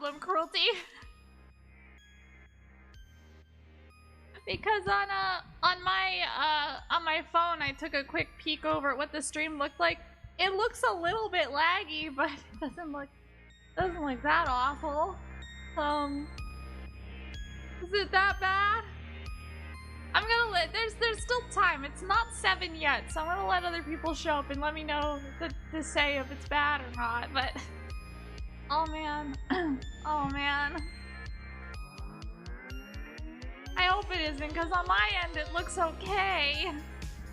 problem, Cruelty. Because on my phone, I took a quick peek over at what the stream looked like. It looks a little bit laggy, but it doesn't look that awful. Is it that bad? I'm gonna let there's still time. It's not 7 yet, so I'm gonna let other people show up and let me know to say if it's bad or not. But oh man, oh man. I hope it isn't, because on my end it looks okay.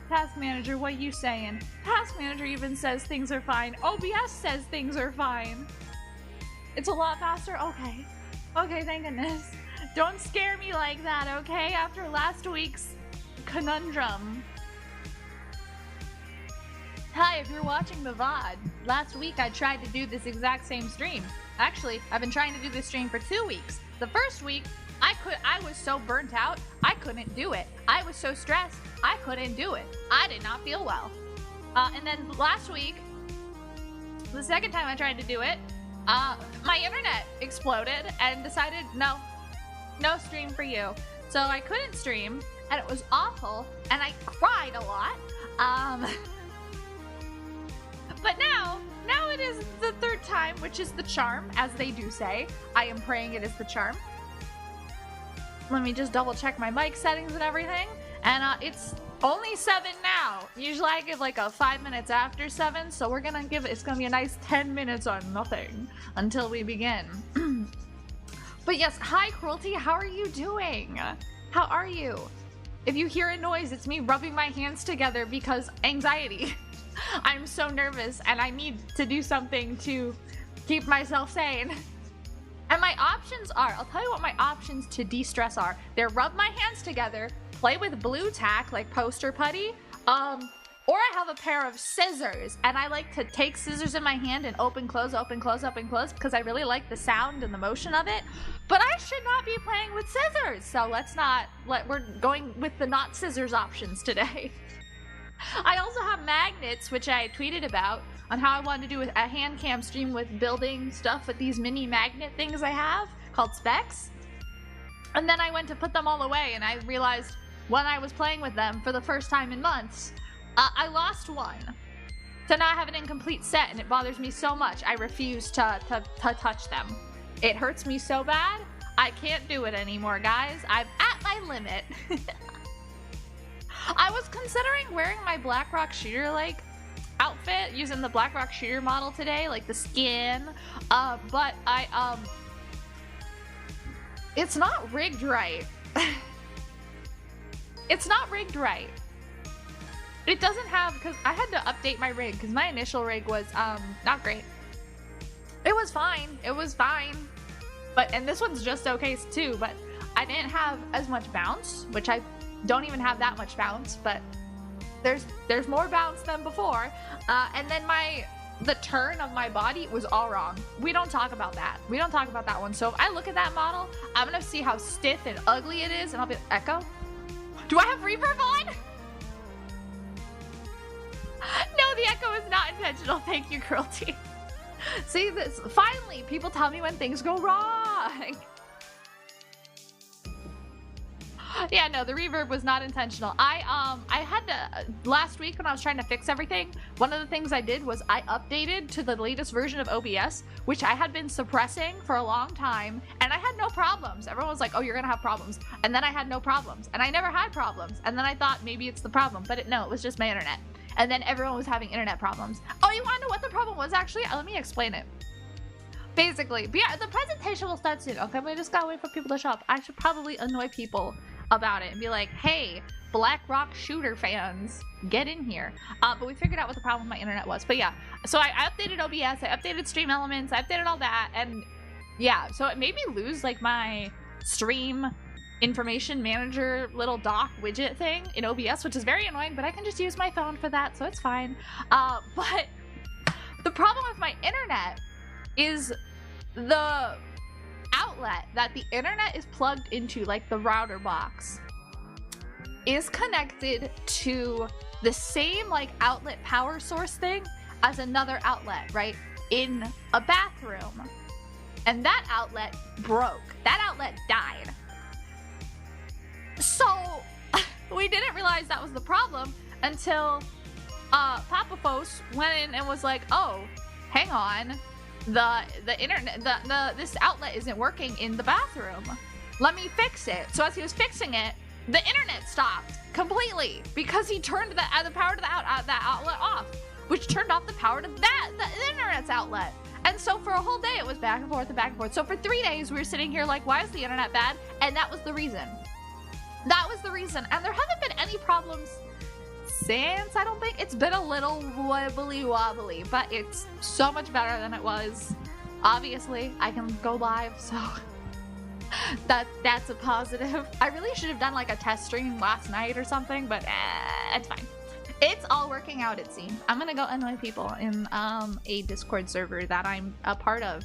Task Manager, what you saying? Task Manager even says things are fine. OBS says things are fine. It's a lot faster? Okay. Okay, thank goodness. Don't scare me like that, okay? After last week's conundrum. Hi, if you're watching the VOD, last week I tried to do this exact same stream. Actually, I've been trying to do this stream for 2 weeks. The first week, I was so burnt out, I couldn't do it. I was so stressed, I couldn't do it. I did not feel well. And then last week, the second time I tried to do it, my internet exploded and decided, no stream for you. So I couldn't stream, and it was awful, and I cried a lot. But now it is the third time, which is the charm, as they do say. I am praying it is the charm. Let me just double check my mic settings and everything. And it's only 7 now. Usually I give like a 5 minutes after 7, so we're gonna give it's gonna be a nice 10 minutes on nothing until we begin. But yes, hi Cruelty, how are you doing? How are you? If you hear a noise, it's me rubbing my hands together because anxiety. I'm so nervous and I need to do something to keep myself sane. And my options are, I'll tell you what my options to de-stress are. They're rub my hands together, play with blue tack like poster putty, or I have a pair of scissors, and I like to take scissors in my hand and open, close, open, close, open, close, because I really like the sound and the motion of it. But I should not be playing with scissors, so we're going with the not scissors options today. I also have magnets, which I tweeted about, on how I wanted to do a hand cam stream with building stuff with these mini magnet things I have, called specs. And then I went to put them all away, and I realized when I was playing with them for the first time in months, I lost one. So now I have an incomplete set, and it bothers me so much, I refuse to touch them. It hurts me so bad, I can't do it anymore, guys. I'm at my limit. I was considering wearing my Blackrock Shooter, like, outfit, using the Blackrock Shooter model today, like the skin, but it's not rigged right. It's not rigged right. It doesn't have, because I had to update my rig, because my initial rig was, not great. It was fine, and this one's just okay too, but I didn't have as much bounce, which I don't even have that much bounce, but there's more bounce than before, and then the turn of my body was all wrong. We don't talk about that. We don't talk about that one. So if I look at that model, I'm gonna see how stiff and ugly it is, and I'll be Echo? Do I have reverb on? No, the echo is not intentional. Thank you, Cruelty. See this? Finally, people tell me when things go wrong. Yeah, no, the reverb was not intentional. I had to, last week when I was trying to fix everything, one of the things I did was I updated to the latest version of OBS, which I had been suppressing for a long time, and I had no problems. Everyone was like, oh, you're gonna have problems. And then I had no problems, and I never had problems. And then I thought maybe it's the problem, but no, it was just my internet. And then everyone was having internet problems. Oh, you wanna know what the problem was actually? Let me explain it. Basically, but yeah, the presentation will start soon. Okay, we just gotta wait for people to show up. I should probably annoy people about it and be like, hey, Blackrock Shooter fans, get in here. But we figured out what the problem with my internet was. But yeah, so I updated OBS, I updated Stream Elements, I updated all that, and yeah, so it made me lose like my stream information manager little dock widget thing in OBS, which is very annoying, but I can just use my phone for that, so it's fine. But the problem with my internet is the outlet that the internet is plugged into, like the router box, is connected to the same like outlet power source thing as another outlet, right? In a bathroom. and that outlet broke. That outlet died. So we didn't realize that was the problem until Papa Fos went in and was like, oh, hang on, the internet, this outlet isn't working in the bathroom. Let me fix it. So as he was fixing it, the internet stopped completely because he turned the power to that outlet off, which turned off the power to the internet's outlet. And so for a whole day, it was back and forth and back and forth. So for 3 days, we were sitting here like, why is the internet bad? And that was the reason. That was the reason. And there haven't been any problems since, I don't think. It's been a little wibbly wobbly, but it's so much better than it was. Obviously, I can go live, so that's a positive. I really should have done like a test stream last night or something, but it's fine. It's all working out, it seems. I'm gonna go annoy people in a Discord server that I'm a part of.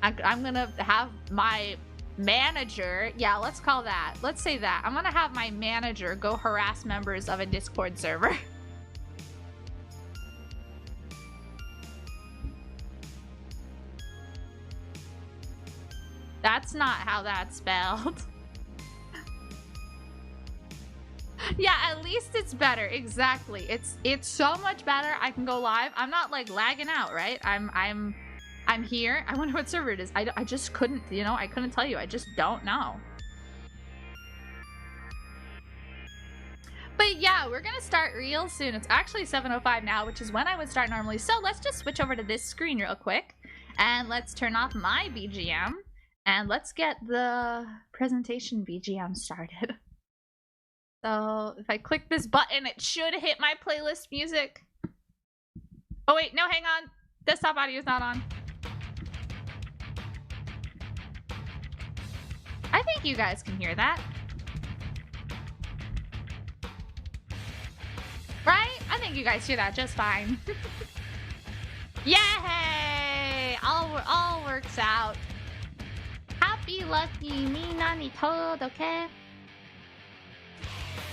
I'm gonna have my manager, yeah, let's call that. Let's say that. I'm gonna have my manager go harass members of a Discord server. That's not how that's spelled. Yeah, at least it's better. Exactly. It's so much better. I can go live. I'm not like lagging out, right? I'm here. I wonder what server it is. I just couldn't, you know, I couldn't tell you. I just don't know. But yeah, we're gonna start real soon. It's actually 7:05 now, which is when I would start normally. So let's just switch over to this screen real quick. And let's turn off my BGM. And let's get the presentation BGM started. So if I click this button, it should hit my playlist music. Oh wait, no, hang on. Desktop audio is not on. I think you guys can hear that. Right? I think you guys hear that just fine. Yay! All works out. Happy, lucky, mina ni todoke.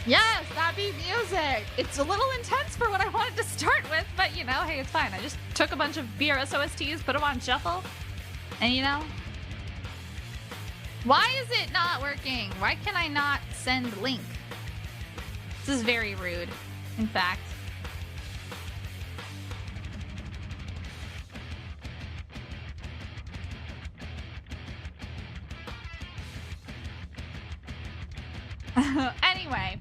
Yes, that beat music. It's a little intense for what I wanted to start with, but you know, hey, it's fine. I just took a bunch of BRS OSTs, put them on shuffle, and you know. Why is it not working? Why can I not send link? This is very rude, in fact. Anyway,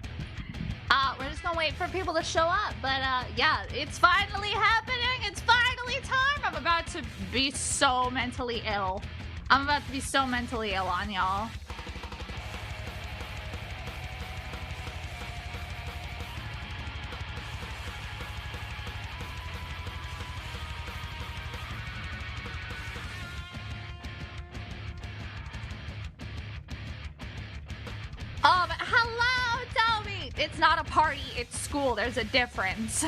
we're just gonna wait for people to show up, but yeah, it's finally happening. It's finally time. I'm about to be so mentally ill. I'm about to be so mentally ill on y'all. But hello, Toby! It's not a party, it's school. There's a difference.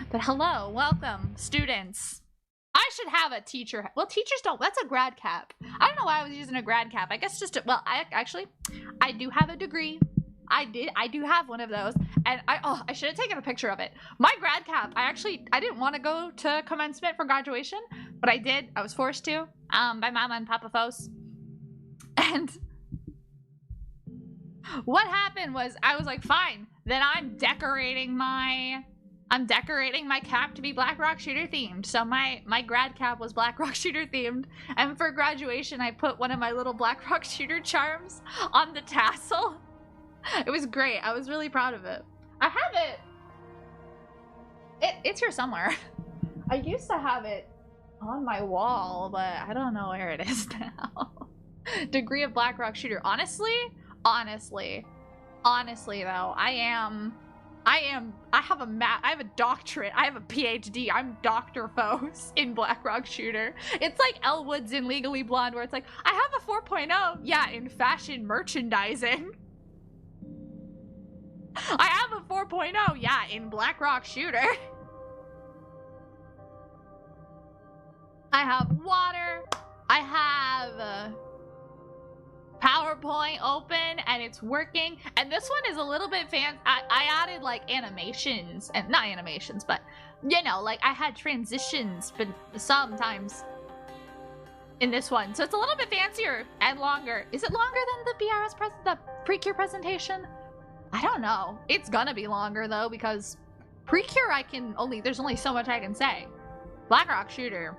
But hello, welcome, students. I should have a teacher. Well, teachers don't. That's a grad cap. I don't know why I was using a grad cap. I guess just, well, I do have a degree. I do have one of those. And I should have taken a picture of it. My grad cap, I didn't want to go to commencement for graduation, but I did. I was forced to, by Mama and Papa Fos. And what happened was I was like, fine, then I'm decorating my cap to be Black Rock Shooter themed. So my grad cap was Black Rock Shooter themed. And for graduation, I put one of my little Black Rock Shooter charms on the tassel. It was great. I was really proud of it. I have it. It's here somewhere. I used to have it on my wall, but I don't know where it is now. Degree of Black Rock Shooter. Honestly though, I have a doctorate. I have a PhD. I'm Dr. Fos in Black Rock Shooter. It's like Elle Woods in Legally Blonde, where it's like, I have a 4.0. Yeah, in fashion merchandising. I have a 4.0. Yeah, in Black Rock Shooter. I have water. I have PowerPoint open and it's working, and this one is a little bit fancy. I added like animations, and not animations, but you know, like I had transitions, but sometimes in this one. So it's a little bit fancier and longer. Is it longer than the the Precure presentation? I don't know. It's gonna be longer though, because Precure there's only so much I can say. Blackrock Shooter.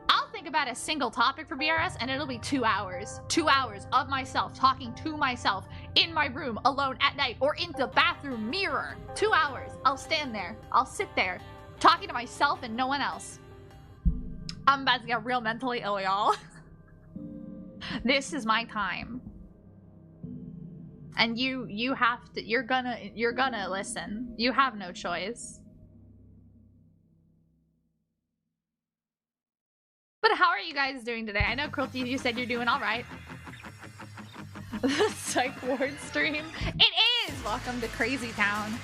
I'll think about a single topic for BRS and it'll be 2 hours. 2 hours of myself talking to myself in my room alone at night or in the bathroom mirror. 2 hours. I'll stand there. I'll sit there talking to myself and no one else. I'm about to get real mentally ill, y'all. This is my time. And you have to, you're gonna listen. You have no choice. But how are you guys doing today? I know, Cruelty, you said you're doing all right. The Psych Ward stream. It is! Welcome to Crazy Town.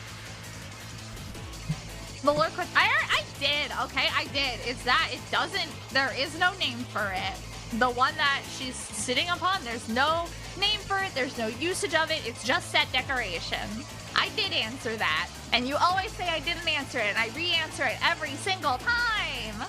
The Lord Quest. I did, okay? I did. It's that it doesn't, there is no name for it. The one that she's sitting upon, there's no name for it. There's no usage of it. It's just set decoration. I did answer that. And you always say I didn't answer it, and I re-answer it every single time.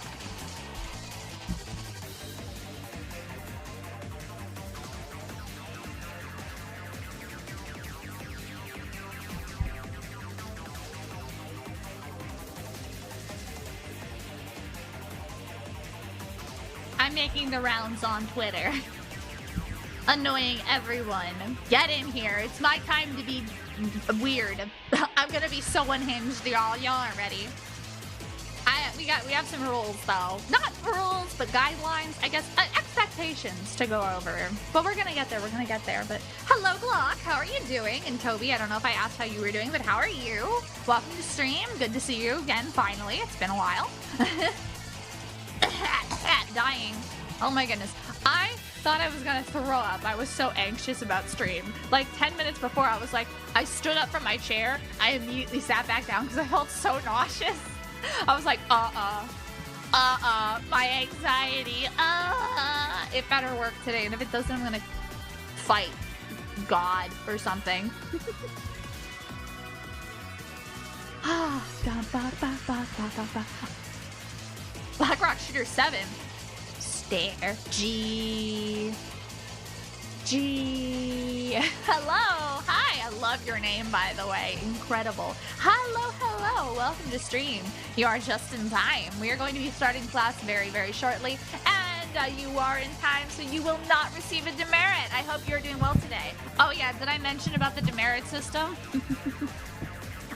I'm making the rounds on Twitter. Annoying everyone. Get in here. It's my time to be weird. I'm gonna be so unhinged, y'all. Y'all aren't ready. We have some rules though. Not rules, but guidelines, I guess, expectations to go over. But we're gonna get there, But hello, Glock, how are you doing? And Toby, I don't know if I asked how you were doing, but how are you? Welcome to stream. Good to see you again, finally. It's been a while. Dying. Oh my goodness. I thought I was gonna throw up. I was so anxious about stream. Like 10 minutes before, I was like, I stood up from my chair. I immediately sat back down because I felt so nauseous. I was like, my anxiety, it better work today. And if it doesn't, I'm gonna fight God or something. Blackrock Shooter 7. Stare. G. Hello. Hi. I love your name, by the way. Incredible. Hello. Welcome to stream. You are just in time. We are going to be starting class very, very shortly. And you are in time, so you will not receive a demerit. I hope you're doing well today. Oh, yeah. Did I mention about the demerit system?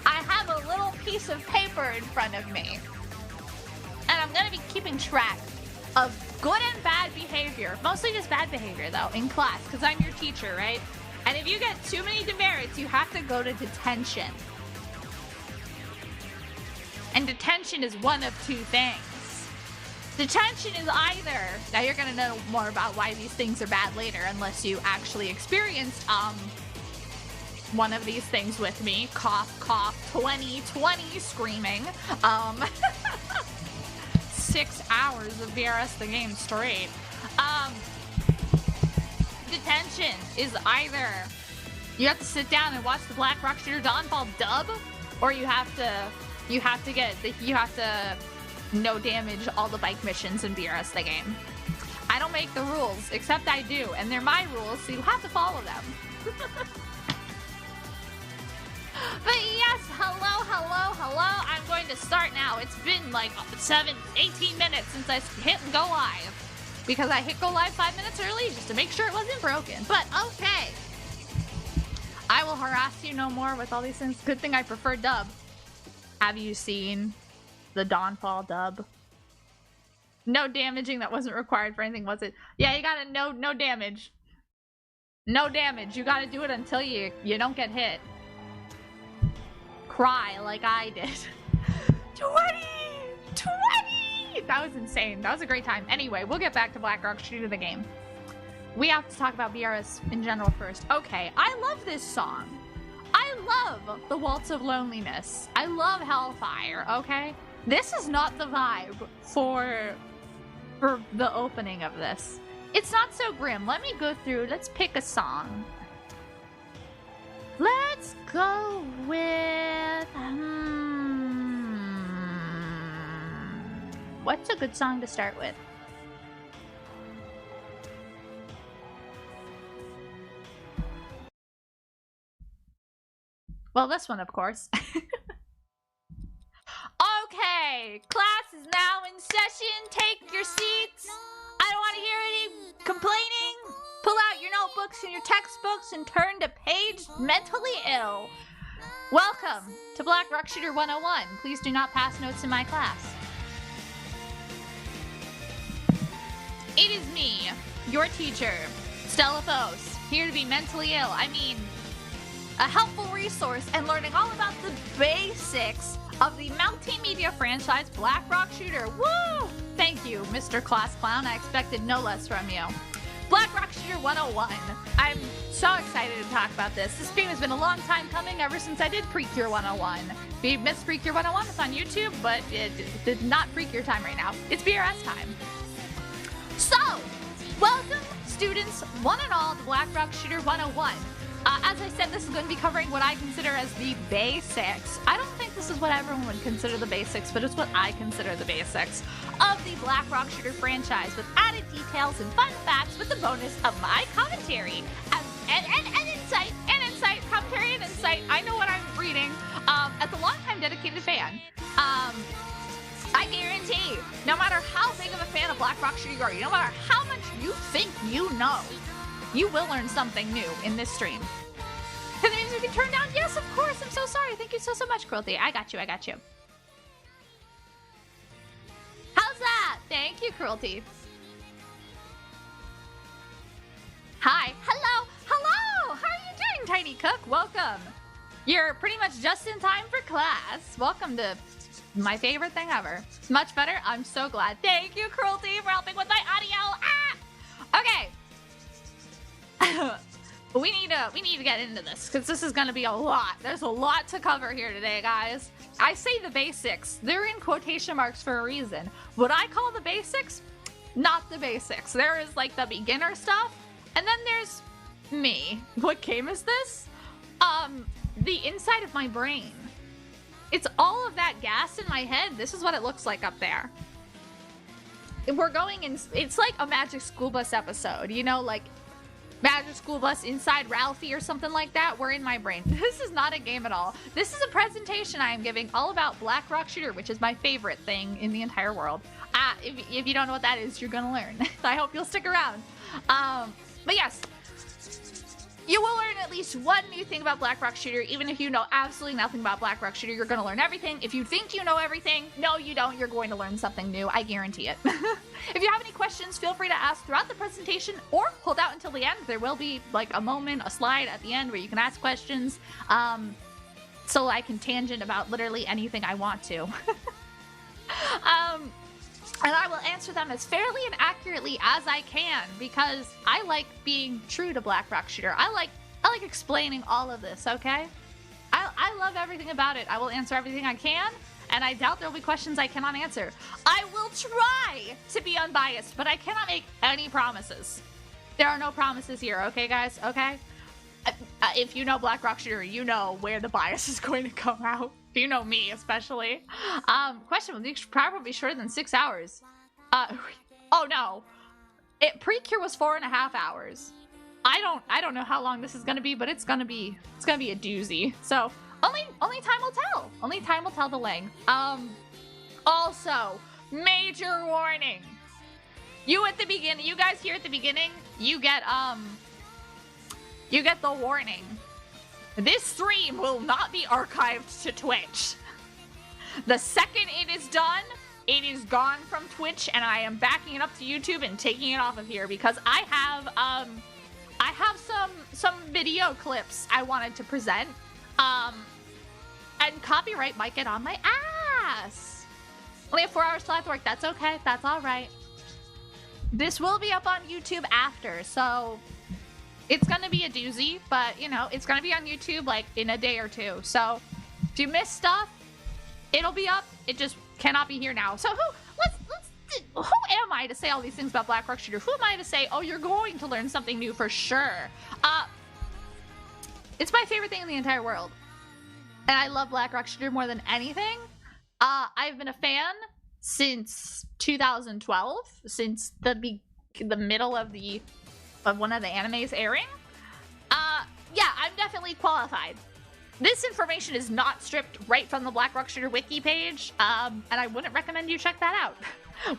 I have a little piece of paper in front of me. And I'm going to be keeping track of good and bad behavior. Mostly just bad behavior, though, in class, because I'm your teacher, right? And if you get too many demerits, you have to go to detention. And detention is one of two things. Detention is either... Now, you're going to know more about why these things are bad later, unless you actually experienced, one of these things with me. Cough, cough, 2020 screaming. 6 hours of VRS the game straight. Detention is either you have to sit down and watch the Blackrock Shooter Dawnfall dub, or you have to no damage all the bike missions in VRS the game. I don't make the rules, except I do, and they're my rules, so you have to follow them. But yes, hello. I'm going to start now. It's been like 18 minutes since I hit go live. Because I hit go live 5 minutes early just to make sure it wasn't broken. But okay. I will harass you no more with all these things. Good thing I prefer dub. Have you seen the Dawnfall dub? No damaging that wasn't required for anything, was it? Yeah, you gotta no damage. No damage. You gotta do it until you don't get hit. Cry like I did. 20! That was insane. That was a great time. Anyway, we'll get back to Blackrock Shooter the game. We have to talk about BRS in general first. Okay, I love this song. I love the Waltz of Loneliness. I love Hellfire, okay? This is not the vibe for the opening of this. It's not so grim. Let me go through. Let's pick a song. Let's go with... what's a good song to start with? Well, this one, of course. Okay, class is now in session. Take your seats. I don't want to hear any complaining. Pull out your notebooks and your textbooks and turn to page mentally ill. Welcome to Black Rock Shooter 101. Please do not pass notes in my class. It is me, your teacher, Stella Fos, here to be mentally ill. I mean, a helpful resource and learning all about the basics of the multimedia franchise Black Rock Shooter. Woo! Thank you, Mr. Class Clown. I expected no less from you. Black Rock Shooter 101. I'm so excited to talk about this. This game has been a long time coming ever since I did Precure 101. If you missed Precure 101, it's on YouTube, but it did not Precure time right now. It's BRS time. So, welcome, students, one and all, to Black Rock Shooter 101. As I said, this is going to be covering what I consider as the basics. I don't think this is what everyone would consider the basics, but it's what I consider the basics of the Black Rock Shooter franchise, with added details and fun facts, with the bonus of my commentary and insight, commentary and insight. I know what I'm reading. As a longtime dedicated fan, I guarantee, no matter how big of a fan of Black Rock Shooter you are, no matter how much you think you know, you will learn something new in this stream. And the music can turn down? Yes, of course. I'm so sorry. Thank you so much, Cruelty. I got you. How's that? Thank you, Cruelty. Hi. Hello. How are you doing, Tiny Cook? Welcome. You're pretty much just in time for class. Welcome to my favorite thing ever. It's much better. I'm so glad. Thank you, Cruelty, for helping with my audio. Okay. we need to get into this, because this is going to be a lot. There's a lot to cover here today, guys. I say the basics. They're in quotation marks for a reason. What I call the basics, not the basics. There is like the beginner stuff, and then there's me. What game is this? The inside of my brain. It's all of that gas in my head. This is what it looks like up there. We're going in, it's like a Magic School Bus episode, you know, like Magic School Bus inside Ralphie or something like that. We're in my brain. This is not a game at all. This is a presentation I am giving all about Black Rock Shooter, which is my favorite thing in the entire world. If you don't know what that is, you're gonna learn. I hope you'll stick around. But yes, you will learn at least one new thing about Black Rock Shooter. Even if you know absolutely nothing about Black Rock Shooter, you're gonna learn everything. If you think you know everything, no, you don't. You're going to learn something new. I guarantee it. If you have any questions, feel free to ask throughout the presentation or hold out until the end. There will be like a moment, a slide at the end where you can ask questions. So I can tangent about literally anything I want to. And I will answer them as fairly and accurately as I can, because I like being true to Black Rock Shooter. I like explaining all of this, okay? I love everything about it. I will answer everything I can, and I doubt there will be questions I cannot answer. I will try to be unbiased, but I cannot make any promises. There are no promises here, okay, guys? Okay? If you know Black Rock Shooter, you know where the bias is going to come out. If you know me, especially. Question will be probably shorter than 6 hours. Oh no. Precure was 4.5 hours. I don't know how long this is gonna be, but it's gonna be a doozy. So only time will tell. Only time will tell the length. Also, major warning. You guys here at the beginning, you get the warning. This stream will not be archived to Twitch. The second it is done, it is gone from Twitch, and I am backing it up to YouTube and taking it off of here, because I have some video clips I wanted to present, and copyright might get on my ass. Only have 4 hours till I have to work. That's okay. That's all right. This will be up on YouTube after, so it's gonna be a doozy, but you know, it's gonna be on YouTube like in a day or two. So if you miss stuff, it'll be up. It just cannot be here now. So who am I to say all these things about Black Rock Shooter? Who am I to say, oh, you're going to learn something new for sure? It's my favorite thing in the entire world. And I love Black Rock Shooter more than anything. I've been a fan since 2012, since the middle of one of the animes airing. Yeah, I'm definitely qualified This information is not stripped right from the Black Rock Shooter wiki page, and I wouldn't recommend you check that out.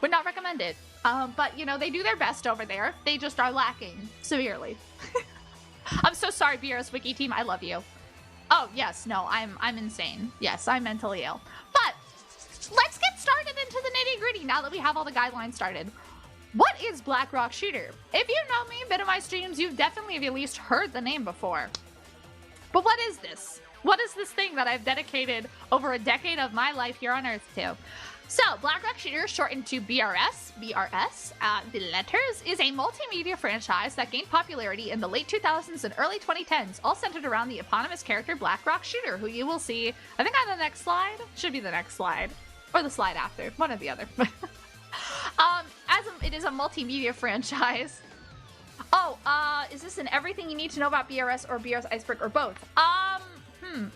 Would not recommend it. But, you know, they do their best over there. They just are lacking severely. I'm so sorry, BRS Wiki team. I love you. Oh, yes. No, I'm insane. Yes, I'm mentally ill. But let's get started into the nitty-gritty now that we have all the guidelines started. What is Black Rock Shooter? If you know me, been in my streams, you've definitely have at least heard the name before. But what is this? What is this thing that I've dedicated over a decade of my life here on Earth to? So, Black Rock Shooter, shortened to BRS, the letters, is a multimedia franchise that gained popularity in the late 2000s and early 2010s, all centered around the eponymous character Black Rock Shooter, who you will see, I think on the next slide? Should be the next slide. Or the slide after, one or the other. It is a multimedia franchise. Oh, is this in everything you need to know about BRS or BRS Iceberg or both?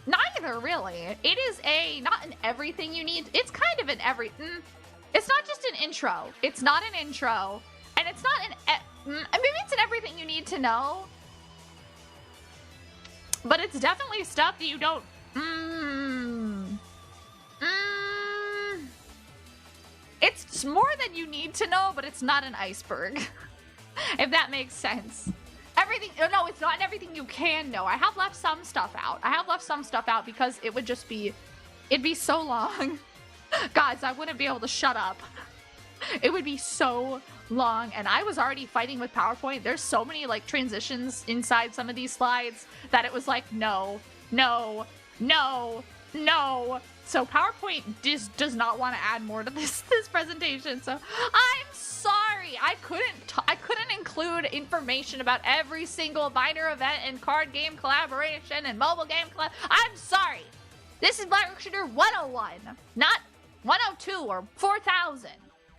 Neither really. It is not in everything you need. It's kind of in it's not just an intro. It's not an intro. And it's not maybe it's in everything you need to know. But it's definitely stuff that you don't, It's more than you need to know, but it's not an iceberg. If that makes sense. Everything, no, it's not everything you can know. I have left some stuff out. I have left some stuff out because it would just be, it'd be so long. Guys, I wouldn't be able to shut up. It would be so long, and I was already fighting with PowerPoint. There's so many, like, transitions inside some of these slides that it was like, no, no, no, no. So PowerPoint just does not want to add more to this presentation. So I'm sorry, I couldn't include information about every single minor event and card game collaboration and mobile game collab. I'm sorry. This is Black Rock Shooter 101, not 102 or 4000.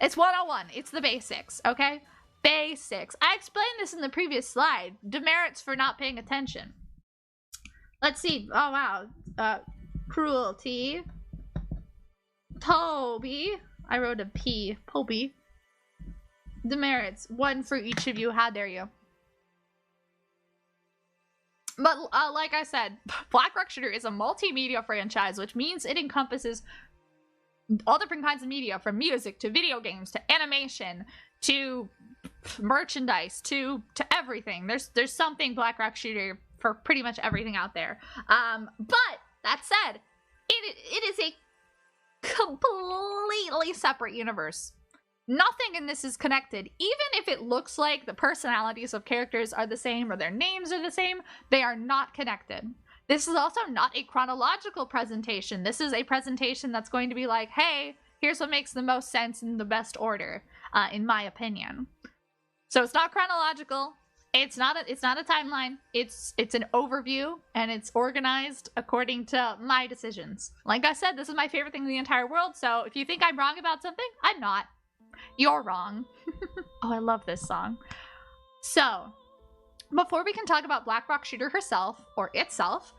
It's 101. It's the basics, okay? Basics. I explained this in the previous slide. Demerits for not paying attention. Let's see. Oh, wow. Cruelty. Toby. I wrote a P. Poby. Demerits. One for each of you. How dare you? But like I said, Black Rock Shooter is a multimedia franchise, which means it encompasses all different kinds of media, from music to video games to animation to merchandise to everything. There's something Black Rock Shooter for pretty much everything out there. But that said, it is a completely separate universe. Nothing in this is connected. Even if it looks like the personalities of characters are the same or their names are the same, they are not connected. This is also not a chronological presentation. This is a presentation that's going to be like, hey, here's what makes the most sense in the best order, in my opinion. So it's not chronological. It's not a timeline. It's an overview, and it's organized according to my decisions. Like I said, this is my favorite thing in the entire world, so if you think I'm wrong about something, I'm not. You're wrong. Oh, I love this song. So, before we can talk about Black Rock Shooter herself, or itself,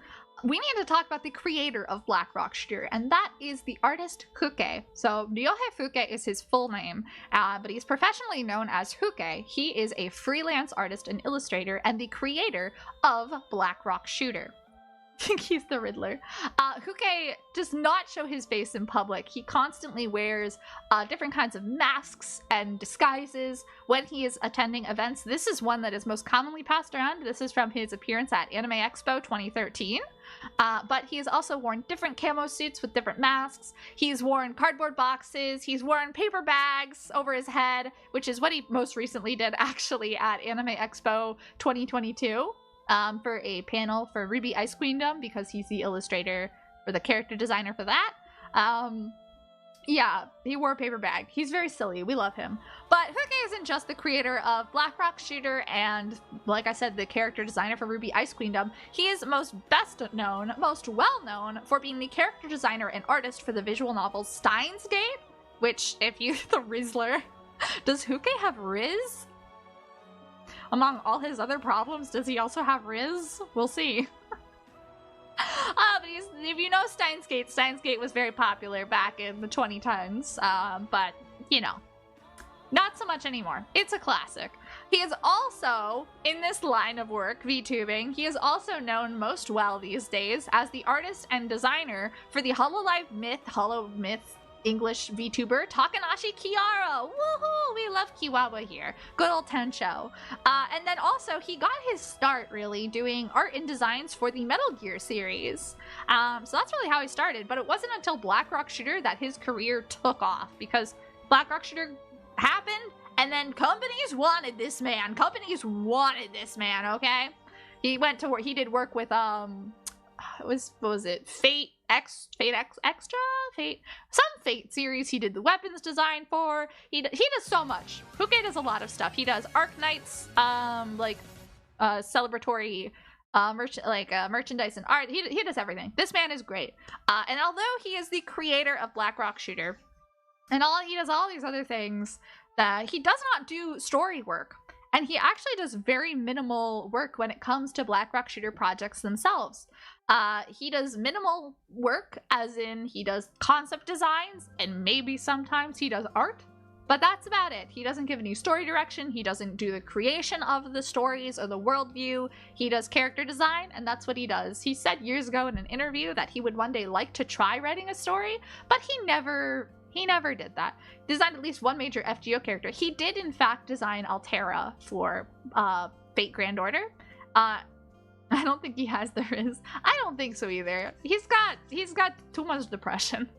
we need to talk about the creator of Black Rock Shooter, and that is the artist Huke. So, Ryohei Fuke is his full name, but he's professionally known as Huke. He is a freelance artist and illustrator, and the creator of Black Rock Shooter. He's the Riddler. Huke does not show his face in public. He constantly wears different kinds of masks and disguises when he is attending events. This is one that is most commonly passed around. This is from his appearance at Anime Expo 2013. But he has also worn different camo suits with different masks. He's worn cardboard boxes. He's worn paper bags over his head, which is what he most recently did actually at Anime Expo 2022. For a panel for Ruby Ice Queendom, because he's the illustrator or the character designer for that. Yeah, he wore a paper bag. He's very silly. We love him. But Huke isn't just the creator of Black Rock Shooter and, like I said, the character designer for Ruby Ice Queendom. He is most well known for being the character designer and artist for the visual novel Steins Gate, which, if you, the Rizzler, does Huke have Riz? Among all his other problems, does he also have Riz? We'll see. But if you know Steins Gate was very popular back in the 2010s. But, you know, not so much anymore. It's a classic. He is also, in this line of work, VTubing, he is also known most well these days as the artist and designer for the Hololive Myth English VTuber, Takanashi Kiara. Woohoo! We love Kiwawa here. Good old Tencho. And then also, he got his start, really, doing art and designs for the Metal Gear series. So that's really how he started, but it wasn't until Black Rock Shooter that his career took off, because Black Rock Shooter happened, and then companies wanted this man. Companies wanted this man, okay? He went to work, he did work with, what was it? Fate Extra? Some Fate series he did the weapons design for. He does so much. Huke does a lot of stuff. He does Arc Knights, celebratory merchandise and art. He does everything. This man is great. And although he is the creator of Black Rock Shooter, and he does all these other things, he does not do story work. And he actually does very minimal work when it comes to Black Rock Shooter projects themselves. He does minimal work, as in he does concept designs, and maybe sometimes he does art, but that's about it. He doesn't give any story direction, he doesn't do the creation of the stories or the worldview, he does character design, and that's what he does. He said years ago in an interview that he would one day like to try writing a story, but he never did that. Designed at least one major FGO character. He did, in fact, design Altera for Fate Grand Order. I don't think he has the Riz. I don't think so either. He's got too much depression.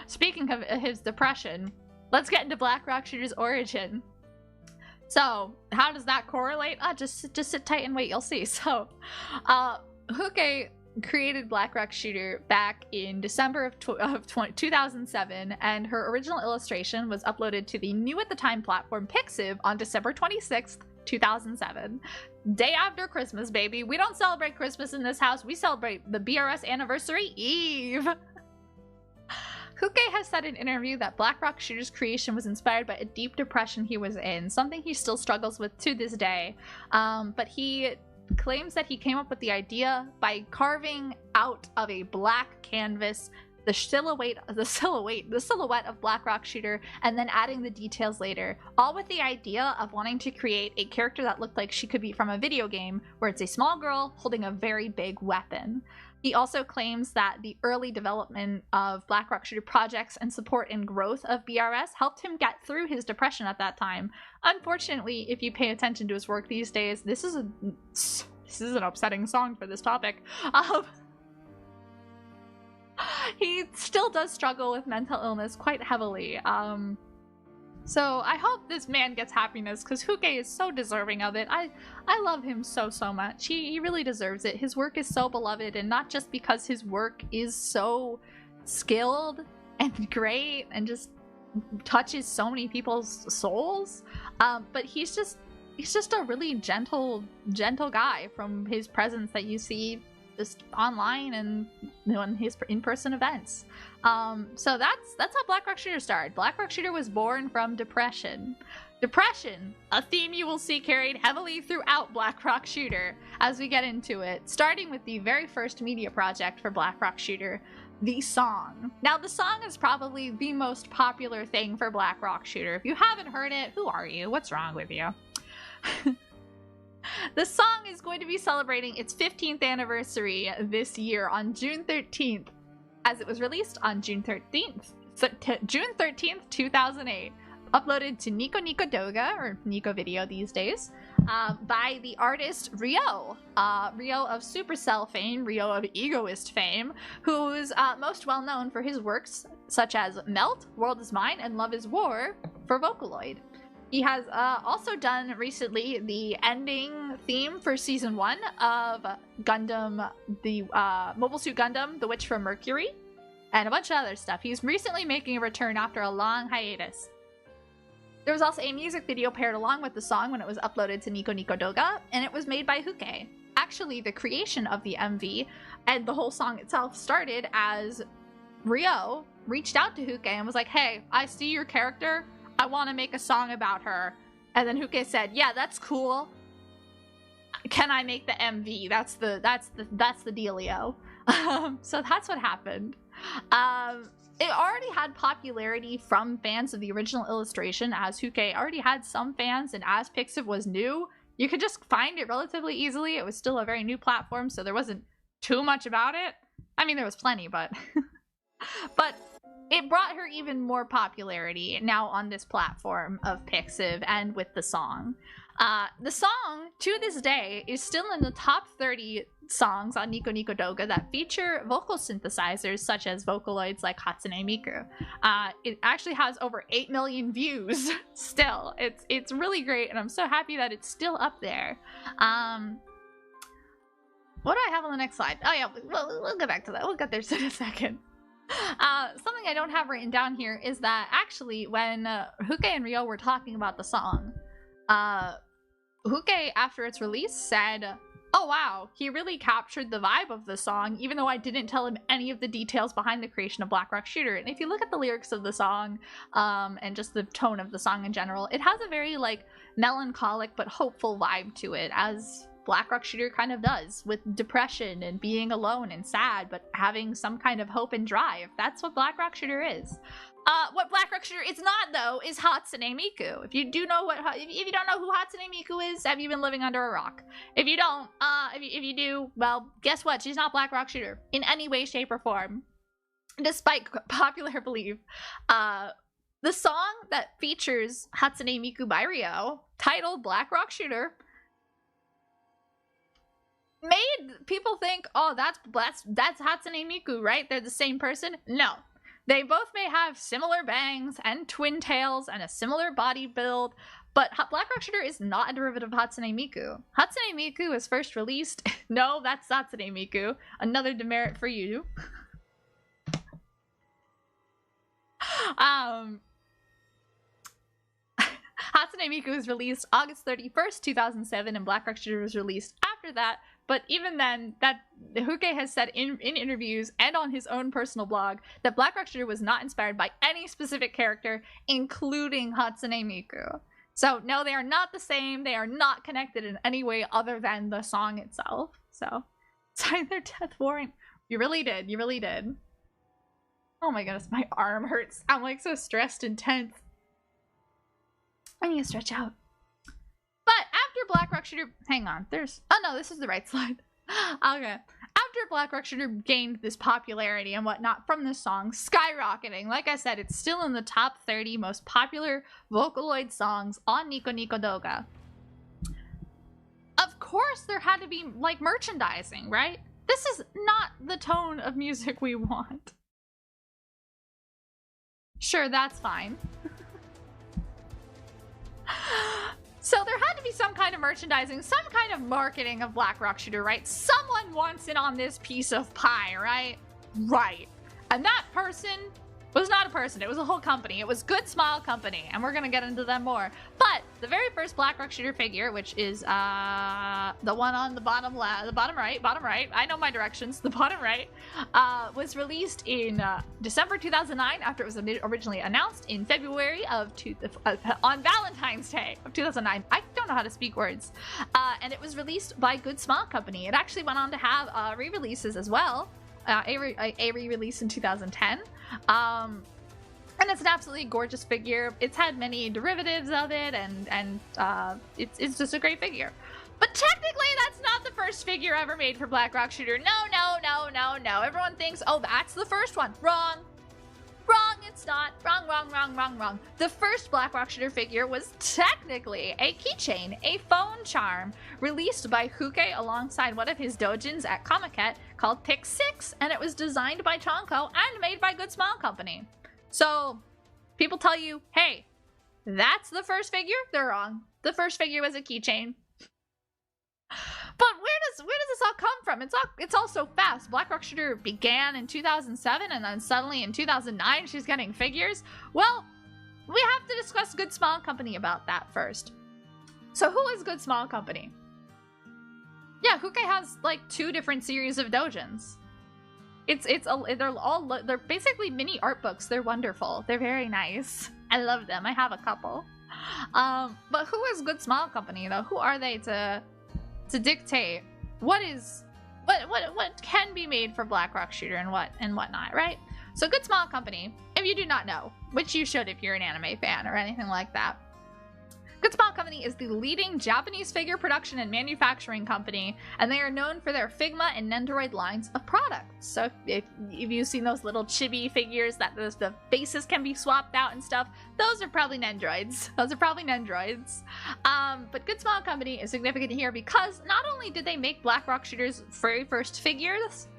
Speaking of his depression, let's get into Black Rock Shooter's origin. So, how does that correlate? Just sit tight and wait, you'll see. So, Huke created Black Rock Shooter back in December of 2007, and her original illustration was uploaded to the new at the time platform Pixiv on December 26th, 2007. Day after Christmas, baby. We don't celebrate Christmas in this house. We celebrate the BRS Anniversary Eve. Huke has said in an interview that Black Rock Shooter's creation was inspired by a deep depression he was in, something he still struggles with to this day. But he claims that he came up with the idea by carving out of a black canvas the silhouette of Black Rock Shooter, and then adding the details later, all with the idea of wanting to create a character that looked like she could be from a video game, where it's a small girl holding a very big weapon. He also claims that the early development of Black Rock Shooter projects and support and growth of BRS helped him get through his depression at that time. Unfortunately, if you pay attention to his work these days, this is an upsetting song for this topic. He still does struggle with mental illness quite heavily. So I hope this man gets happiness, because Huke is so deserving of it. I love him so much. He really deserves it. His work is so beloved, and not just because his work is so skilled and great and just touches so many people's souls, but he's just a really gentle guy from his presence that you see just online and in his in-person events. So that's how Black Rock Shooter started. Black Rock Shooter was born from depression. Depression, a theme you will see carried heavily throughout Black Rock Shooter as we get into it, starting with the very first media project for Black Rock Shooter, the song. Now, the song is probably the most popular thing for Black Rock Shooter. If you haven't heard it, who are you? What's wrong with you? The song is going to be celebrating its 15th anniversary this year on June 13th, as it was released on June 13th, 2008. Uploaded to Nico Nico Doga, or Nico Video these days, by the artist Ryo. Ryo of Supercell fame, Ryo of Egoist fame, who's most well known for his works such as Melt, World is Mine, and Love is War for Vocaloid. He has also done recently the ending theme for Season 1 of Gundam, the Mobile Suit Gundam, The Witch from Mercury, and a bunch of other stuff. He's recently making a return after a long hiatus. There was also a music video paired along with the song when it was uploaded to Nico Nico Doga, and it was made by Huke. Actually, the creation of the MV and the whole song itself started as Ryo reached out to Huke and was like, "Hey, I see your character. I want to make a song about her." And then Huke said, "Yeah, that's cool. Can I make the MV? That's the dealio." So that's what happened. it already had popularity from fans of the original illustration, as Huke already had some fans, and as Pixiv was new, you could just find it relatively easily. It was still a very new platform, so there wasn't too much about it. I mean, there was plenty, but but it brought her even more popularity now on this platform of Pixiv and with the song. The song, to this day, is still in the top 30 songs on Nico Nico Doga that feature vocal synthesizers such as Vocaloids like Hatsune Miku. It actually has over 8 million views still. It's really great, and I'm so happy that it's still up there. What do I have on the next slide? Oh yeah, we'll get back to that. We'll get there in a second. Something I don't have written down here is that actually when Huke and Ryo were talking about the song, Huke, after its release, said, "Oh wow, he really captured the vibe of the song, even though I didn't tell him any of the details behind the creation of Black Rock Shooter." And if you look at the lyrics of the song, and just the tone of the song in general, it has a very, like, melancholic but hopeful vibe to it, as Black Rock Shooter kind of does, with depression and being alone and sad, but having some kind of hope and drive. That's what Black Rock Shooter is. What Black Rock Shooter is not, though, is Hatsune Miku. If you do know if you don't know who Hatsune Miku is, have you been living under a rock? If you don't, if you do, well, guess what? She's not Black Rock Shooter in any way, shape, or form, despite popular belief. The song that features Hatsune Miku by Ryo, titled Black Rock Shooter, made people think, oh, that's Hatsune Miku, right? They're the same person. No. They both may have similar bangs and twin tails and a similar body build, but Black Rock Shooter is not a derivative of Hatsune Miku. Hatsune Miku was first released... No, that's Hatsune Miku. Another demerit for you. Hatsune Miku was released August 31st, 2007, and Black Rock Shooter was released after that. But even then, that Huke has said in interviews and on his own personal blog that Black Rock Shooter was not inspired by any specific character, including Hatsune Miku. So no, they are not the same. They are not connected in any way other than the song itself. So, sign their death warrant. You really did. You really did. Oh my goodness, my arm hurts. I'm like so stressed and tense. I need to stretch out. But after Black Rock Shooter, hang on, oh no, this is the right slide. Okay. After Black Rock Shooter gained this popularity and whatnot from this song, skyrocketing, like I said, it's still in the top 30 most popular Vocaloid songs on Nico Nico Doga. Of course there had to be, like, merchandising, right? This is not the tone of music we want. Sure, that's fine. So there had to be some kind of merchandising, some kind of marketing of Black Rock Shooter, right? Someone wants in on this piece of pie, right? Right. And that person was not a person, it was a whole company. It was Good Smile Company, and we're gonna get into them more. But the very first Black Rock Shooter figure, which is the one on the bottom left, the bottom right, I know my directions, the bottom right, was released in December 2009 after it was originally announced in February of on Valentine's Day of 2009. I don't know how to speak words. And it was released by Good Smile Company. It actually went on to have re-releases as well. A re-release in 2010. And it's an absolutely gorgeous figure. It's had many derivatives of it, and it's just a great figure. But technically, that's not the first figure ever made for Black Rock Shooter. No. Everyone thinks, oh, that's the first one. Wrong. Wrong, it's not. Wrong. The first Black Rock Shooter figure was technically a keychain, a phone charm, released by Huke alongside one of his dojins at Comiket called Pick 6, and it was designed by Tonko and made by Good Smile Company. So, people tell you, hey, that's the first figure? They're wrong. The first figure was a keychain. But where does this all come from? It's all so fast. Black Rock Shooter began in 2007, and then suddenly in 2009 she's getting figures. Well, we have to discuss Good Smile Company about that first. So who is Good Smile Company? Yeah, Huke has like 2 different series of dojins. They're basically mini art books. They're wonderful. They're very nice. I love them. I have a couple. But who is Good Smile Company though? Who are they to dictate what can be made for Black Rock Shooter and whatnot, right? So Good Smile Company, if you do not know, which you should if you're an anime fan or anything like that, Good Smile Company is the leading Japanese figure production and manufacturing company, and they are known for their Figma and Nendoroid lines of products. So if you've seen those little chibi figures that the faces can be swapped out and stuff, those are probably Nendoroids. But Good Smile Company is significant here because not only did they make Black Rock Shooter's very first figures,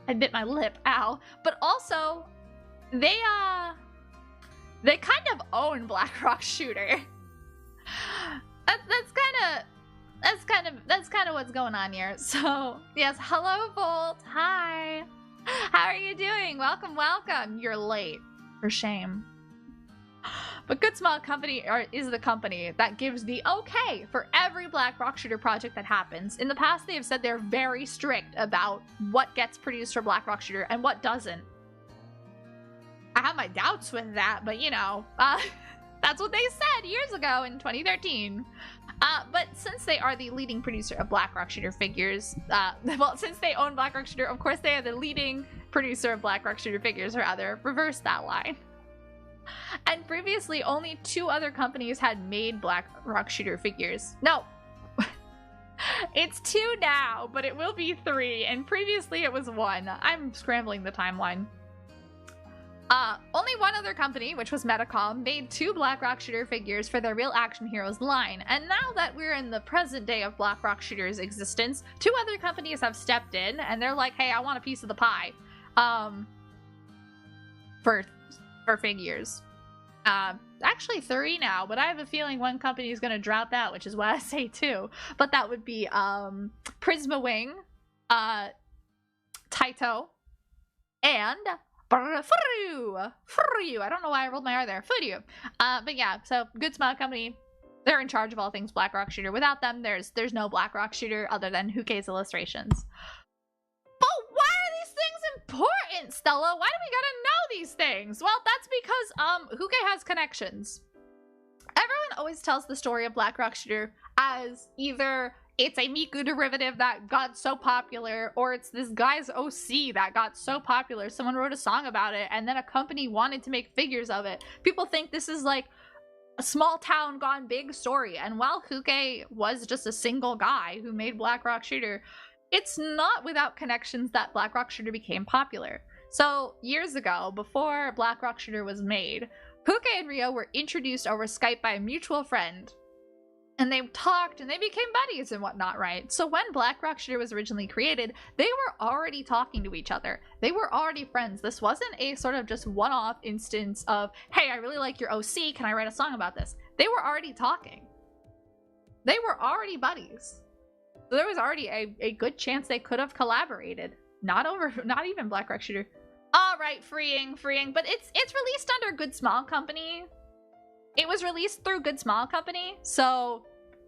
I bit my lip, ow, but also they kind of own Black Rock Shooter. That's kind of what's going on here. So yes, hello Volt, hi, how are you doing? Welcome. You're late, for shame. But Good Smile Company is the company that gives the okay for every Black Rock Shooter project that happens. In the past, they have said they're very strict about what gets produced for Black Rock Shooter and what doesn't. I have my doubts with that, but you know, that's what they said years ago in 2013. But since they are the leading producer of Black Rock Shooter figures, well, since they own Black Rock Shooter, of course they are the leading producer of Black Rock Shooter figures, or rather, reverse that line. And previously, only 2 other companies had made Black Rock Shooter figures. No, it's 2 now, but it will be 3, and previously it was 1. I'm scrambling the timeline. Only one other company, which was Medicom, made 2 Black Rock Shooter figures for their Real Action Heroes line. And now that we're in the present day of Black Rock Shooter's existence, 2 other companies have stepped in, and they're like, hey, I want a piece of the pie. For figures. Actually 3 now, but I have a feeling one company is going to drop out, which is why I say 2. But that would be, Prisma Wing, Taito, and Furyu. I don't know why I rolled my R there. Furyu. But yeah, so Good Smile Company, they're in charge of all things Black Rock Shooter. Without them, there's no Black Rock Shooter other than Hukei's illustrations. But why are these things important, Stella? Why do we gotta know these things? Well, that's because Hukei has connections. Everyone always tells the story of Black Rock Shooter as either it's a Miku derivative that got so popular, or it's this guy's OC that got so popular, someone wrote a song about it, and then a company wanted to make figures of it. People think this is like a small town gone big story, and while Hukei was just a single guy who made Black Rock Shooter, it's not without connections that Black Rock Shooter became popular. So, years ago, before Black Rock Shooter was made, Hukei and Ryo were introduced over Skype by a mutual friend. And they talked and they became buddies and whatnot, right? So when Black Rock Shooter was originally created, they were already talking to each other. They were already friends. This wasn't a sort of just one-off instance of, hey, I really like your OC, can I write a song about this? They were already talking. They were already buddies. So there was already a good chance they could have collaborated. Not even Black Rock Shooter. All right, freeing. But it's released under Good Smile Company. It was released through Good Smile Company, so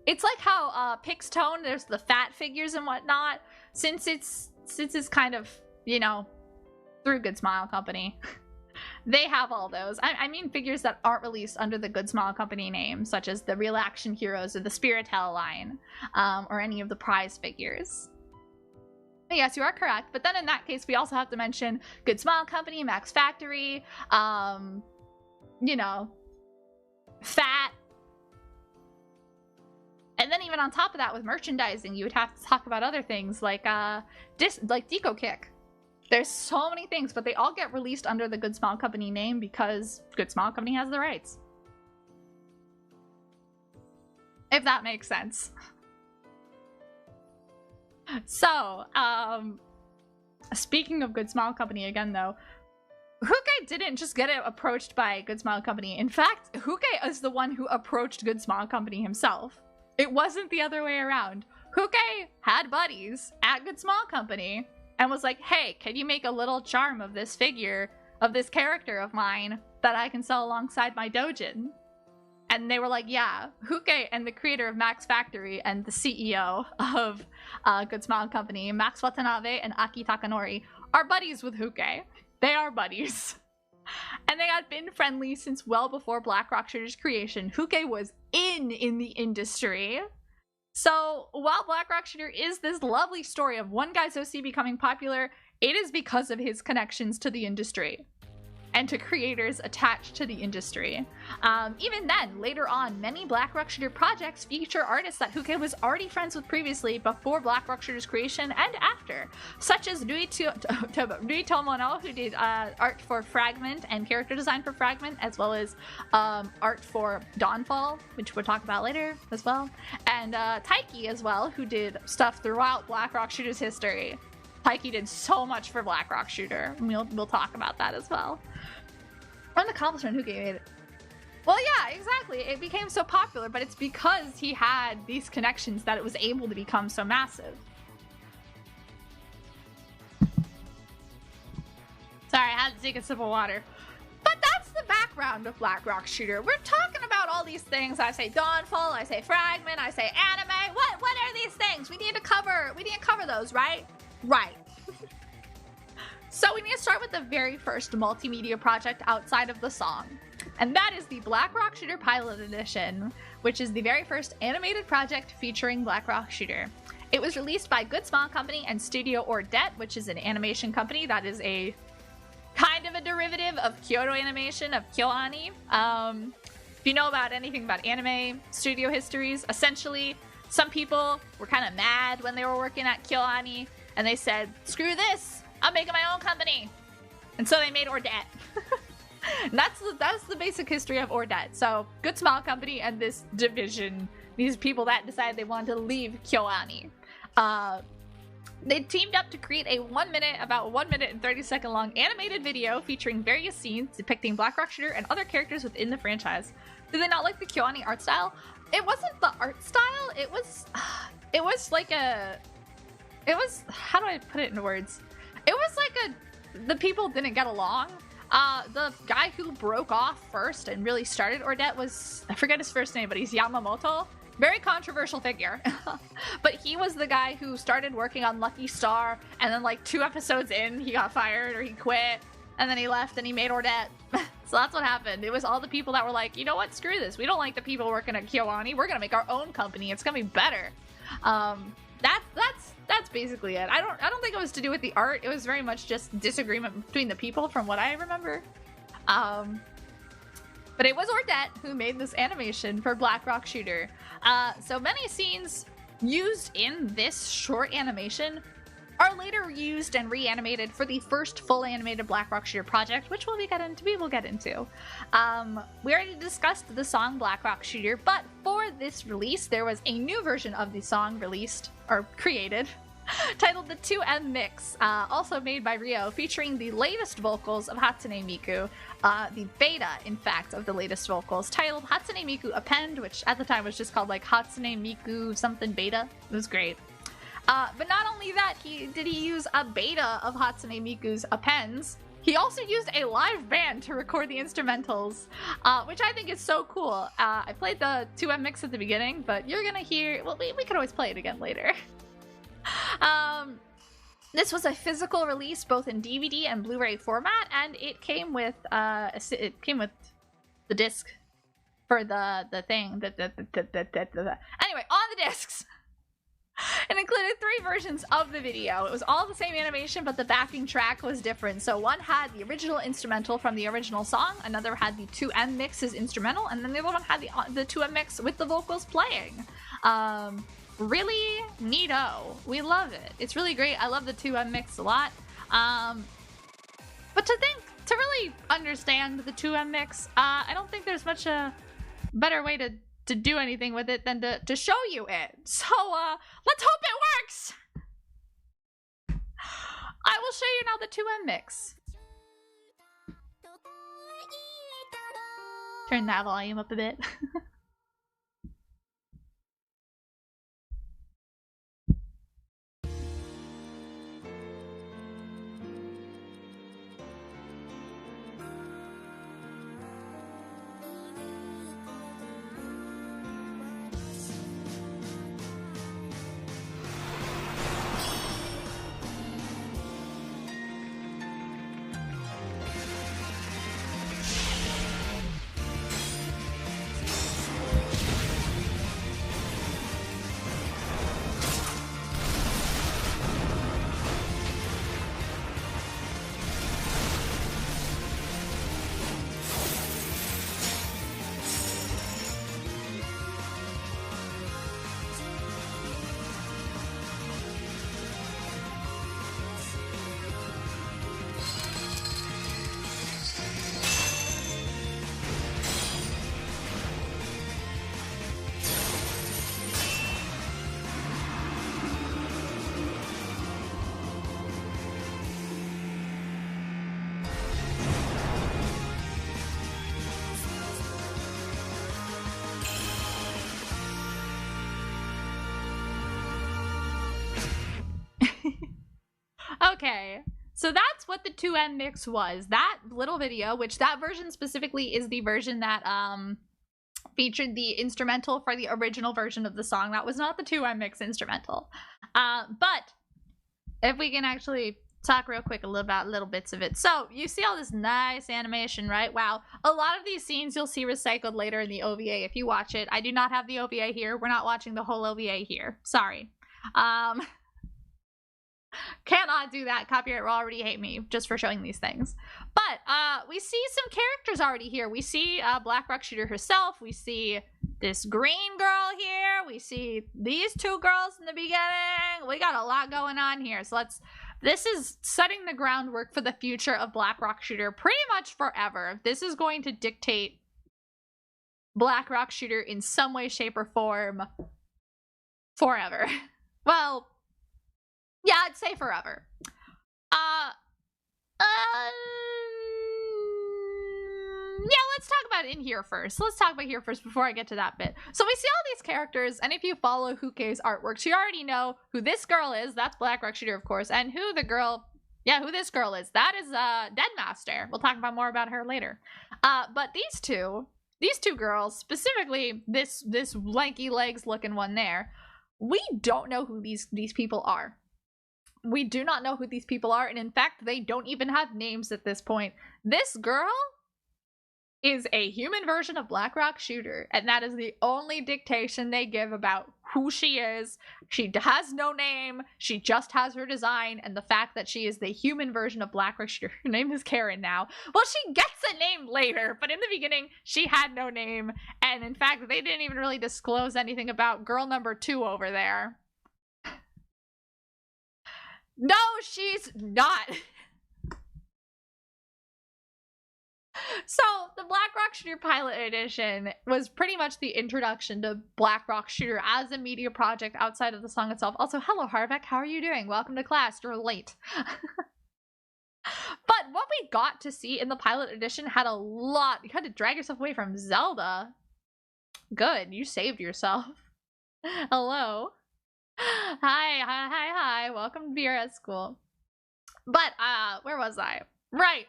it's like how Pixtone, there's the fat figures and whatnot. Since it's kind of, you know, through Good Smile Company, they have all those. I mean figures that aren't released under the Good Smile Company name, such as the Real Action Heroes or the Spiritel line, or any of the prize figures. But yes, you are correct. But then in that case, we also have to mention Good Smile Company, Max Factory, you know, Fat. And then even on top of that, with merchandising, you would have to talk about other things like Deco Kick. There's so many things, but they all get released under the Good Smile Company name because Good Smile Company has the rights. If that makes sense. So, speaking of Good Smile Company again though, Hukei didn't just get approached by Good Smile Company. In fact, Hukei is the one who approached Good Smile Company himself. It wasn't the other way around. Hukei had buddies at Good Smile Company and was like, hey, can you make a little charm of this figure, of this character of mine that I can sell alongside my Dojin? And they were like, yeah. Hukei and the creator of Max Factory and the CEO of Good Smile Company, Max Watanabe and Aki Takanori, are buddies with Hukei. They are buddies. And they had been friendly since well before Black Rock Shooter's creation. Hukei was in the industry. So while Black Rock Shooter is this lovely story of one guy's OC becoming popular, it is because of his connections to the industry. and to creators attached to the industry. Even then, later on, many Black Rock Shooter projects feature artists that Huke was already friends with previously before Black Rock Shooter's creation and after, such as Nui Tomono, who did art for Fragment and character design for Fragment, as well as art for Dawnfall, which we'll talk about later as well, and Taiki as well, who did stuff throughout Black Rock Shooter's history. Taiki did so much for Black Rock Shooter. We'll talk about that as well. What an accomplishment Huke made it. Well, yeah, exactly. It became so popular, but it's because he had these connections that it was able to become so massive. Sorry, I had to take a sip of water. But that's the background of Black Rock Shooter. We're talking about all these things. I say Dawnfall, I say Fragment, I say anime. What are these things? We need to cover those, right? Right. So we need to start with the very first multimedia project outside of the song. And that is the Black Rock Shooter Pilot Edition, which is the very first animated project featuring Black Rock Shooter. It was released by Good Smile Company and Studio Ordet, which is an animation company that is a kind of a derivative of Kyoto Animation, of KyoAni. If you know about anything about anime studio histories, essentially some people were kind of mad when they were working at KyoAni, and they said, screw this, I'm making my own company. And so they made Ordet. That's the basic history of Ordet. So Good Smile Company and this division, these people that decided they wanted to leave KyoAni. They teamed up to create a about 1 minute and 30-second long animated video featuring various scenes depicting Black Rock Shooter and other characters within the franchise. Did they not like the KyoAni art style? It wasn't the art style, it was like how do I put it into words? It was like the people didn't get along. The guy who broke off first and really started Ordet was, I forget his first name, but he's Yamamoto. Very controversial figure. But he was the guy who started working on Lucky Star, and then like 2 episodes in, he got fired or he quit, and then he left and he made Ordet. So that's what happened. It was all the people that were like, you know what, screw this. We don't like the people working at KyoAni. We're gonna make our own company. It's gonna be better. That's basically it. I don't think it was to do with the art. It was very much just disagreement between the people, from what I remember. But it was Ordet who made this animation for Black Rock Shooter. So many scenes used in this short animation are later used and reanimated for the first full animated Black Rock Shooter project, which we will get into. We already discussed the song Black Rock Shooter, but for this release, there was a new version of the song released, or created, titled the 2M Mix, also made by Ryo, featuring the latest vocals of Hatsune Miku, the beta, in fact, of the latest vocals, titled Hatsune Miku Append, which at the time was just called like Hatsune Miku something beta. It was great. But not only that, did he use a beta of Hatsune Miku's Appends, he also used a live band to record the instrumentals, which I think is so cool. I played the 2M Mix at the beginning, but you're gonna hear, well, we could always play it again later. This was a physical release both in DVD and Blu-ray format, and it came with the disc for the thing. Anyway, on the discs. It included 3 versions of the video. It was all the same animation, but the backing track was different. So one had the original instrumental from the original song, another had the 2M Mix's instrumental, and then the other one had the 2M Mix with the vocals playing. Really neato. We love it. It's really great. I love the 2M Mix a lot. But to really understand the 2M Mix, I don't think there's much a better way to do anything with it than to show you it. So let's hope it works. I will show you now the 2M Mix. Turn that volume up a bit. Okay. So that's what the 2M mix was. That little video, which that version specifically is the version that featured the instrumental for the original version of the song. That was not the 2M mix instrumental. But if we can actually talk real quick about little bits of it. So you see all this nice animation, right? Wow. A lot of these scenes you'll see recycled later in the OVA if you watch it. I do not have the OVA here. We're not watching the whole OVA here. Sorry. Cannot do that. Copyright will already hate me just for showing these things. But we see some characters already here. We see Black Rock Shooter herself. We see this green girl here. We see these two girls in the beginning. We got a lot going on here. So this is setting the groundwork for the future of Black Rock Shooter pretty much forever. This is going to dictate Black Rock Shooter in some way, shape, or form forever. Well, yeah, I'd say forever. Yeah, let's talk about it in here first. Let's talk about here first before I get to that bit. So we see all these characters, and if you follow Huke's artwork, you already know who this girl is. That's Black Rock Shooter, of course, and who this girl is. That is Deadmaster. We'll talk about more about her later. But these two girls, specifically this lanky legs looking one there, we don't know who these people are. We do not know who these people are, and in fact, they don't even have names at this point. This girl is a human version of Black Rock Shooter, and that is the only dictation they give about who she is. She has no name, she just has her design, and the fact that she is the human version of Black Rock Shooter. Her name is Karen now. Well, she gets a name later, but in the beginning, she had no name, and in fact, they didn't even really disclose anything about girl number 2 over there. No, she's not. So, the Black Rock Shooter Pilot Edition was pretty much the introduction to Black Rock Shooter as a media project outside of the song itself. Also, hello Harbeck, how are you doing? Welcome to class, you're late. But what we got to see in the Pilot Edition had a lot. You had to drag yourself away from Zelda. Good, you saved yourself. Hello. Hi, welcome to BRS School. But, where was I? Right.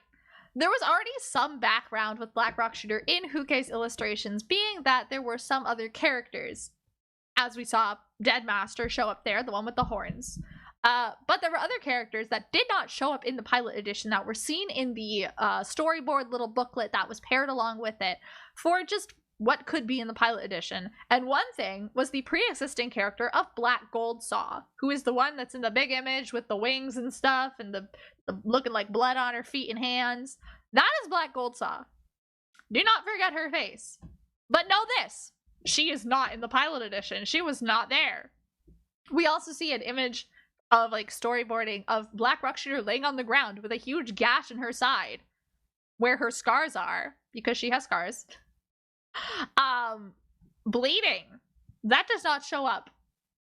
There was already some background with Black Rock Shooter in Huke's illustrations, being that there were some other characters. As we saw Deadmaster show up there, the one with the horns. But there were other characters that did not show up in the Pilot Edition that were seen in the storyboard little booklet that was paired along with it for just what could be in the Pilot Edition. And one thing was the pre-existing character of Black Goldsaw, who is the one that's in the big image with the wings and stuff and the looking like blood on her feet and hands. That is Black Goldsaw. Do not forget her face. But know this, she is not in the Pilot Edition. She was not there. We also see an image of like storyboarding of Black Rock Shooter laying on the ground with a huge gash in her side where her scars are, because she has scars. Bleeding. That does not show up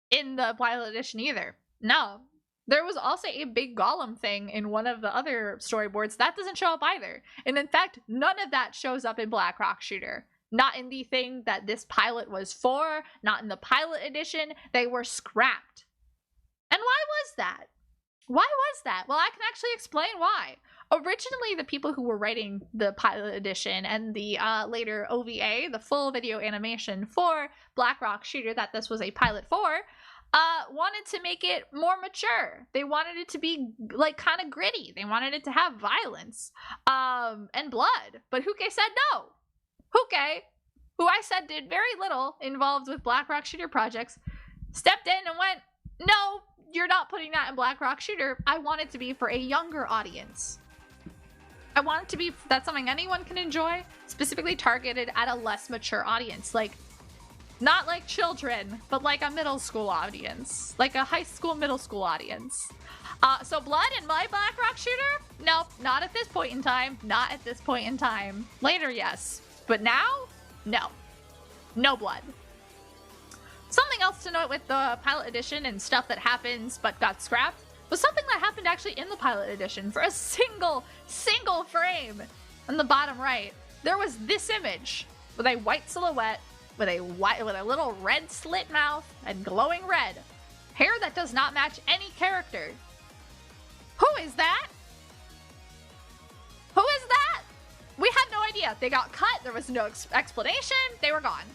in the Pilot Edition either. No. There was also a big golem thing in one of the other storyboards. That doesn't show up either. And in fact, none of that shows up in Black Rock Shooter. Not in the thing that this pilot was for, not in the Pilot Edition. They were scrapped. And why was that? Why was that? Well, I can actually explain why. Originally, the people who were writing the Pilot Edition and the later OVA, the full video animation for Black Rock Shooter that this was a pilot for, wanted to make it more mature. They wanted it to be like kind of gritty. They wanted it to have violence and blood. But Huke said no. Huke, who I said did very little involved with Black Rock Shooter projects, stepped in and went, no, you're not putting that in Black Rock Shooter. I want it to be for a younger audience. I want it to be, that's something anyone can enjoy, specifically targeted at a less mature audience. Like, not like children, but like a middle school audience. Like a high school, middle school audience. So blood in my Black Rock Shooter? Nope, not at this point in time. Not at this point in time. Later, yes. But now? No. No blood. Something else to note with the Pilot Edition and stuff that happens but got scrapped was something that happened actually in the Pilot Edition. For a single frame on the bottom right, there was this image with a white silhouette with a little red slit mouth and glowing red hair that does not match any character. Who is that? Who is that? We have no idea. They got cut. There was no explanation. They were gone.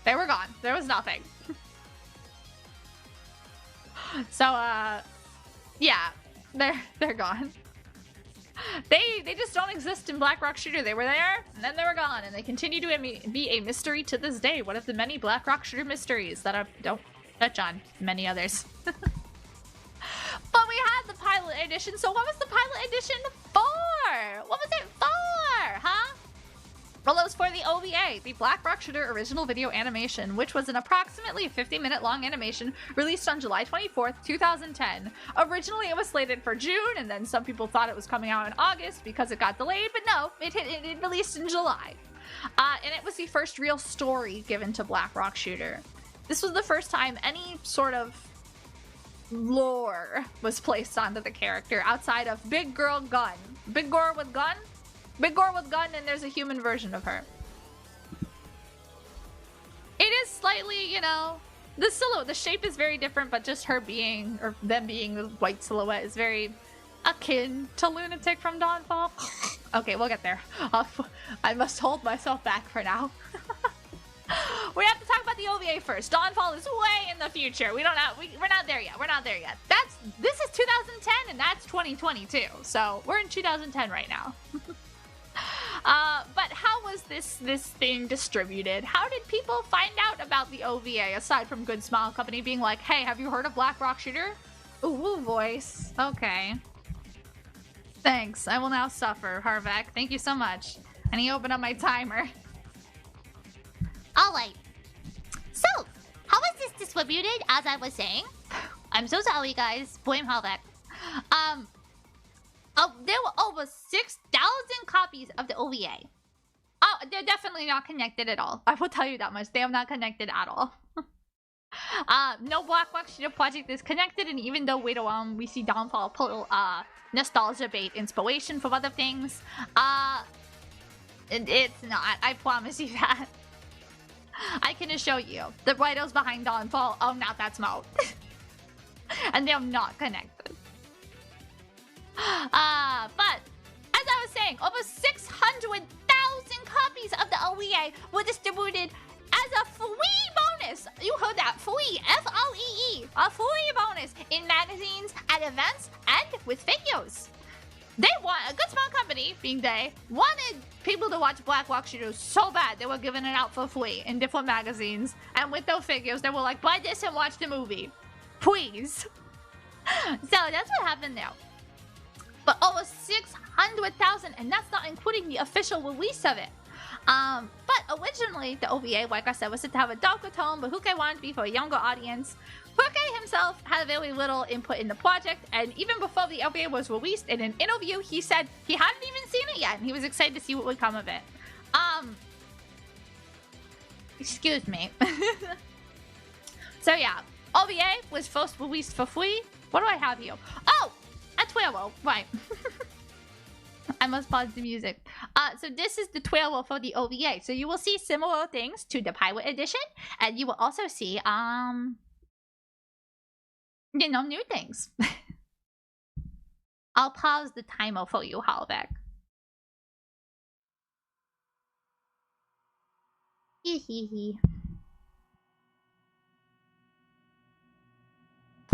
They were gone. There was nothing. So, yeah, they're gone. They just don't exist in Black Rock Shooter. They were there, and then they were gone, and they continue to be a mystery to this day. One of the many Black Rock Shooter mysteries that I don't touch on. Many others. But we had the pilot edition, so what was the pilot edition for? What was it for, huh? Well, it was for the OVA, the Black Rock Shooter original video animation, which was an approximately 50-minute long animation released on July 24th, 2010. Originally, it was slated for June, and then some people thought it was coming out in August because it got delayed, but no, it released in July. And it was the first real story given to Black Rock Shooter. This was the first time any sort of lore was placed onto the character outside of Big Girl Gun. Big Girl with Gun? Big girl with gun, and there's a human version of her. It is slightly, you know, the silhouette, the shape is very different, but just her being, or them being the white silhouette is very akin to Lunatic from Dawnfall. Okay, we'll get there. I must hold myself back for now. We have to talk about the OVA first. Dawnfall is way in the future. We're not there yet. We're not there yet. This is 2010, and that's 2022. So we're in 2010 right now. But how was this thing distributed? How did people find out about the OVA, aside from Good Smile Company being like, hey, have you heard of Black Rock Shooter? Ooh, voice. Okay. Thanks. I will now suffer, Harvek. Thank you so much. I need to open up my timer. Alright. So, how was this distributed, as I was saying? I'm so sorry, guys. Blame Harvek. There were over 6,000 copies of the OVA. Oh, they're definitely not connected at all. I will tell you that much. They are not connected at all. No Black Rock Shooter project is connected, and even though we see Dawnfall pull nostalgia bait inspiration from other things, it's not. I promise you that. I can assure you, the writers behind Dawnfall are not that smart. And they're not connected. But as I was saying, over 600,000 copies of the OVA were distributed as a free bonus. You heard that, free, F-R-E-E, a free bonus in magazines, at events, and with figures. They want a Good Small Company, being they, wanted people to watch Black Rock Shooter so bad they were giving it out for free in different magazines, and with those figures, they were like, buy this and watch the movie, please. So that's what happened there. But over 600,000, and that's not including the official release of it. But originally, the OVA, like I said, was said to have a darker tone, but Huke wanted to be for a younger audience. Huke himself had very little input in the project, and even before the OVA was released, in an interview, he said he hadn't even seen it yet, and he was excited to see what would come of it. Excuse me. So yeah, OVA was first released for free. What do I have here? Oh! A twirl, right. I must pause the music. So this is the twirl for the OVA. So you will see similar things to the pilot edition, and you will also see, you know, new things. I'll pause the timer for you, Halbeck. Hee hee hee.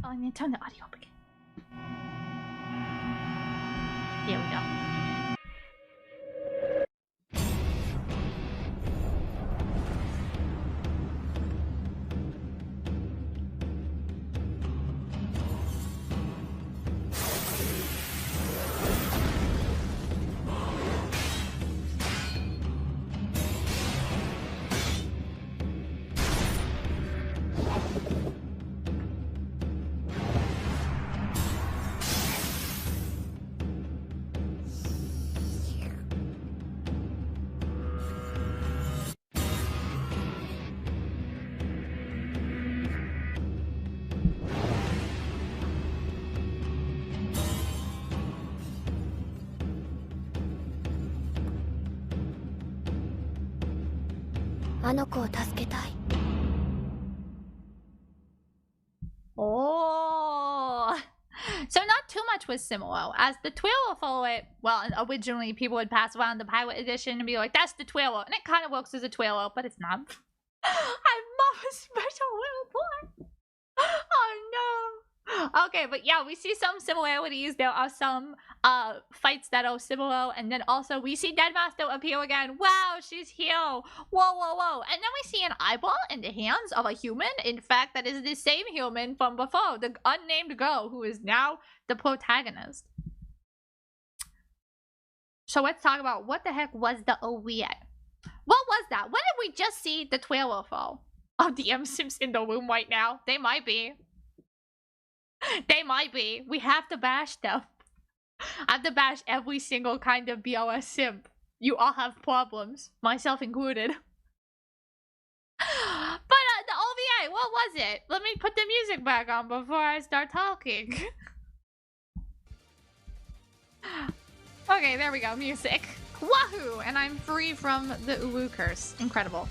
Oh, I need to turn the audio up again. There we go. Oh, so So not too much with Simulo, as the Twilio follow-it, well, originally people would pass around the pilot edition and be like, that's the Twilio, and it kind of works as a Twilio, but it's not. I'm not a special little boy. Oh no. Okay, but yeah, we see some similarities. There are some fights that are similar, and then also we see Deadmaster appear again. Wow, she's here. Whoa, whoa, whoa. And then we see an eyeball in the hands of a human. In fact, that is the same human from before, the unnamed girl who is now the protagonist. So let's talk about what the heck was the OVA. What was that? When did we just see the trailer for? Oh, the M-Sims in the room right now. They might be. They might be. We have to bash them. I have to bash every single kind of BLS simp. You all have problems, myself included. But the OVA, what was it? Let me put the music back on before I start talking. Okay, there we go, music. Wahoo! And I'm free from the Uwu curse. Incredible.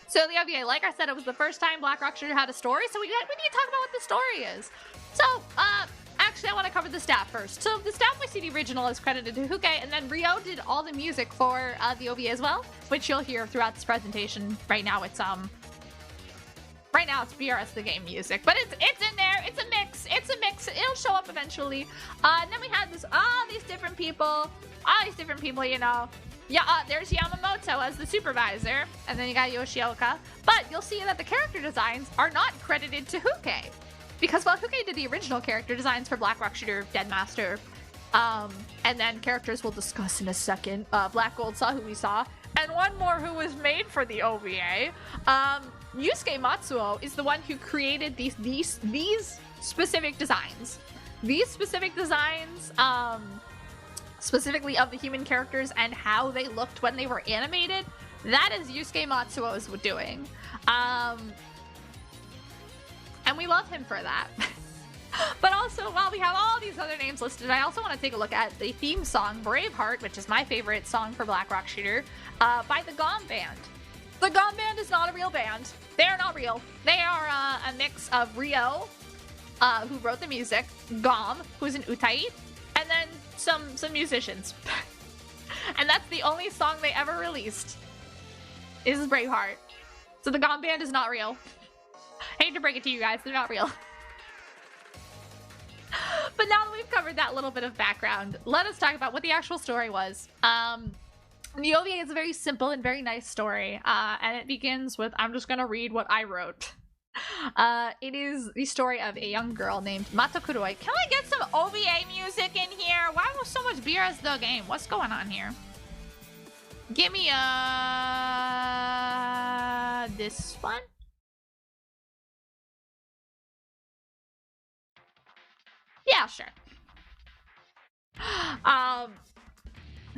So the OVA, like I said, it was the first time Black Rock Shooter had a story, so we need to talk about what the story is. So, actually I want to cover the staff first. So the staff we see the original is credited to Huke, and then Ryo did all the music for the OVA as well, which you'll hear throughout this presentation. Right now it's BRS the game music, but it's in there. It's a mix. It's a mix. It'll show up eventually. And then we had all these different people, you know. Yeah, there's Yamamoto as the supervisor, and then you got Yoshioka. But you'll see that the character designs are not credited to Huke, because while Huke did the original character designs for Black Rock Shooter, Deadmaster, and then characters we'll discuss in a second, Black Gold Saw, who we saw, and one more who was made for the OVA, Yusuke Matsuo is the one who created these specific designs. These specific designs, specifically of the human characters and how they looked when they were animated, that is Yusuke Matsuo's doing. And we love him for that. But also, while we have all these other names listed, I also want to take a look at the theme song, Braveheart, which is my favorite song for Black Rock Shooter, by the GOM Band. The GOM Band is not a real band. They are not real. They are a mix of Ryo, who wrote the music, GOM, who's an Utai, and then some musicians. And that's the only song they ever released, is Braveheart. So the GOM Band is not real. Hate to break it to you guys, they're not real. But now that we've covered that little bit of background, let us talk about what the actual story was. The OVA is a very simple and very nice story, and it begins with, I'm just gonna read what I wrote. It is the story of a young girl named Mato Kuroi. Can I get some OVA music in here? Why was so much beer as the game? What's going on here? Give me this one. Yeah, sure.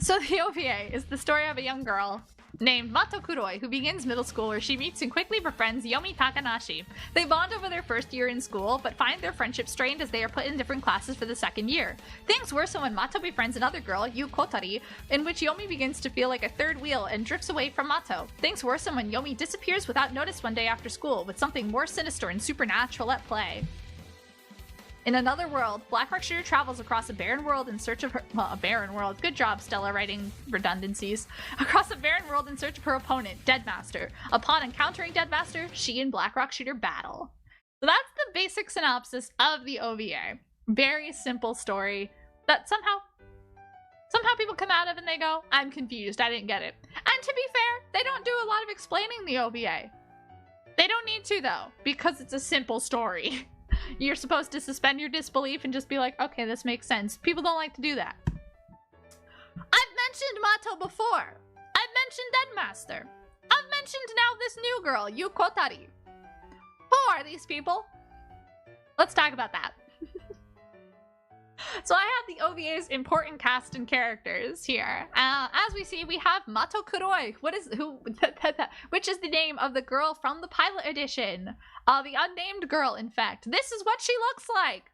So the OVA is the story of a young girl named Mato Kuroi, who begins middle school where she meets and quickly befriends Yomi Takanashi. They bond over their first year in school, but find their friendship strained as they are put in different classes for the second year. Things worsen when Mato befriends another girl, Yu Kotari, in which Yomi begins to feel like a third wheel and drifts away from Mato. Things worsen when Yomi disappears without notice one day after school, with something more sinister and supernatural at play. In another world, Black Rock Shooter travels across a barren world in search of her— well, a barren world. Good job, Stella, writing redundancies. Across a barren world in search of her opponent, Deadmaster. Upon encountering Deadmaster, she and Black Rock Shooter battle. So that's the basic synopsis of the OVA. Very simple story that somehow people come out of and they go, I'm confused, I didn't get it. And to be fair, they don't do a lot of explaining the OVA. They don't need to, though, because it's a simple story. You're supposed to suspend your disbelief and just be like, okay, this makes sense. People don't like to do that. I've mentioned Mato before. I've mentioned Deadmaster. I've mentioned now this new girl, Yu Kotari. Who are these people? Let's talk about that. So I have the OVA's important cast and characters here. As we see, we have Mato Kuroi, which is the name of the girl from the pilot edition. The unnamed girl, in fact. This is what she looks like.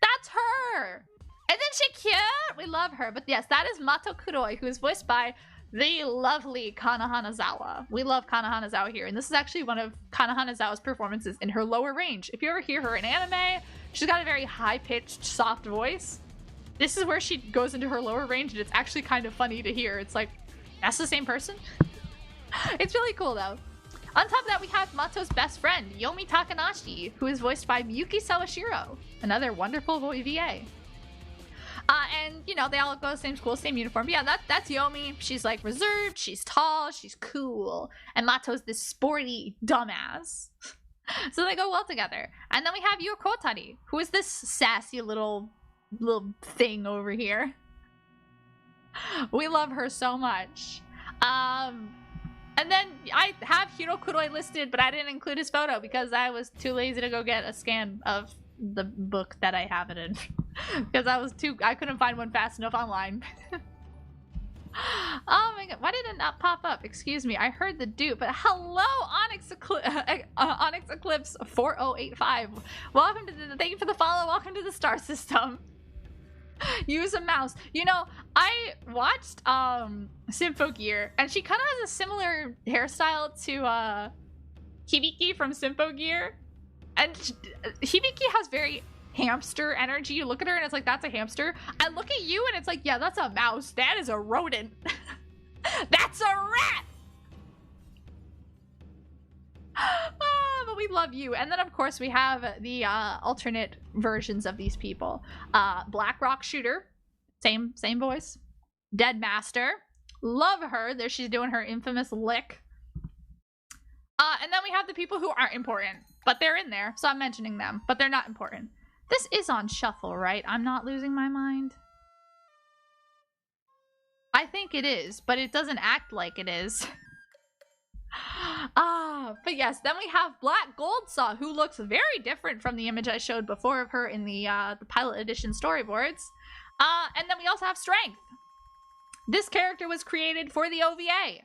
That's her. Isn't she cute? We love her. But yes, that is Mato Kuroi, who is voiced by the lovely Kana Hanazawa. We love Kana Hanazawa here, and this is actually one of Kana Hanazawa's performances in her lower range. If you ever hear her in anime, she's got a very high-pitched, soft voice. This is where she goes into her lower range, and it's actually kind of funny to hear. It's like, that's the same person? It's really cool, though. On top of that, we have Mato's best friend, Yomi Takanashi, who is voiced by Miyuki Sawashiro, another wonderful VA. And, you know, they all go to the same school, same uniform. But yeah, that's Yomi. She's, like, reserved, she's tall, she's cool. And Mato's this sporty dumbass. So they go well together. And then we have Yuko Kotari, who is this sassy little thing over here. We love her so much. And then I have Hirokuroi listed, but I didn't include his photo because I was too lazy to go get a scan of the book that I have it in. Because I couldn't find one fast enough online. Oh my god, why did it not pop up? Excuse me, I heard the dupe, but hello, Onyx Eclipse 4085. Welcome to thank you for the follow, welcome to the star system. Use a mouse. You know, I watched Symphogear, and she kind of has a similar hairstyle to Hibiki from Symphogear. And Hibiki has very hamster energy. You look at her and it's like, that's a hamster. I look at you and it's like, yeah, that's a mouse. That is a rodent. That's a rat. But we love you. And then of course we have the alternate versions of these people. Black Rock Shooter, same voice. Dead Master, love her. There she's doing her infamous lick. And then we have the people who aren't important, but they're in there, so I'm mentioning them, but they're not important. This is on shuffle, right? I'm not losing my mind. I think it is, but it doesn't act like it is. But yes, then we have Black Goldsaw, who looks very different from the image I showed before of her in the Pilot Edition storyboards. And then we also have Strength. This character was created for the OVA.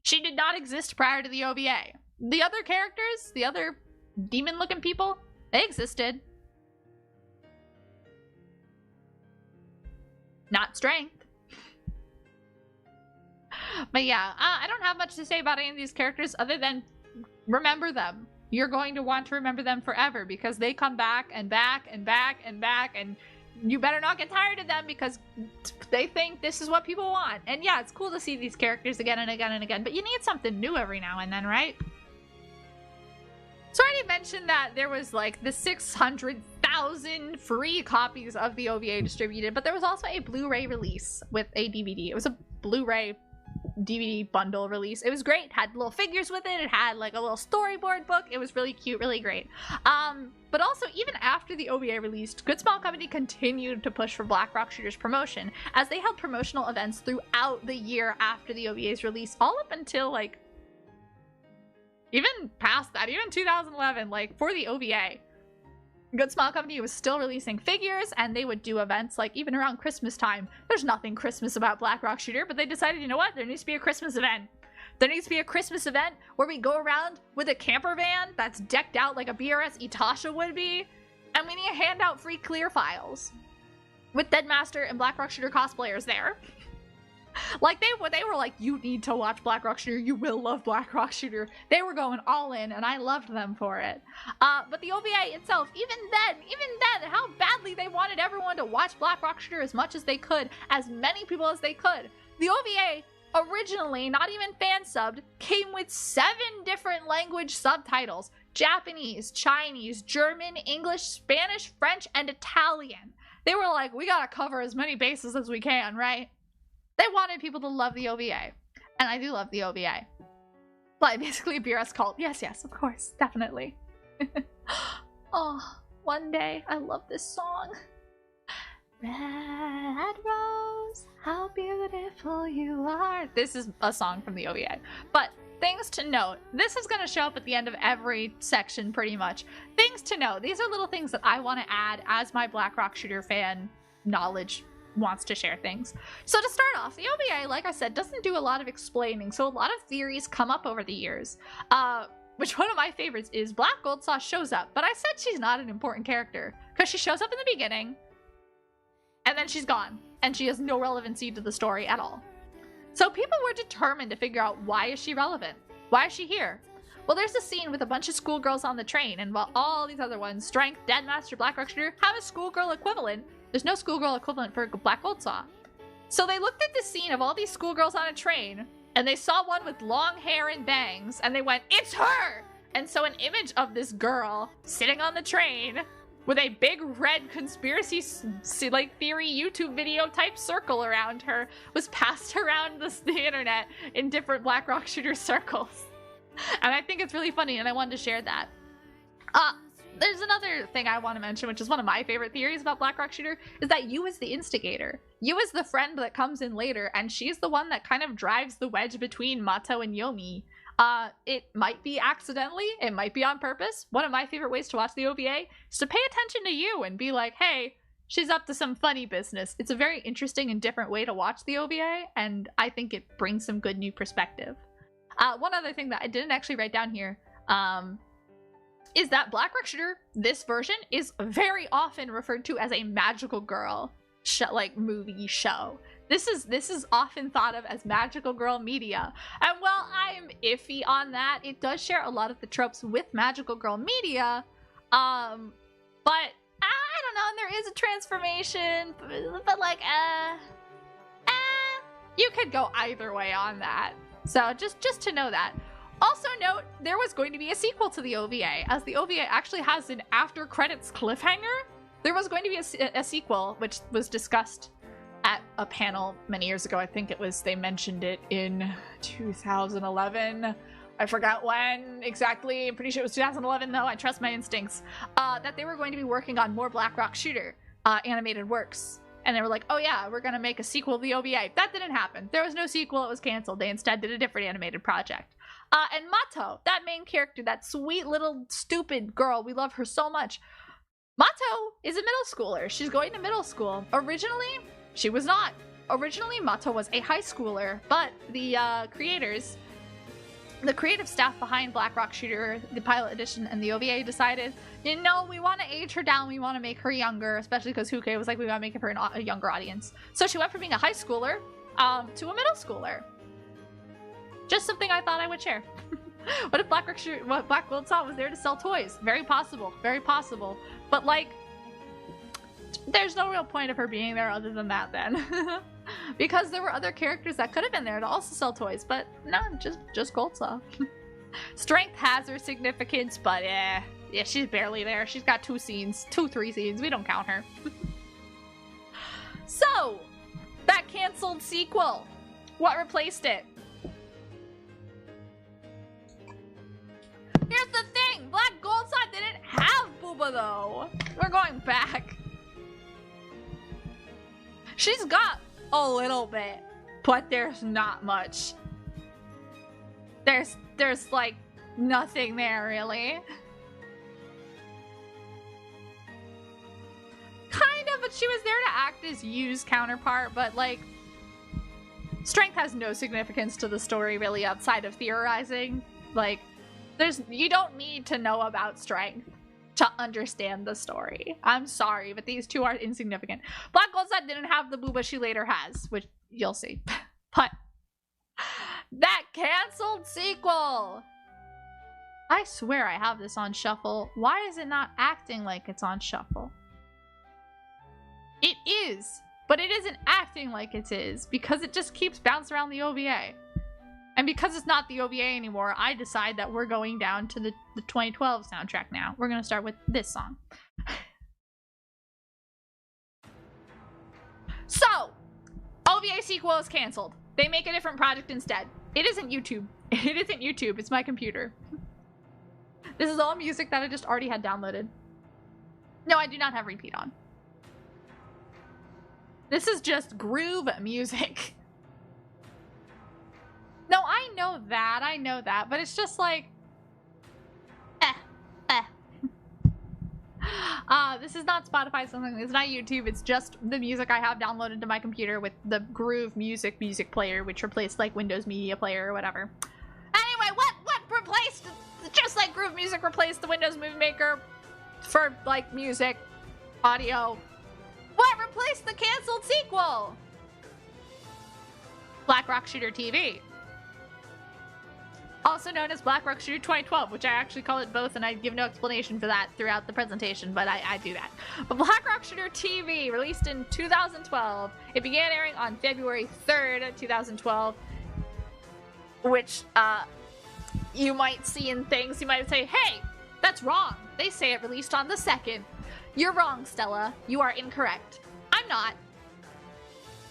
She did not exist prior to the OVA. The other characters, the other demon-looking people, they existed. Not Strength. But yeah, I don't have much to say about any of these characters other than remember them. You're going to want to remember them forever because they come back and back and back and back, and you better not get tired of them because they think this is what people want. And yeah, it's cool to see these characters again and again and again, but you need something new every now and then, right? So I already mentioned that there was like the 600,000 free copies of the OVA distributed, but there was also a Blu-ray release with a DVD. It was a Blu-ray DVD bundle release. It was great. It had little figures with it. It had like a little storyboard book. It was really cute, really great. But also, even after the OVA released, Good Smile Company continued to push for Black Rock Shooter's promotion, as they held promotional events throughout the year after the OVA's release, all up until like even past that, even 2011, like for the OVA. Good Smile Company was still releasing figures, and they would do events like even around Christmas time. There's nothing Christmas about Black Rock Shooter, but they decided, you know what? There needs to be a Christmas event. There needs to be a Christmas event where we go around with a camper van that's decked out like a BRS Itasha would be, and we need to hand out free clear files with Dead Master and Black Rock Shooter cosplayers there. Like they were like, you need to watch Black Rock Shooter, you will love Black Rock Shooter. They were going all in, and I loved them for it. But the OVA itself, even then, how badly they wanted everyone to watch Black Rock Shooter as much as they could, as many people as they could. The OVA, originally, not even fan subbed, came with 7 different language subtitles. Japanese, Chinese, German, English, Spanish, French, and Italian. They were like, we gotta cover as many bases as we can, right? They wanted people to love the OVA. And I do love the OVA. But basically a BRS cult. Yes, of course. Definitely. Oh, one day. I love this song. Red Rose, how beautiful you are. This is a song from the OVA. But things to note. This is going to show up at the end of every section pretty much. Things to note. These are little things that I want to add as my Black Rock Shooter fan knowledge wants to share things. So to start off, the OVA, like I said, doesn't do a lot of explaining, so a lot of theories come up over the years. Which one of my favorites is Black Goldsaw shows up, but I said she's not an important character, because she shows up in the beginning, and then she's gone, and she has no relevancy to the story at all. So people were determined to figure out, why is she relevant? Why is she here? Well, there's a scene with a bunch of schoolgirls on the train, and while all these other ones, Strength, Deadmaster, Blackrock Shooter, have a schoolgirl equivalent, there's no schoolgirl equivalent for Black Gold Saw. So they looked at the scene of all these schoolgirls on a train, and they saw one with long hair and bangs, and they went, it's her! And so an image of this girl sitting on the train with a big red conspiracy like theory YouTube video type circle around her was passed around the internet in different Blackrock Shooter circles. And I think it's really funny, and I wanted to share that. There's another thing I want to mention, which is one of my favorite theories about Blackrock Shooter, is that Yu is the instigator. Yu is the friend that comes in later, and she's the one that kind of drives the wedge between Mato and Yomi. It might be accidentally, it might be on purpose. One of my favorite ways to watch the OVA is to pay attention to Yu and be like, hey, she's up to some funny business. It's a very interesting and different way to watch the OVA, and I think it brings some good new perspective. One other thing that I didn't actually write down here, is that Blackrock Shooter, this version, is very often referred to as a magical girl movie show. This is often thought of as magical girl media. And while I'm iffy on that, it does share a lot of the tropes with magical girl media. But I don't know, and there is a transformation, but like, you could go either way on that. So just to know that. Also note, there was going to be a sequel to the OVA, as the OVA actually has an after credits cliffhanger. There was going to be a sequel, which was discussed at a panel many years ago. I think it was, they mentioned it in 2011. I forgot when exactly. I'm pretty sure it was 2011 though. I trust my instincts. That they were going to be working on more Blackrock Shooter animated works. And they were like, oh yeah, we're gonna make a sequel to the OVA. That didn't happen. There was no sequel, it was canceled. They instead did a different animated project. And Mato, that main character, that sweet little stupid girl, we love her so much. Mato is a middle schooler. She's going to middle school. Originally, she was not. Originally, Mato was a high schooler, but the creators, the creative staff behind Blackrock Shooter, the pilot edition, and the OVA decided, you know, we want to age her down, we want to make her younger, especially because Huke was like, we want to make her a younger audience. So she went from being a high schooler to a middle schooler. Just something I thought I would share. What if Black Gold Saw was there to sell toys? Very possible, very possible. But like, there's no real point of her being there other than that then. Because there were other characters that could have been there to also sell toys, but no, just Gold Saw. Strength has her significance, but yeah, she's barely there. She's got 3 scenes. We don't count her. So, that canceled sequel. What replaced it? Here's the thing, Black Gold Saw didn't have Booba though. We're going back. She's got a little bit, but there's not much. There's like nothing there really. Kind of, but she was there to act as Yu's counterpart, but like, Strength has no significance to the story really outside of theorizing. Like, you don't need to know about Strength to understand the story. I'm sorry, but these two are insignificant. Black Gold Saw didn't have the booba she later has, which you'll see. But that canceled sequel! I swear I have this on shuffle. Why is it not acting like it's on shuffle? It is, but it isn't acting like it is because it just keeps bouncing around the OVA. And because it's not the OVA anymore, I decide that we're going down to the 2012 soundtrack now. We're gonna start with this song. So, OVA sequel is canceled. They make a different project instead. It isn't YouTube. It isn't YouTube, it's my computer. This is all music that I just already had downloaded. No, I do not have repeat on. This is just groove music. No, I know that, but it's just like, this is not Spotify, something. It's not YouTube. It's just the music I have downloaded to my computer with the Groove music player, which replaced like Windows Media Player or whatever. Anyway, what replaced? Just like Groove music replaced the Windows Movie Maker for like music, audio. What replaced the canceled sequel? Black Rock Shooter TV. Also known as Black Rock Shooter 2012, which I actually call it both, and I give no explanation for that throughout the presentation, but I do that. But Black Rock Shooter TV, released in 2012. It began airing on February 3rd, 2012, which, you might see in things, you might say, hey, that's wrong. They say it released on the 2nd. You're wrong, Stella. You are incorrect. I'm not.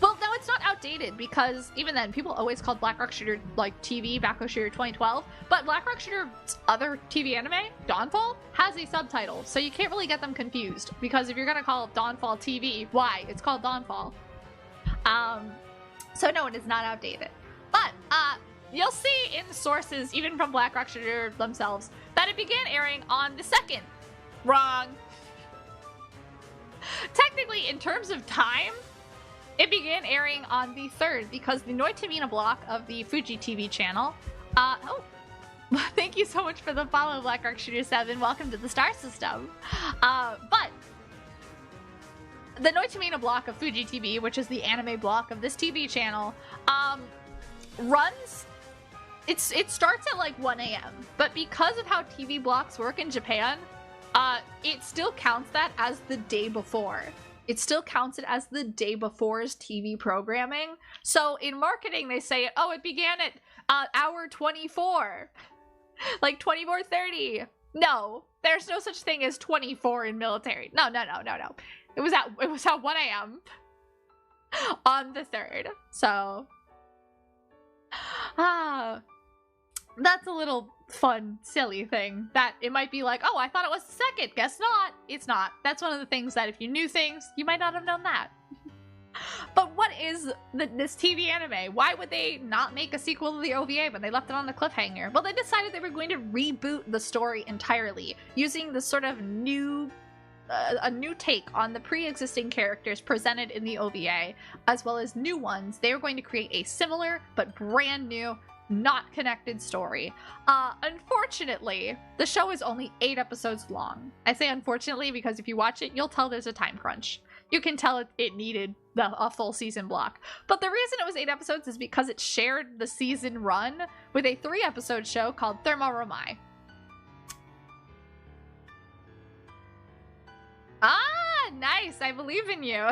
Well, no, it's not outdated, because even then, people always called Black Rock Shooter, like, TV, Black Rock Shooter 2012, but Black Rock Shooter's other TV anime, Dawnfall, has a subtitle, so you can't really get them confused, because if you're gonna call it Dawnfall TV, why? It's called Dawnfall. So no, it is not outdated. But, you'll see in sources, even from Black Rock Shooter themselves, that it began airing on the 2nd. Wrong. Technically, in terms of time, it began airing on the 3rd because the Noitamina block of the Fuji TV channel. Thank you so much for the follow, Black Rock Shooter 7. Welcome to the star system. But the Noitamina block of Fuji TV, which is the anime block of this TV channel, runs. It starts at like 1 a.m. But because of how TV blocks work in Japan, it still counts that as the day before. It still counts it as the day before's TV programming. So in marketing, they say, oh, it began at hour 24, like 24:30. No, there's no such thing as 24 in military. No. It was at 1 a.m. on the 3rd. So, that's a little fun, silly thing that it might be like, oh, I thought it was the 2nd. Guess not. It's not. That's one of the things that if you knew things, you might not have known that. But what is this TV anime? Why would they not make a sequel to the OVA when they left it on the cliffhanger? Well, they decided they were going to reboot the story entirely, using this sort of a new take on the pre-existing characters presented in the OVA, as well as new ones. They were going to create a similar but brand new, not connected story. Unfortunately, the show is only 8 episodes long. I say unfortunately because if you watch it, you'll tell there's a time crunch. You can tell it needed a full season block. But the reason it was 8 episodes is because it shared the season run with a 3-episode show called Thermal Romai. Ah, nice. I believe in you.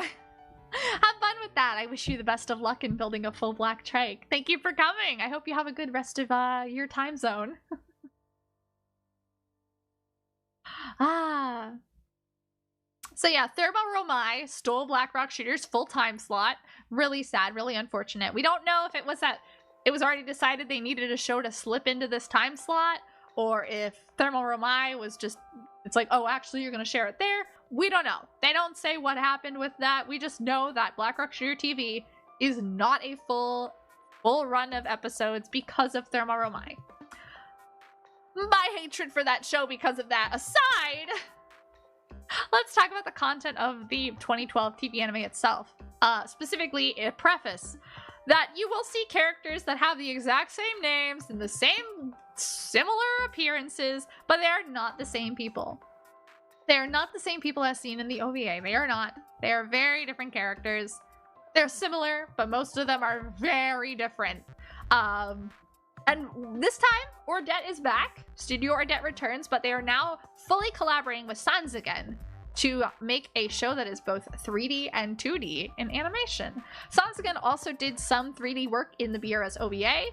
Have fun with that. I wish you the best of luck in building a full black trike. Thank you for coming. I hope you have a good rest of your time zone. So yeah, Thermal Romai stole Black Rock Shooter's full time slot. Really sad, really unfortunate. We don't know if it was that it was already decided they needed a show to slip into this time slot, or if Thermal Romai was just, it's like, oh, actually you're gonna share it there. We don't know. They don't say what happened with that. We just know that Black Rock Shooter TV is not a full run of episodes because of Thermal Romai. My hatred for that show because of that aside, let's talk about the content of the 2012 TV anime itself. Specifically, a preface that you will see characters that have the exact same names and the same similar appearances, but they are not the same people. They are not the same people as seen in the OVA. They are not. They are very different characters. They're similar, but most of them are very different. And this time, Ordet is back. Studio Ordet returns, but they are now fully collaborating with Sanzigen to make a show that is both 3D and 2D in animation. Sanzigen also did some 3D work in the BRS OVA,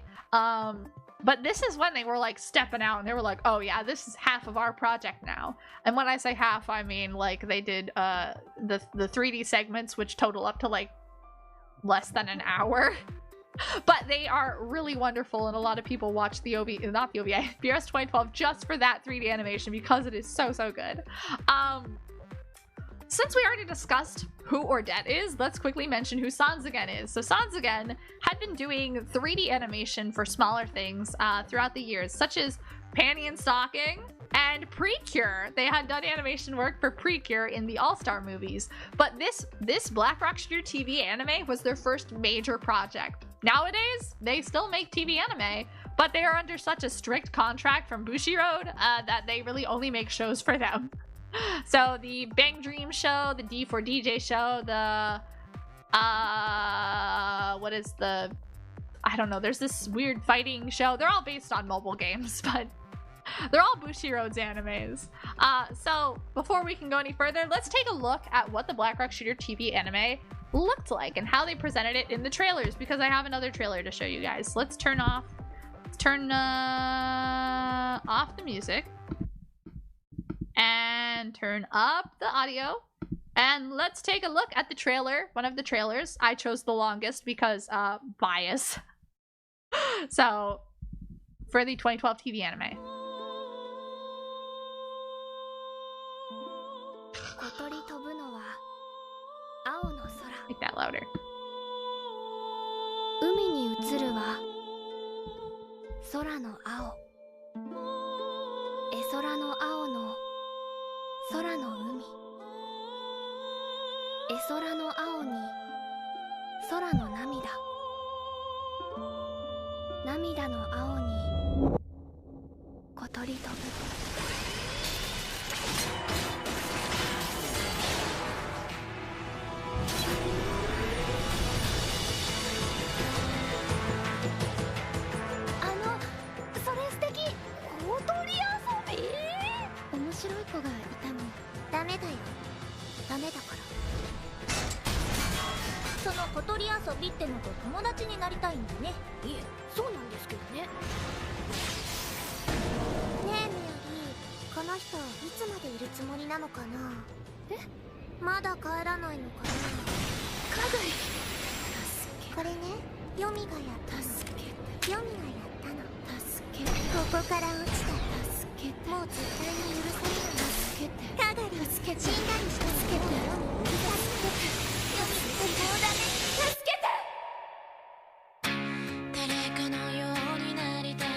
but this is when they were like stepping out and they were like, oh yeah, this is half of our project now. And when I say half, I mean like they did the 3D segments, which total up to like less than an hour. But they are really wonderful, and a lot of people watch the OVA, not the OVA, BRS 2012 just for that 3D animation because it is so good. Since we already discussed who Ordet is, let's quickly mention who Sanzigen is. So Sanzigen had been doing 3D animation for smaller things throughout the years, such as Panty and Stocking and Precure. They had done animation work for Precure in the All-Star movies. But this Black Rock Shooter TV anime was their first major project. Nowadays, they still make TV anime, but they are under such a strict contract from Bushiroad that they really only make shows for them. So the Bang Dream show, the D4DJ show, the what is the I don't know, there's this weird fighting show. They're all based on mobile games, but they're all Bushiroad's animes. So before we can go any further, let's take a look at what the Black Rock Shooter TV anime looked like and how they presented it in the trailers, because I have another trailer to show you guys. Let's turn off the music and turn up the audio, and let's take a look at the trailer. One of the trailers. I chose the longest because bias. So for the 2012 TV anime. Make that louder. 海に映るは空の青、絵空の青の空の海、絵空の青に空の涙、涙の青に小鳥飛ぶ。面白い子がいたの。ダメだよ。ダメだから。その小鳥遊びってのと友達になりたいんだね。いえ、そうなんですけどね。ねえメアリー、この人いつまでいるつもりなのかな。え？まだ帰らないのかな。かぐい。助け。これね、ヨミがやったの。助け。ヨミがやったの。助け。ここから落ちた。もう絶対に許されない。助けて。かがり助けて。死んだりして。助けて。助けて。よみってもうダメ。助けて。誰かのようになりたく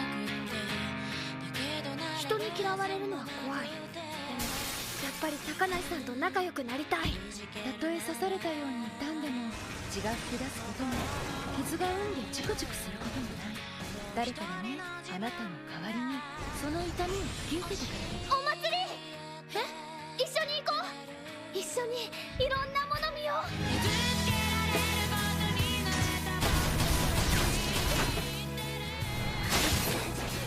て。人に嫌われるのは怖い。でもやっぱり高梨さんと仲良くなりたい。たとえ刺されたように痛んでも血が噴き出すことも傷が生んでチクチクすることもない。誰かがね、あなたの代わりにその痛みを引き受けてくれる。お祭り。え？一緒に行こう。一緒にいろんなもの見よう。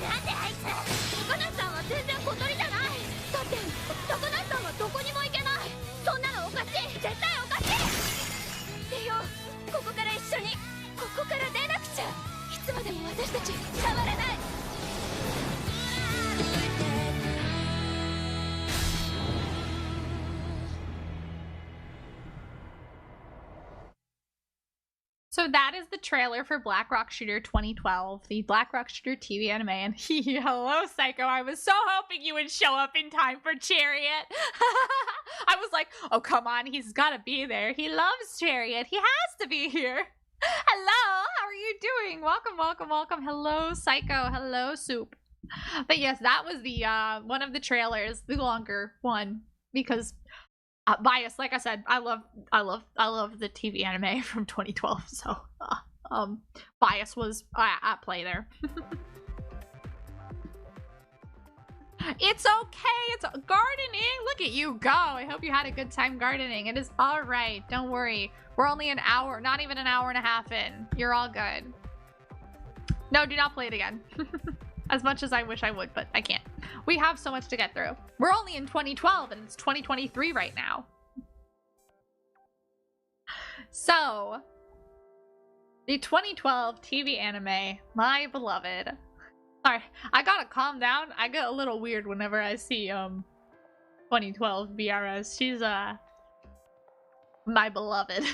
なんであいつ。高梨さんは全然小鳥じゃない。だって高梨さんはどこにも行けない。そんなのおかしい。絶対おかしい。でよ、ここから一緒に、ここから出なくちゃ。いつまでも私たち変われない。So that is the trailer for Black Rock Shooter 2012, the Black Rock Shooter TV anime. And hello, Psycho. I was so hoping you would show up in time for Chariot. I was like, oh, come on. He's got to be there. He loves Chariot. He has to be here. Hello, how are you doing? Welcome, welcome, welcome. Hello, Psycho. Hello, Soup. But yes, that was the one of the trailers, the longer one, because bias. Like I said, I love the TV anime from 2012. So bias was at play there. It's okay. It's gardening. Look at you go. I hope you had a good time gardening. It is all right. Don't worry. We're only an hour, not even an hour and a half in. You're all good. No, do not play it again. As much as I wish I would, but I can't. We have so much to get through. We're only in 2012 and it's 2023 right now. So, the 2012 TV anime, my beloved. Sorry, I gotta calm down. I get a little weird whenever I see 2012 BRS. She's my beloved.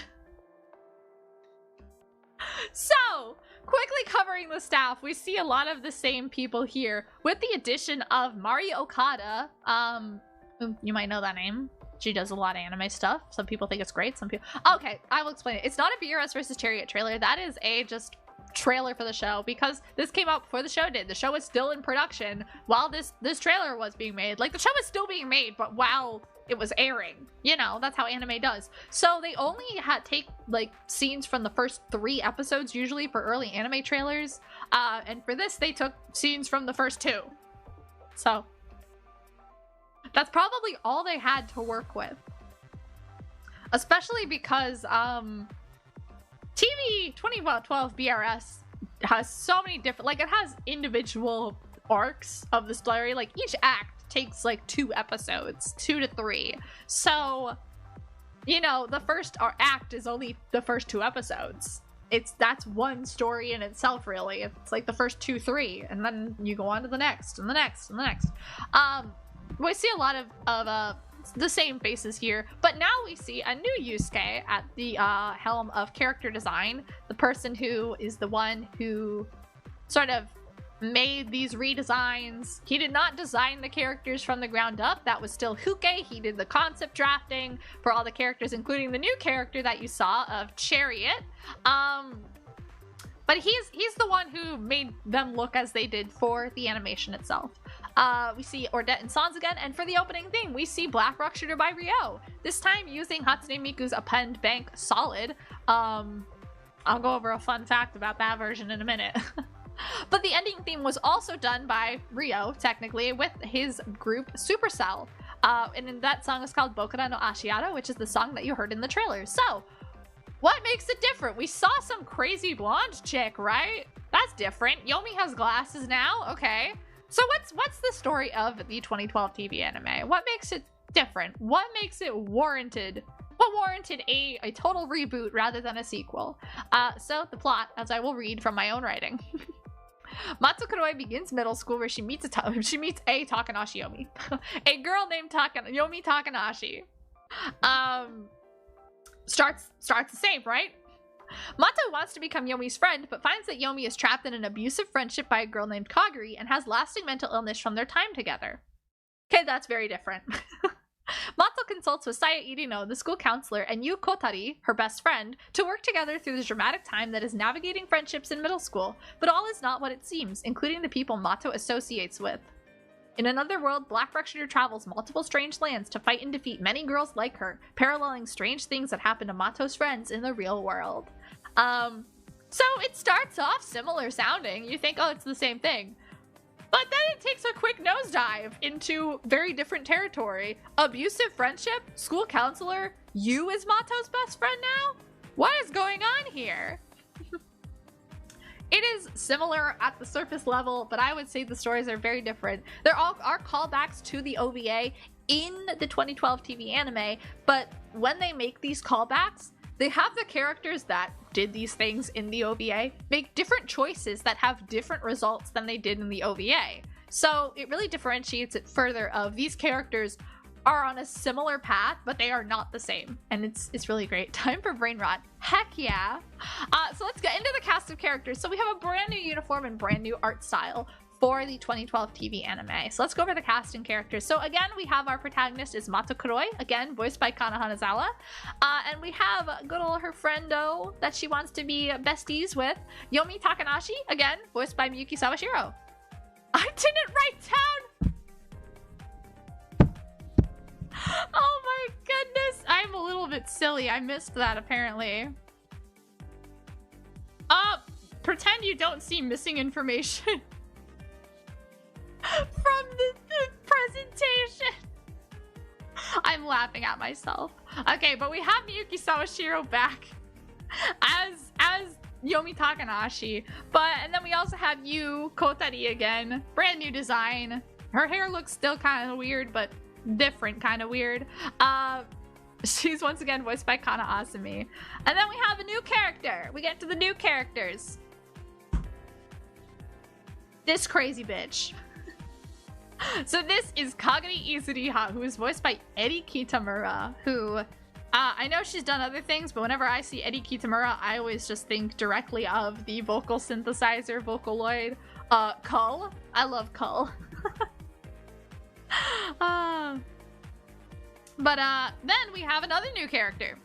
So, quickly covering the staff, we see a lot of the same people here, with the addition of Mari Okada. You might know that name. She does a lot of anime stuff. Some people think it's great. Some people. Okay, I will explain it. It's not a BRS versus Chariot trailer. That is a just trailer for the show, because this came out before the show did. The show is still in production while this trailer was being made. Like, the show is still being made, but while it was airing, you know, that's how anime does. So they only take like scenes from the first 3 episodes usually for early anime trailers, and for this they took scenes from the first 2. So that's probably all they had to work with, especially because TV 2012 BRS has so many different, like, it has individual arcs of the story. Like, each act takes like 2 episodes, 2 to 3. So, you know, the first act is only the first 2 episodes. That's one story in itself, really. It's like the first 2, 3, and then you go on to the next, and the next, and the next. We see a lot of the same faces here, but now we see a new Yusuke at the helm of character design, the person who is the one who sort of made these redesigns. He did not design the characters from the ground up. That was still Huke. He did the concept drafting for all the characters, including the new character that you saw of Chariot. But he's the one who made them look as they did for the animation itself. We see Ordette and Sans again, and for the opening theme, we see Black Rock Shooter by Ryo. This time using Hatsune Miku's Append Bank Solid. I'll go over a fun fact about that version in a minute. But the ending theme was also done by Ryo, technically, with his group Supercell. And that song is called Bokura no Ashiara, which is the song that you heard in the trailer. So, what makes it different? We saw some crazy blonde chick, right? That's different. Yomi has glasses now, okay. So what's the story of the 2012 TV anime? What makes it different? What makes it warranted? What warranted a total reboot rather than a sequel? So the plot, as I will read from my own writing. Matsu Kuroi begins middle school where she meets a Takanashi Yomi. A girl named Yomi Takanashi. Starts the same, right? Mato wants to become Yomi's friend, but finds that Yomi is trapped in an abusive friendship by a girl named Kaguri and has lasting mental illness from their time together. Okay, that's very different. Mato consults with Saya Irino, the school counselor, and Yu Kotari, her best friend, to work together through the dramatic time that is navigating friendships in middle school, but all is not what it seems, including the people Mato associates with. In another world, Black Rock Shooter travels multiple strange lands to fight and defeat many girls like her, paralleling strange things that happen to Mato's friends in the real world. So it starts off similar sounding. You think, oh, it's the same thing. But then it takes a quick nosedive into very different territory. Abusive friendship, school counselor, you is Mato's best friend now? What is going on here? It is similar at the surface level, but I would say the stories are very different. There are callbacks to the OVA in the 2012 TV anime, but when they make these callbacks, they have the characters that did these things in the OVA make different choices that have different results than they did in the OVA. So it really differentiates it further of these characters are on a similar path, but they are not the same. And it's really great. Time for brain rot. Heck yeah. So let's get into the cast of characters. So we have a brand new uniform and brand new art style for the 2012 TV anime. So let's go over the cast and characters. So again, we have our protagonist is Mato Kuroi, again, voiced by Kana Hanazawa. And we have good old her friendo that she wants to be besties with, Yomi Takanashi, again, voiced by Miyuki Sawashiro. I didn't write down! Oh my goodness, I'm a little bit silly. I missed that apparently. Pretend you don't see missing information from the presentation. I'm laughing at myself. Okay, but we have Miyuki Sawashiro back as Yomi Takanashi. And then we also have Yu Kotari again. Brand new design. Her hair looks still kind of weird, but different kind of weird. She's once again voiced by Kana Asumi. And then we have a new character. We get to the new characters. This crazy bitch. So this is Kagami Izuriha, who is voiced by Eri Kitamura, who I know she's done other things, but whenever I see Eri Kitamura, I always just think directly of the vocal synthesizer, Vocaloid, Kull. I love Kull. Then we have another new character.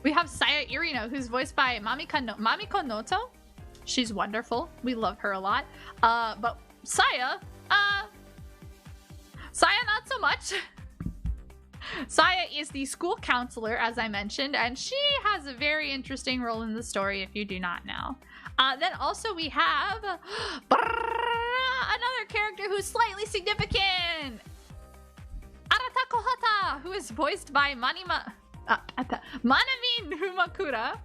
We have Saya Irino, who's voiced by Mamiko Noto. She's wonderful. We love her a lot. But Saya not so much. Saya is the school counselor, as I mentioned, and she has a very interesting role in the story if you do not know. Then also we have another character who's slightly significant. Arata Kohata, who is voiced by Manami Numakura.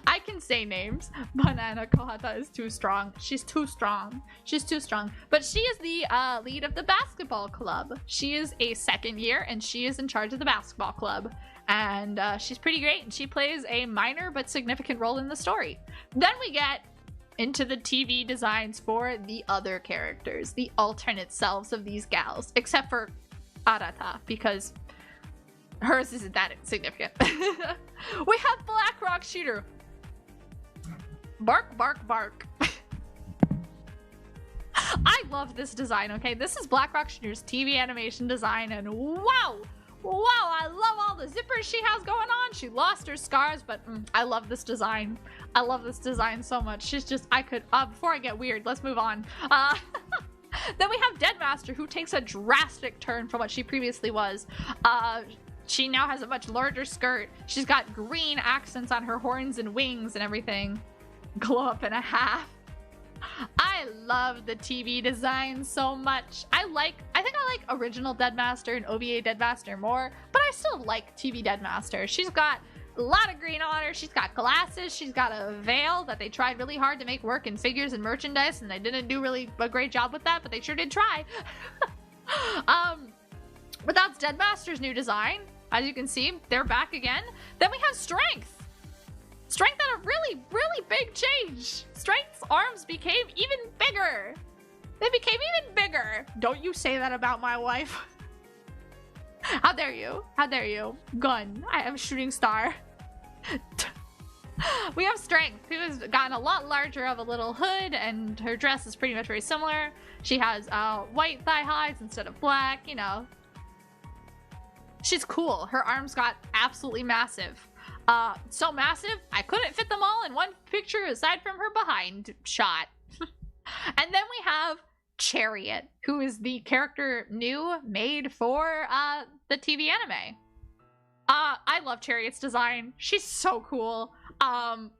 I can say names. Banana Kohata is too strong. She's too strong. She's too strong. But she is the lead of the basketball club. She is a second year and she is in charge of the basketball club. And she's pretty great. And she plays a minor but significant role in the story. Then we get into the TV designs for the other characters, the alternate selves of these gals, except for Arata, because hers isn't that significant. We have Black Rock Shooter. Bark, bark, bark. I love this design, okay? This is Black Rock Shooter's TV animation design, and wow! Wow, I love all the zippers she has going on. She lost her scars, but I love this design. I love this design so much. She's just, before I get weird, let's move on. Then we have Deadmaster, who takes a drastic turn from what she previously was. She now has a much larger skirt. She's got green accents on her horns and wings and everything. Glow up and a half. I love the TV design so much. I think I like original Deadmaster and OVA Deadmaster more, but I still like TV Deadmaster. She's got a lot of green on her. She's got glasses. She's got a veil that they tried really hard to make work in figures and merchandise, and they didn't do really a great job with that, but they sure did try. But that's Deadmaster's new design. As you can see, they're back again. Then we have Strength. Strength had a really, really big change. Strength's arms became even bigger. They became even bigger. Don't you say that about my wife. How dare you? How dare you? Gun. I am shooting star. We have Strength, who has gotten a lot larger of a little hood, and her dress is pretty much very similar. She has white thigh highs instead of black, you know. She's cool. Her arms got absolutely massive. So massive, I couldn't fit them all in one picture aside from her behind shot. And then we have Chariot, who is the character new made for the TV anime. I love Chariot's design. She's so cool. I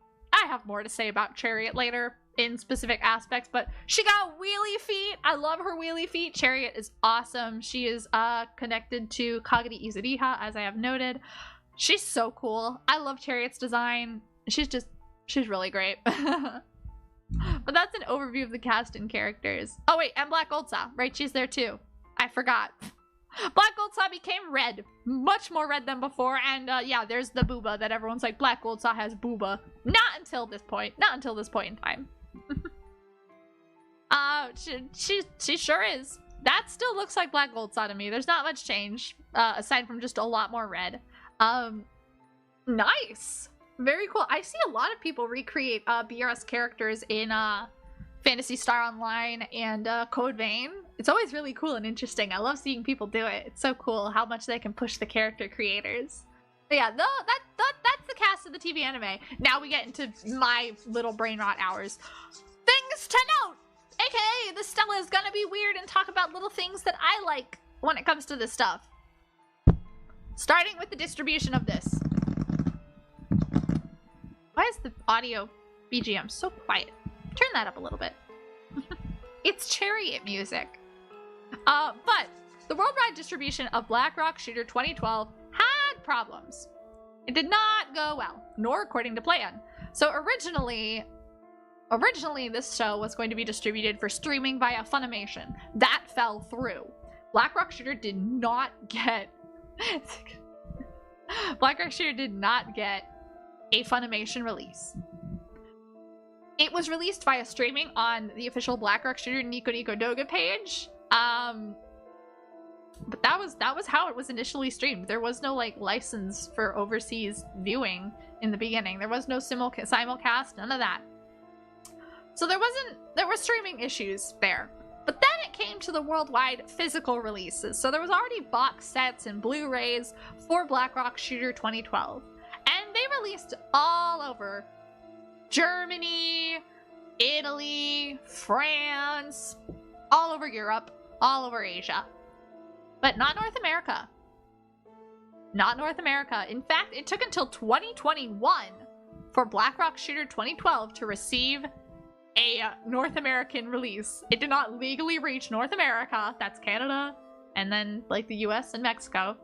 have more to say about Chariot later in specific aspects, but she got wheelie feet. I love her wheelie feet. Chariot is awesome. She is connected to Kagari Izuriha, as I have noted. She's so cool. I love Chariot's design. She's really great. But that's an overview of the cast and characters. Oh wait, and Black Goldsaw, right? She's there too. I forgot. Black Goldsaw became red. Much more red than before, and yeah, there's the booba that everyone's like, Black Goldsaw has booba. Not until this point. Not until this point in time. She sure is. That still looks like Black Goldsaw to me. There's not much change, aside from just a lot more red. Nice. Very cool. I see a lot of people recreate BRS characters in Phantasy Star Online and Code Vein. It's always really cool and interesting. I love seeing people do it. It's so cool how much they can push the character creators. But yeah, that's the cast of the TV anime. Now we get into my little brain rot hours. Things to note! AKA, the Stella is gonna be weird and talk about little things that I like when it comes to this stuff. Starting with the distribution of this. Why is the audio BGM so quiet? Turn that up a little bit. It's Chariot music. But the worldwide distribution of Black Rock Shooter 2012 had problems. It did not go well, nor according to plan. So originally this show was going to be distributed for streaming via Funimation. That fell through. Black Rock Shooter did not get a Funimation release. It was released via streaming on the official Black Rock Shooter Nico Nico Doga page. But that was how it was initially streamed. There was no like license for overseas viewing in the beginning. There was no simulcast, none of that. So there were streaming issues there. But then it came to the worldwide physical releases. So there was already box sets and Blu-rays for Black Rock Shooter 2012. And they released all over Germany, Italy, France, all over Europe, all over Asia. But not North America. Not North America. In fact, it took until 2021 for Black Rock Shooter 2012 to receive a North American release. It did not legally reach North America. That's Canada, and then like the US and Mexico.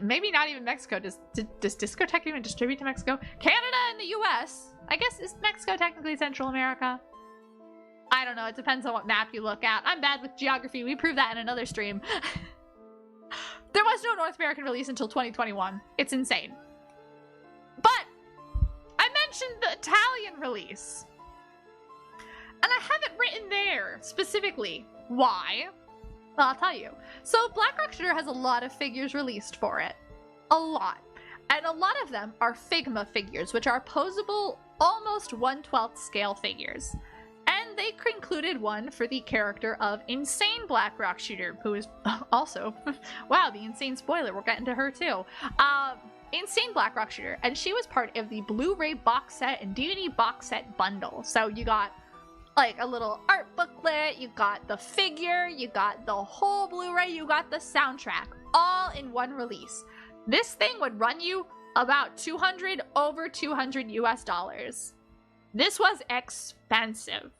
Maybe not even Mexico. Does Discotech even distribute to Mexico? Canada and the US. I guess, is Mexico technically Central America? I don't know. It depends on what map you look at. I'm bad with geography. We proved that in another stream. There was no North American release until 2021. It's insane. But I mentioned the Italian release. And I have it written there specifically. Why? Well, I'll tell you. So Blackrock Shooter has a lot of figures released for it. A lot. And a lot of them are Figma figures, which are posable, almost 1/12 scale figures. And they included one for the character of Insane Blackrock Shooter, who is also, wow, the insane spoiler, we're getting to her too. Insane Blackrock Shooter, and she was part of the Blu-ray box set and DVD box set bundle. So you got like a little art booklet, you got the figure, you got the whole Blu-ray, you got the soundtrack, all in one release. This thing would run you about over $200 US. This was expensive.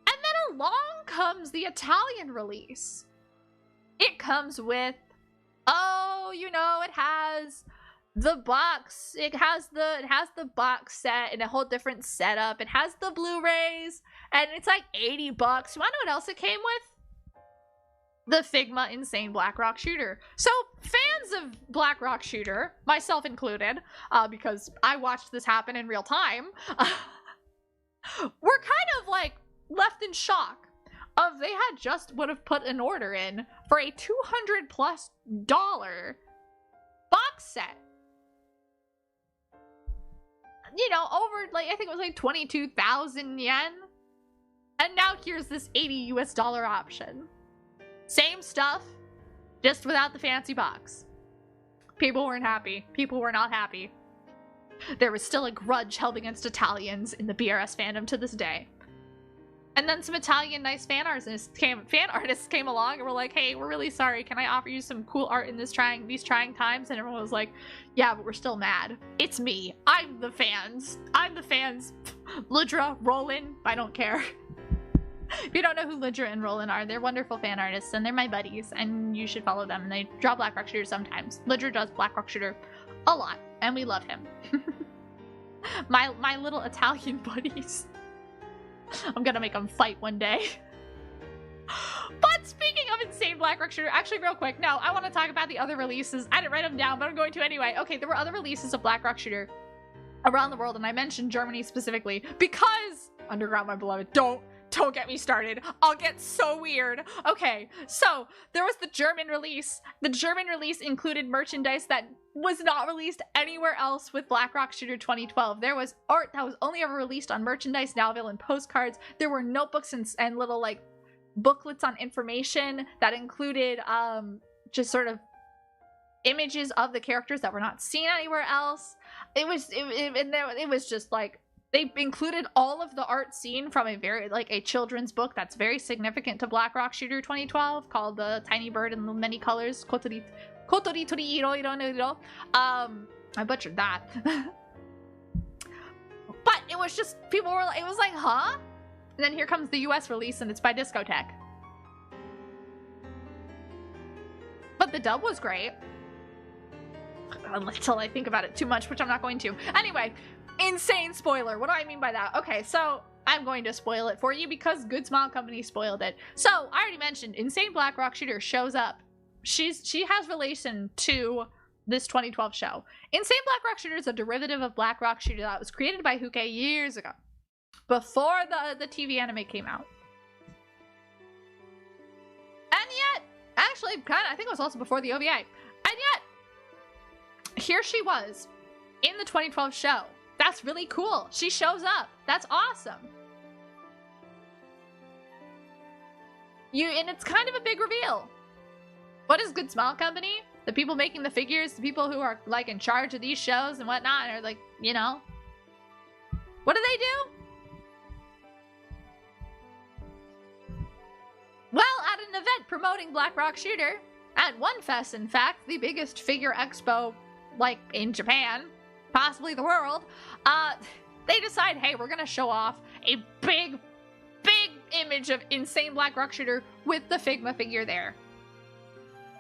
And then along comes the Italian release. It comes with, oh, you know, it has the box. It has the box set and a whole different setup. It has the Blu-rays, and it's like $80. You wanna know what else it came with? The Figma Insane Blackrock Shooter. So fans of Blackrock Shooter, myself included, because I watched this happen in real time, were kind of like left in shock of they had just would have put an order in for a $200+ box set. You know, over like I think it was like 22,000 yen. And now here's this $80 US option. Same stuff, just without the fancy box. People weren't happy. People were not happy. There was still a grudge held against Italians in the BRS fandom to this day. And then some Italian nice fan artists came along and were like, hey, we're really sorry. Can I offer you some cool art in these trying times? And everyone was like, yeah, but we're still mad. It's me. I'm the fans. Ludra, Roland, I don't care. If you don't know who Ludra and Roland are, they're wonderful fan artists and they're my buddies and you should follow them, and they draw Blackrock Shooter sometimes. Ludra does Blackrock Shooter a lot and we love him. my little Italian buddies. I'm gonna make them fight one day. But speaking of Insane Blackrock Shooter, actually real quick, no, I want to talk about the other releases. I didn't write them down, but I'm going to anyway. Okay, there were other releases of Blackrock Shooter around the world, and I mentioned Germany specifically because, Underground, my beloved, don't get me started. I'll get so weird. Okay, so there was the German release. The German release included merchandise that was not released anywhere else with Blackrock Shooter 2012. There was art that was only ever released on merchandise, now available in postcards. There were notebooks and little like booklets on information that included just sort of images of the characters that were not seen anywhere else. It was just like, they included all of the art seen from a children's book that's very significant to Blackrock Shooter 2012 called The Tiny Bird in the Many Colors. Kotori tori iro iro no iro. I butchered that. But it was just, it was like, huh? And then here comes the US release and it's by Discotech. But the dub was great. Until I think about it too much, which I'm not going to. Anyway, insane spoiler. What do I mean by that? Okay, so I'm going to spoil it for you because Good Smile Company spoiled it. So I already mentioned Insane Blackrock Shooter shows up. She has relation to this 2012 show. Insane Blackrock Shooter is a derivative of Blackrock Shooter that was created by Huke years ago, before the TV anime came out. And yet, actually, I think it was also before the OVA. And yet, here she was in the 2012 show. That's really cool. She shows up. That's awesome. And it's kind of a big reveal. What is Good Smile Company? The people making the figures, the people who are like in charge of these shows and whatnot are like, you know, what do they do? Well, at an event promoting Blackrock Shooter, at One Fest, in fact, the biggest figure expo like in Japan, possibly the world, they decide, hey, we're gonna show off a big image of Insane Blackrock Shooter with the Figma figure there.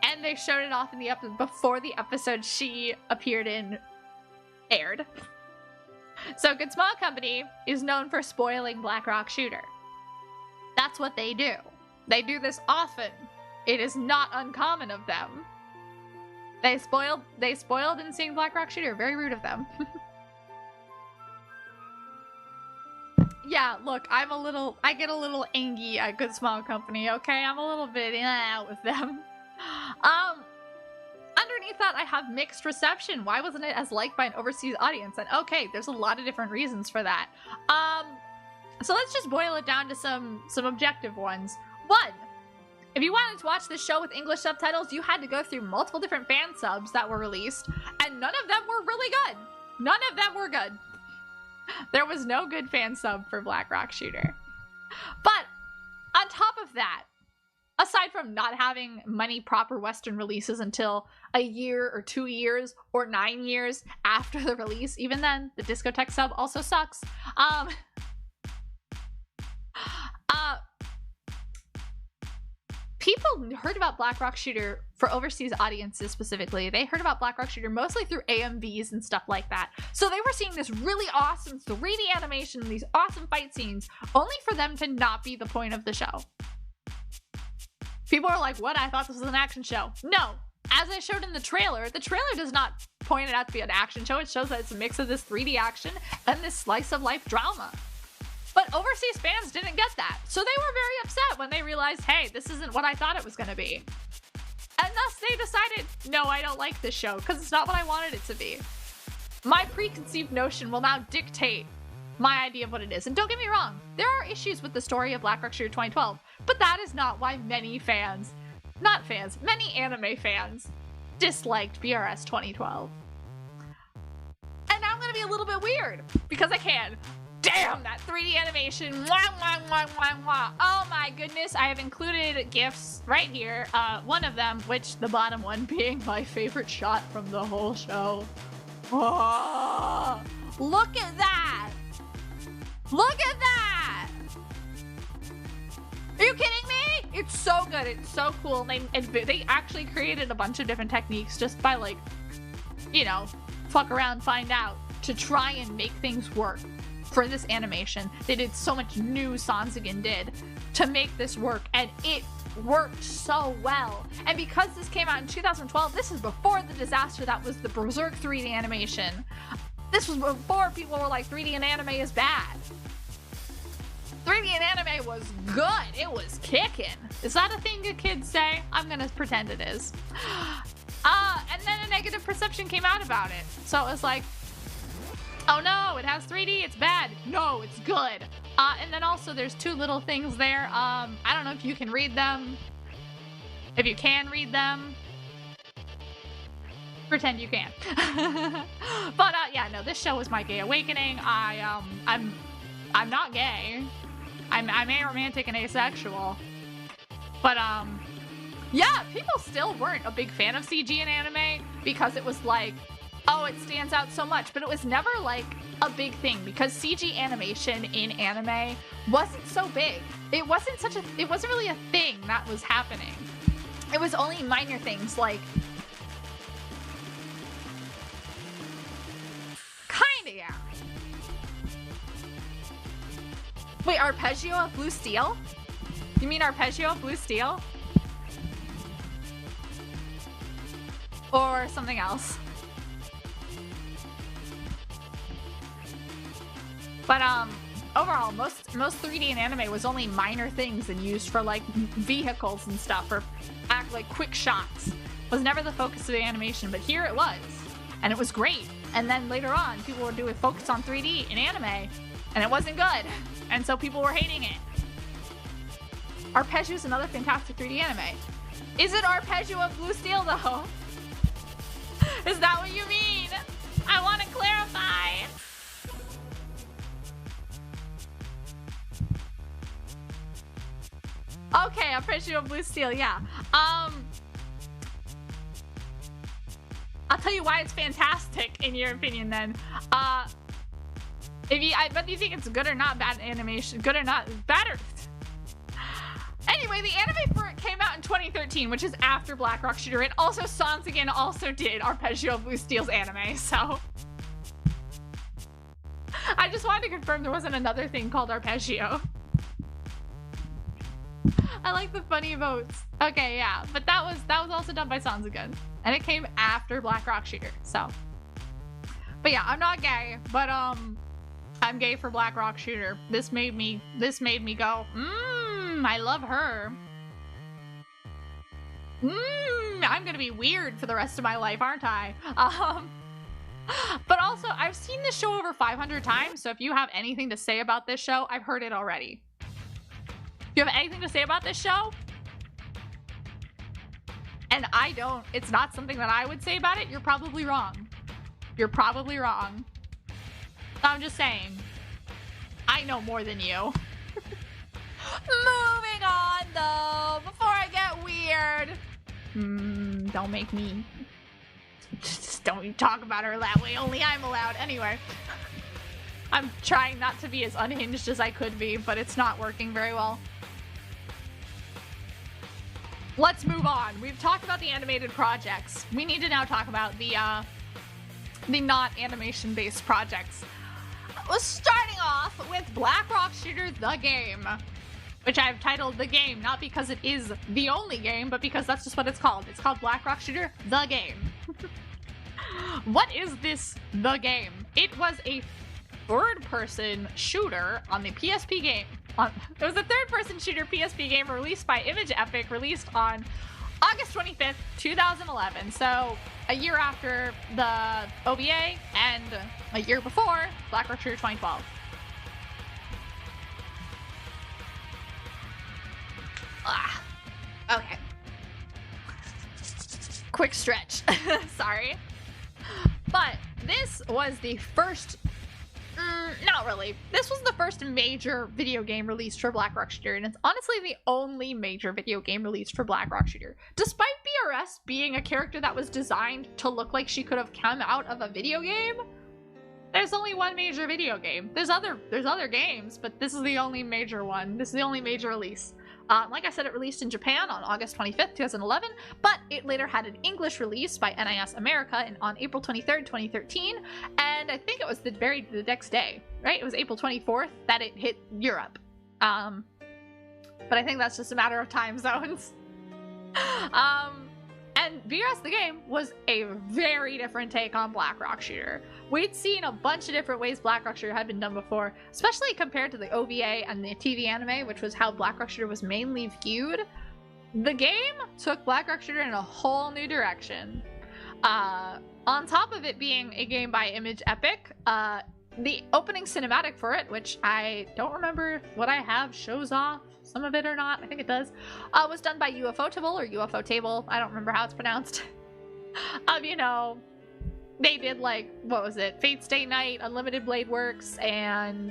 And and they showed it off in the episode before the episode she appeared in aired. So Good Small Company is known for spoiling Black Rock Shooter. That's what they do. They do this often. It is not uncommon of them. They spoiled in seeing Black Rock Shooter. Very rude of them. Yeah, look, I get a little angry at Good Small Company, okay? I'm a little bit out with them. Underneath that, I have mixed reception. Why wasn't it as liked by an overseas audience? And okay, there's a lot of different reasons for that. So let's just boil it down to some objective ones. One, if you wanted to watch this show with English subtitles, you had to go through multiple different fan subs that were released, and none of them were really good. None of them were good. There was no good fan sub for Black Rock Shooter. But on top of that, aside from not having many proper Western releases until a year or 2 years or 9 years after the release, even then, the Discotheque sub also sucks. People heard about Black Rock Shooter, for overseas audiences specifically, they heard about Black Rock Shooter mostly through AMVs and stuff like that. So they were seeing this really awesome 3D animation, these awesome fight scenes, only for them to not be the point of the show. People are like, what? I thought this was an action show. No. As I showed in the trailer does not point it out to be an action show. It shows that it's a mix of this 3D action and this slice of life drama. But overseas fans didn't get that. So they were very upset when they realized, hey, this isn't what I thought it was going to be. And thus they decided, no, I don't like this show because it's not what I wanted it to be. My preconceived notion will now dictate my idea of what it is. And don't get me wrong, there are issues with the story of Black Rock Shooter 2012, but that is not why many anime fans disliked BRS 2012. And now I'm going to be a little bit weird because I can. Damn, that 3D animation. Mwah, mwah, mwah, mwah, mwah. Oh my goodness, I have included GIFs right here. One of them, which the bottom one being my favorite shot from the whole show. Oh, look at that. Look at that. Are you kidding me? It's so good. It's so cool. They actually created a bunch of different techniques just by, like, you know, fuck around, find out, to try and make things work. For this animation, they did so much new Sanzigen did to make this work, and it worked so well. And because this came out in 2012, this is before the disaster that was the Berserk 3D animation. This was before people were like, 3D in anime is bad. 3D in anime was good. It was kicking. Is that a thing good kids say? I'm gonna pretend it is. And then a negative perception came out about it. So it was like, oh no, it has 3D, it's bad. No, it's good. And then also there's two little things there. I don't know if you can read them. If you can read them, pretend you can. But yeah, no, this show was my gay awakening. I'm not gay. I'm aromantic and asexual. But yeah, people still weren't a big fan of CG in anime because it was like, oh, it stands out so much, but it was never like a big thing because CG animation in anime wasn't so big. It wasn't really a thing that was happening. It was only minor things like, kinda, yeah. Wait, Arpeggio of Blue Steel? You mean Arpeggio of Blue Steel? Or something else? But overall, most 3D in anime was only minor things and used for like vehicles and stuff or act like quick shots. Was never the focus of the animation, but here it was, and it was great. And then later on, people would do a focus on 3D in anime, and it wasn't good, and so people were hating it. Arpeggio is another fantastic 3D anime. Is it Arpeggio of Blue Steel though? Is that what you mean? I want to clarify. Okay, Arpeggio of Blue Steel, yeah. I'll tell you why it's fantastic in your opinion then. Whether you think it's good or not bad animation, good or not, better. Anyway, the anime for it came out in 2013, which is after Black Rock Shooter, and also Sanzigen also did Arpeggio Blue Steel's anime, so... I just wanted to confirm there wasn't another thing called Arpeggio. I like the funny emotes. Okay, yeah, but that was also done by Sanzigen, and it came after Black Rock Shooter, so... But yeah, I'm not gay, but I'm gay for Black Rock Shooter. This made me go, I love her. I'm gonna be weird for the rest of my life, aren't I? But also, I've seen this show over 500 times, so if you have anything to say about this show, I've heard it already. If you have anything to say about this show, and I don't, it's not something that I would say about it, you're probably wrong. You're probably wrong. I'm just saying. I know more than you. Moving on, though, before I get weird. Don't make me. Just don't talk about her that way. Only I'm allowed. Anyway. I'm trying not to be as unhinged as I could be, but it's not working very well. Let's move on. We've talked about the animated projects. We need to now talk about the not animation-based projects. We're starting off with Black Rock Shooter the Game, which I've titled The Game, not because it is the only game, but because that's just what it's called. It's called Black Rock Shooter the Game. What is this The Game? It was a third-person shooter on the PSP game. It was a third-person shooter PSP game released by Image Epic, released on August 25th, 2011. So a year after the OVA and a year before Black Rock Shooter 2012. Okay. Quick stretch. Sorry. But this was the first... not really. This was the first major video game released for Black Rock Shooter, and it's honestly the only major video game released for Black Rock Shooter. Despite BRS being a character that was designed to look like she could have come out of a video game, there's only one major video game. There's other games, but this is the only major one. This is the only major release. Like I said, it released in Japan on August 25th, 2011, but it later had an English release by NIS America on April 23rd, 2013, and I think it was the next day, right? It was April 24th that it hit Europe. But I think that's just a matter of time zones. And BRS the Game was a very different take on Black Rock Shooter. We'd seen a bunch of different ways Black Rock Shooter had been done before, especially compared to the OVA and the TV anime, which was how Black Rock Shooter was mainly viewed. The game took Black Rock Shooter in a whole new direction. On top of it being a game by Image Epic, the opening cinematic for it, which I don't remember what I have shows off some of it or not, I think it does, was done by UFO Table or UFO Table, I don't remember how it's pronounced. You know, they did like, what was it, Fate Stay Night, Unlimited Blade Works, and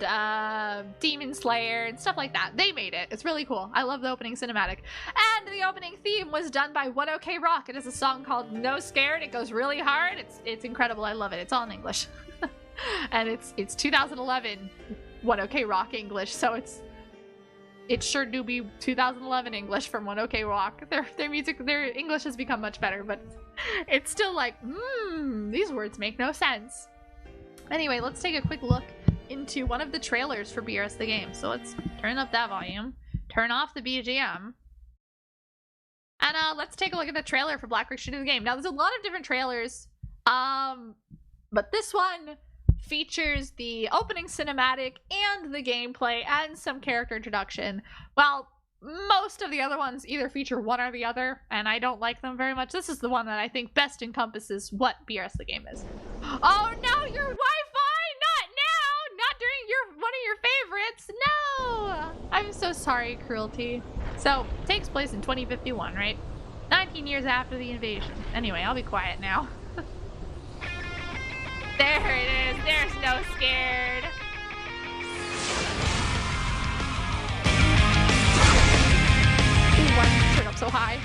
Demon Slayer, and stuff like that. They made it. It's really cool. I love the opening cinematic. And the opening theme was done by 1OK Rock. It is a song called No Scared. It goes really hard. It's incredible. I love it. It's all in English. And it's 2011 1OK Rock English, so it sure do be 2011 English from 1OK Rock. Their English has become much better, but it's still like, these words make no sense. Anyway, let's take a quick look into one of the trailers for BRS the Game. So let's turn up that volume, turn off the BGM, and let's take a look at the trailer for Black Rock Shooter the Game. Now, there's a lot of different trailers, but this one features the opening cinematic and the gameplay and some character introduction. Well, most of the other ones either feature one or the other, and I don't like them very much. This is the one that I think best encompasses what BRS the Game is. Oh no, your Wi-Fi! Not now! Not during one of your favorites! No! I'm so sorry, Cruelty. So, it takes place in 2051, right? 19 years after the invasion. Anyway, I'll be quiet now. There it is. There's No Scared. Ooh, why did you turn up so high?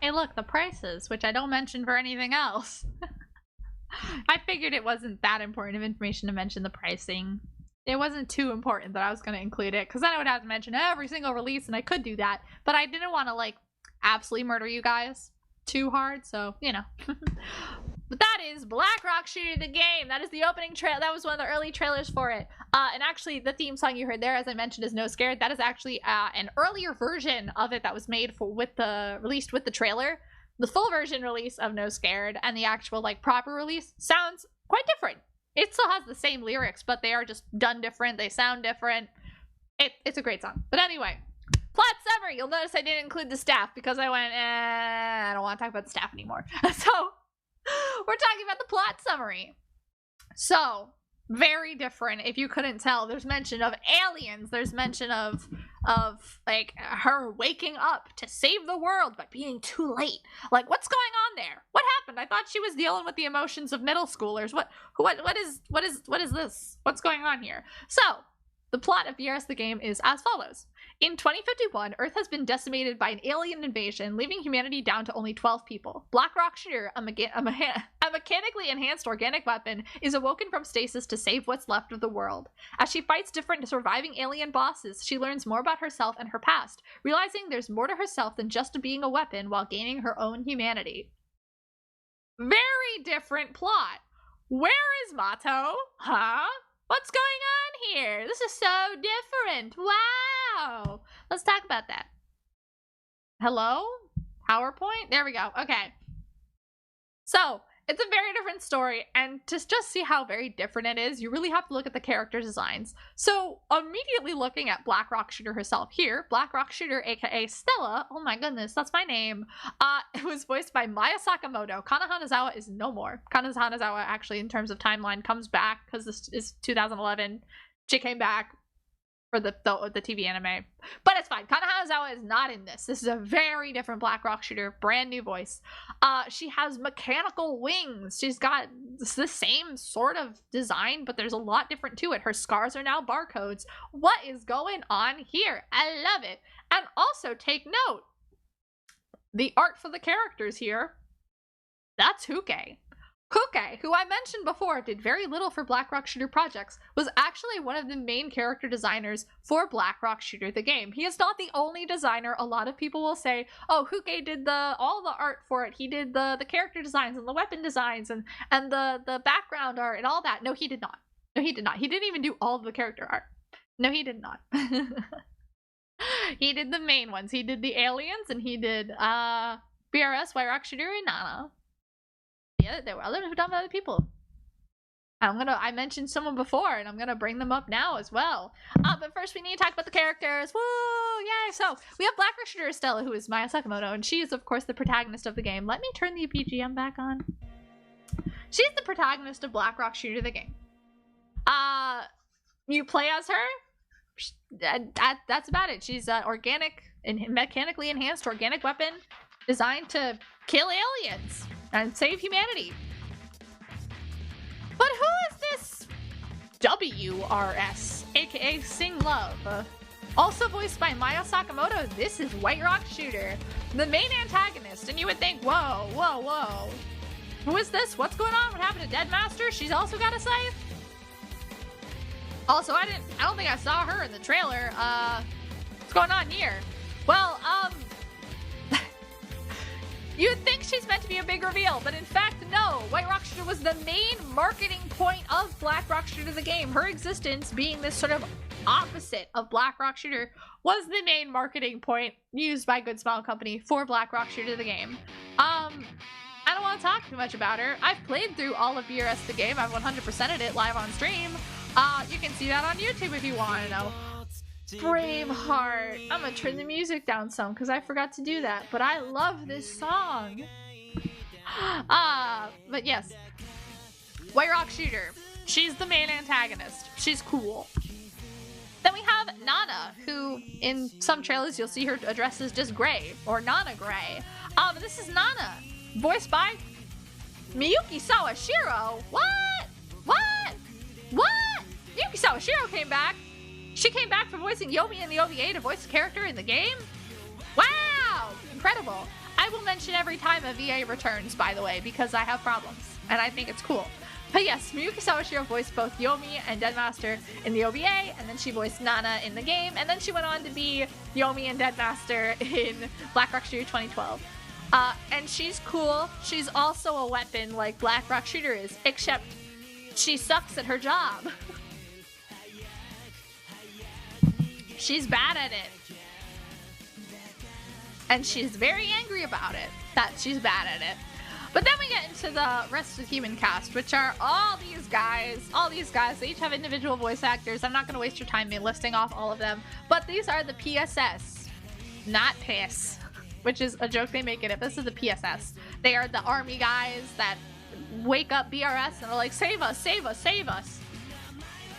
Hey, look, the prices, which I don't mention for anything else. I figured it wasn't that important of information to mention the pricing. It wasn't too important that I was going to include it, because then I would have to mention every single release, and I could do that. But I didn't want to, like, absolutely murder you guys too hard, so, you know. But that is Black Rock Shooter the game. That is the opening trailer. That was one of the early trailers for it. And actually, the theme song you heard there, as I mentioned, is No Scared. That is actually an earlier version of it that was made released with the trailer. The full version release of No Scared and the actual, like, proper release sounds quite different. It still has the same lyrics, but they are just done different. They sound different. It's a great song. But anyway, plot summary. You'll notice I didn't include the staff because I went, I don't want to talk about the staff anymore. So we're talking about the plot summary. So, very different. If you couldn't tell, there's mention of aliens. There's mention of like her waking up to save the world but being too late. Like, what's going on there? What happened? I thought she was dealing with the emotions of middle schoolers. What is this? What's going on here? So, the plot of VRS the game is as follows. In 2051, Earth has been decimated by an alien invasion, leaving humanity down to only 12 people. Black Rock Shooter, a mechanically enhanced organic weapon, is awoken from stasis to save what's left of the world. As she fights different surviving alien bosses, she learns more about herself and her past, realizing there's more to herself than just being a weapon while gaining her own humanity. Very different plot. Where is Mato? Huh? What's going on here? This is so different. Wow. Let's talk about that. Hello? PowerPoint? There we go. Okay. So, it's a very different story, and to just see how very different it is, you really have to look at the character designs. So, immediately looking at Black Rock Shooter herself here, Black Rock Shooter, aka Stella, oh my goodness, that's my name, it was voiced by Maya Sakamoto. Kana Hanazawa is no more. Kana Hanazawa, actually, in terms of timeline, comes back, because this is 2011. She came back for the TV anime. But it's fine. Kana Hanazawa is not in this. This is a very different Black Rock Shooter, brand new voice. She has mechanical wings. She's got the same sort of design, but there's a lot different to it. Her scars are now barcodes. What is going on here? I love it. And also take note, the art for the characters here, that's Huke. Huke, who I mentioned before did very little for Black Rock Shooter projects, was actually one of the main character designers for Black Rock Shooter the game. He is not the only designer. A lot of people will say, oh, Huke did all the art for it. He did the character designs and the weapon designs and the background art and all that. No, he did not. No, he did not. He didn't even do all of the character art. No, he did not. He did the main ones. He did the aliens and he did BRS, White Rock Shooter, and Nana. Yeah, there were others who done by other people. I mentioned someone before, and I'm gonna bring them up now as well. But first we need to talk about the characters. Woo! Yay! So we have Black Rock Shooter Stella, who is Maya Sakamoto, and she is of course the protagonist of the game. Let me turn the BGM back on. She's the protagonist of Black Rock Shooter the game. You play as her. That's about it. She's an organic and mechanically enhanced organic weapon designed to kill aliens and save humanity. But who is this WRS, aka Sing Love? Also voiced by Maya Sakamoto, this is White Rock Shooter, the main antagonist, and you would think, whoa, whoa, whoa. Who is this? What's going on? What happened to Deadmaster? She's also got a scythe? Also, I don't think I saw her in the trailer. What's going on here? Well, you'd think she's meant to be a big reveal, but in fact, no. White Rock Shooter was the main marketing point of Black Rock Shooter the game. Her existence being this sort of opposite of Black Rock Shooter was the main marketing point used by Good Smile Company for Black Rock Shooter the game. I don't want to talk too much about her. I've played through all of BRS the game. I've 100%ed it live on stream. You can see that on YouTube if you want to know. Braveheart. I'm gonna turn the music down some because I forgot to do that, but I love this song. But yes, White Rock Shooter. She's the main antagonist. She's cool. Then we have Nana, who in some trailers you'll see her addressed as just Gray or Nana Gray. But this is Nana, voiced by Miyuki Sawashiro. What? Miyuki Sawashiro came back. She came back from voicing Yomi in the OVA to voice a character in the game? Wow! Incredible. I will mention every time a VA returns, by the way, because I have problems, and I think it's cool. But yes, Miyuki Sawashiro voiced both Yomi and Deadmaster in the OVA, and then she voiced Nana in the game, and then she went on to be Yomi and Deadmaster in Black Rock Shooter 2012. And she's cool. She's also a weapon like Black Rock Shooter is, except she sucks at her job. She's bad at it. And she's very angry about it, that she's bad at it. But then we get into the rest of the human cast, which are all these guys. They each have individual voice actors. I'm not going to waste your time listing off all of them. But these are the PSS, not PIS, which is a joke they make in it. This is the PSS. They are the army guys that wake up BRS and are like, save us, save us, save us.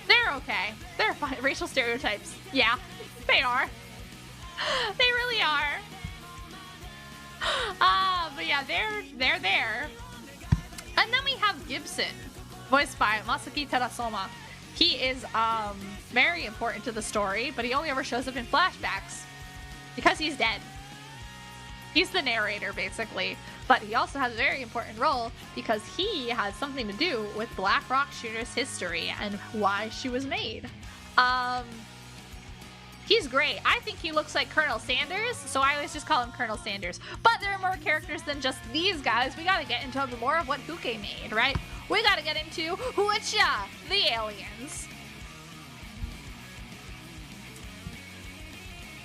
They're okay. They're fine. Racial stereotypes. Yeah, they are. They really are. But yeah, they're there. And then we have Gibson, voiced by Masaki Terasoma. He is very important to the story, but he only ever shows up in flashbacks because he's dead. He's the narrator, basically. But he also has a very important role because he has something to do with Black Rock Shooter's history and why she was made. He's great. I think he looks like Colonel Sanders, so I always just call him Colonel Sanders. But there are more characters than just these guys. We gotta get into more of what Huke made, right? We gotta get into Huacha, the aliens.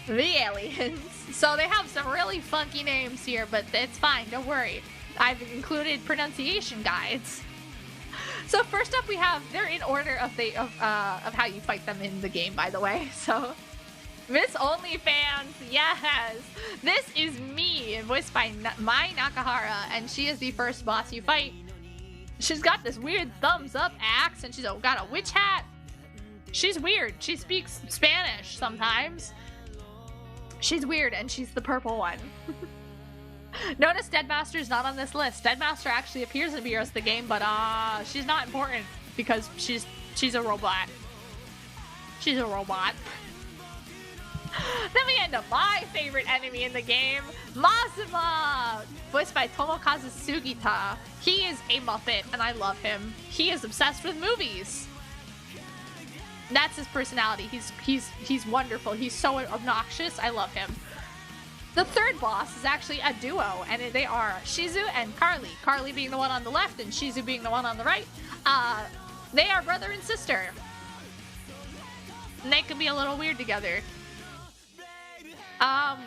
The aliens. So they have some really funky names here, but it's fine, don't worry. I've included pronunciation guides. So first up we have, they're in order of how you fight them in the game, by the way, so... Miss OnlyFans, yes! This is me, voiced by Mai Nakahara, and she is the first boss you fight. She's got this weird thumbs up axe, and she's got a witch hat. She's weird. She speaks Spanish sometimes. She's weird, and she's the purple one. Notice Deadmaster's not on this list. Deadmaster actually appears in BRS the game, but she's not important because she's a robot. She's a robot. Then we end up my favorite enemy in the game, Mazuma, voiced by Tomokazu Sugita. He is a Muppet, and I love him. He is obsessed with movies. That's his personality. He's wonderful. He's so obnoxious. I love him. The third boss is actually a duo, and they are Shizu and Carly. Carly being the one on the left, and Shizu being the one on the right. They are brother and sister. And they can be a little weird together. But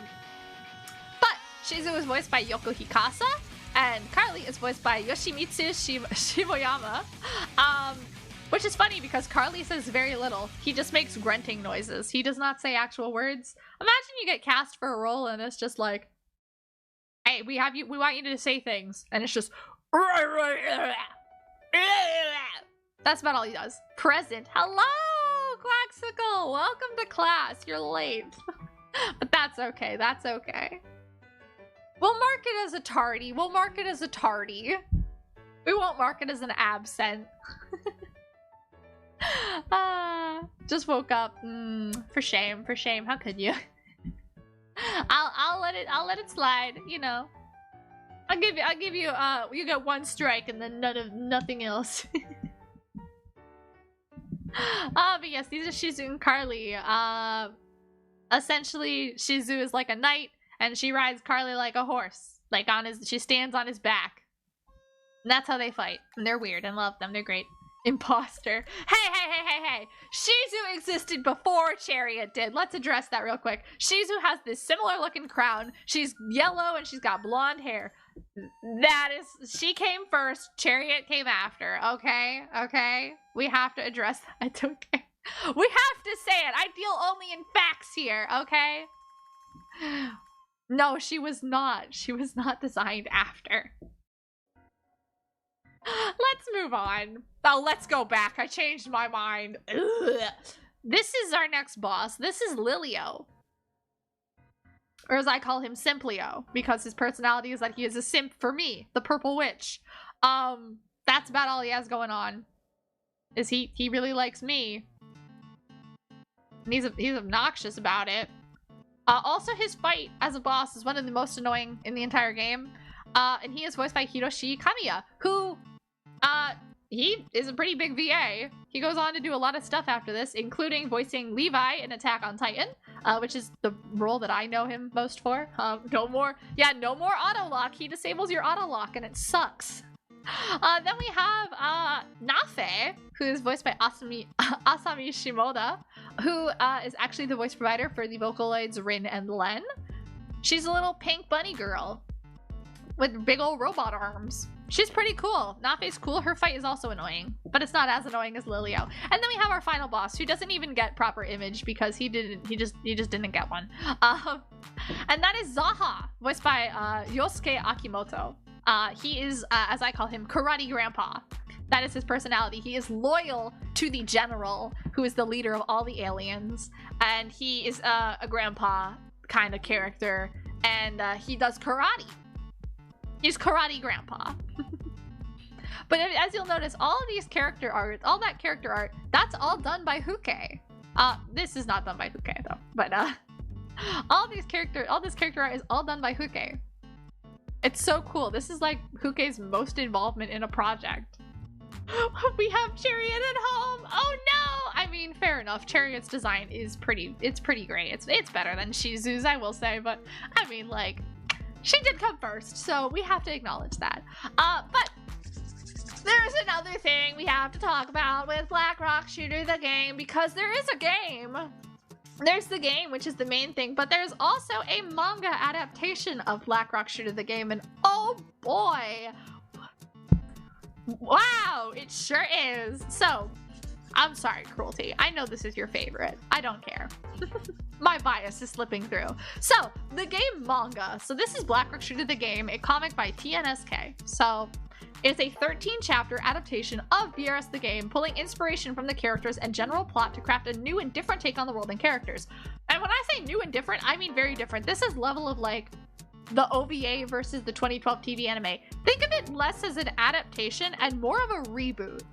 Shizu is voiced by Yoko Hikasa, and Carly is voiced by Yoshimitsu Shiboyama. Which is funny because Carly says very little. He just makes grunting noises. He does not say actual words. Imagine you get cast for a role and it's just like, hey, we want you to say things, and it's just that's about all he does. Present. Hello, Quaxicle. Welcome to class. You're late. But that's okay. That's okay. We'll mark it as a tardy. We'll mark it as a tardy. We won't mark it as an absent. Just woke up. For shame. For shame. How could you? I'll let it slide. You know. I'll give you. You get one strike and then nothing else. But yes, these are Shizu and Carly. Essentially, Shizu is like a knight, and she rides Carly like a horse. Like she stands on his back. And that's how they fight. And they're weird and love them. They're great. Imposter. Hey. Shizu existed before Chariot did. Let's address that real quick. Shizu has this similar looking crown. She's yellow and she's got blonde hair. She came first. Chariot came after. Okay? We have to address that. Okay? We have to say it. I deal only in facts here, okay? No, she was not. She was not designed after. Let's move on. Oh, let's go back. I changed my mind. Ugh. This is our next boss. This is Lilio. Or as I call him, Simplio, because his personality is that he is a simp for me, the purple witch. That's about all he has going on. Is he really likes me. And he's obnoxious about it. Also, his fight as a boss is one of the most annoying in the entire game. And he is voiced by Hiroshi Kamiya, who, he is a pretty big VA. He goes on to do a lot of stuff after this, including voicing Levi in Attack on Titan, which is the role that I know him most for. No more auto lock. He disables your auto lock, and it sucks. Then we have Nafe, who is voiced by Asami Shimoda, who is actually the voice provider for the Vocaloids Rin and Len. She's a little pink bunny girl with big old robot arms. She's pretty cool. Nafe's cool. Her fight is also annoying, but it's not as annoying as Lilio. And then we have our final boss, who doesn't even get proper image because he just didn't get one. And that is Zaha, voiced by Yosuke Akimoto. He is, as I call him, Karate Grandpa. That is his personality. He is loyal to the general, who is the leader of all the aliens, and he is a grandpa kind of character, and he does karate. He's Karate Grandpa. But as you'll notice, all of these character art, all that character art, that's all done by Huke. This is not done by Huke though. But all this character art is all done by Huke. It's so cool. This is like Huke's most involvement in a project. We have Chariot at home. Oh no! I mean, fair enough. Chariot's design is pretty great. It's better than Shizu's, I will say, but I mean, like, she did come first, so we have to acknowledge that. But there's another thing we have to talk about with Black Rock Shooter the game, because there is a game. There's the game, which is the main thing, but there's also a manga adaptation of Black Rock Shooter the game, and oh boy! Wow, it sure is. So, I'm sorry, Cruelty. I know this is your favorite. I don't care. My bias is slipping through. So, the game manga. So this is Black Rock Shooter the game, a comic by TNSK. So, it's a 13-chapter adaptation of BRS the game, pulling inspiration from the characters and general plot to craft a new and different take on the world and characters. And when I say new and different, I mean very different. This is level of like the OVA versus the 2012 TV anime. Think of it less as an adaptation and more of a reboot.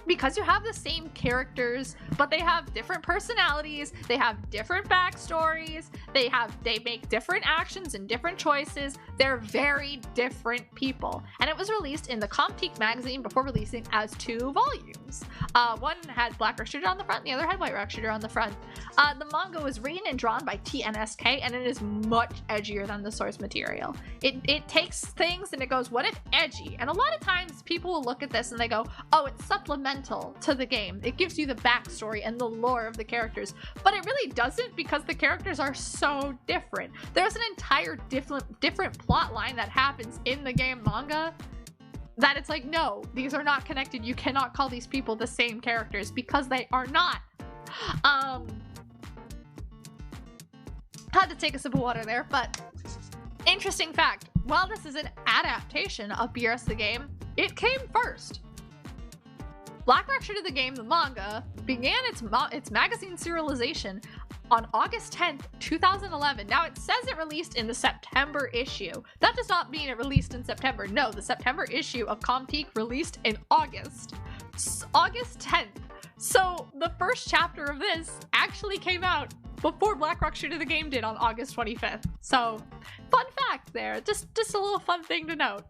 Because you have the same characters, but they have different personalities, they have different backstories, they make different actions and different choices. They're very different people. And it was released in the Comtique magazine before releasing as 2 volumes. One had Black Rock Shooter on the front, and the other had White Rock Shooter on the front. The manga was written and drawn by TNSK, and it is much edgier than the source material. It takes things and it goes, what if edgy? And a lot of times people will look at this and they go, oh, it's supplemental to the game. It gives you the backstory and the lore of the characters, but it really doesn't, because the characters are so different. There's an entire different plot line that happens in the game manga that it's like, no, these are not connected. You cannot call these people the same characters, because they are not. Had to take a sip of water there, but interesting fact, while this is an adaptation of BRS the game, it came first. Black Rock Shooter the game, the manga, began its magazine serialization on August 10th, 2011. Now, it says it released in the September issue. That does not mean it released in September. No, the September issue of Comtique released in August. August 10th. So, the first chapter of this actually came out before Black Rock Shooter the game did on August 25th. So, fun fact there. Just a little fun thing to note.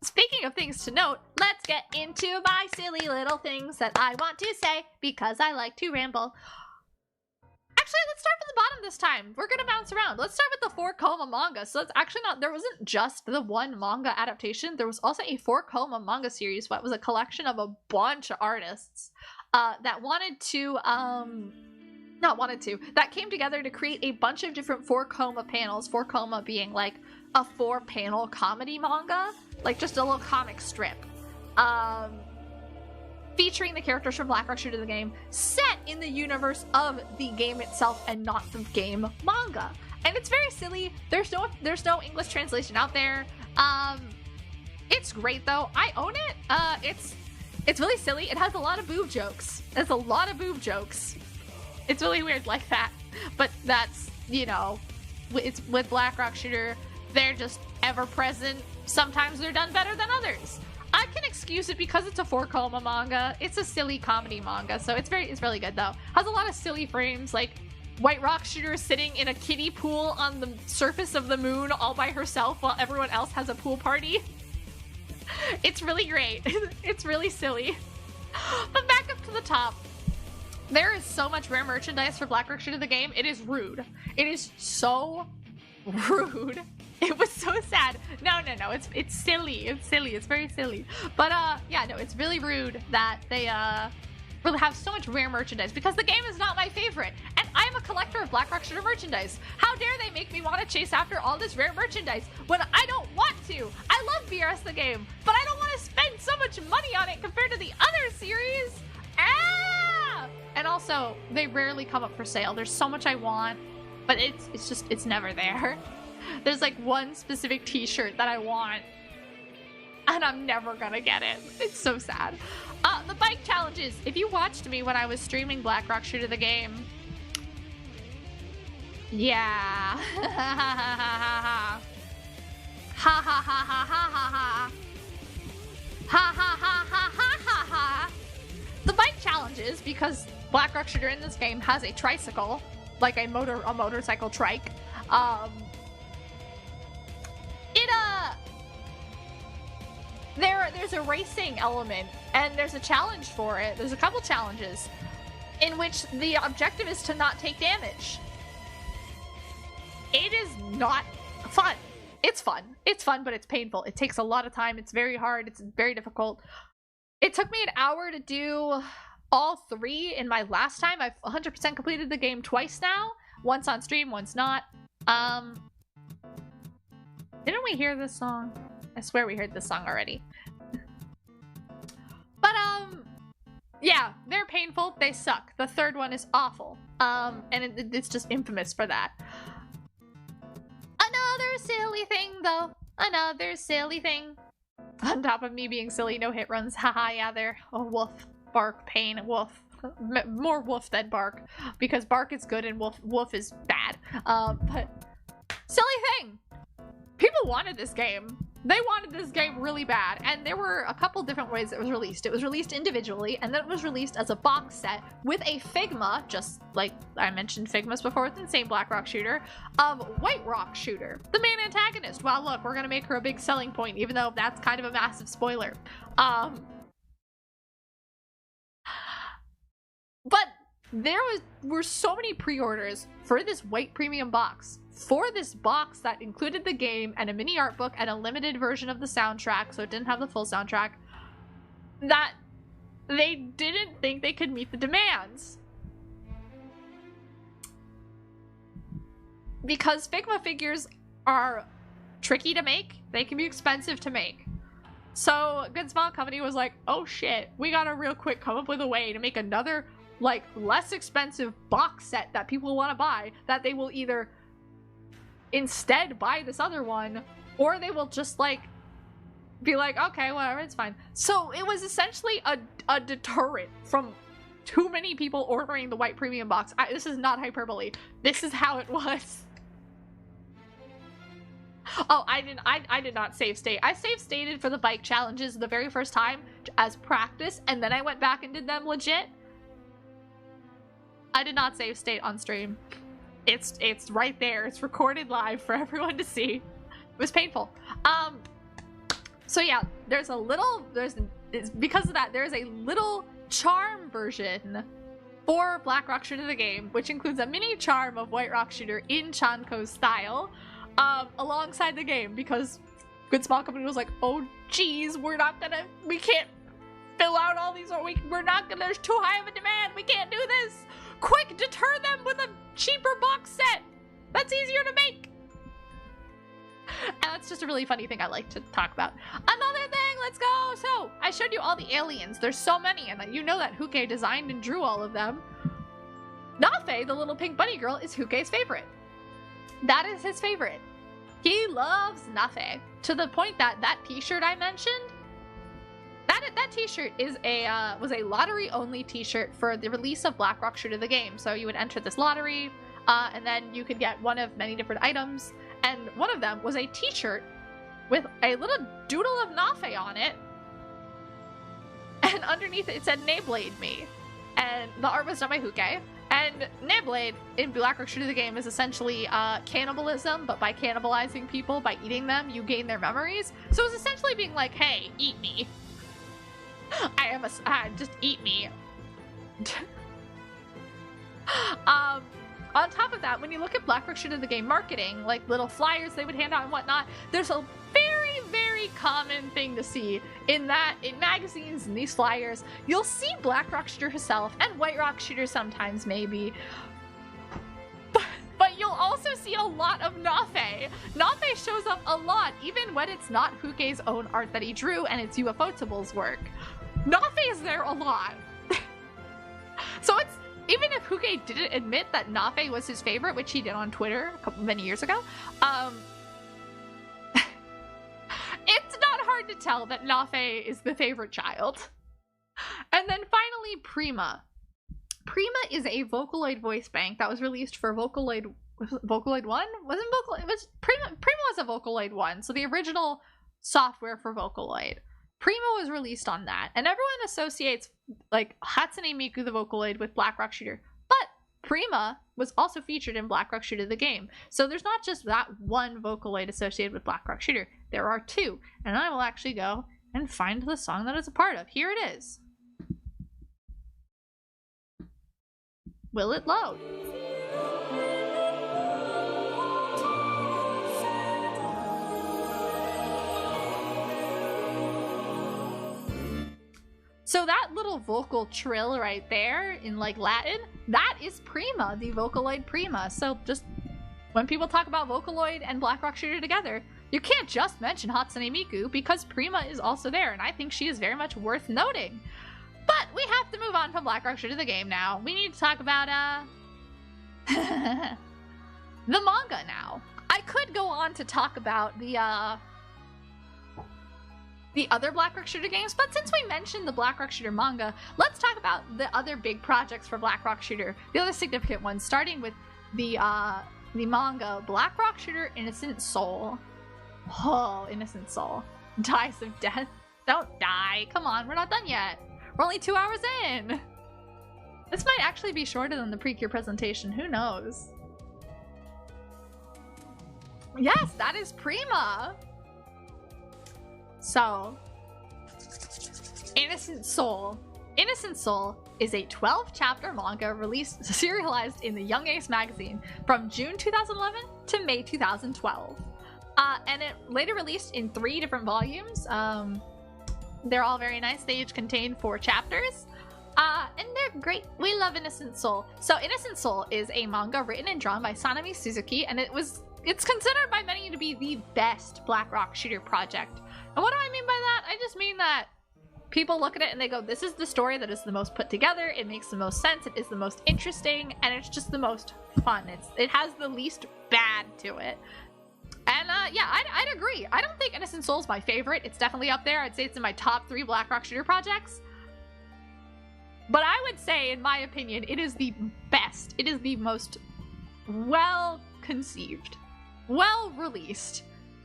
Speaking of things to note, let's get into my silly little things that I want to say, because I like to ramble. Actually, let's start from the bottom this time. We're gonna bounce around. Let's start with the 4-koma manga. So it's actually not, there wasn't just the one manga adaptation. There was also a 4-koma manga series, what was a collection of a bunch of artists that that came together to create a bunch of different 4-koma panels. 4-koma being like a 4-panel comedy manga, like just a little comic strip, featuring the characters from Black Rock Shooter the game, set in the universe of the game itself and not the game manga. And it's very silly. There's no English translation out there. It's great though. I own it. It's really silly. It has a lot of boob jokes. It's really weird like that. But that's, you know, it's with Black Rock Shooter. They're just ever present. Sometimes they're done better than others. I can excuse it because it's a 4-coma manga. It's a silly comedy manga, so it's really good though. Has a lot of silly frames, like White Rock Shooter sitting in a kiddie pool on the surface of the moon all by herself while everyone else has a pool party. It's really great. It's really silly. But back up to the top. There is so much rare merchandise for Black Rock Shooter the game. It is rude. It is so rude. It was so sad. No. It's silly. It's silly. It's very silly. But yeah, no, it's really rude that they really have so much rare merchandise because the game is not my favorite. And I'm a collector of Black Rock Shooter merchandise. How dare they make me want to chase after all this rare merchandise when I don't want to? I love BRS the game, but I don't want to spend so much money on it compared to the other series. Ah! And also, they rarely come up for sale. There's so much I want, but it's never there. There's like one specific t-shirt that I want, and I'm never gonna get it. It's so sad. The bike challenges. If you watched me when I was streaming Black Rock Shooter the game, yeah. Ha ha ha ha ha ha ha ha ha ha. The bike challenges, because Black Rock Shooter in this game has a tricycle, like a motorcycle trike. There's a racing element, and there's a challenge for it. There's a couple challenges in which the objective is to not take damage. It is not fun. It's fun. It's fun, but it's painful. It takes a lot of time. It's very hard. It's very difficult. It took me an hour to do all 3 in my last time. I've 100% completed the game twice now. Once on stream, once not. Didn't we hear this song? I swear we heard this song already. But, yeah, they're painful. They suck. The third one is awful. And it's just infamous for that. Another silly thing, though. Another silly thing. On top of me being silly, no hit runs. Haha, yeah, they're a woof. Bark, pain, woof. More woof than bark. Because bark is good and woof is bad. But silly thing. People wanted this game. They wanted this game really bad, and there were a couple different ways it was released. It was released individually, and then it was released as a box set with a Figma, just like I mentioned Figmas before with the same Black Rock Shooter, of White Rock Shooter, the main antagonist. Wow, look, we're gonna make her a big selling point, even though that's kind of a massive spoiler. But there were so many pre-orders for this white premium box. For this box that included the game and a mini art book and a limited version of the soundtrack, so it didn't have the full soundtrack, that they didn't think they could meet the demands. Because Figma figures are tricky to make, they can be expensive to make. So Good Small Company was like, oh shit, we gotta real quick come up with a way to make another, like, less expensive box set that people want to buy, that they will either instead buy this other one, or they will just like be like, okay, whatever, it's fine. So it was essentially a deterrent from too many people ordering the white premium box. This is not hyperbole. This is how it was. Oh, I did not save state. I save stated for the bike challenges the very first time as practice, and then I went back and did them legit. I did not save state on stream. It's right there. It's recorded live for everyone to see. It was painful. So yeah, because of that, there's a little charm version for Black Rock Shooter the game, which includes a mini charm of White Rock Shooter in Chanko's style, alongside the game, because Good Small Company was like, oh geez, we can't fill out all these, there's too high of a demand, we can't do this. Quick, deter them with a cheaper box set! That's easier to make! And that's just a really funny thing I like to talk about. Another thing, let's go! So, I showed you all the aliens. There's so many, and you know that Huke designed and drew all of them. Nafe, the little pink bunny girl, is Huke's favorite. That is his favorite. He loves Nafe, to the point that that t-shirt I mentioned, that t-shirt was a lottery-only t-shirt for the release of Black Rock Shooter the game. So you would enter this lottery, and then you could get one of many different items, and one of them was a t-shirt with a little doodle of Nafe on it, and underneath it said Nayblade me. And the art was done by Huke. And Nayblade in Black Rock Shooter the game is essentially cannibalism, but by cannibalizing people, by eating them, you gain their memories. So it's essentially being like, hey, eat me. Just eat me. On top of that, when you look at Black Rock Shooter the game marketing, like little flyers they would hand out and whatnot, there's a very, very common thing to see in magazines and these flyers. You'll see Black Rock Shooter herself and White Rock Shooter sometimes maybe, but you'll also see a lot of Nafe. Nafe shows up a lot, even when it's not Huke's own art that he drew and it's Uafotable's work. Nafe is there a lot. So it's, even if Huke didn't admit that Nafe was his favorite, which he did on Twitter many years ago, it's not hard to tell that Nafe is the favorite child. And then finally, Prima. Prima is a Vocaloid voice bank that was released for Vocaloid. Was it Vocaloid 1? Wasn't Vocaloid? It was Prima was a Vocaloid 1, so the original software for Vocaloid. Prima was released on that, and everyone associates like Hatsune Miku the Vocaloid with Black Rock Shooter, but Prima was also featured in Black Rock Shooter the game. So there's not just that one Vocaloid associated with Black Rock Shooter. There are two, and I will actually go and find the song that it's a part of. Here it is. Will it load? So that little vocal trill right there in like Latin, that is Prima, the Vocaloid Prima. So just when people talk about Vocaloid and Black Rock Shooter together, you can't just mention Hatsune Miku because Prima is also there, and I think she is very much worth noting. But we have to move on from Black Rock Shooter the game now. We need to talk about the manga now. I could go on to talk about the other Black Rock Shooter games, but since we mentioned the Black Rock Shooter manga, let's talk about the other big projects for Black Rock Shooter, the other significant ones, starting with the manga Black Rock Shooter Innocent Soul. Oh, Innocent Soul. Dies of death. Don't die. Come on, we're not done yet. We're only 2 hours in. This might actually be shorter than the Precure presentation. Who knows? Yes, that is Prima. So, Innocent Soul. Innocent Soul is a 12-chapter manga released, serialized in the Young Ace magazine from June 2011 to May 2012. And it later released in 3 different volumes. They're all very nice. They each contain 4 chapters. And they're great. We love Innocent Soul. So Innocent Soul is a manga written and drawn by Sanami Suzuki, and it's considered by many to be the best Black Rock Shooter project. And what do I mean by that? I just mean that people look at it and they go, this is the story that is the most put together, it makes the most sense, it is the most interesting, and it's just the most fun. It has the least bad to it. And yeah, I'd agree. I don't think Innocent Soul is my favorite. It's definitely up there. I'd say it's in my top 3 Black Rock Shooter projects. But I would say, in my opinion, it is the best. It is the most well-conceived, well-released.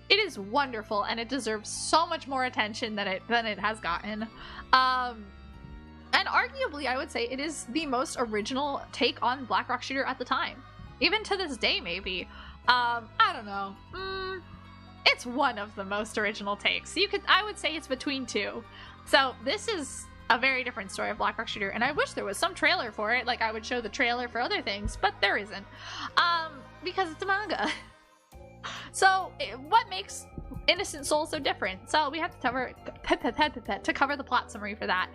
It is wonderful, and it deserves so much more attention than it has gotten. And arguably, I would say it is the most original take on Black Rock Shooter at the time. Even to this day, maybe. I don't know. It's one of the most original takes. I would say it's between 2. So this is a very different story of Black Rock Shooter, and I wish there was some trailer for it. Like, I would show the trailer for other things, but there isn't. Because it's a manga. So, what makes Innocent Soul so different? So, we have to cover the plot summary for that.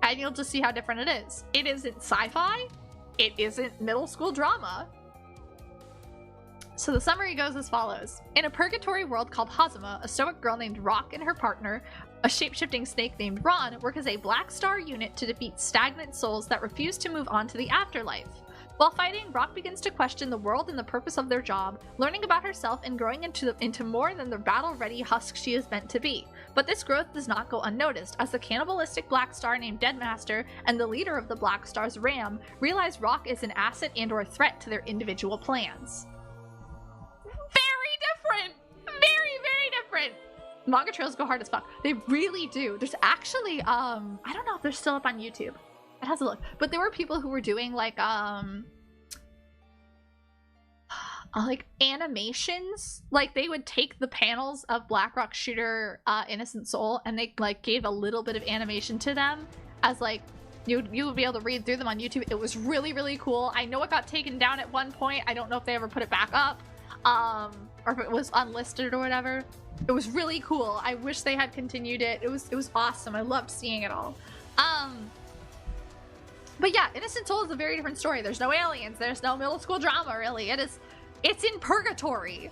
And you'll just see how different it is. It isn't sci-fi. It isn't middle school drama. So the summary goes as follows. In a purgatory world called Hazuma, a stoic girl named Rock and her partner, a shape-shifting snake named Ron, work as a Black Star unit to defeat stagnant souls that refuse to move on to the afterlife. While fighting, Rock begins to question the world and the purpose of their job, learning about herself and growing into more than the battle-ready husk she is meant to be. But this growth does not go unnoticed, as the cannibalistic Black Star named Deadmaster and the leader of the Black Stars, Ram, realize Rock is an asset and/or threat to their individual plans. Very different! Very, very different! Manga trails go hard as fuck. They really do. There's actually, I don't know if they're still up on YouTube. It has a look. But there were people who were doing like animations. Like they would take the panels of Black Rock Shooter Innocent Soul and they like gave a little bit of animation to them as like you would be able to read through them on YouTube. It was really, really cool. I know it got taken down at one point. I don't know if they ever put it back up. Or if it was unlisted or whatever. It was really cool. I wish they had continued it. It was awesome. I loved seeing it all. But yeah, Innocent Soul is a very different story. There's no aliens. There's no middle school drama, really. It's in purgatory.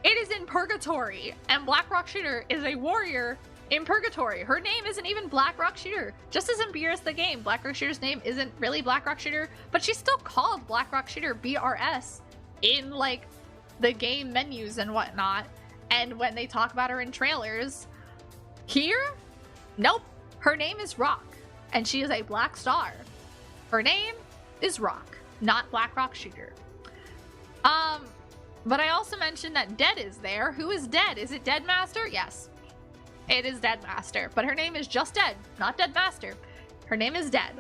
It is in purgatory. And Black Rock Shooter is a warrior in purgatory. Her name isn't even Black Rock Shooter. Just as in BRS the game, Black Rock Shooter's name isn't really Black Rock Shooter, but she's still called Black Rock Shooter BRS in like the game menus and whatnot. And when they talk about her in trailers, here, nope, her name is Rock, and she is a black star. Her name is Rock, not Black Rock Shooter. But I also mentioned that Dead is there. Who is Dead? Is it Dead Master? Yes, it is Dead Master, but her name is just Dead, not Dead Master. Her name is Dead.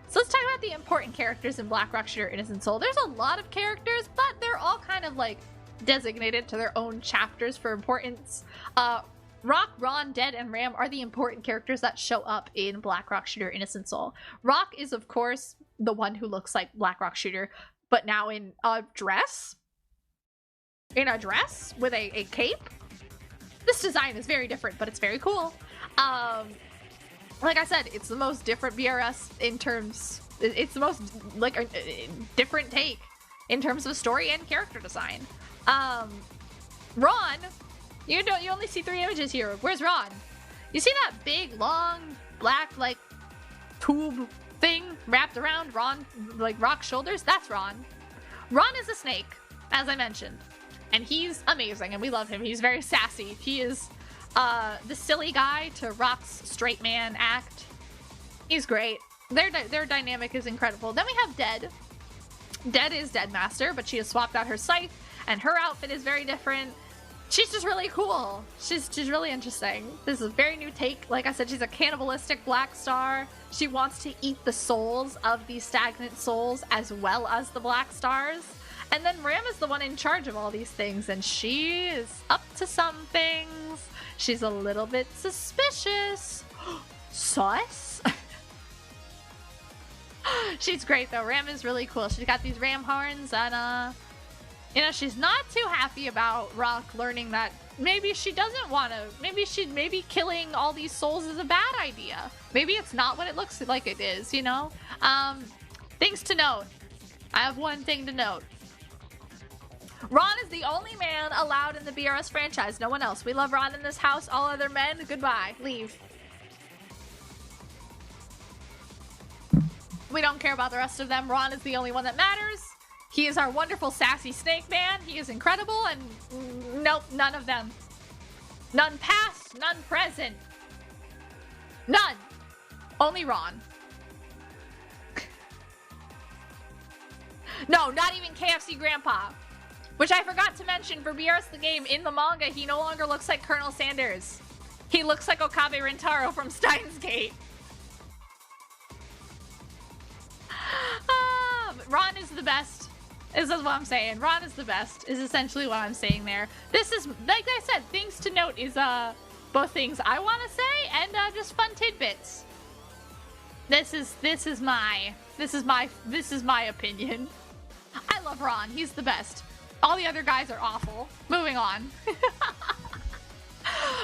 So let's talk about the important characters in Black Rock Shooter Innocent Soul. There's a lot of characters, but they're all kind of like designated to their own chapters for importance. Rock, Ron, Dead, and Ram are the important characters that show up in Black Rock Shooter Innocent Soul. Rock is, of course, the one who looks like Black Rock Shooter, but now in a dress? In a dress with a cape? This design is very different, but it's very cool. Like I said, it's the most different BRS in terms... It's the most, like, a different take in terms of story and character design. Ron, you only see 3 images here. Where's Ron? You see that big, long, black, like, tube thing wrapped around Ron, like, Rock's shoulders? That's Ron. Ron is a snake, as I mentioned. And he's amazing, and we love him. He's very sassy. He is, the silly guy to Rock's straight man act. He's great. Their dynamic is incredible. Then we have Dead. Dead is Dead Master, but she has swapped out her scythe, and her outfit is very different. She's just really cool. She's really interesting. This is a very new take. Like I said, she's a cannibalistic black star. She wants to eat the souls of these stagnant souls as well as the black stars. And then Ram is the one in charge of all these things, and she is up to some things. She's a little bit suspicious. Sus? She's great though. Ram is really cool. She's got these ram horns, and you know, she's not too happy about Rock learning that maybe she doesn't want to. Maybe killing all these souls is a bad idea. Maybe it's not what it looks like it is, you know? Things to note. I have one thing to note. Ron is the only man allowed in the BRS franchise. No one else. We love Ron in this house. All other men, goodbye. Leave. We don't care about the rest of them. Ron is the only one that matters. He is our wonderful sassy snake man. He is incredible, and nope, none of them. None past, none present. None. Only Ron. No, not even KFC Grandpa. Which I forgot to mention for BRS the game, in the manga, he no longer looks like Colonel Sanders. He looks like Okabe Rintaro from Steins Gate. Ron is the best. This is what I'm saying. Ron is the best, is essentially what I'm saying there. This is, like I said, things to note is both things I want to say and just fun tidbits. This is my opinion. I love Ron. He's the best. All the other guys are awful. Moving on.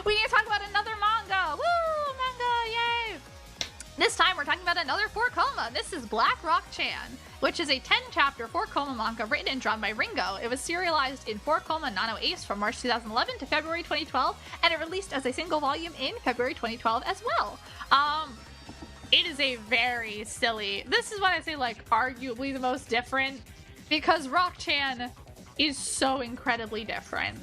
We need to talk about another manga. Woo! Manga! Yay! This time we're talking about another 4-koma. This is Black Rock Chan, which is a 10-chapter 4-koma manga written and drawn by Ringo. It was serialized in 4-koma Nano Ace from March 2011 to February 2012, and it released as a single volume in February 2012 as well. It is a very silly... This is what I say, like, arguably the most different, because Rock Chan is so incredibly different.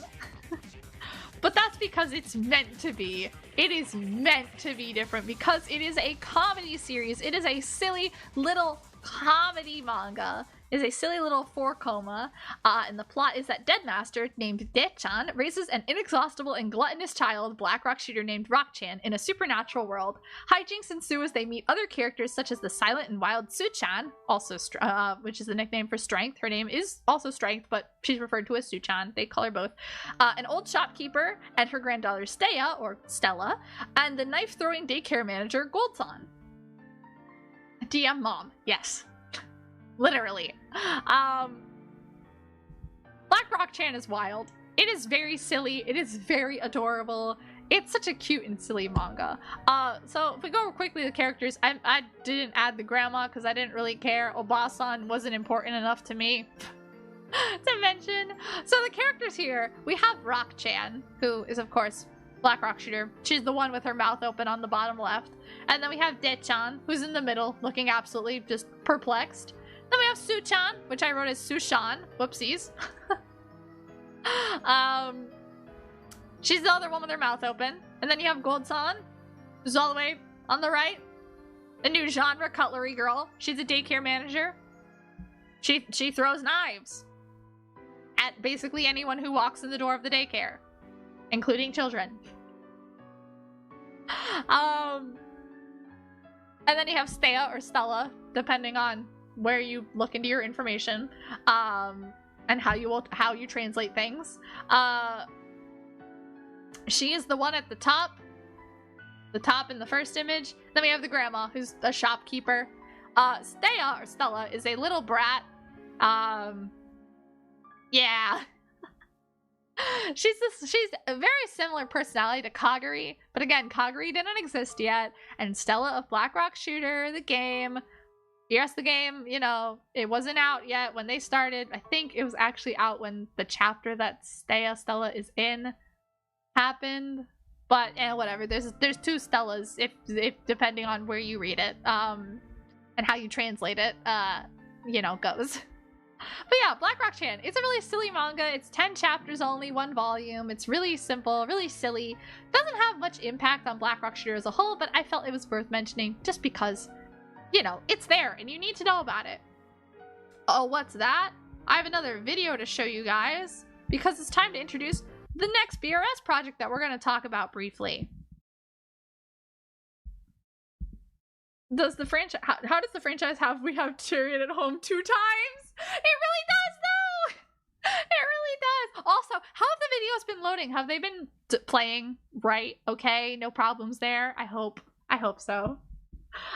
But that's because it's meant to be. It is meant to be different because it is a comedy series. It is a silly little comedy manga. Is a silly little 4-coma, and the plot is that Deadmaster, named De-chan, raises an inexhaustible and gluttonous child, Black Rock Shooter named Rock-chan, in a supernatural world. Hijinks ensue as they meet other characters such as the silent and wild Su-chan, also which is the nickname for Strength. Her name is also Strength, but she's referred to as Su-chan. They call her both. An old shopkeeper and her granddaughter Stella, and the knife-throwing daycare manager Goldson. DM mom, yes. Literally. Black Rock Chan is wild. It is very silly. It is very adorable. It's such a cute and silly manga. So if we go quickly to the characters, I didn't add the grandma because I didn't really care. Obasan wasn't important enough to me to mention. So the characters here, we have Rock Chan, who is of course Black Rock Shooter. She's the one with her mouth open on the bottom left. And then we have De-chan, who's in the middle, looking absolutely just perplexed. Then we have Su-chan, which I wrote as Su-shan. Whoopsies. She's the other one with her mouth open. And then you have Gold-san, who's all the way on the right. A new genre, cutlery girl. She's a daycare manager. She throws knives at basically anyone who walks in the door of the daycare, including children. And then you have Stella or Stella, depending on where you look into your information, and how you translate things. She is the one at the top in the first image. Then we have the grandma, who's a shopkeeper. Stella is a little brat. Yeah. She's a very similar personality to Kaguri, but again, Kaguri didn't exist yet, and Stella of Black Rock Shooter, the game. Yes, the game, you know, it wasn't out yet when they started. I think it was actually out when the chapter that Stella is in happened. But whatever. There's two Stellas if depending on where you read it, and how you translate it, goes. But yeah, Black Rock Chan. It's a really silly manga. It's 10 chapters only, 1 volume. It's really simple, really silly. Doesn't have much impact on Black Rock Shooter as a whole, but I felt it was worth mentioning just because, it's there and you need to know about it. Oh, what's that? I have another video to show you guys because it's time to introduce the next BRS project that we're going to talk about briefly. Does the franchise, how does the franchise have We Have Tyrion at Home 2 times? It really does, though! It really does! Also, how have the videos been loading? Have they been playing right? Okay, no problems there? I hope so.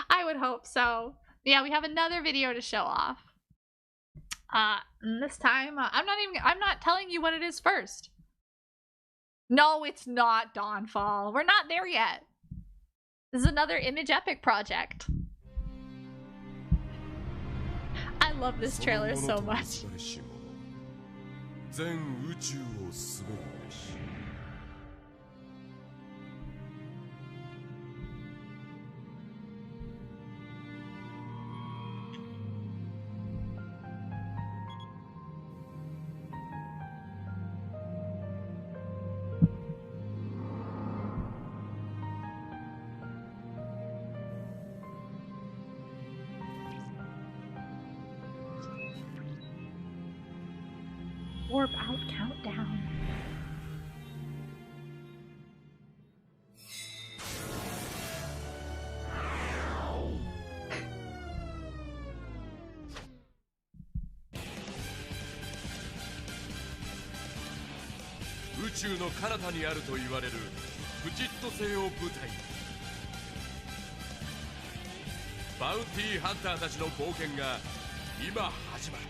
I would hope so. Yeah, we have another video to show off. And this time, I'm not telling you what it is first. No, it's not Dawnfall. We're not there yet. This is another Image Epic project. I love this trailer so much. 4 out countdown.宇宙の彼方にあると言われるプチッと星を舞台にバウンティーハンターたちの冒険が今始まる。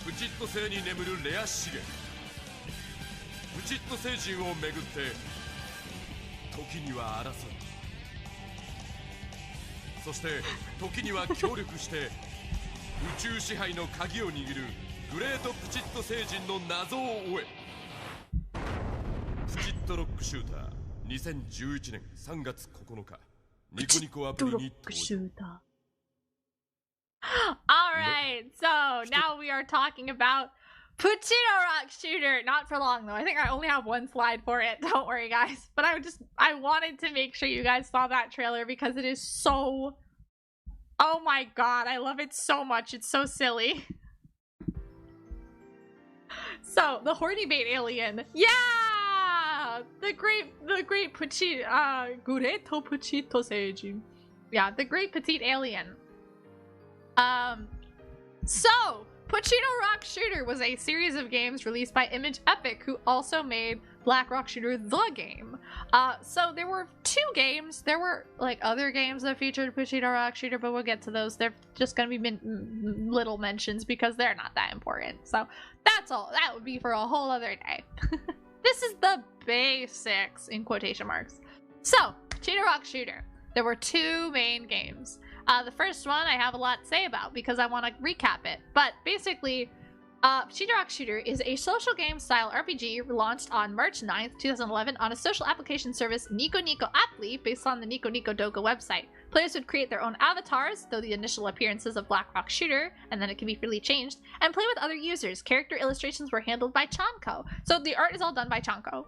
プチッと星に眠るレア資源プチッと星人をめぐって時には争いそして時には協力して宇宙支配の鍵を握るグレートプチッと星人の謎を終えプチッとロックシューター2011年3月9日ニコニコアプリに登場。Alright, so now we are talking about Potato Rock Shooter. Not for long though. I think I only have one slide for it. Don't worry, guys. But I wanted to make sure you guys saw that trailer because it is so... Oh my god, I love it so much. It's so silly. So, the horny bait alien. Yeah! The great petite, Gureto Puchito Seijin. Yeah, the great petite alien. So, Pochino Rock Shooter was a series of games released by Image Epic, who also made Black Rock Shooter the game. So there were 2 games. There were like other games that featured Pochino Rock Shooter, but we'll get to those. They're just gonna be little mentions because they're not that important. So that's all. That would be for a whole other day. This is the basics in quotation marks. So, Pochino Rock Shooter. There were 2 main games. The first one I have a lot to say about because I want to recap it. But basically, Pochino Rock Shooter is a social game style RPG launched on March 9th, 2011 on a social application service Nico Nico Apply based on the Nico Nico Doga website. Players would create their own avatars, though the initial appearances of Black Rock Shooter, and then it can be freely changed, and play with other users. Character illustrations were handled by Chanko. So the art is all done by Chanko.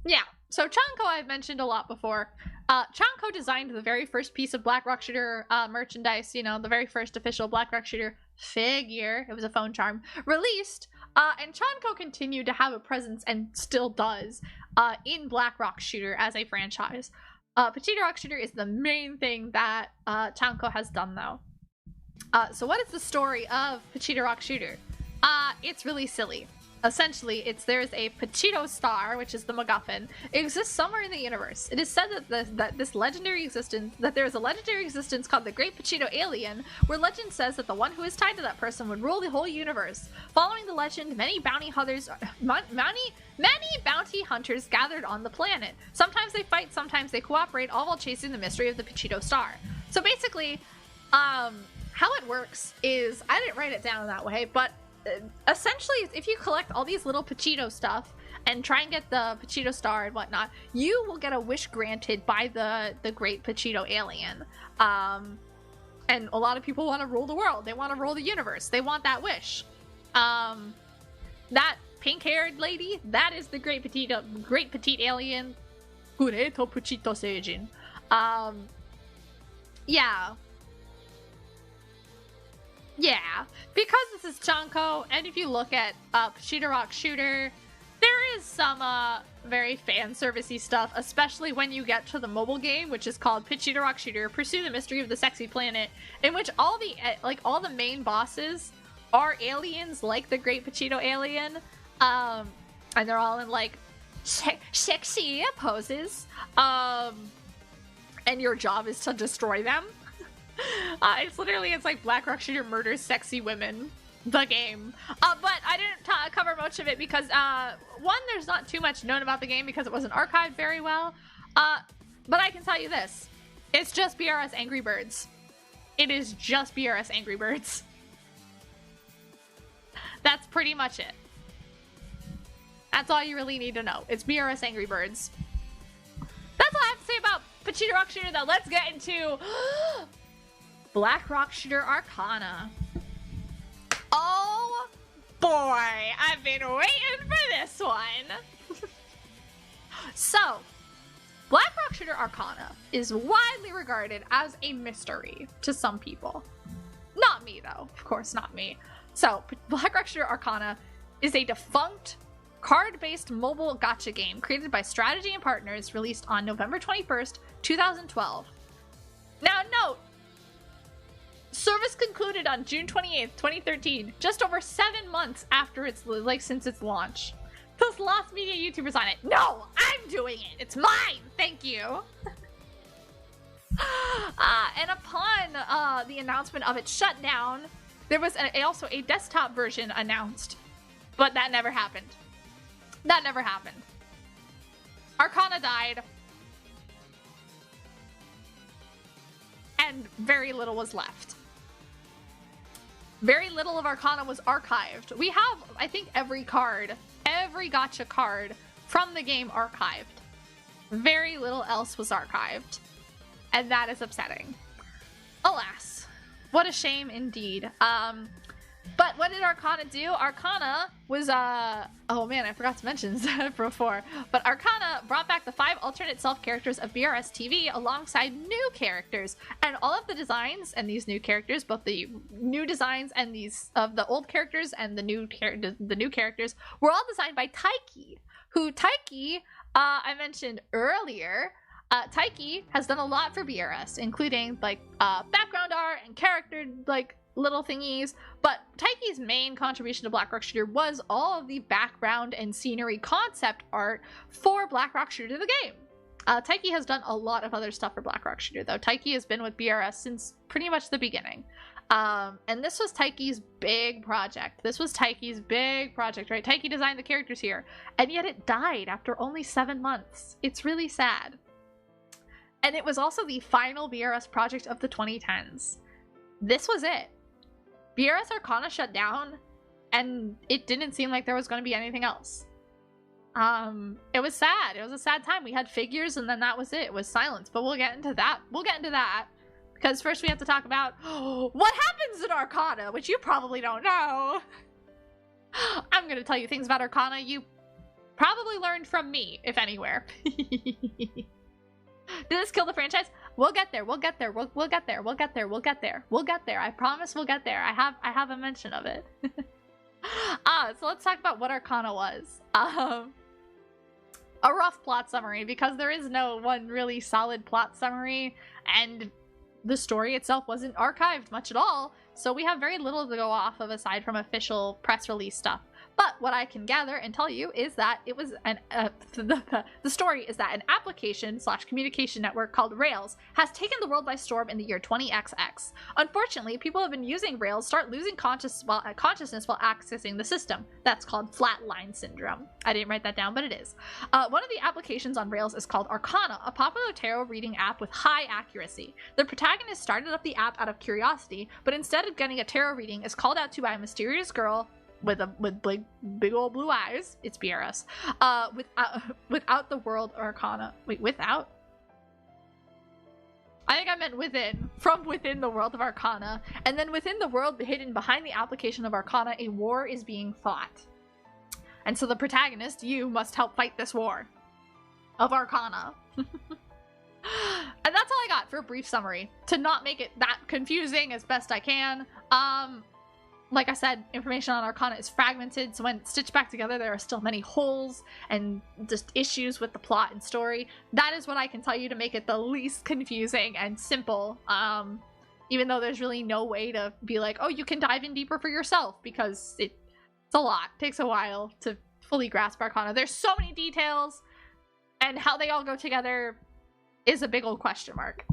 Yeah, so Chanko I've mentioned a lot before. Chanko designed the very first piece of Black Rock Shooter merchandise, you know, the very first official Black Rock Shooter figure. It was a phone charm. Released, and Chanko continued to have a presence, and still does, in Black Rock Shooter as a franchise. Pochino Rock Shooter is the main thing that Chanko has done, though. So what is the story of Pochino Rock Shooter? It's really silly. Essentially, there's a Pochino star, which is the MacGuffin. It exists somewhere in the universe. It is said that there is a legendary existence called the Great Pochino Alien, where legend says that the one who is tied to that person would rule the whole universe. Following the legend, many bounty hunters gathered on the planet. Sometimes they fight, sometimes they cooperate, all while chasing the mystery of the Pochino star. So basically, how it works is, I didn't write it down that way, but essentially, if you collect all these little Pochino stuff and try and get the Pochino star and whatnot, you will get a wish granted by the Great Pochino Alien. And a lot of people want to rule the world. They want to rule the universe. They want that wish. That pink-haired lady, that is the Great Petite Alien. Gureto Puchito Seijin. Yeah, because this is Chanko, and if you look at Pochino Rock Shooter, there is some very fan servicey stuff, especially when you get to the mobile game, which is called Pochino Rock Shooter: Pursue the Mystery of the Sexy Planet, in which all the main bosses are aliens like the Great Pochino Alien, and they're all in like sexy poses, and your job is to destroy them. It's like Black Rock Shooter murders sexy women, the game. But I didn't cover much of it because, one, there's not too much known about the game because it wasn't archived very well. But I can tell you this. It's just BRS Angry Birds. It is just BRS Angry Birds. That's pretty much it. That's all you really need to know. It's BRS Angry Birds. That's all I have to say about Pochino Rock Shooter, though. Let's get into... Black Rock Shooter Arcana. Oh boy, I've been waiting for this one. So, Black Rock Shooter Arcana is widely regarded as a mystery to some people. Not me, though. Of course, not me. So, Black Rock Shooter Arcana is a defunct, card-based mobile gacha game created by Strategy and Partners, released on November 21st, 2012. Now, note, service concluded on June 28th, 2013, just over 7 months after since its launch. Those lost media YouTubers on it. No, I'm doing it. It's mine. Thank you. And upon the announcement of its shutdown, there was also a desktop version announced, but that never happened. That never happened. Arcana died, and very little was left. Very little of Arcana was archived. We have, I think, every gacha card from the game archived. Very little else was archived. And that is upsetting. Alas, What a shame indeed. But what did Arcana do? Arcana was, oh man, I forgot to mention this before. But Arcana brought back the 5 alternate self-characters of BRS TV alongside new characters. And all of the designs and these new characters, both the new designs and these of the old characters and the new characters, were all designed by Taiki. Who Taiki, I mentioned earlier. Taiki has done a lot for BRS, including like background art and character like little thingies, but Taiki's main contribution to Black Rock Shooter was all of the background and scenery concept art for Black Rock Shooter the game. Taiki has done a lot of other stuff for Black Rock Shooter though. Taiki has been with BRS since pretty much the beginning. And this was Taiki's big project. Right? Taiki designed the characters here, and yet it died after only 7 months. It's really sad. And it was also the final BRS project of the 2010s. This was it. BRS Arcana shut down, and it didn't seem like there was going to be anything else. It was sad. It was a sad time. We had figures, and then that was it. It was silence. But we'll get into that. Because first we have to talk about what happens in Arcana, which you probably don't know. I'm going to tell you things about Arcana you probably learned from me, if anywhere. Did this kill the franchise? We'll get there. We'll get there. I promise we'll get there. I have a mention of it. So let's talk about what Arcana was. A rough plot summary, because there is no one really solid plot summary, and the story itself wasn't archived much at all, so we have very little to go off of aside from official press release stuff. But what I can gather and tell you is that it was the story is that an application/communication network called Rails has taken the world by storm in the year 20XX. Unfortunately, people have been using Rails start losing consciousness while accessing the system. That's called flatline syndrome. I didn't write that down, but it is. One of the applications on Rails is called Arcana, a popular tarot reading app with high accuracy. The protagonist started up the app out of curiosity, but instead of getting a tarot reading, is called out to by a mysterious girl with big old blue eyes. It's BRS. Without the world Arcana. Wait, without? I think I meant within. From within the world of Arcana. And then within the world hidden behind the application of Arcana, a war is being fought. And so the protagonist, you, must help fight this war of Arcana. And that's all I got for a brief summary. To not make it that confusing as best I can. Like I said, information on Arcana is fragmented, so when it's stitched back together, there are still many holes and just issues with the plot and story. That is what I can tell you to make it the least confusing and simple, even though there's really no way to be like, oh, you can dive in deeper for yourself, because it's a lot. It takes a while to fully grasp Arcana. There's so many details, and how they all go together is a big old question mark,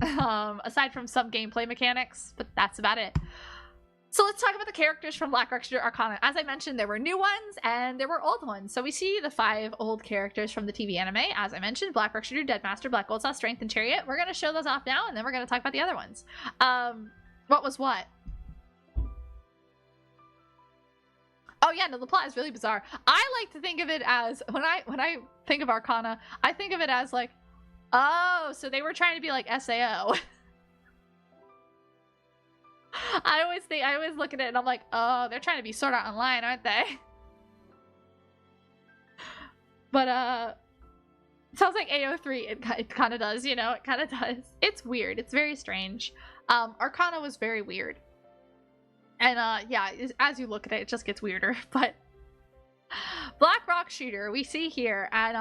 aside from some gameplay mechanics, but that's about it. So let's talk about the characters from Black Rock Shooter Arcana. As I mentioned, there were new ones and there were old ones. So we see the 5 old characters from the TV anime. As I mentioned, Black Rock Shooter, Deadmaster, Black Gold Saw, Strength, and Chariot. We're going to show those off now, and then we're going to talk about the other ones. What was what? Oh yeah, no, the plot is really bizarre. I like to think of it as, when I think of Arcana, I think of it as like, oh, so they were trying to be like SAO. I always look at it and I'm like, oh, they're trying to be Sword Art Online, aren't they? But, sounds like AO3, it kind of does, you know, it kind of does. It's weird, it's very strange. Arcana was very weird. And, yeah, as you look at it, it just gets weirder, but... Black Rock Shooter, we see here, and,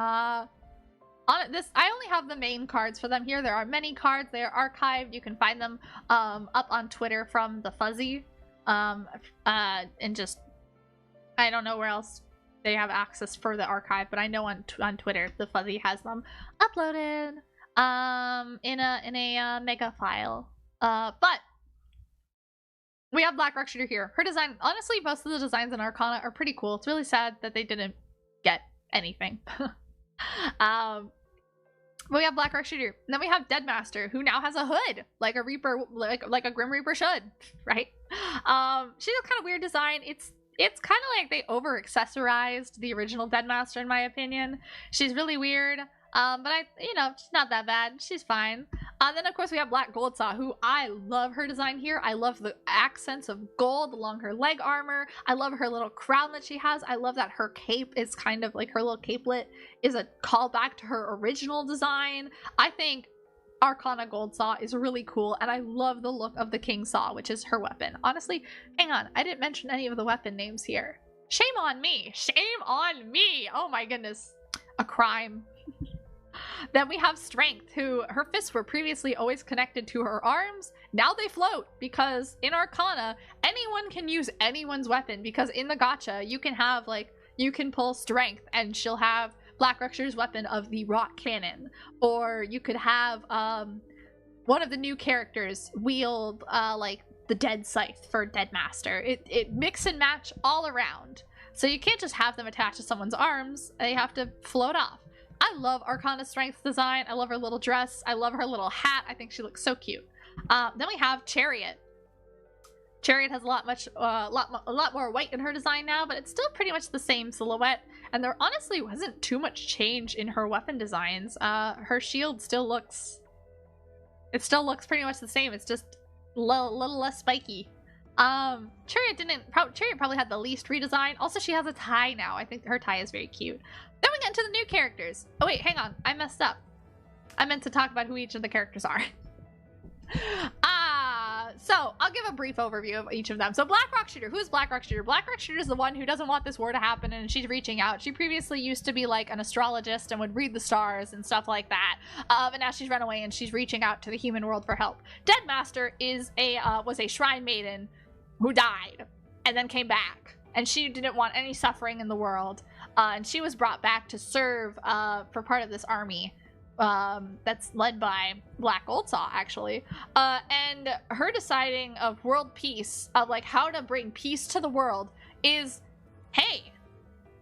on this, I only have the main cards for them here. There are many cards. They are archived. You can find them up on Twitter from the Fuzzy. And just, I don't know where else they have access for the archive, but I know on Twitter the Fuzzy has them uploaded in a mega file. But we have Black Rock Shooter here. Her design, honestly, most of the designs in Arcana are pretty cool. It's really sad that they didn't get anything. But we have Black Rock Shooter. And then we have Deadmaster, who now has a hood, like a Reaper, like a Grim Reaper should, right? She has kind of weird design. It's kind of like they over-accessorized the original Deadmaster, in my opinion. She's really weird, but you know, she's not that bad. She's fine. Then of course we have Black Goldsaw, who I love her design here. I love the accents of gold along her leg armor. I love her little crown that she has. I love that her cape is kind of like her little capelet is a callback to her original design. I think Arcana Goldsaw is really cool, and I love the look of the King Saw, which is her weapon. Honestly, hang on, I didn't mention any of the weapon names here. Shame on me. Shame on me. Oh my goodness. A crime. Then we have Strength, who her fists were previously always connected to her arms. Now they float, because in Arcana, anyone can use anyone's weapon, because in the gacha, you can have, like, you can pull Strength, and she'll have Black Rexur's weapon of the rock cannon. Or you could have, one of the new characters wield, like, the Dead Scythe for Dead Master. It mix and match all around. So you can't just have them attached to someone's arms, they have to float off. I love Arcana's Strength design. I love her little dress. I love her little hat. I think she looks so cute. Then we have Chariot. Chariot has a lot more white in her design now, but it's still pretty much the same silhouette. And there honestly wasn't too much change in her weapon designs. Her shield still looks pretty much the same. It's just a little less spiky. Chariot probably had the least redesign. Also, she has a tie now. I think her tie is very cute. Then we get into the new characters. Oh wait, hang on. I messed up. I meant to talk about who each of the characters are. So I'll give a brief overview of each of them. So Black Rock Shooter. Who is Black Rock Shooter? Black Rock Shooter is the one who doesn't want this war to happen, and she's reaching out. She previously used to be like an astrologist and would read the stars and stuff like that. But now she's run away and she's reaching out to the human world for help. Dead Master is was a shrine maiden who died and then came back, and she didn't want any suffering in the world, and she was brought back to serve for part of this army that's led by Black Goldsaw, actually, and her deciding of world peace, of like how to bring peace to the world, is, hey,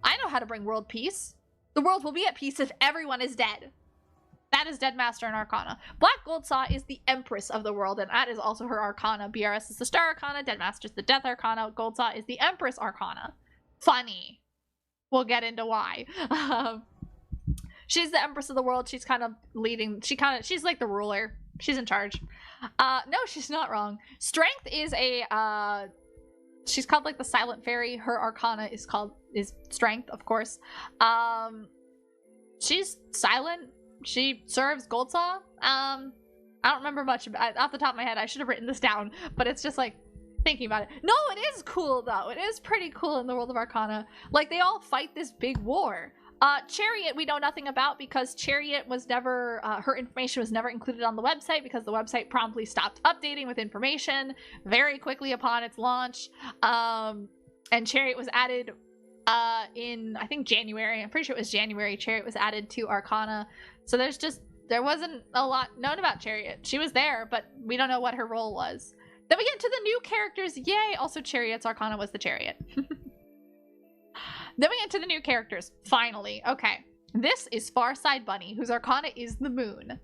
I know how to bring world peace. The world will be at peace if everyone is dead. That is Dead Master and Arcana. Black Goldsaw is the Empress of the world, and that is also her Arcana. BRS is the Star Arcana, Dead Master is the Death Arcana, Goldsaw is the Empress Arcana. Funny. We'll get into why. She's the Empress of the world. She's kind of leading. She's like the ruler. She's in charge. No, she's not wrong. Strength is she's called like the Silent Fairy. Her Arcana is Strength, of course. She's silent. She serves Goldsaw. I don't remember much about off the top of my head. I should have written this down, but it's just like thinking about it. No, it is cool though. It is pretty cool in the world of Arcana. Like they all fight this big war. Chariot we know nothing about, because Chariot was never, her information was never included on the website, because the website promptly stopped updating with information very quickly upon its launch. And Chariot was added in, I think, January. I'm pretty sure it was January. Chariot was added to Arcana. So there wasn't a lot known about Chariot. She was there, but we don't know what her role was. Then we get to the new characters. Yay! Also, Chariot's Arcana was the Chariot. Then we get to the new characters. Finally. Okay. This is Farside Bunny, whose Arcana is the moon.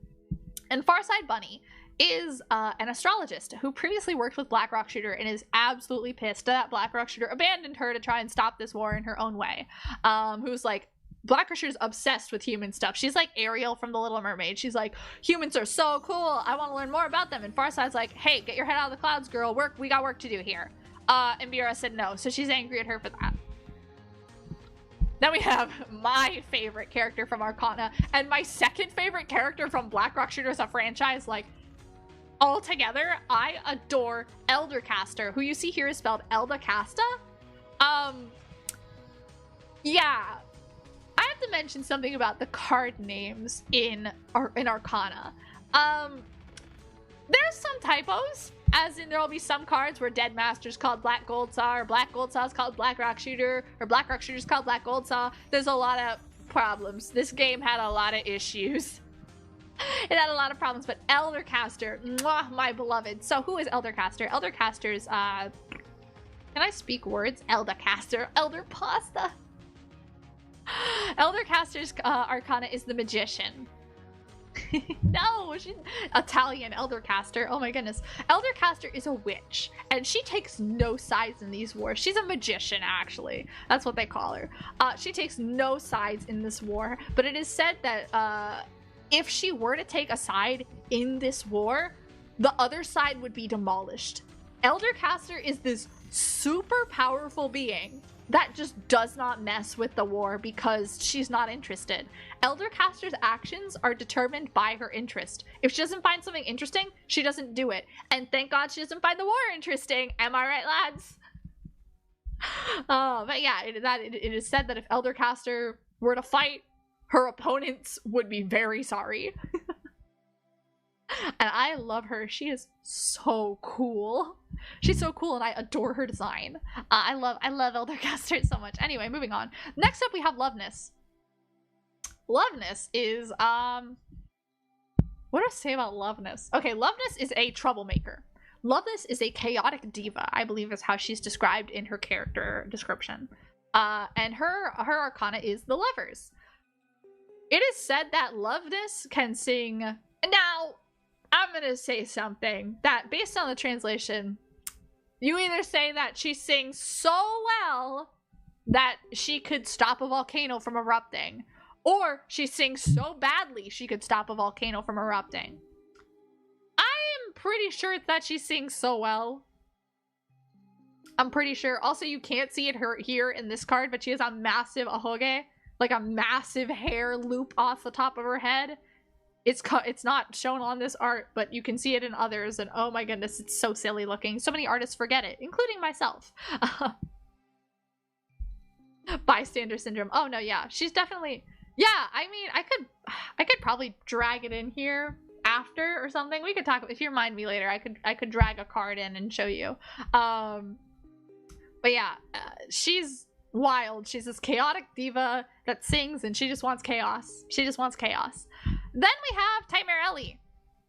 And Farside Bunny is an astrologist who previously worked with Black Rock Shooter and is absolutely pissed that Black Rock Shooter abandoned her to try and stop this war in her own way. Who's like, Black Rock Shooter's obsessed with human stuff. She's like Ariel from The Little Mermaid. She's like, humans are so cool. I want to learn more about them. And Farside's like, hey, get your head out of the clouds, girl. We got work to do here. And BRS said no. So she's angry at her for that. Then we have my favorite character from Arcana and my second favorite character from Black Rock Shooter as a franchise. Like, all together, I adore Eldercaster, who you see here is spelled Eldacasta. Yeah. I have to mention something about the card names in Arcana. There's some typos, as in there will be some cards where Dead Master's called Black Goldsaw, or Black Goldsaw's called Black Rock Shooter, or Black Rock Shooter's called Black Goldsaw. There's a lot of problems. This game had a lot of issues. It had a lot of problems, but Eldercaster, mwah, my beloved. So who is Eldercaster? Eldercaster's, can I speak words? Eldercaster, Elder Pasta. Eldercaster's Arcana is the Magician. No, she's Italian Eldercaster. Oh my goodness. Eldercaster is a witch, and she takes no sides in these wars. She's a magician, actually. That's what they call her. She takes no sides in this war, but it is said that if she were to take a side in this war, the other side would be demolished. Eldercaster is this super powerful being that just does not mess with the war because she's not interested. Eldercaster's actions are determined by her interest. If she doesn't find something interesting, she doesn't do it. And thank God she doesn't find the war interesting. Am I right, lads? But yeah, it is said that if Eldercaster were to fight, her opponents would be very sorry. And I love her. She is so cool. She's so cool and I adore her design. I love Eldercaster so much. Anyway, moving on. Next up we have Loveness. Loveness is what do I say about Loveness? Okay, Loveness is a troublemaker. Loveness is a chaotic diva, I believe is how she's described in her character description. And her arcana is the Lovers. It is said that Loveness can sing. Now, I'm gonna say something that, based on the translation, you either say that she sings so well that she could stop a volcano from erupting, or she sings so badly she could stop a volcano from erupting. I am pretty sure that she sings so well. I'm pretty sure. Also, you can't see it here in this card, but she has a massive ahoge, like a massive hair loop off the top of her head. It's not shown on this art, but you can see it in others, and oh my goodness, it's so silly looking. So many artists forget it, including myself. Bystander syndrome. Oh no, yeah, she's definitely. Yeah, I mean, I could probably drag it in here after or something. We could talk if you remind me later. I could drag a card in and show you. But yeah, she's wild. She's this chaotic diva that sings, and she just wants chaos. She just wants chaos. Then we have Taimare Ellie.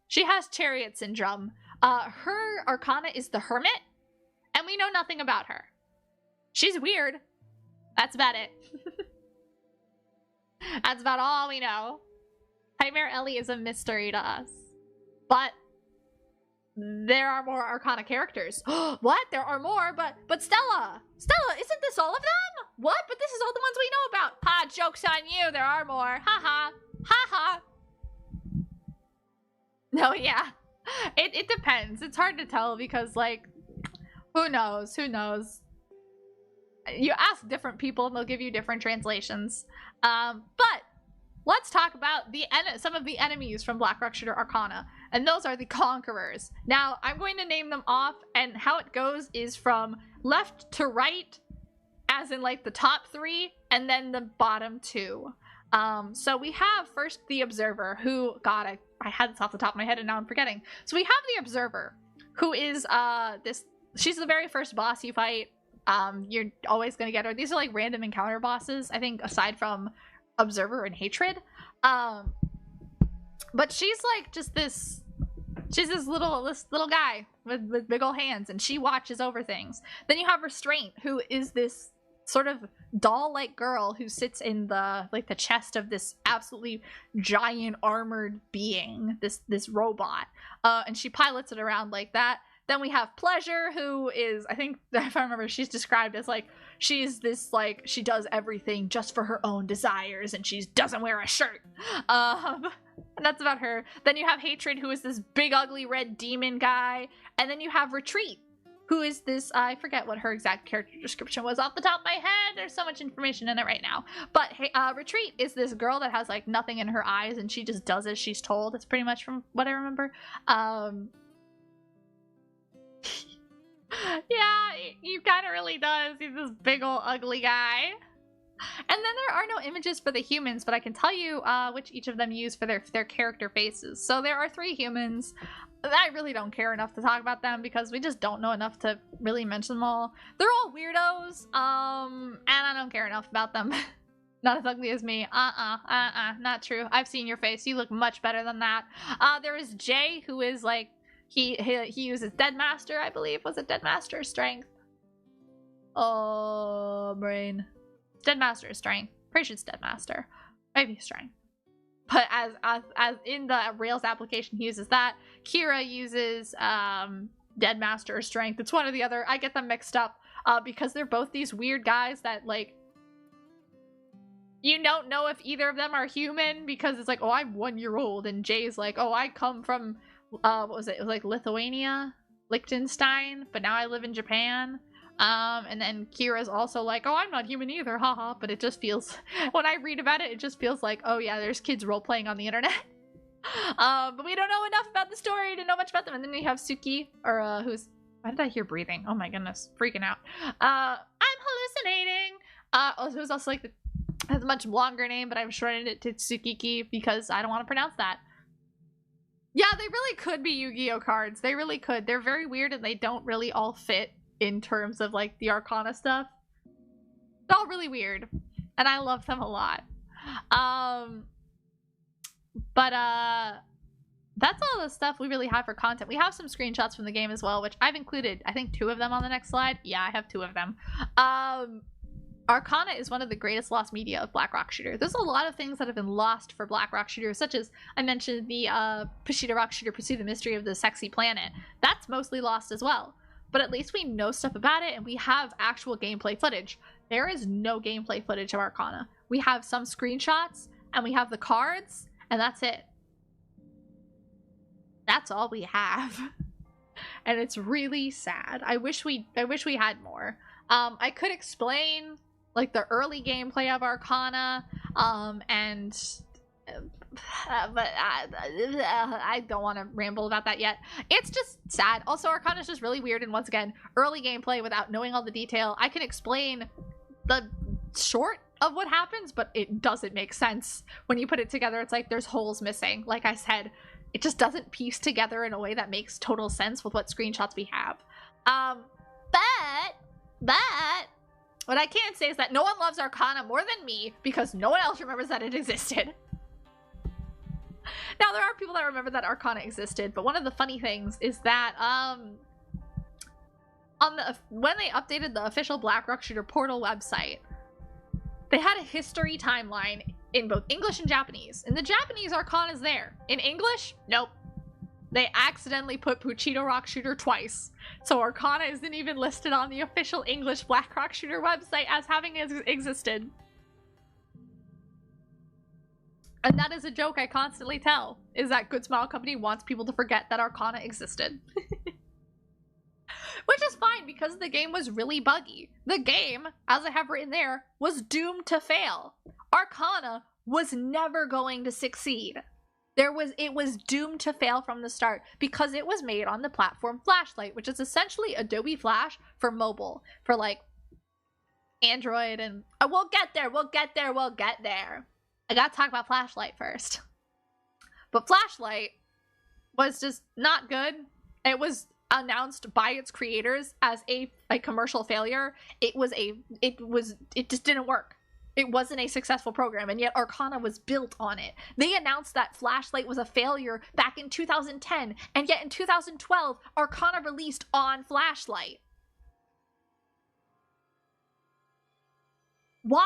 She has Chariot Syndrome. Her arcana is the Hermit, and we know nothing about her. She's weird. That's about it. That's about all we know. Taimare Ellie is a mystery to us. But there are more arcana characters. What? There are more, but Stella! Stella, isn't this all of them? What? But this is all the ones we know about. Ha, joke's on you. There are more. Ha ha. Ha ha. No, yeah. It depends. It's hard to tell because, like, who knows? Who knows? You ask different people and they'll give you different translations. But let's talk about some of the enemies from Blackrock Shooter Arcana. And those are the Conquerors. Now, I'm going to name them off, and how it goes is from left to right, as in, like, the top 3, and then the bottom 2. So we have first the Observer, who, God, I had this off the top of my head and now I'm forgetting. So we have the Observer, who is, she's the very first boss you fight. You're always gonna get her. These are like random encounter bosses, I think, aside from Observer and Hatred. But she's like just this, she's this little guy with big old hands, and she watches over things. Then you have Restraint, who is this sort of doll-like girl who sits in the chest of this absolutely giant armored being, this robot, and she pilots it around like that. Then we have Pleasure, who is, I think, if I remember, she's described as like, she's this, like, she does everything just for her own desires, and she doesn't wear a shirt. And that's about her. Then you have Hatred, who is this big ugly red demon guy. And then you have Retreat, who is this, I forget what her exact character description was off the top of my head. There's so much information in it right now. But Retreat is this girl that has like nothing in her eyes, and she just does as she's told. It's pretty much from what I remember. Yeah, he kind of really does. He's this big old ugly guy. And then there are no images for the humans, but I can tell you which each of them use for their character faces. So there are 3 humans. I really don't care enough to talk about them because we just don't know enough to really mention them all. They're all weirdos, and I don't care enough about them. Not as ugly as me. Not true. I've seen your face. You look much better than that. There is Jay, who is like, he uses Deadmaster, I believe. Was it Deadmaster or Strength? Oh, brain. Deadmaster or Strength. Pretty sure it's Deadmaster. Maybe Strength. But as in the Rails application, he uses that. Kira uses Deadmaster or Strength. It's one or the other. I get them mixed up because they're both these weird guys that, like, you don't know if either of them are human because it's like, oh, I'm 1 year old, and Jay's like, oh, I come from what was it? It was like Lithuania, Liechtenstein, but now I live in Japan. And then Kira's also like, oh, I'm not human either, haha. But it just feels, when I read about it, it just feels like, oh yeah, there's kids role-playing on the internet. But we don't know enough about the story to know much about them. And then you have Suki, or who's, why did I hear breathing? Oh my goodness, freaking out. I'm hallucinating. Who's also like, has a much longer name, but I've shortened it to Tsukiki because I don't want to pronounce that. Yeah, they really could be Yu-Gi-Oh cards. They really could. They're very weird and they don't really all fit in terms of like the Arcana stuff. They're all really weird and I love them a lot. But that's all the stuff we really have for content. We have some screenshots from the game as well, which I've included, I think 2 of them on the next slide. Yeah, I have 2 of them. Arcana is one of the greatest lost media of Black Rock Shooter. There's a lot of things that have been lost for Black Rock Shooter, such as I mentioned the Pashida Rock Shooter Pursue the Mystery of the Sexy Planet. That's mostly lost as well. But at least we know stuff about it and we have actual gameplay footage. There is no gameplay footage of Arcana. We have some screenshots and we have the cards and that's it. That's all we have. And it's really sad. I wish we had more. I could explain like the early gameplay of Arcana, but I don't want to ramble about that yet. It's just sad. Also, Arcana is just really weird, and once again, early gameplay without knowing all the detail. I can explain the short of what happens, but it doesn't make sense when you put it together. It's like there's holes missing. Like I said, it just doesn't piece together in a way that makes total sense with what screenshots we have. But what I can say is that no one loves Arcana more than me because no one else remembers that it existed. Now, there are people that remember that Arcana existed, but one of the funny things is that when they updated the official Black Rock Shooter portal website, they had a history timeline in both English and Japanese. In the Japanese, Arcana is there. In English, nope. They accidentally put Puchido Rock Shooter twice. So Arcana isn't even listed on the official English Black Rock Shooter website as having existed. And that is a joke I constantly tell, is that Good Smile Company wants people to forget that Arcana existed. Which is fine because the game was really buggy. The game, as I have written there, was doomed to fail. Arcana was never going to succeed. It was doomed to fail from the start because it was made on the platform Flashlight, which is essentially Adobe Flash for mobile, for like Android, and we'll get there. I gotta talk about Flashlight first. But Flashlight was just not good. It was announced by its creators as a commercial failure. It just didn't work. It wasn't a successful program, and yet Arcana was built on it. They announced that Flashlight was a failure back in 2010, and yet in 2012, Arcana released on Flashlight. Why?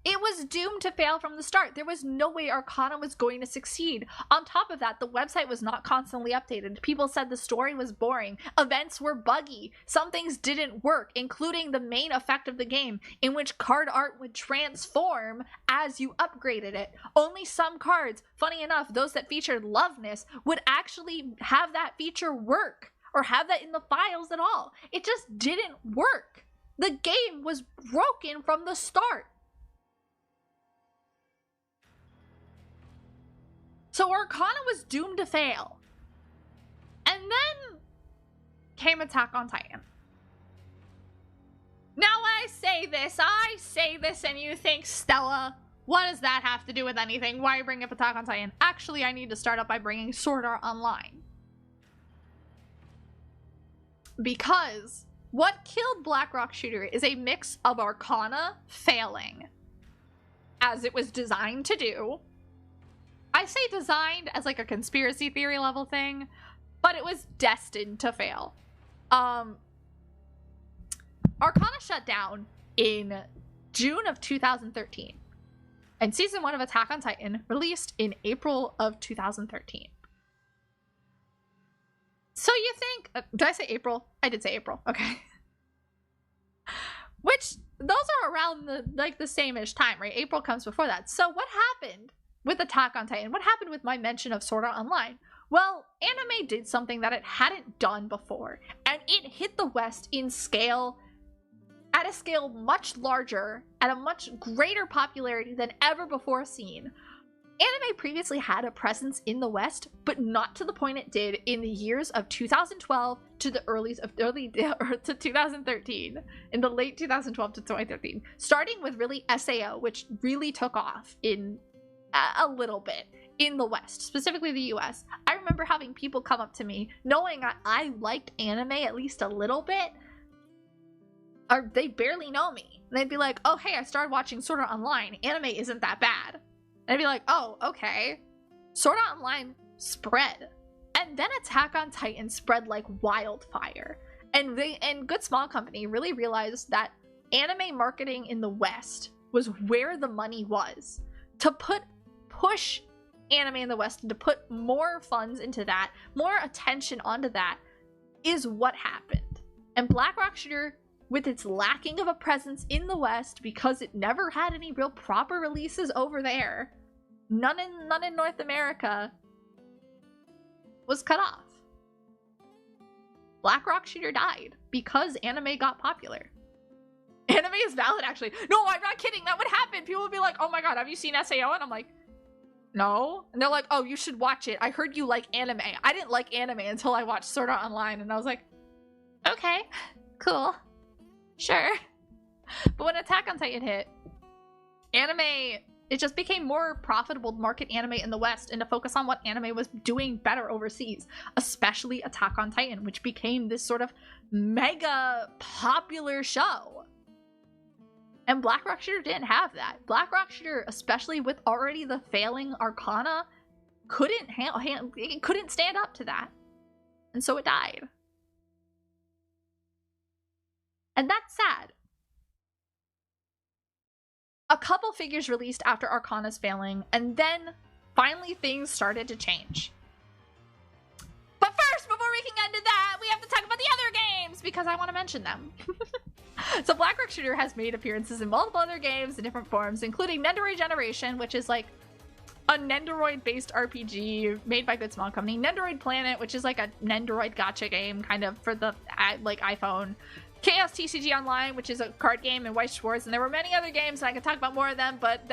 It was doomed to fail from the start. There was no way Arcana was going to succeed. On top of that, the website was not constantly updated. People said the story was boring. Events were buggy. Some things didn't work, including the main effect of the game, in which card art would transform as you upgraded it. Only some cards, funny enough, those that featured loveness, would actually have that feature work, or have that in the files at all. It just didn't work. The game was broken from the start. So Arcana was doomed to fail. And then came Attack on Titan. Now I say this, and you think, Stella, what does that have to do with anything? Why bring up Attack on Titan? Actually, I need to start up by bringing Sword Art Online. Because what killed Black Rock Shooter is a mix of Arcana failing, as it was designed to do. I say designed as like a conspiracy theory level thing, but it was destined to fail. Arcana shut down in June of 2013, and Season 1 of Attack on Titan released in April of 2013. So you think, did I say April? I did say April, okay. Which, are around the same-ish time, right? April comes before that. So what happened with Attack on Titan? What happened with my mention of Sword Art Online? Well, anime did something that it hadn't done before, and it hit the West in scale, at a scale much larger, at a much greater popularity than ever before seen. Anime previously had a presence in the West, but not to the point it did in the years of 2012 to the early to 2013, in the late 2012 to 2013, starting with really SAO, which really took off in a little bit in the West, specifically the US. I remember having people come up to me knowing I liked anime at least a little bit, or they barely know me. And they'd be like, oh, hey, I started watching Sword Art Online. Anime isn't that bad. And I'd be like, oh, okay. Sword Art Online spread. And then Attack on Titan spread like wildfire. And Good Small Company really realized that anime marketing in the West was where the money was. To push anime in the West and to put more funds into that, more attention onto that, is what happened. And Black Rock Shooter, with its lacking of a presence in the West because it never had any real proper releases over there, none in North America, was cut off. Black Rock Shooter died because anime got popular. Anime is valid, actually. No, I'm not kidding. That would happen. People would be like, oh my god, have you seen SAO? And I'm like, no. And they're like, oh, you should watch it. I heard you like anime. I didn't like anime until I watched Sword Art Online. And I was like, okay, cool. Sure. But when Attack on Titan hit, anime, it just became more profitable to market anime in the West and to focus on what anime was doing better overseas, especially Attack on Titan, which became this sort of mega popular show. And Black Rock Shooter didn't have that. Black Rock Shooter, especially with already the failing Arcana, couldn't it couldn't stand up to that. And so it died. And that's sad. A couple figures released after Arcana's failing, and then finally things started to change. But first, before we can get into that, we have to talk about the other games, because I want to mention them. So Black Rock Shooter has made appearances in multiple other games in different forms, including Nendoroid Generation, which is like a Nendoroid-based RPG made by Good Small Company. Nendoroid Planet, which is like a Nendoroid gacha game, kind of for the like iPhone. Chaos TCG Online, which is a card game, and White Schwartz, and there were many other games, and I could talk about more of them, but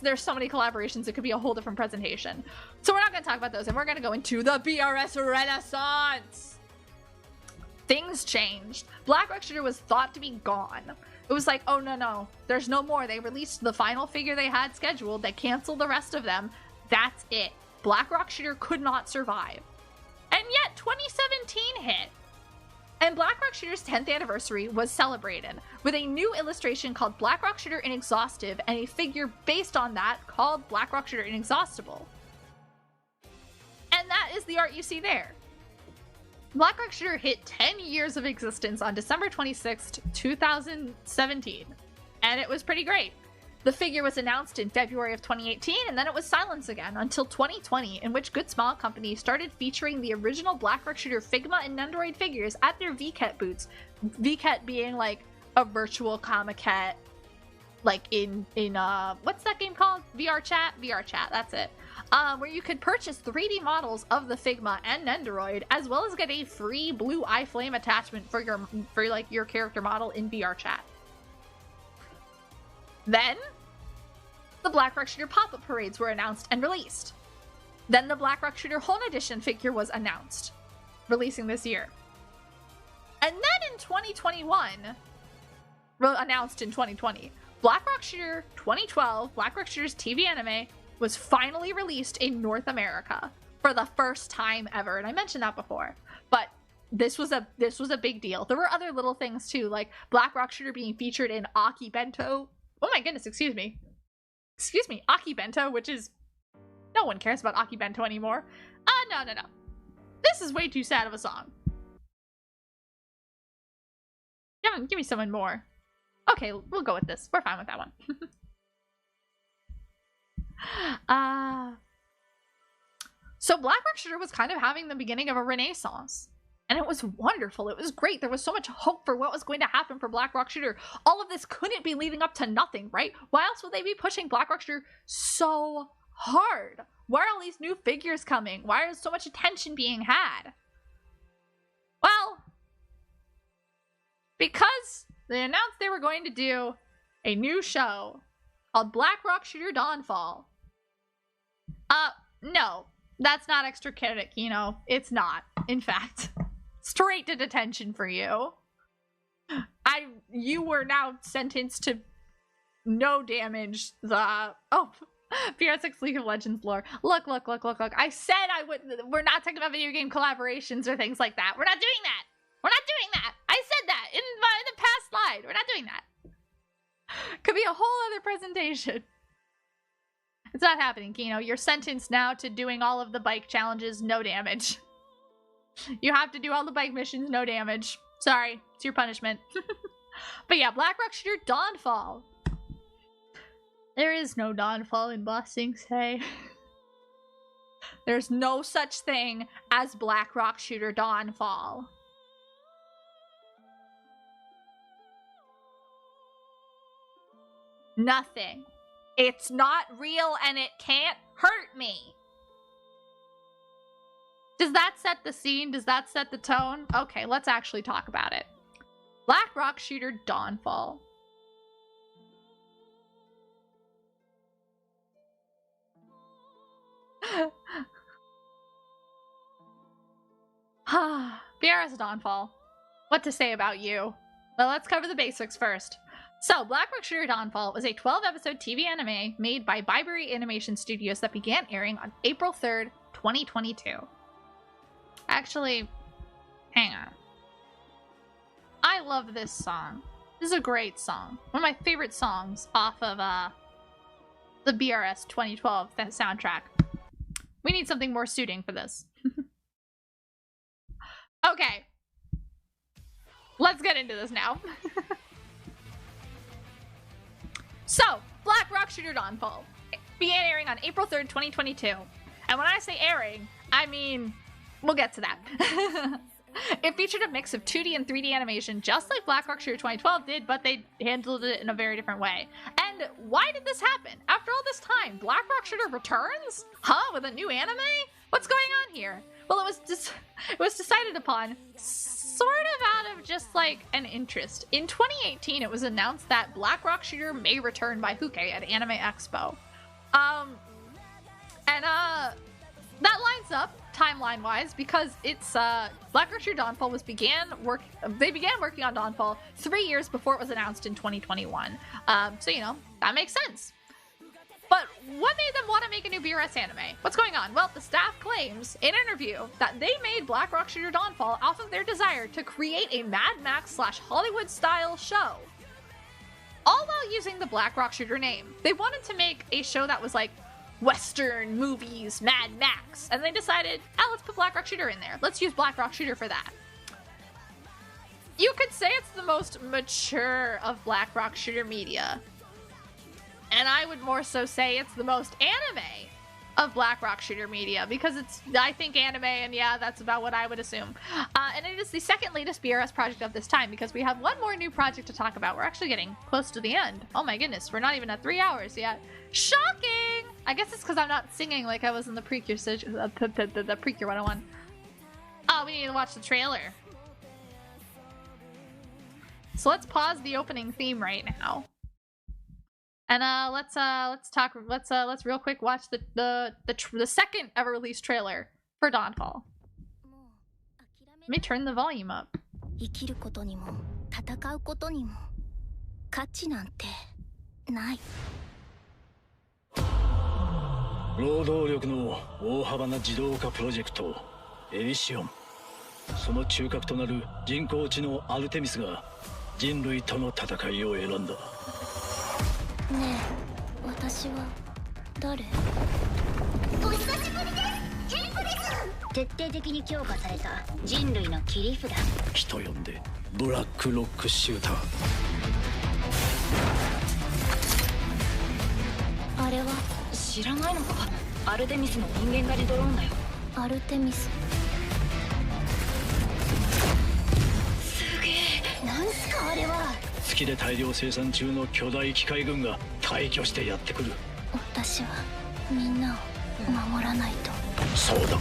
there's so many collaborations, it could be a whole different presentation. So we're not going to talk about those, and we're going to go into the BRS Renaissance! Things changed. Black Rock Shooter was thought to be gone. It was like, oh no, there's no more. They released the final figure they had scheduled, they canceled the rest of them. That's it. Black Rock Shooter could not survive. And yet, 2017 hit. And Black Rock Shooter's 10th anniversary was celebrated with a new illustration called Black Rock Shooter Inexhaustive and a figure based on that called Black Rock Shooter Inexhaustible. And that is the art you see there. Black Rock Shooter hit 10 years of existence on December 26th, 2017, and it was pretty great. The figure was announced in February of 2018, and then it was silenced again until 2020, in which Good Small Company started featuring the original Black Rock Shooter Figma and Nendoroid figures at their VCAT booths. VCAT being like a virtual Comic-Cat, like in what's that game called? VR Chat, that's it. Where you could purchase 3D models of the Figma and Nendoroid, as well as get a free blue eye flame attachment for your character model in VR Chat. Then, the Black Rock Shooter pop-up parades were announced and released. Then the Black Rock Shooter Home Edition figure was announced, releasing this year. And then in 2021, announced in 2020, Black Rock Shooter 2012, Black Rock Shooter's TV anime, was finally released in North America for the first time ever. And I mentioned that before, but this was a big deal. There were other little things too, like Black Rock Shooter being featured in Aki Bento. Oh my goodness, excuse me, Aki Bento, which is, no one cares about Aki Bento anymore. No. This is way too sad of a song. Give me someone more. Okay, we'll go with this. We're fine with that one. So Black Rock Shooter was kind of having the beginning of a renaissance. And it was wonderful. It was great. There was so much hope for what was going to happen for Black Rock Shooter. All of this couldn't be leading up to nothing, right? Why else would they be pushing Black Rock Shooter so hard? Why are all these new figures coming? Why is so much attention being had? Well, because they announced they were going to do a new show called Black Rock Shooter Dawnfall. No, that's not extra kinetic, you know. It's not, in fact. Straight to detention for you. You were now sentenced to no damage. PR6 League of Legends lore. Look. I said I would. We're not talking about video game collaborations or things like that. We're not doing that. We're not doing that. I said that in the past slide. We're not doing that. Could be a whole other presentation. It's not happening, Kino. You're sentenced now to doing all of the bike challenges, no damage. You have to do all the bike missions, no damage. Sorry, it's your punishment. But yeah, Black Rock Shooter Dawnfall. There is no Dawnfall in Ba Sing Se. There's no such thing as Black Rock Shooter Dawnfall. Nothing. It's not real and it can't hurt me. Does that set the scene? Does that set the tone? Okay, let's actually talk about it. Black Rock Shooter Dawnfall. BRS Dawnfall. What to say about you? Well, let's cover the basics first. So, Black Rock Shooter Dawnfall was a 12-episode TV anime made by Byberry Animation Studios that began airing on April 3rd, 2022. Actually, hang on. I love this song. This is a great song. One of my favorite songs off of the BRS 2012 soundtrack. We need something more suiting for this. Okay. Let's get into this now. So, Black Rock Shooter Dawnfall began airing on April 3rd, 2022. And when I say airing, I mean, we'll get to that. It featured a mix of 2D and 3D animation, just like Black Rock Shooter 2012 did, but they handled it in a very different way. And why did this happen? After all this time, Black Rock Shooter returns? Huh? With a new anime? What's going on here? Well, it was decided upon sort of out of just like an interest. In 2018, it was announced that Black Rock Shooter may return by Huke at Anime Expo. That lines up timeline-wise because it's Black Rock Shooter Dawnfall began working on Dawnfall 3 years before it was announced in 2021. So you know, that makes sense. But what made them want to make a new BRS anime? What's going on? Well, the staff claims in an interview that they made Black Rock Shooter Dawnfall off of their desire to create a Mad Max / Hollywood style show, all while using the Black Rock Shooter name. They wanted to make a show that was like Western movies, Mad Max, and they decided, let's put Black Rock Shooter in there. Let's use Black Rock Shooter for that. You could say it's the most mature of Black Rock Shooter media. And I would more so say it's the most anime of Black Rock Shooter media because it's, I think, anime, and yeah, that's about what I would assume. And it is the second latest BRS project of this time because we have one more new project to talk about. We're actually getting close to the end. Oh my goodness, we're not even at 3 hours yet. Shocking! I guess it's because I'm not singing like I was in the Precure, the Precure 101. Oh, we need to watch the trailer. So let's pause the opening theme right now. And let's real quick watch the second ever released trailer for Dawnfall. Let me turn the volume up. 生きることにも戦うことにも価値なんてない。労働力の大幅な自動化プロジェクトエリシオン。その中核となる人工知能アルテミスが人類との戦いを選んだ。ねえ、私は誰？お久しぶりです。ケンコです。徹底的に強化された人類の切り札。人呼んでブラックロックシューター。あれは知らないのか？アルテミスの人間狩りドローンだよ。アルテミス。あれは月で大量生産中の巨大機械軍が大挙してやってくる。私はみんなを守らないと。そうだ、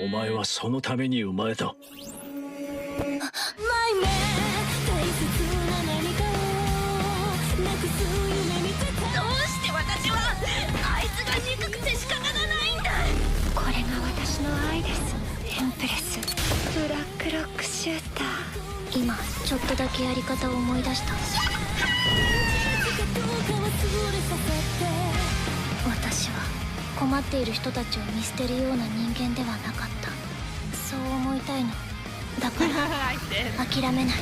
お前はそのために生まれた。どうして私はあいつが憎くて仕方がないんだ。これが私の愛です。エンプレスブラックロックシューター。今ちょっとだけやり方を思い出した。私は困っている人たちを見捨てるような人間ではなかった。そう思いたいのだから諦めない。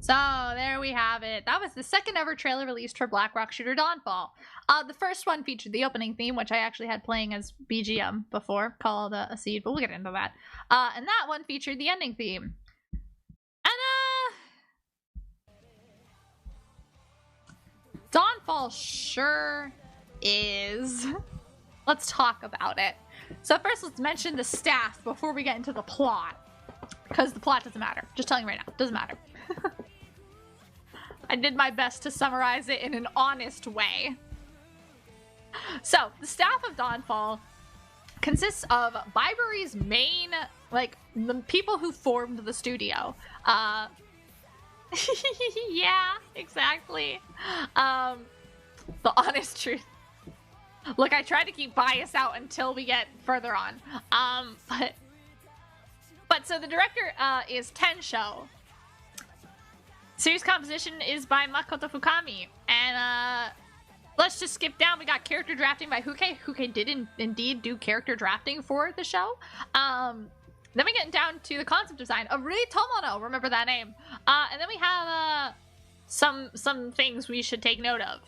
So there we have it. That was the second ever trailer released for Black Rock Shooter Dawnfall. The first one featured the opening theme, which I actually had playing as BGM before, called A Seed, but we'll get into that. And that one featured the ending theme. And Dawnfall sure is. Let's talk about it. So first let's mention the staff before we get into the plot. Because the plot doesn't matter. Just telling you right now, it doesn't matter. I did my best to summarize it in an honest way. So, the staff of Dawnfall consists of Byberry's main, like, the people who formed the studio. Yeah, exactly. The honest truth. Look, I tried to keep bias out until we get further on. But so the director is Tensho. Series composition is by Makoto Fukami. And let's just skip down. We got character drafting by Huke. Huke did indeed do character drafting for the show. Then we get down to the concept design of Rei Tomono. Remember that name. And then we have some things we should take note of.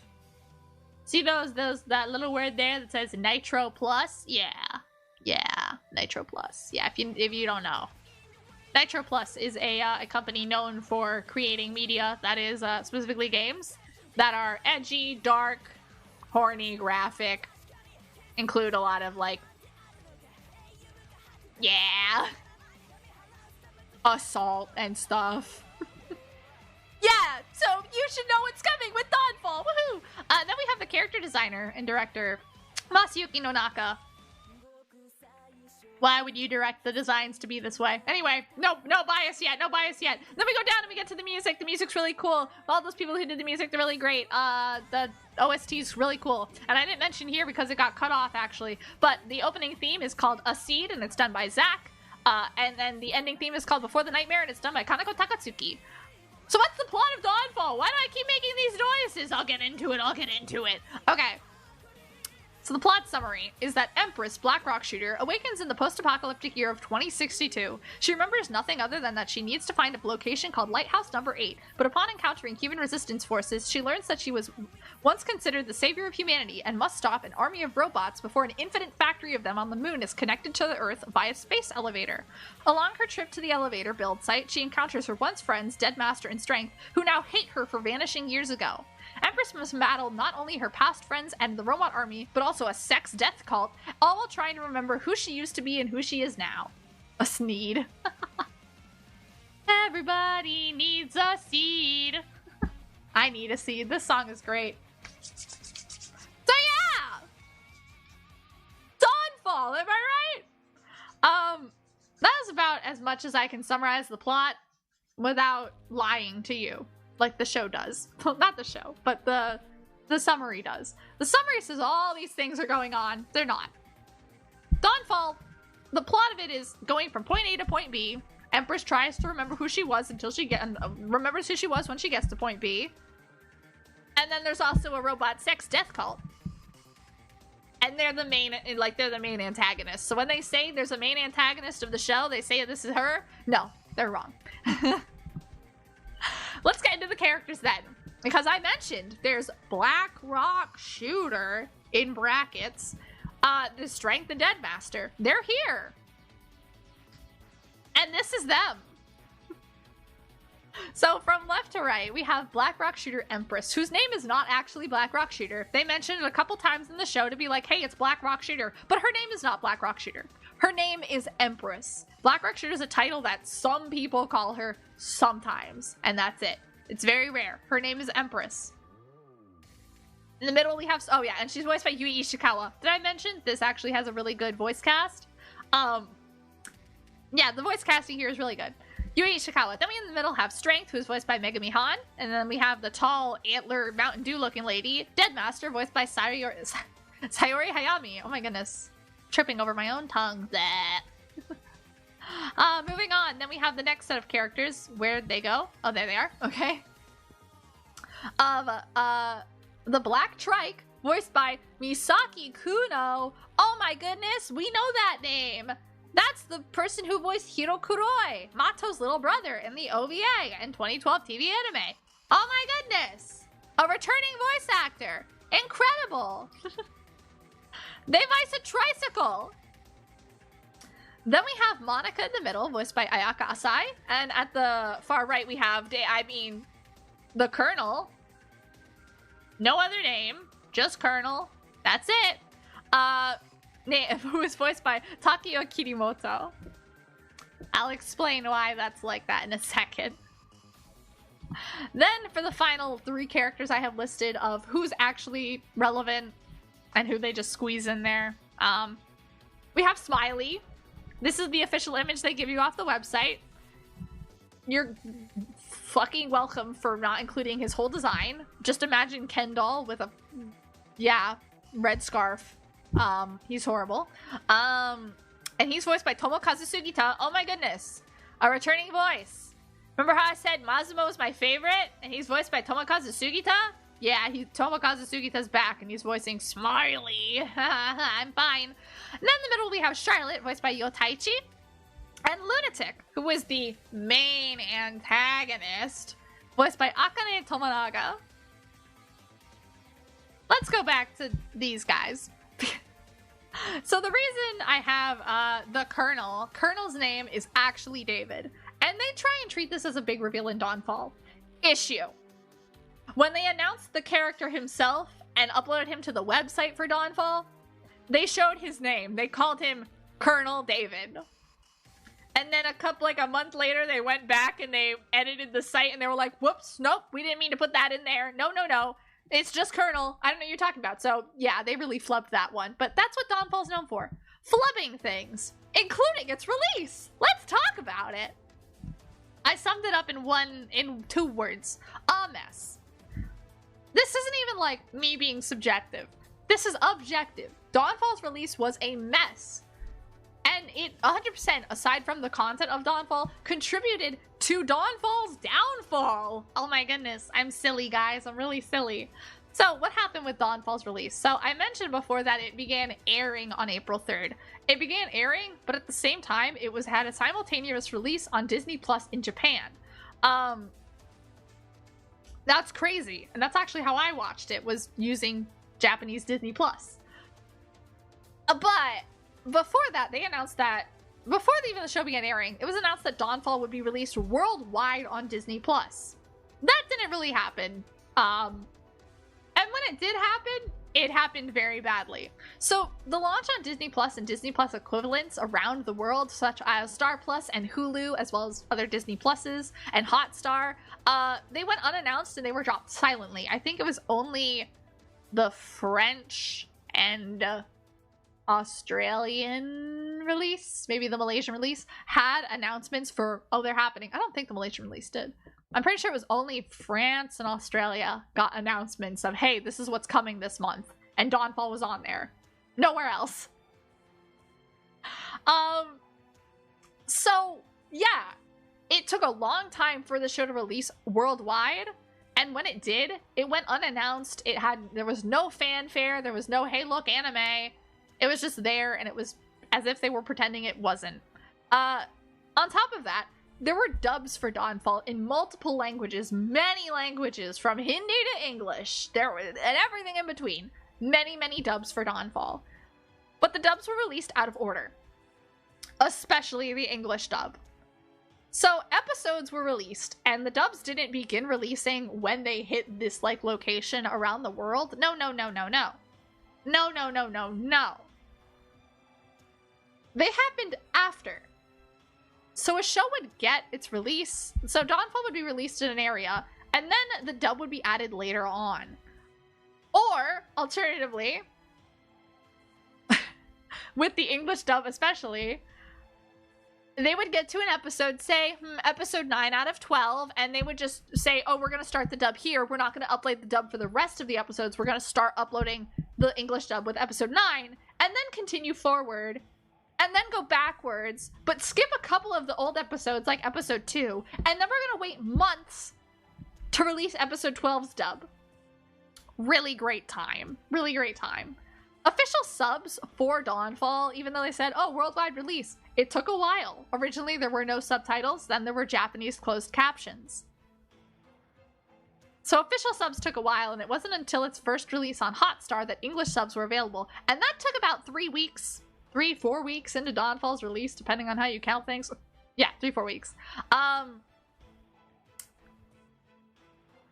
See that little word there that says Nitro Plus? Yeah, Nitro Plus. Yeah, if you don't know. Nitro Plus is a company known for creating media that is specifically games that are edgy, dark, horny, graphic, include a lot of like, yeah, assault and stuff. Yeah, so you should know what's coming with Dawnfall. Woohoo! Then we have the character designer and director Masayuki Nonaka. Why would you direct the designs to be this way? Anyway, no bias yet, no bias yet. Then we go down and we get to the music. The music's really cool. All those people who did the music, they're really great. The OST's really cool. And I didn't mention here because it got cut off, actually. But the opening theme is called A Seed, and it's done by Zack. And then the ending theme is called Before the Nightmare, and it's done by Kaneko Takatsuki. So what's the plot of Dawnfall? Why do I keep making these noises? I'll get into it. Okay. So the plot summary is that Empress, Black Rock Shooter, awakens in the post-apocalyptic year of 2062. She remembers nothing other than that she needs to find a location called Lighthouse Number 8, but upon encountering human resistance forces, she learns that she was once considered the savior of humanity and must stop an army of robots before an infinite factory of them on the moon is connected to the Earth by a space elevator. Along her trip to the elevator build site, she encounters her once friends, Deadmaster and Strength, who now hate her for vanishing years ago. Empress must battle not only her past friends and the robot army, but also a sex death cult, all while trying to remember who she used to be and who she is now. A Sneed. Everybody needs a seed. I need a seed. This song is great. So yeah! Dawnfall, am I right? That is about as much as I can summarize the plot without lying to you. Like the show does. Well, not the show, but the summary does. The summary says all these things are going on. They're not. Dawnfall, the plot of it is going from point A to point B. Empress tries to remember who she was until she remembers who she was when she gets to point B. And then there's also a robot sex death cult. And they're the main antagonist. So when they say there's a main antagonist of the show, they say this is her. No, they're wrong. Let's get into the characters then. Because I mentioned there's Black Rock Shooter, in brackets, the Strength and Deadmaster. They're here. And this is them. So from left to right, we have Black Rock Shooter Empress, whose name is not actually Black Rock Shooter. They mentioned it a couple times in the show to be like, hey, it's Black Rock Shooter, but her name is not Black Rock Shooter. Her name is Empress. Black Rock Shooter is a title that some people call her sometimes, and that's it. It's very rare. Her name is Empress. In the middle, we have, oh yeah, and she's voiced by Yui Ishikawa. Did I mention this actually has a really good voice cast? Yeah, the voice casting here is really good. Yui Ishikawa. Then we in the middle have Strength, who's voiced by Megami Han. And then we have the tall, antler, Mountain Dew looking lady, Deadmaster, voiced by Sayori Hayami. Oh my goodness. Tripping over my own tongue. Moving on. Then we have the next set of characters. Where'd they go? Oh, there they are. Okay. The Black Trike, voiced by Misaki Kuno. Oh my goodness, we know that name. That's the person who voiced Hiro Kuroi, Mato's little brother in the OVA and 2012 TV anime. Oh my goodness! A returning voice actor. Incredible! They voice a tricycle. Then we have Monica in the middle, voiced by Ayaka Asai. And at the far right, we have, the Colonel. No other name, just Colonel. That's it. Who is voiced by Takio Kirimoto. I'll explain why that's like that in a second. Then for the final 3 characters I have listed of who's actually relevant and who they just squeeze in there. We have Smiley. This is the official image they give you off the website. You're fucking welcome for not including his whole design. Just imagine Ken doll with a, red scarf. He's horrible. And he's voiced by Tomokazu Sugita. Oh my goodness. A returning voice. Remember how I said Mazumo was my favorite? And he's voiced by Tomokazu Sugita? Yeah, Tomokazu Sugita's back and he's voicing Smiley. I'm fine. And then in the middle we have Charlotte, voiced by Yotaichi. And Lunatic, who is the main antagonist, voiced by Akane Tomonaga. Let's go back to these guys. So the reason I have the Colonel's name is actually David. And they try and treat this as a big reveal in Dawnfall. Issue. When they announced the character himself and uploaded him to the website for Dawnfall, they showed his name. They called him Colonel David. And then a month later, they went back and they edited the site and they were like, whoops, nope, we didn't mean to put that in there. No. It's just Colonel. I don't know what you're talking about. So yeah, they really flubbed that one. But that's what Dawnfall's known for. Flubbing things, including its release. Let's talk about it. I summed it up in 2 words. A mess. This isn't even like me being subjective. This is objective. Dawnfall's release was a mess. And it 100%, aside from the content of Dawnfall, contributed to Dawnfall's downfall. Oh my goodness, I'm silly, guys. I'm really silly. So what happened with Dawnfall's release? So I mentioned before that it began airing on April 3rd. It began airing, but at the same time, it had a simultaneous release on Disney Plus in Japan. That's crazy. And that's actually how I watched it, was using Japanese Disney Plus. But before that, they announced that, before even the show began airing, it was announced that Dawnfall would be released worldwide on Disney Plus. That didn't really happen. And when it did happen, it happened very badly. So the launch on Disney Plus and Disney Plus equivalents around the world, such as Star Plus and Hulu, as well as other Disney Pluses and Hotstar, they went unannounced and they were dropped silently. I think it was only the French and Australian release, maybe the Malaysian release, had announcements for, oh, they're happening. I don't think the Malaysian release did. I'm pretty sure it was only France and Australia got announcements of, hey, this is what's coming this month. And Dawnfall was on there. Nowhere else. So, yeah. It took a long time for the show to release worldwide. And when it did, it went unannounced. There was no fanfare. There was no, hey, look, anime. It was just there, and it was as if they were pretending it wasn't. On top of that, there were dubs for Dawnfall in multiple languages, many languages, from Hindi to English, and everything in between. Many dubs for Dawnfall. But the dubs were released out of order. Especially the English dub. So episodes were released, and the dubs didn't begin releasing when they hit this like location around the world. No. They happened after. So a show would get its release. So Dawnfall would be released in an area, and then the dub would be added later on. Or, alternatively, with the English dub especially, they would get to an episode, say, episode 9 out of 12, and they would just say, oh, we're going to start the dub here. We're not going to upload the dub for the rest of the episodes. We're going to start uploading the English dub with episode 9, and then continue forward, and then go backwards, but skip a couple of the old episodes, like episode 2, and then we're going to wait months to release episode 12's dub. Really great time. Really great time. Official subs for Dawnfall, even though they said, oh, worldwide release, it took a while. Originally, there were no subtitles, then there were Japanese closed captions. So official subs took a while, and it wasn't until its first release on Hotstar that English subs were available, and that took about 3 weeks. 3-4 weeks into Dawnfall's release, depending on how you count things. Yeah, 3-4 weeks.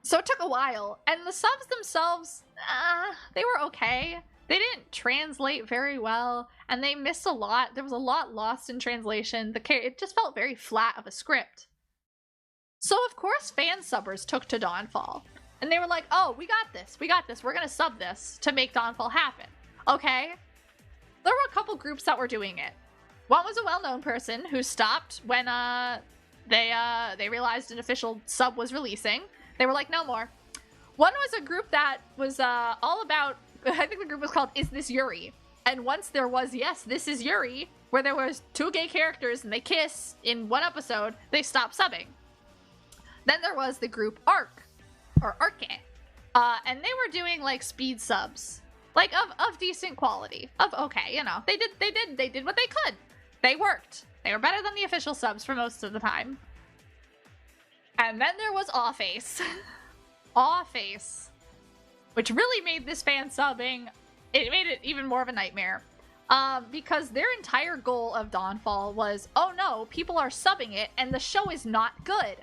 So it took a while, and the subs themselves, they were okay. They didn't translate very well, and they missed a lot. There was a lot lost in translation. It just felt very flat of a script. So of course fan subbers took to Dawnfall, and they were like, oh, we got this, we're gonna sub this to make Dawnfall happen. Okay? There were a couple groups that were doing it. One was a well-known person who stopped when they realized an official sub was releasing. They were like, no more. One was a group that was all about, I think the group was called Is This Yuri? And once there was, yes, This Is Yuri, where there was 2 gay characters and they kiss in one episode, they stopped subbing. Then there was the group Arc, or Arke, and they were doing like speed subs, like of decent quality, of okay, you know, they did what they could. They worked. They were better than the official subs for most of the time. And then there was Awface. Awface. Which really made this fan subbing, it made it even more of a nightmare. Because their entire goal of Dawnfall was, oh no, people are subbing it and the show is not good.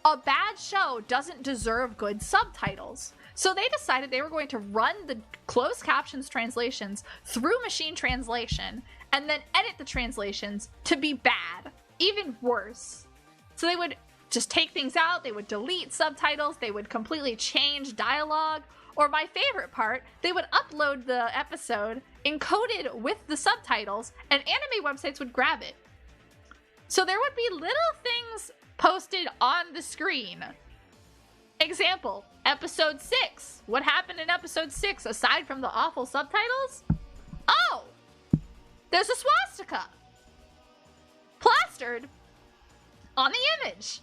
A bad show doesn't deserve good subtitles. So they decided they were going to run the closed captions translations through machine translation and then edit the translations to be bad. Even worse. So they would just take things out, they would delete subtitles, they would completely change dialogue, or my favorite part, they would upload the episode encoded with the subtitles, and anime websites would grab it. So there would be little things posted on the screen. Example, episode 6. What happened in episode 6 aside from the awful subtitles? Oh! There's a swastika! Plastered on the image.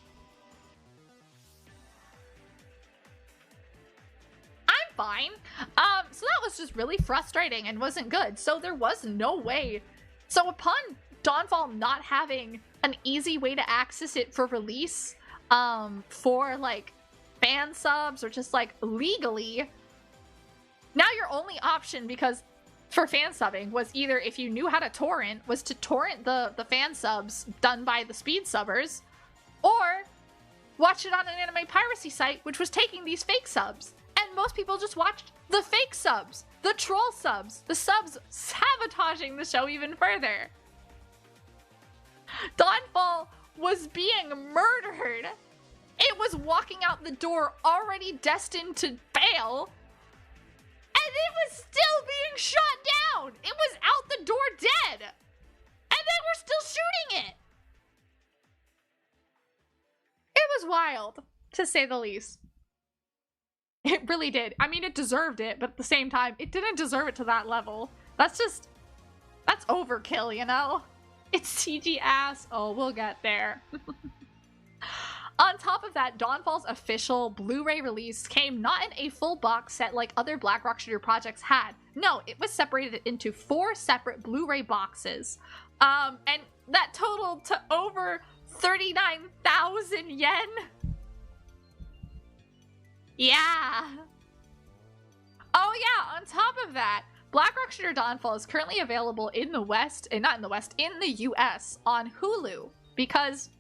I'm fine. So that was just really frustrating and wasn't good. So there was no way. So upon Dawnfall not having an easy way to access it for release, for like fan subs or just like legally, now your only option, because for fan subbing, was either, if you knew how to torrent, was to torrent the fan subs done by the speed subbers, or watch it on an anime piracy site, which was taking these fake subs. And most people just watched the fake subs, the troll subs, the subs sabotaging the show even further. Dawnfall was being murdered. It was walking out the door already destined to fail. And it was still being shot down. It was out the door dead. And then we're still shooting it. It was wild, to say the least. It really did. I mean, it deserved it, but at the same time, it didn't deserve it to that level. That's overkill, you know? It's CG ass. Oh, we'll get there. On top of that, Dawnfall's official Blu-ray release came not in a full box set like other Black Rock Shooter projects had. No, it was separated into 4 separate Blu-ray boxes. And that totaled to over 39,000 yen. Yeah. Oh yeah, on top of that, Black Rock Shooter Dawnfall is currently available in the West, not in the West, in the US on Hulu, because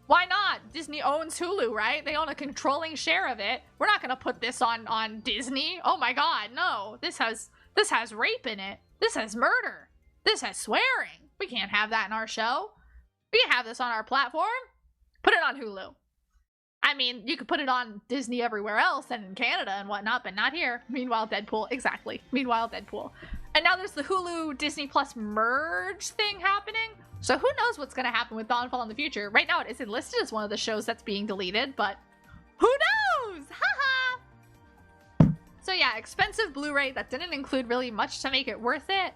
Why not? Disney owns Hulu, right? They own a controlling share of it. We're not gonna put this on Disney. Oh my god, no. This has rape in it. This has murder. This has swearing. We can't have that in our show. We can have this on our platform. Put it on Hulu. I mean, you could put it on Disney everywhere else and in Canada and whatnot, but not here. Meanwhile, Deadpool. Exactly. Meanwhile, Deadpool. And now there's the Hulu Disney Plus merge thing happening. So who knows what's going to happen with Dawnfall in the future. Right now it isn't listed as one of the shows that's being deleted, but who knows? Haha! So yeah, expensive Blu-ray that didn't include really much to make it worth it.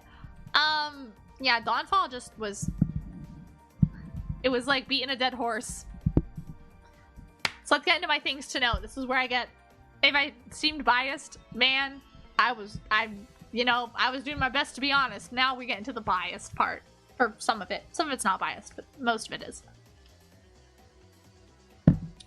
Yeah, Dawnfall just was... It was like beating a dead horse. So let's get into my things to know. This is where I get... If I seemed biased, man, I was doing my best to be honest. Now we get into the biased part. Or some of it. Some of it's not biased, but most of it is.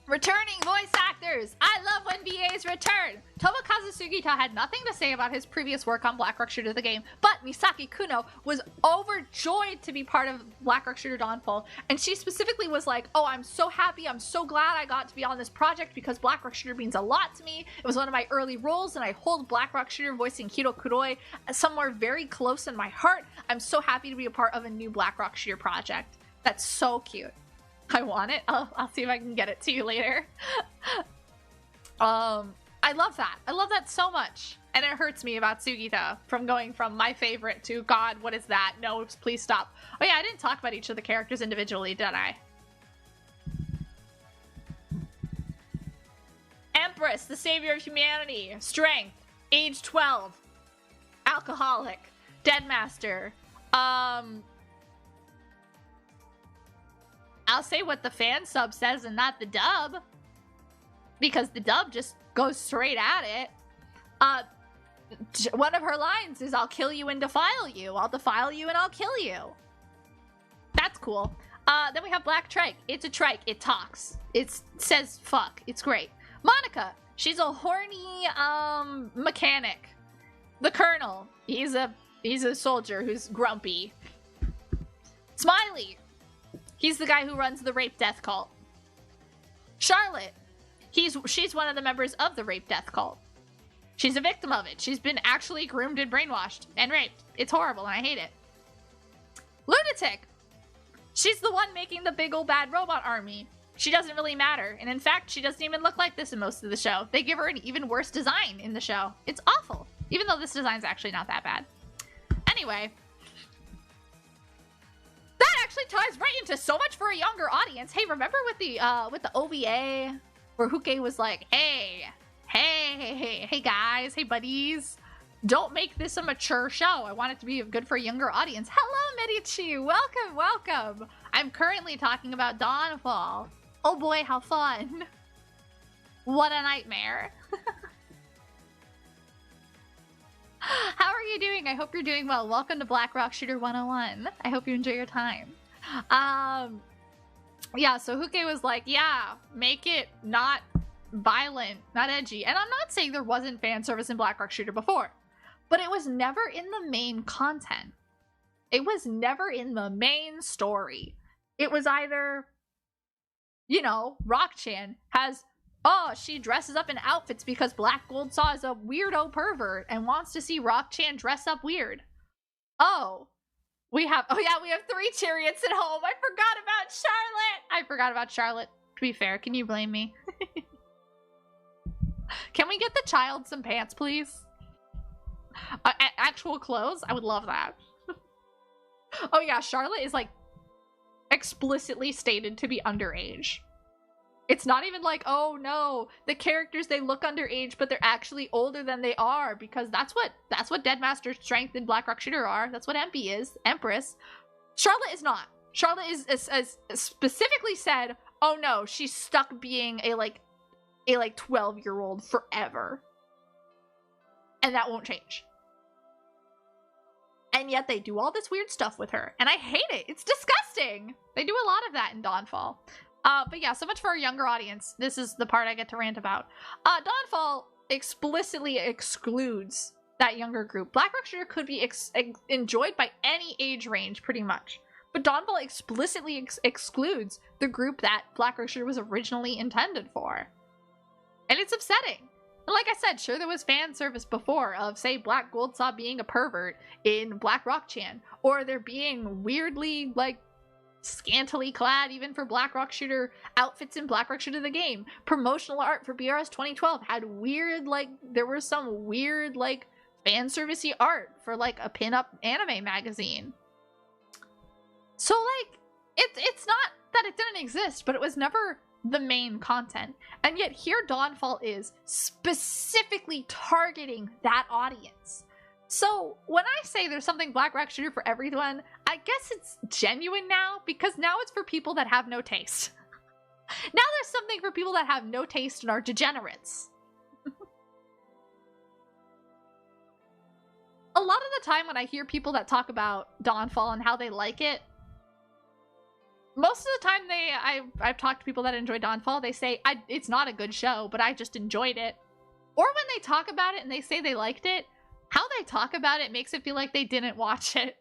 Returning voice actors! I love when VAs return! Tomokazu Sugita had nothing to say about his previous work on Black Rock Shooter the game, but Misaki Kuno was overjoyed to be part of Black Rock Shooter Dawnfall, and she specifically was like, oh, I'm so happy, I'm so glad I got to be on this project because Black Rock Shooter means a lot to me. It was one of my early roles, and I hold Black Rock Shooter voicing Hiro Kuroi somewhere very close in my heart. I'm so happy to be a part of a new Black Rock Shooter project. That's so cute. I want it. I'll see if I can get it to you later. I love that. I love that so much. And it hurts me about Sugita from going from my favorite to, God, what is that? No, please stop. Oh yeah, I didn't talk about each of the characters individually, did I? Empress, the savior of humanity. Strength. Age 12. Alcoholic. Deadmaster. I'll say what the fan sub says and not the dub. Because the dub just goes straight at it. One of her lines is, I'll kill you and defile you. I'll defile you and I'll kill you. That's cool. Then we have Black Trike. It's a trike. It talks. It says fuck. It's great. Monica. She's a horny mechanic. The Colonel. He's a soldier who's grumpy. Smiley. He's the guy who runs the rape death cult. Charlotte. She's one of the members of the rape death cult. She's a victim of it. She's been actually groomed and brainwashed and raped. It's horrible and I hate it. Lunatic. She's the one making the big old bad robot army. She doesn't really matter. And in fact, she doesn't even look like this in most of the show. They give her an even worse design in the show. It's awful. Even though this design's actually not that bad. Anyway. That actually ties right into so much for a younger audience. Hey, remember with the OVA where Huke was like, hey guys, hey buddies, don't make this a mature show. I want it to be good for a younger audience. Hello, Medici. Welcome. I'm currently talking about Dawnfall. Oh boy, how fun. What a nightmare. How are you doing? I hope you're doing well. Welcome to Black Rock Shooter 101. I hope you enjoy your time. Yeah, so Huke was like, yeah, make it not violent, not edgy. And I'm not saying there wasn't fan service in Black Rock Shooter before, but it was never in the main content. It was never in the main story. It was either, you know, Rock-chan has... Oh, she dresses up in outfits because Black Gold Saw is a weirdo pervert and wants to see Rock-chan dress up weird. Oh, we have 3 chariots at home. I forgot about Charlotte. To be fair, can you blame me? Can we get the child some pants, please? Actual clothes? I would love that. Oh yeah, Charlotte is like explicitly stated to be underage. It's not even like, oh no, the characters, they look underage, but they're actually older than they are, because that's what Deadmaster, Strength, and Black Rock Shooter are. That's what Empy is, Empress. Charlotte is not. Charlotte is specifically said, oh no, she's stuck being a 12-year-old forever. And that won't change. And yet they do all this weird stuff with her, and I hate it. It's disgusting. They do a lot of that in Dawnfall. But yeah, so much for our younger audience. This is the part I get to rant about. Dawnfall explicitly excludes that younger group. Black Rock Shooter could be enjoyed by any age range, pretty much. But Dawnfall explicitly excludes the group that Black Rock Shooter was originally intended for. And it's upsetting. And like I said, sure, there was fan service before of, say, Black Goldsaw being a pervert in Black Rock Chan, or there being weirdly, like, scantily clad, even for Black Rock Shooter, outfits in Black Rock Shooter the game. Promotional art for BRS 2012 had weird, like, there was some weird, like, fan servicey art for, like, a pinup anime magazine. So, like, it's not that it didn't exist, but it was never the main content. And yet here Dawnfall is specifically targeting that audience. So when I say there's something Black Rock Shooter for everyone, I guess it's genuine now, because now it's for people that have no taste. Now there's something for people that have no taste and are degenerates. A lot of the time when I hear people that talk about Dawnfall and how they like it, most of the time I've talked to people that enjoy Dawnfall, they say, it's not a good show, but I just enjoyed it. Or when they talk about it and they say they liked it, how they talk about it makes it feel like they didn't watch it.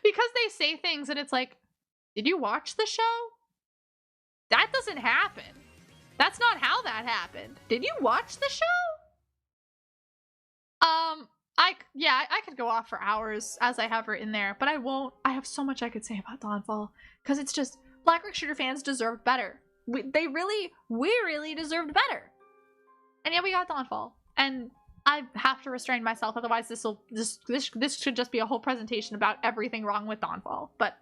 Because they say things and it's like, did you watch the show? That doesn't happen. That's not how that happened. Did you watch the show? I could go off for hours as I have written there, but I won't. I have so much I could say about Dawnfall, because it's just, Black Rock Shooter fans deserved better. We really deserved better. And yeah, we got Dawnfall. And I have to restrain myself, otherwise this should just be a whole presentation about everything wrong with Dawnfall. But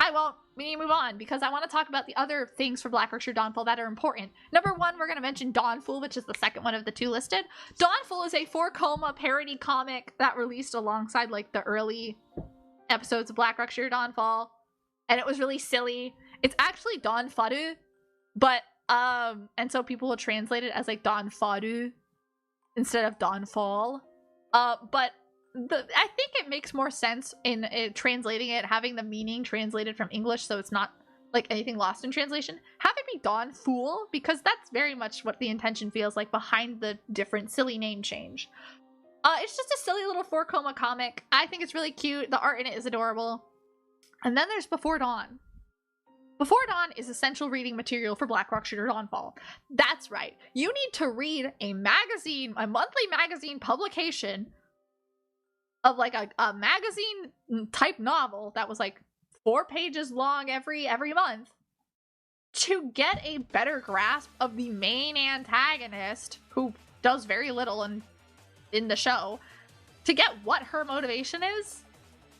I won't. We need to move on, because I want to talk about the other things for Black Rock Shooter Dawnfall that are important. Number one, we're going to mention Dawnfall, which is the second one of the two listed. Dawnfall is a 4-coma parody comic that released alongside, like, the early episodes of Black Rock Shooter Dawnfall. And it was really silly. It's actually Dawnfaru, but, and so people will translate it as, like, Dawnfaru instead of Dawnfall. But I think it makes more sense in translating it, having the meaning translated from English, so it's not like anything lost in translation. Have it be Dawnfool, because that's very much what the intention feels like behind the different silly name change. It's just a silly little 4-coma comic. I think it's really cute. The art in it is adorable. And then there's Before Dawn. Before Dawn is essential reading material for Black Rock Shooter Dawnfall. That's right. You need to read a magazine, a monthly magazine publication of, like, a magazine type novel that was, like, 4 pages long every month to get a better grasp of the main antagonist, who does very little in the show, to get what her motivation is.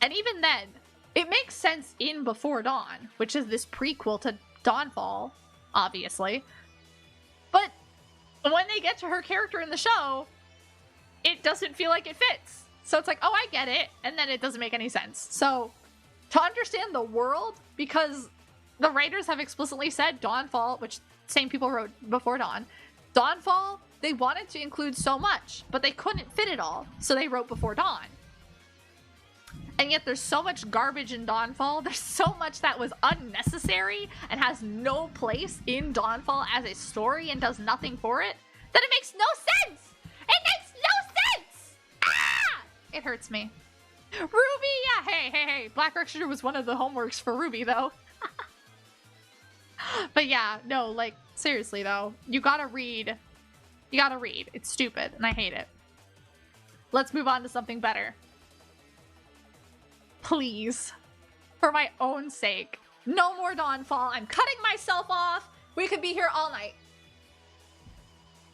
And even then, it makes sense in Before Dawn, which is this prequel to Dawnfall, obviously. But when they get to her character in the show, it doesn't feel like it fits. So it's like, oh, I get it, and then it doesn't make any sense. So, to understand the world, because the writers have explicitly said Dawnfall, which same people wrote Before Dawn, Dawnfall, they wanted to include so much, but they couldn't fit it all, so they wrote Before Dawn. And yet there's so much garbage in Dawnfall, there's so much that was unnecessary and has no place in Dawnfall as a story and does nothing for it, that it makes no sense! It makes no sense! Ah! It hurts me. Ruby, yeah, hey. Black Rock Shooter was one of the homeworks for Ruby, though. But yeah, no, like, seriously, though. You gotta read. You gotta read. It's stupid, and I hate it. Let's move on to something better. Please. For my own sake. No more Dawnfall. I'm cutting myself off. We could be here all night.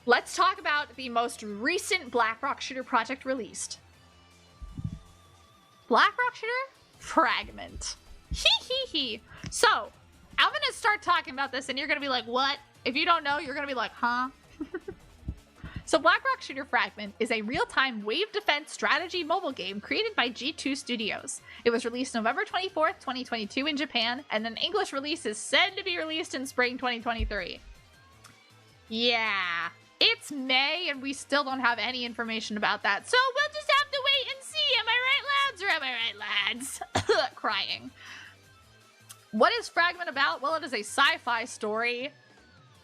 Let's talk about the most recent Black Rock Shooter project released. Black Rock Shooter Fragment. Hee. So, I'm gonna start talking about this and you're gonna be like, what? If you don't know, you're gonna be like, huh? So Black Rock Shooter Fragment is a real-time wave defense strategy mobile game created by G2 Studios. It was released November 24th, 2022 in Japan, and an English release is said to be released in spring 2023. Yeah, it's May and we still don't have any information about that, so we'll just have to wait and see. Am I right, lads, or am I right, lads? Crying. What is Fragment about? Well, it is a sci-fi story.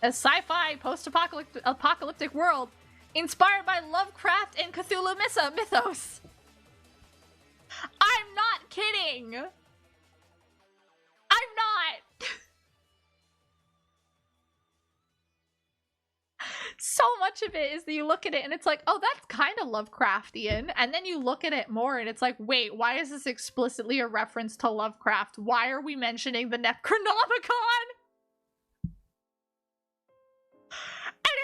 A sci-fi post-apocalyptic world inspired by Lovecraft and Cthulhu mythos. I'm not kidding. so much of it is that you look at it and it's like, oh, that's kind of Lovecraftian. And then you look at it more and it's like, wait, why is this explicitly a reference to Lovecraft? Why are we mentioning the Necronomicon? And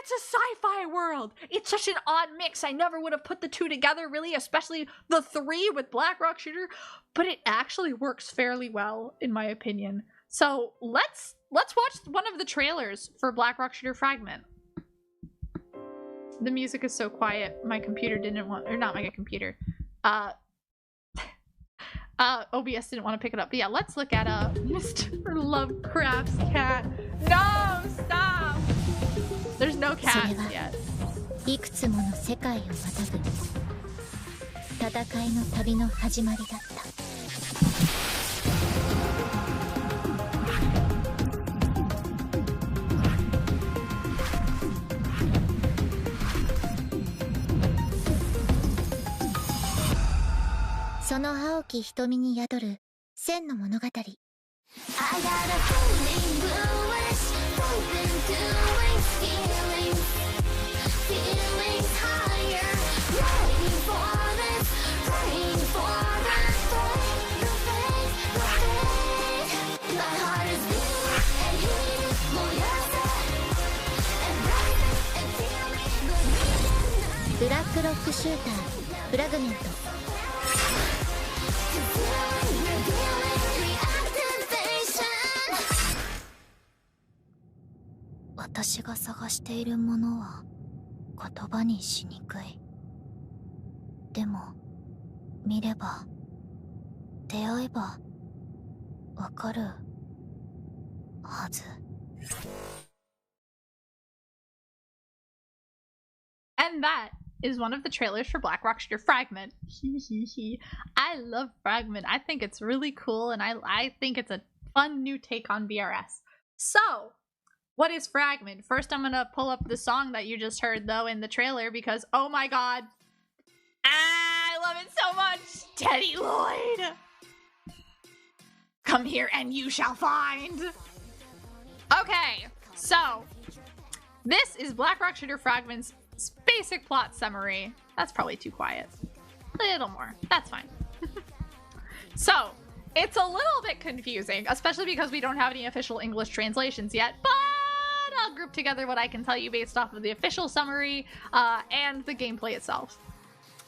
it's a sci-fi world. It's such an odd mix. I never would have put the two together, really, especially the 3 with Black Rock Shooter. But it actually works fairly well, in my opinion. So let's watch one of the trailers for Black Rock Shooter Fragment. The music is so quiet. My computer didn't want, or not my computer. OBS didn't want to pick it up. But yeah, let's look at Mr. Lovecraft's cat. No, stop! There's no cats yet. いくつもの世界をまたぐ戦いの旅の始まりだった。その青き瞳に宿る千の物語。ブラックロックシューターフラグメント。私が探しているものは言葉にしにくい。でも見れば出会えばわかるはず。And that is one of the trailers for Black Rock Shooter Fragment. I love Fragment. I think it's really cool, and I think it's a fun new take on BRS. So, what is Fragment? First, I'm gonna pull up the song that you just heard, though, in the trailer, because, oh my god. I love it so much! Teddy Lloyd! Come here and you shall find! Okay, so, this is Black Rock Shooter Fragment's basic plot summary. That's probably too quiet. A little more. That's fine. So, it's a little bit confusing, especially because we don't have any official English translations yet, but I'll group together what I can tell you based off of the official summary and the gameplay itself,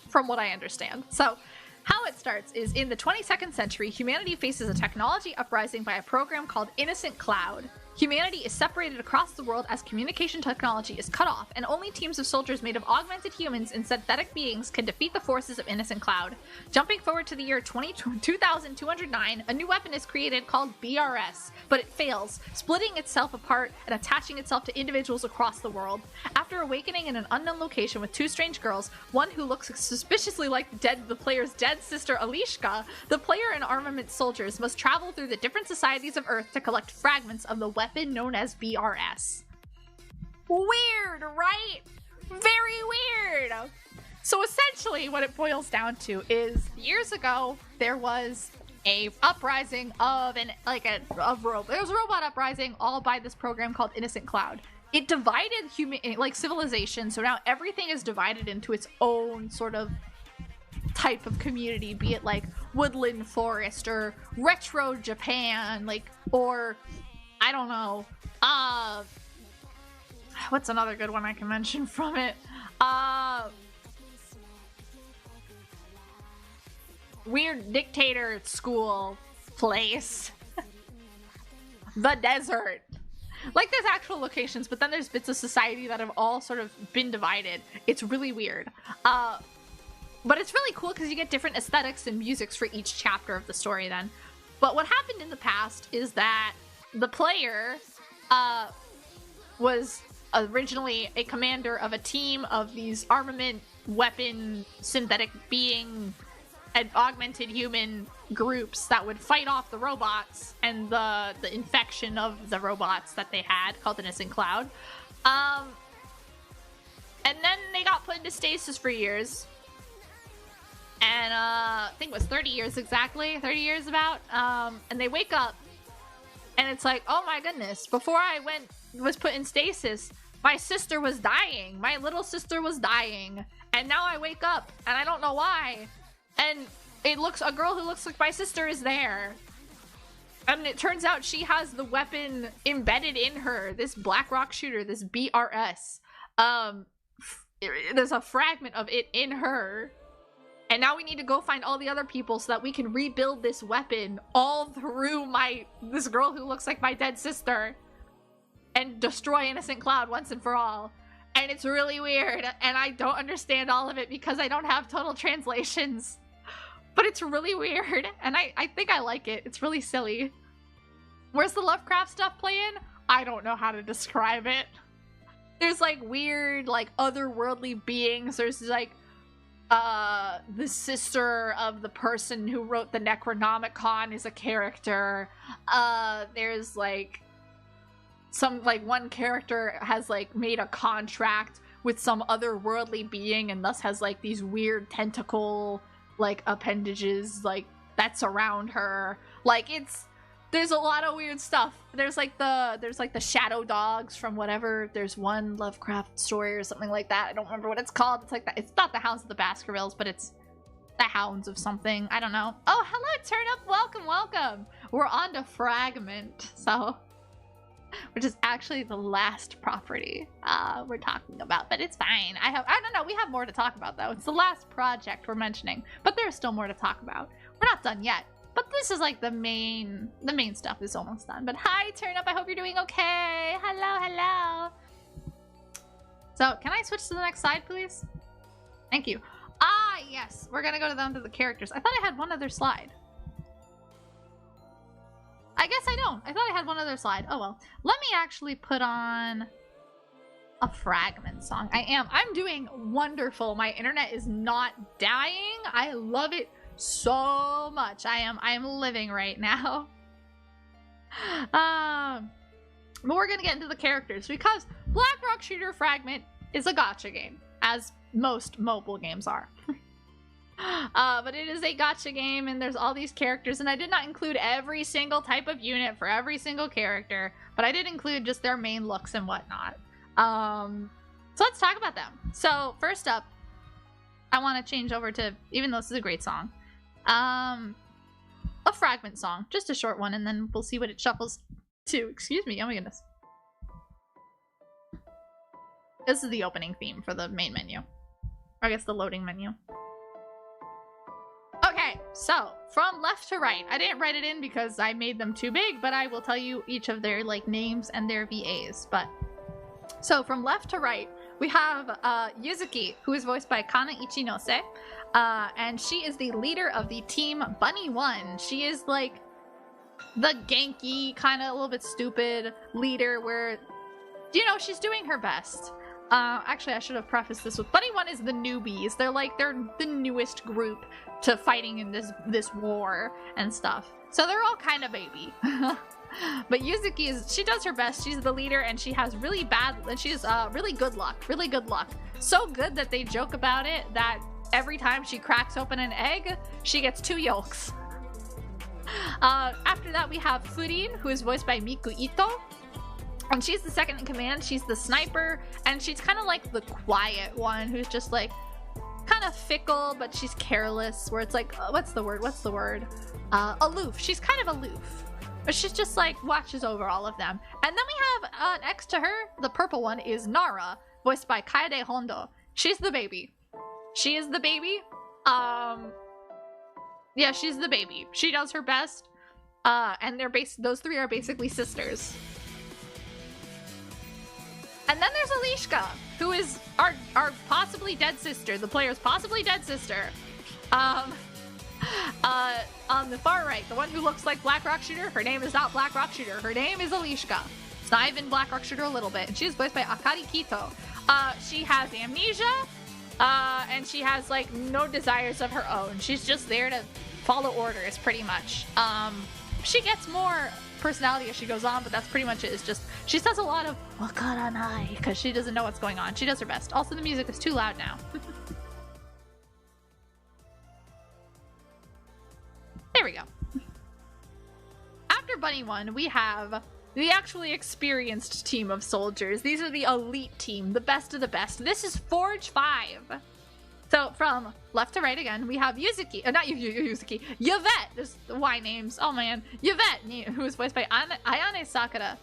from what I understand. So, how it starts is, in the 22nd century, humanity faces a technology uprising by a program called Innocent Cloud. Humanity is separated across the world as communication technology is cut off, and only teams of soldiers made of augmented humans and synthetic beings can defeat the forces of Innocent Cloud. Jumping forward to the year 2209, a new weapon is created called BRS, but it fails, splitting itself apart and attaching itself to individuals across the world. After awakening in an unknown location with 2 strange girls, one who looks suspiciously like the player's dead sister Alishka, the player and armament soldiers must travel through the different societies of Earth to collect fragments of the weapon known as BRS. Weird, right? Very weird. So essentially what it boils down to is, years ago there was a uprising of there was a robot uprising all by this program called Innocent Cloud. It divided civilization, so now everything is divided into its own sort of type of community, be it like woodland forest or retro Japan, or I don't know. What's another good one I can mention from it? Weird dictator school place. The desert. There's actual locations, but then there's bits of society that have all sort of been divided. It's really weird. But it's really cool because you get different aesthetics and musics for each chapter of the story then. But what happened in the past is that the player was originally a commander of a team of these armament, weapon, synthetic being, and augmented human groups that would fight off the robots and the infection of the robots that they had, called Innocent Cloud. And then they got put into stasis for years. And I think it was 30 years exactly, 30 years about. And they wake up, and it's like, oh my goodness, before I was put in stasis, My sister was dying. My little sister was dying. And now I wake up and I don't know why. And a girl who looks like my sister is there. And it turns out she has the weapon embedded in her. This Black Rock shooter, this BRS. There's a fragment of it in her. And now we need to go find all the other people so that we can rebuild this weapon all through this girl who looks like my dead sister. And destroy Innocent Cloud once and for all. And it's really weird. And I don't understand all of it because I don't have total translations. But it's really weird. And I think I like it. It's really silly. Where's the Lovecraft stuff playing? I don't know how to describe it. There's like weird, like otherworldly beings. There's like the sister of the person who wrote the Necronomicon is a character. There's like one character has like made a contract with some otherworldly being and thus has like these weird tentacle like appendages like that surround her. Like there's a lot of weird stuff. There's like the shadow dogs from whatever. There's one Lovecraft story or something like that. I don't remember what it's called. It's like that. It's not the Hounds of the Baskervilles, but it's the Hounds of something. I don't know. Oh, hello, Turn Up. Welcome, welcome. We're on to Fragment, so which is actually the last property we're talking about, but it's fine. I don't know. We have more to talk about though. It's the last project we're mentioning, but there's still more to talk about. We're not done yet. But this is like the main stuff is almost done. But hi, Turn Up. I hope you're doing okay. Hello, hello. So, can I switch to the next slide, please? Thank you. Ah, yes. We're gonna go down to the characters. I thought I had one other slide. I guess I don't. I thought I had one other slide. Oh, well. Let me actually put on a Fragment song. I'm doing wonderful. My internet is not dying. I love it so much. I am living right now. But we're gonna get into the characters because Black Rock Shooter Fragment is a gacha game, as most mobile games are. But it is a gacha game and there's all these characters, and I did not include every single type of unit for every single character, but I did include just their main looks and whatnot. So let's talk about them. So first up, I want to change over to, even though this is a great song, a Fragment song, just a short one, and then we'll see what it shuffles to. Excuse me, oh my goodness. This is the opening theme for the main menu, or I guess the loading menu. Okay, so from left to right, I didn't write it in because I made them too big, but I will tell you each of their like names and their VAs. But so from left to right, we have Yuzuki, who is voiced by Kana Ichinose, and she is the leader of the team Bunny 1. She is like the Genki, kind of a little bit stupid leader where, you know, she's doing her best. Actually, I should have prefaced this with Bunny 1 is the newbies. They're the newest group to fighting in this war and stuff. So they're all kind of baby. But Yuzuki she does her best. She's the leader and she has really good luck. Really good luck. So good that they joke about it that every time she cracks open an egg, she gets 2 yolks. After that, we have Furin, who is voiced by Miku Ito. And she's the second in command. She's the sniper, and she's kind of like the quiet one who's just like kind of fickle, but she's careless, where it's like, what's the word? Aloof. She's kind of aloof, but she's just like watches over all of them. And then we have next to her, the purple one is Nara, voiced by Kaede Hondo. She's the baby. She is the baby. Yeah, she's the baby. She does her best. And those 3 are basically sisters. And then there's Alishka, who is our possibly dead sister, the player's possibly dead sister. On the far right, the one who looks like Black Rock Shooter, her name is not Black Rock Shooter, her name is Alishka. It's not even Black Rock Shooter a little bit. And she is voiced by Akari Kito. She has amnesia, and she has like no desires of her own. She's just there to follow orders, pretty much. She gets more personality as she goes on, but that's pretty much it. It's just she says a lot of wakaranai because she doesn't know what's going on. She does her best. Also, the music is too loud now. There we go. After Bunny 1, we have the actually experienced team of soldiers. These are the elite team, the best of the best. This is Forge 5. So from left to right again, we have Yuzuki, not Yuzuki, Yvette, there's the Y names, oh man, Yvette, who is voiced by Ayane Sakura.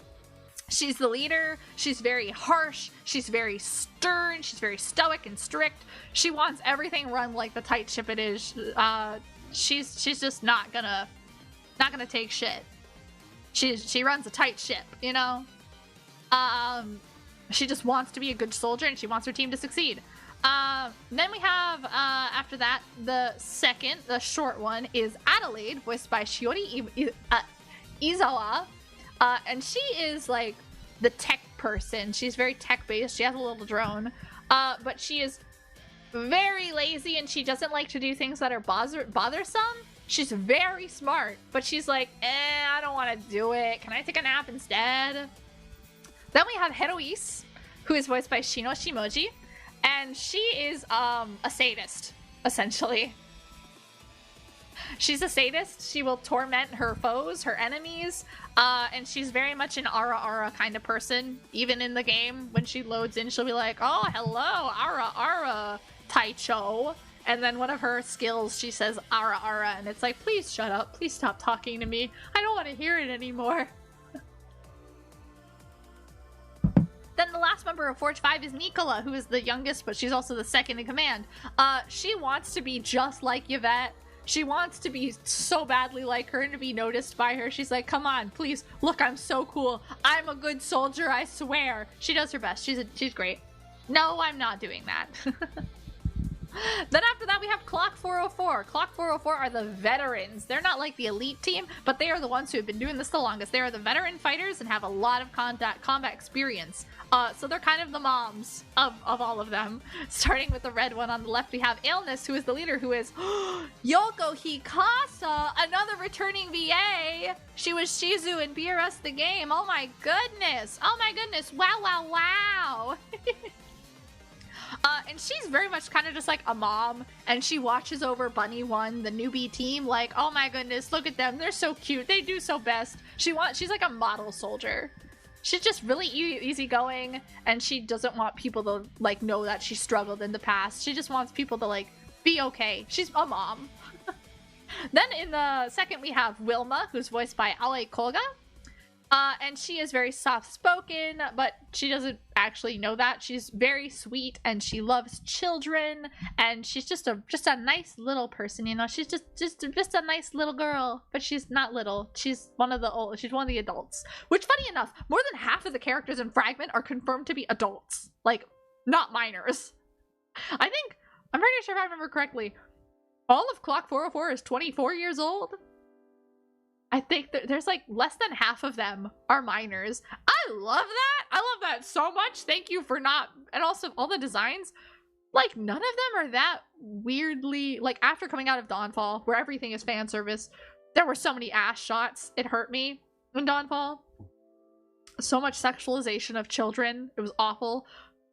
She's the leader, she's very harsh, she's very stern, she's very stoic and strict. She wants everything run like the tight ship it is. She's just not gonna take shit. She runs a tight ship, you know? She just wants to be a good soldier and she wants her team to succeed. Then we have, after that, the short one is Adelaide, voiced by Shiori Izawa. And she is, like, the tech person. She's very tech-based. She has a little drone. But she is very lazy and she doesn't like to do things that are bothersome. She's very smart, but she's like, I don't want to do it. Can I take a nap instead? Then we have Heroise, who is voiced by Shino Shimoji. And she is a sadist, essentially. She's a sadist. She will torment her foes, her enemies, and she's very much an Ara kind of person. Even in the game, when she loads in, she'll be like, oh, hello, Ara Taicho. And then one of her skills, she says Ara, and it's like, please shut up. Please stop talking to me. I don't want to hear it anymore. Then the last member of Forge 5 is Nicola, who is the youngest, but she's also the second in command. She wants to be just like Yvette. She wants to be so badly like her and to be noticed by her. She's like, come on, please. Look, I'm so cool. I'm a good soldier, I swear. She does her best. She's great. No, I'm not doing that. Then after that, we have Clock 404. Clock 404 are the veterans. They're not like the elite team, but they are the ones who have been doing this the longest. They are the veteran fighters and have a lot of combat experience. So they're kind of the moms of all of them. Starting with the red one on the left, we have Illness, who is the leader, who is Yoko Hikasa, another returning VA. She was Shizu in BRS the game. Oh my goodness. Oh my goodness. Wow, wow, wow. And she's very much kind of just like a mom, and she watches over Bunny 1, the newbie team, like, oh my goodness, look at them, they're so cute, they do so best. She's like a model soldier. She's just really easygoing, and she doesn't want people to like know that she struggled in the past. She just wants people to like be okay. She's a mom. Then in the second we have Wilma, who's voiced by Ale Koga. And she is very soft-spoken, but she doesn't actually know that. She's very sweet, and she loves children, and she's just a nice little person, you know. She's just a nice little girl, but she's not little. She's one of the adults. Which, funny enough, more than half of the characters in Fragment are confirmed to be adults, like not minors. I'm pretty sure if I remember correctly, all of Clock 404 is 24 years old. I think there's like less than half of them are minors. I love that. I love that so much. Thank you for not, and also all the designs, like none of them are that weirdly, like after coming out of Dawnfall, where everything is fan service, there were so many ass shots. It hurt me in Dawnfall. So much sexualization of children. It was awful.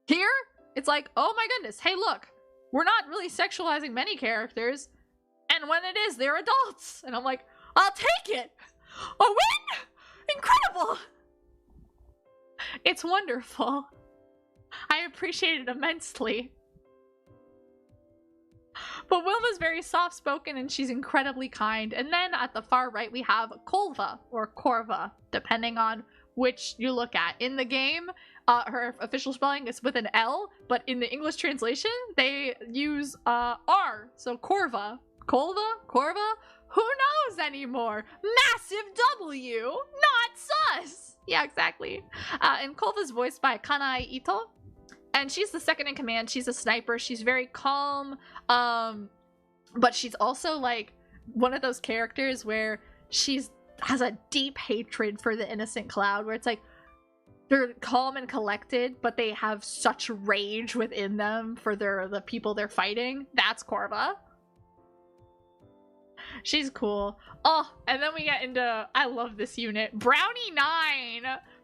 Here, it's like, oh my goodness, hey look, we're not really sexualizing many characters, and when it is, they're adults. And I'm like, I'll take it! A win! Incredible! It's wonderful. I appreciate it immensely. But Wilma's very soft-spoken and she's incredibly kind. And then at the far right we have Kolva, or Korva, depending on which you look at. In the game, her official spelling is with an L, but in the English translation, they use R. So Korva. Kolva? Korva? Who knows anymore? Massive W! Not sus! Yeah, exactly. And Kolva's voiced by Kanai Ito. And she's the second in command. She's a sniper. She's very calm. But she's also like one of those characters where has a deep hatred for the innocent Cloud, where it's like they're calm and collected, but they have such rage within them for the people they're fighting. That's Korva. She's cool. Oh, and then we get into, I love this unit, Brownie 9.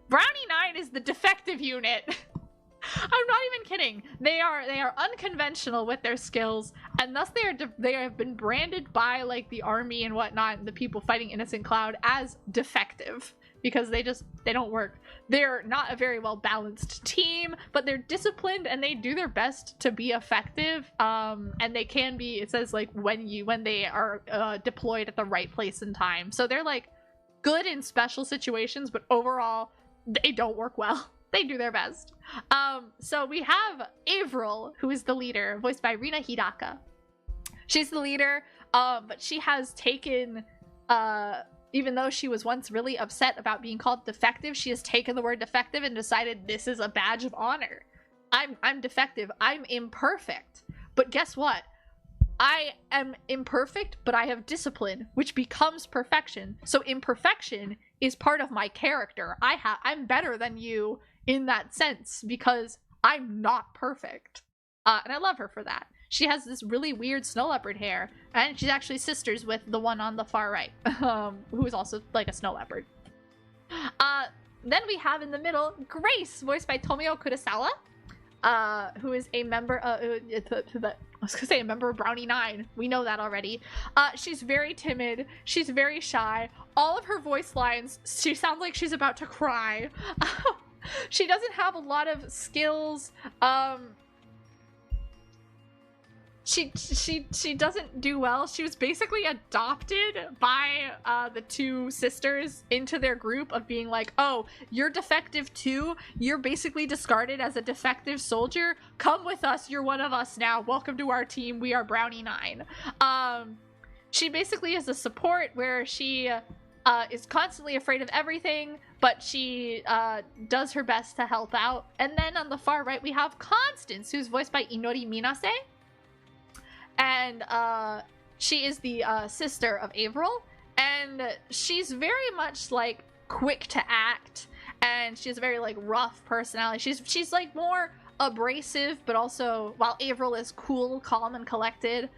Brownie 9 is the defective unit. I'm not even kidding. They are unconventional with their skills, and thus they have been branded by like the army and whatnot, and the people fighting Innocent Cloud, as defective. because they don't work. They're not a very well balanced team, but they're disciplined and they do their best to be effective. And they can be, it says like when they are deployed at the right place and time. So they're like good in special situations, but overall they don't work well. They do their best. So we have Avril, who is the leader, voiced by Rina Hidaka. She's the leader, but she has taken, even though she was once really upset about being called defective, she has taken the word defective and decided this is a badge of honor. I'm defective. I'm imperfect. But guess what? I am imperfect, but I have discipline, which becomes perfection. So imperfection is part of my character. I'm better than you in that sense because I'm not perfect. And I love her for that. She has this really weird snow leopard hair, and she's actually sisters with the one on the far right, who is also like a snow leopard. Then we have in the middle Grace, voiced by Tomio Kurosawa, who is a member of a member of Brownie 9. We know that already. She's very timid. She's very shy. All of her voice lines, she sounds like she's about to cry. She doesn't have a lot of skills. She doesn't do well. She was basically adopted by the two sisters into their group of being like, oh, you're defective too? You're basically discarded as a defective soldier? Come with us, you're one of us now. Welcome to our team, we are Brownie 9. She basically is a support where she is constantly afraid of everything, but she does her best to help out. And then on the far right, we have Constance, who's voiced by Inori Minase. And she is the sister of Avril, and she's very much like quick to act, and she has a very like rough personality. She's like more abrasive, but also while Avril is cool, calm, and collected,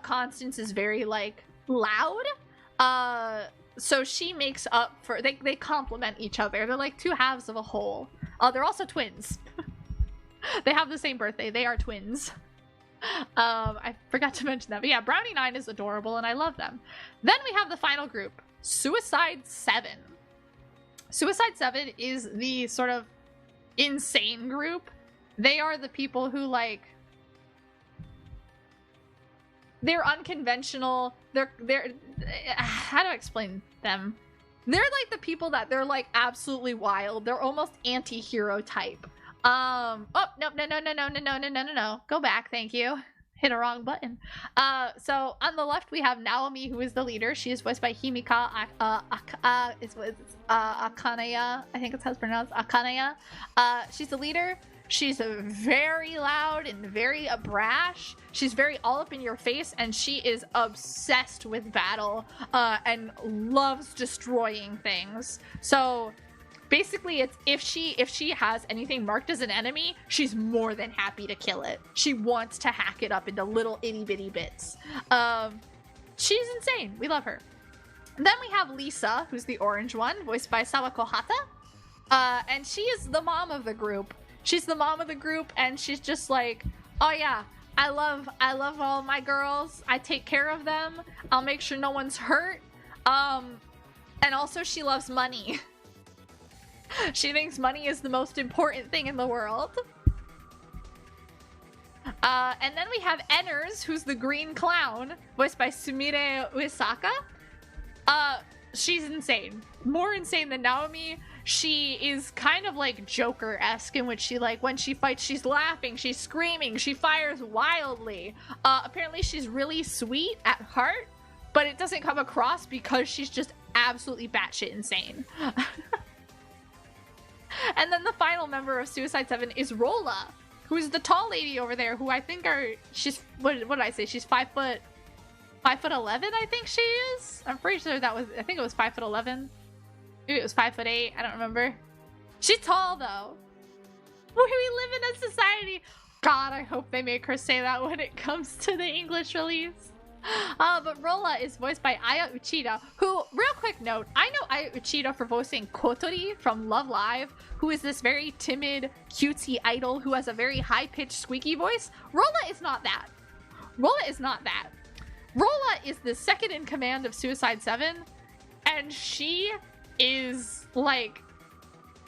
Constance is very like loud. So she makes up for, they complement each other. They're like two halves of a whole. They're also twins. They have the same birthday. They are twins. I forgot to mention that, but yeah, Brownie 9 is adorable and I love them. Then we have the final group, Suicide 7. Suicide 7 is the sort of insane group. They are the people who like, they're unconventional. They're how do I explain them? They're like the people that they're like absolutely wild. They're almost anti-hero type. Oh, no. Go back, thank you. Hit a wrong button. So on the left we have Naomi, who is the leader. She is voiced by Himika Akanaya. I think it's how it's pronounced. Akanaya. She's the leader. She's very loud and very brash. She's very all up in your face, and she is obsessed with battle and loves destroying things. So basically, it's if she has anything marked as an enemy, she's more than happy to kill it. She wants to hack it up into little itty bitty bits. She's insane. We love her. And then we have Lisa, who's the orange one, voiced by Sawako Hata. And she is the mom of the group. She's the mom of the group, and she's just like, oh yeah, I love all my girls. I take care of them. I'll make sure no one's hurt. And also she loves money. She thinks money is the most important thing in the world. And then we have Enners, who's the green clown, voiced by Sumire Uesaka. She's insane. More insane than Naomi. She is kind of like Joker-esque in which she like, when she fights, she's laughing, she's screaming, she fires wildly. Apparently she's really sweet at heart, but it doesn't come across because she's just absolutely batshit insane. And then the final member of Suicide 7 is Rolla, who is the tall lady over there, who I think what did I say? She's 5'11", I think she is. I'm pretty sure I think it was 5'11". Maybe it was 5'8". I don't remember. She's tall though. We live in a society. God, I hope they make her say that when it comes to the English release. But Rolla is voiced by Aya Uchida, who, real quick note, I know Aya Uchida for voicing Kotori from Love Live, who is this very timid, cutesy idol who has a very high-pitched, squeaky voice. Rolla is not that. Rolla is not that. Rolla is the second in command of Suicide 7, and she is like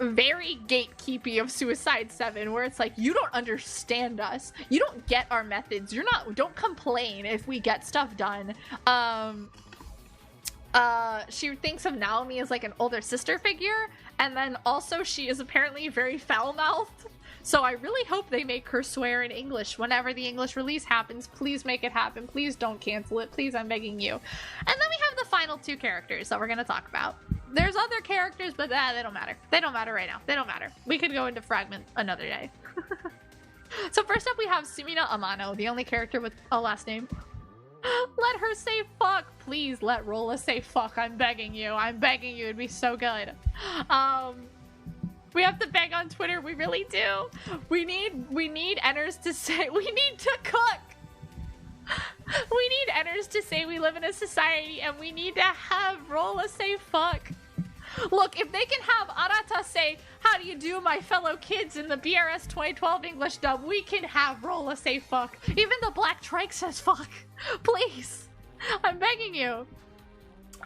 very gatekeepy of Suicide 7, where it's like, you don't understand us, you don't get our methods, don't complain if we get stuff done. She thinks of Naomi as like an older sister figure, and then also she is apparently very foul-mouthed. So I really hope they make her swear in English whenever the English release happens. Please make it happen. Please don't cancel it. Please, I'm begging you. And then we have the final two characters that we're going to talk about. There's other characters, but they don't matter. They don't matter right now. They don't matter. We could go into Fragment another day. So first up we have Sumina Amano, the only character with a last name. Let her say fuck. Please let Rolla say fuck. I'm begging you. I'm begging you. It'd be so good. We have to beg on Twitter. We really do. We need Enners to say, we need to cook. We need Enners to say we live in a society, and we need to have Rolla say fuck. Look, if they can have Arata say, how do you do, my fellow kids, in the BRS 2012 English dub, we can have Rolla say fuck. Even the Black Trike says fuck. Please. I'm begging you.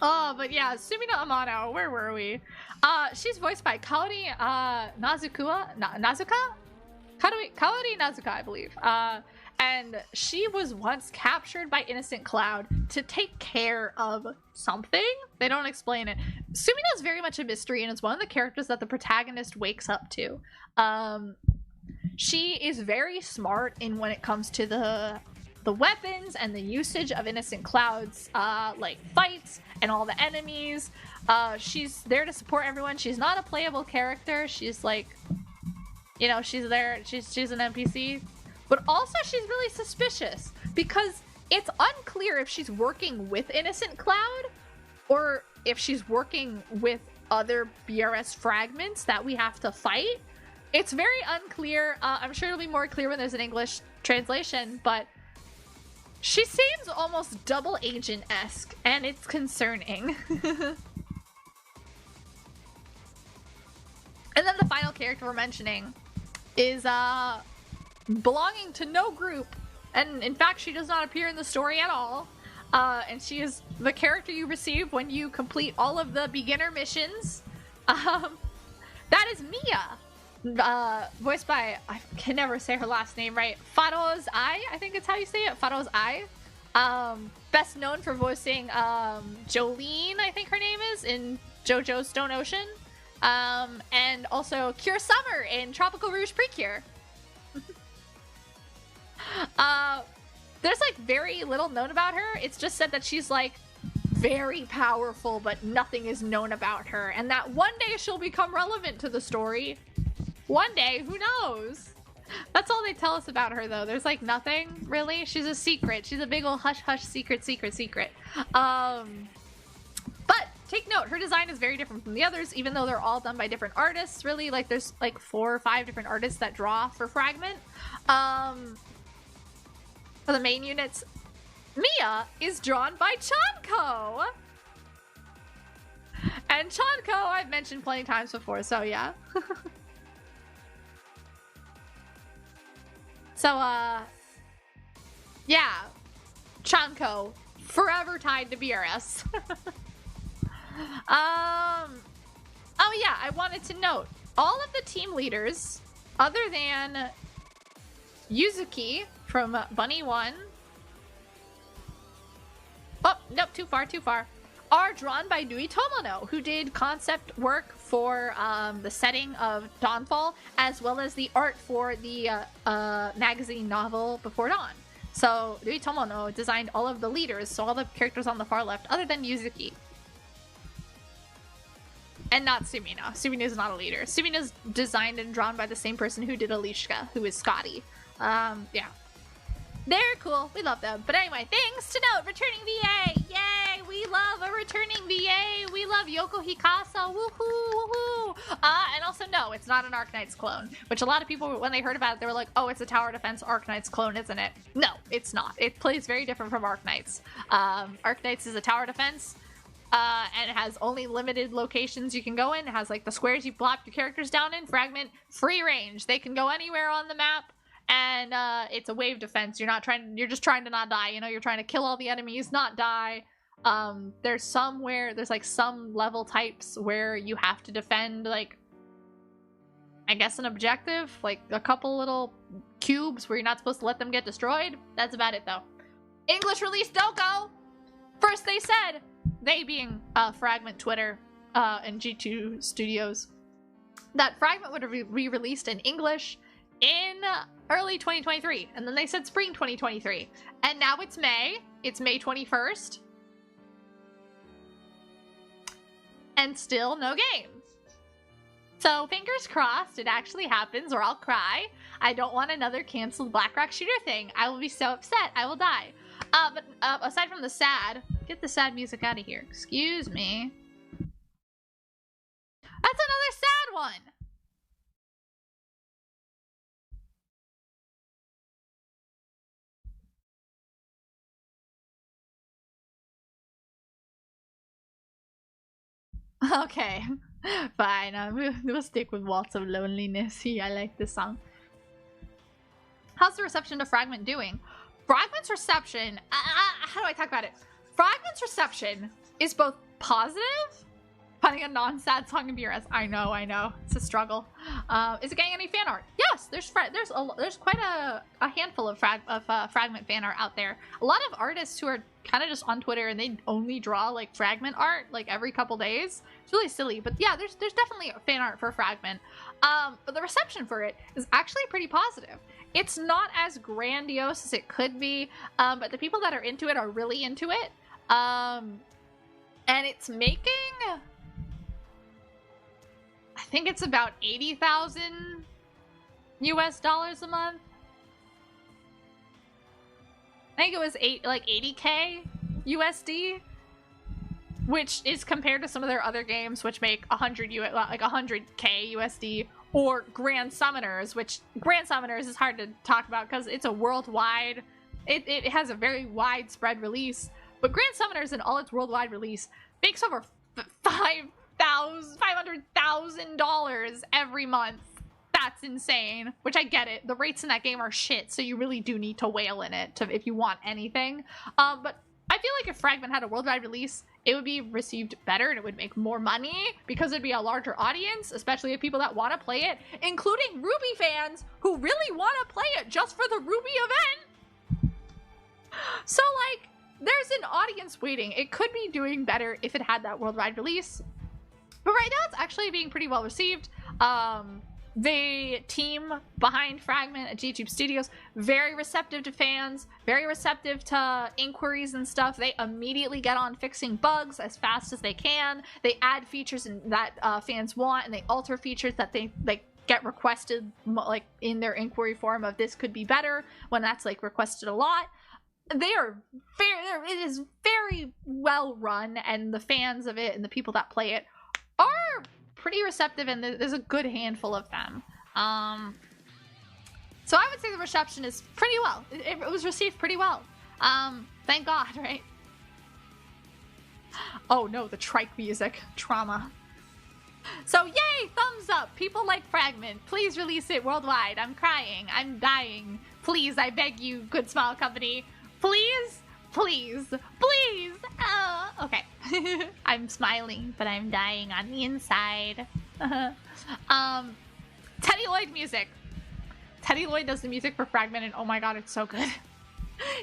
Oh, but yeah, Sumina Amano, where were we? She's voiced by Kaori Nazuka? Kaori Nazuka, I believe. And she was once captured by Innocent Cloud to take care of something. They don't explain it. Sumina's very much a mystery, and it's one of the characters that the protagonist wakes up to. She is very smart in when it comes to the weapons and the usage of Innocent Cloud's like fights and all the enemies. She's there to support everyone. She's not a playable character. She's like, you know, she's there. She's an NPC. But also she's really suspicious because it's unclear if she's working with Innocent Cloud or if she's working with other BRS fragments that we have to fight. It's very unclear. I'm sure it'll be more clear when there's an English translation, but she seems almost double agent-esque, and it's concerning. And then the final character we're mentioning is belonging to no group, and in fact she does not appear in the story at all, and she is the character you receive when you complete all of the beginner missions. That is Mia, voiced by, I can never say her last name right, Faro's Ai, I think it's how you say it, Faro's Ai. Best known for voicing Jolene, I think her name is, in JoJo's Stone Ocean, and also Cure Summer in Tropical Rouge Precure. There's like very little known about her. It's just said that she's like very powerful, but nothing is known about her, and that one day she'll become relevant to the story. One day, who knows? That's all they tell us about her, though. There's like nothing really. She's a secret. She's a big old hush hush secret. But take note, her design is very different from the others, even though they're all done by different artists. Really, like there's like 4 or 5 different artists that draw for Fragment. For the main units, Mia is drawn by Chanko. And Chanko I've mentioned plenty of times before, so yeah. So, yeah. Chanko, forever tied to BRS. Oh yeah, I wanted to note, all of the team leaders, other than Yuzuki from Bunny 1. Oh, nope, too far. Are drawn by Nui Tomono, who did concept work for the setting of Dawnfall, as well as the art for the magazine novel Before Dawn. So Nui Tomono designed all of the leaders, so all the characters on the far left, other than Yuzuki. And not Sumina. Sumina is not a leader. Sumina is designed and drawn by the same person who did Alishka, who is Scotty. Yeah. They're cool. We love them. But anyway, things to note. Returning VA. Yay. We love a returning VA. We love Yoko Hikasa. Woohoo. Woohoo. And also, no, it's not an Arknights clone. Which a lot of people, when they heard about it, they were like, oh, it's a Tower Defense Arknights clone, isn't it? No, it's not. It plays very different from Arknights. Arknights is a Tower Defense. And it has only limited locations you can go in. It has like the squares you plop your characters down in. Fragment, free range. They can go anywhere on the map. And it's a wave defense. You're just trying to not die. You know, you're trying to kill all the enemies, not die. There's like some level types where you have to defend, like, I guess an objective, like a couple little cubes where you're not supposed to let them get destroyed. That's about it, though. English release, don't go! First they said, they being Fragment Twitter and G2 Studios, that Fragment would be released in English in early 2023. And then they said spring 2023. And now it's May. It's May 21st. And still no game. So fingers crossed it actually happens or I'll cry. I don't want another canceled Black Rock Shooter thing. I will be so upset. I will die. But aside from the sad, get the sad music out of here. Excuse me. That's another sad one. Okay, fine. We'll stick with Waltz of Loneliness. Yeah, I like this song. How's the reception to Fragment doing? Fragment's reception, how do I talk about it? Fragment's reception is both positive, finding a non-sad song in BRS. I know, it's a struggle. Is it getting any fan art? Yes, there's quite a handful of Fragment fan art out there. A lot of artists who are kind of just on Twitter and they only draw like Fragment art like every couple days. It's really silly, but yeah, there's definitely fan art for Fragment. But the reception for it is actually pretty positive. It's not as grandiose as it could be, but the people that are into it are really into it. And it's making, I think it's about 80,000 US dollars a month. I think it was 80k USD, which is compared to some of their other games, which make 100k USD, or Grand Summoners, which Grand Summoners is hard to talk about because it's a worldwide. It has a very widespread release, but Grand Summoners in all its worldwide release makes over $500,000 every month. That's insane, which I get it. The rates in that game are shit, so you really do need to whale in it if you want anything. But I feel like if Fragment had a worldwide release, it would be received better and it would make more money because it'd be a larger audience, especially of people that want to play it, including Ruby fans who really want to play it just for the Ruby event. So, like, there's an audience waiting. It could be doing better if it had that worldwide release. But right now, it's actually being pretty well received. The team behind Fragment at G2 Studios, very receptive to fans, very receptive to inquiries and stuff. They immediately get on fixing bugs as fast as they can. They add features that fans want, and they alter features that they get requested, like in their inquiry form of this could be better, when that's like requested a lot. They are it is very well run, and the fans of it and the people that play it are pretty receptive, and there's a good handful of them. So I would say the reception is pretty well. It was received pretty well. Thank God, right? Oh no, the trike music. Trauma. So yay, thumbs up. People like Fragment. Please release it worldwide. I'm crying. I'm dying. Please, I beg you, Good Smile Company. Please, please, please. Okay. I'm smiling, but I'm dying on the inside. Teddy Lloyd music. Teddy Lloyd does the music for Fragment, and oh my god, it's so good.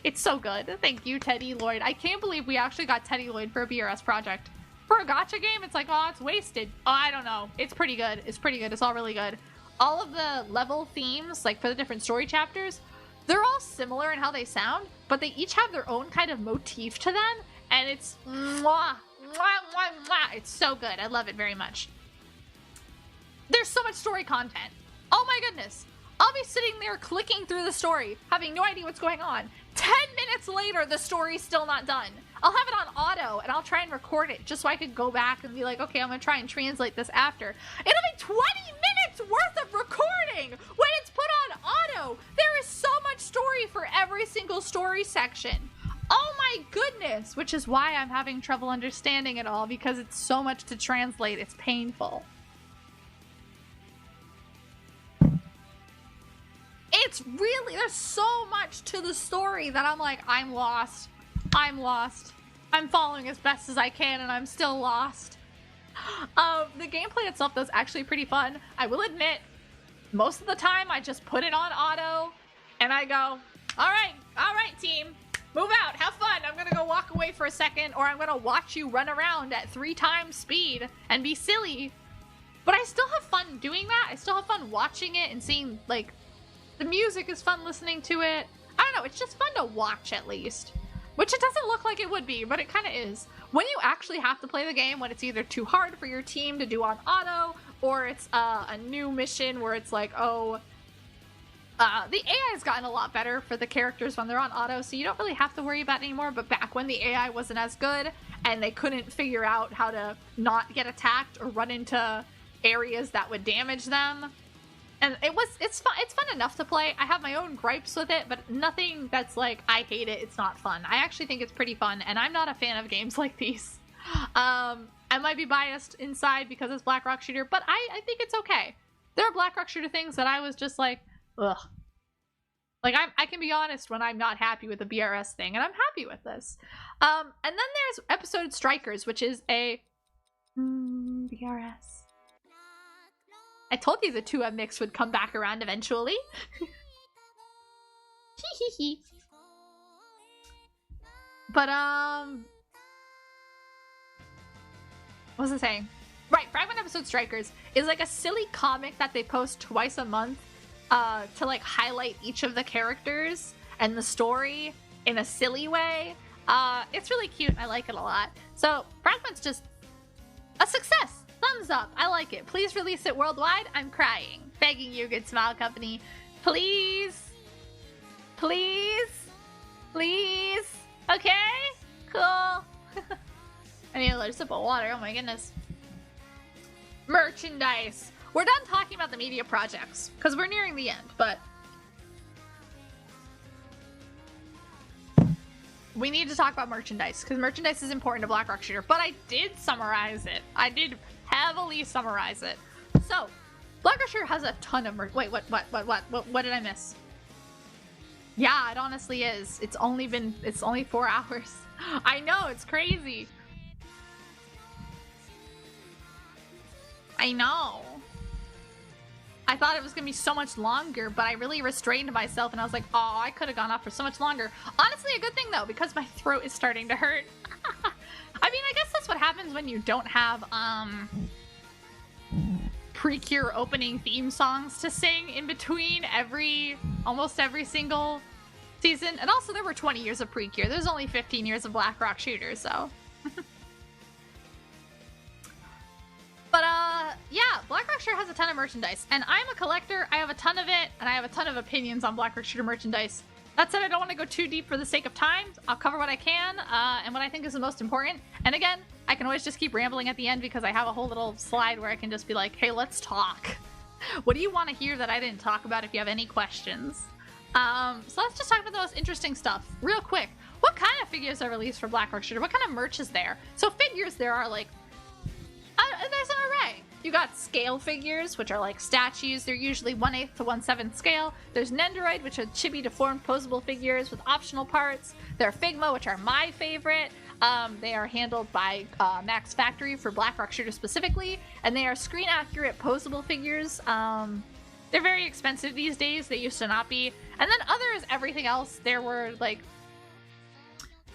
It's so good. Thank you, Teddy Lloyd. I can't believe we actually got Teddy Lloyd for a BRS project. For a gacha game, it's like, oh, it's wasted. Oh, I don't know. It's pretty good. It's pretty good. It's all really good. All of the level themes, like for the different story chapters, they're all similar in how they sound, but they each have their own kind of motif to them, and it's mwah, mwah, mwah, mwah. It's so good. I love it very much. There's so much story content. Oh my goodness. I'll be sitting there clicking through the story, having no idea what's going on. 10 minutes later, the story's still not done. I'll have it on auto, and I'll try and record it just so I could go back and be like, okay, I'm gonna try and translate this after. It'll be 20 minutes worth of recording when it's put on auto. There is so much story for every single story section. Oh my goodness, which is why I'm having trouble understanding it all, because it's so much to translate. It's painful. It's really, there's so much to the story that I'm like, I'm lost. I'm lost. I'm following as best as I can and I'm still lost. The gameplay itself is actually pretty fun. I will admit, most of the time I just put it on auto and I go, all right team, move out, have fun. I'm gonna go walk away for a second, or I'm gonna watch you run around at 3 times speed and be silly. But I still have fun doing that. I still have fun watching it and seeing, like, the music is fun listening to it. I don't know, it's just fun to watch at least. Which it doesn't look like it would be, but it kind of is. When you actually have to play the game, when it's either too hard for your team to do on auto, or it's a new mission where it's like, oh, the AI has gotten a lot better for the characters when they're on auto, so you don't really have to worry about it anymore. But back when the AI wasn't as good, and they couldn't figure out how to not get attacked or run into areas that would damage them, and it's fun enough to play. I have my own gripes with it, but nothing that's like, I hate it, it's not fun. I actually think it's pretty fun, and I'm not a fan of games like these. I might be biased inside because it's Black Rock Shooter, but I think it's okay. There are Black Rock Shooter things that I was just like, ugh. Like, I can be honest when I'm not happy with the BRS thing, and I'm happy with this. And then there's Episode Strikers, which is a BRS. I told you the 2M mix would come back around eventually. But, what was I saying? Right, Fragment Episode Strikers is like a silly comic that they post twice a month to like highlight each of the characters and the story in a silly way. It's really cute. I like it a lot. So, Fragment's just a success. Thumbs up. I like it. Please release it worldwide. I'm crying. Begging you, Good Smile Company. Please. Please. Please. Okay? Cool. I need another sip of water. Oh my goodness. Merchandise. We're done talking about the media projects because we're nearing the end, but we need to talk about merchandise because merchandise is important to Black Rock Shooter. But I did summarize it. I did heavily summarize it. So, Black Rock Shooter has a ton of merch. Wait, what did I miss? Yeah, it honestly is. It's only 4 hours. I know, it's crazy. I know. I thought it was gonna be so much longer, but I really restrained myself and I was like, oh, I could have gone off for so much longer. Honestly, a good thing though, because my throat is starting to hurt. I mean, I guess that's what happens when you don't have, Precure opening theme songs to sing in between almost every single season. And also there were 20 years of Precure. There's only 15 years of Black Rock Shooter, so. But, yeah, Black Rock Shooter has a ton of merchandise, and I'm a collector, I have a ton of it, and I have a ton of opinions on Black Rock Shooter merchandise. That said, I don't want to go too deep for the sake of time. I'll cover what I can, and what I think is the most important. And again, I can always just keep rambling at the end because I have a whole little slide where I can just be like, hey, let's talk. What do you want to hear that I didn't talk about if you have any questions? So let's just talk about the most interesting stuff real quick. What kind of figures are released for Black Rock Shooter? What kind of merch is there? So figures, there are like, there's an array. You got scale figures, which are like statues. They're usually 1/8 to 1/7 scale. There's Nendoroid, which are chibi deformed posable figures with optional parts. There are Figma, which are my favorite. They are handled by Max Factory for Black Rock Shooter specifically, and they are screen accurate posable figures. They're very expensive these days. They used to not be. And then others, everything else, there were like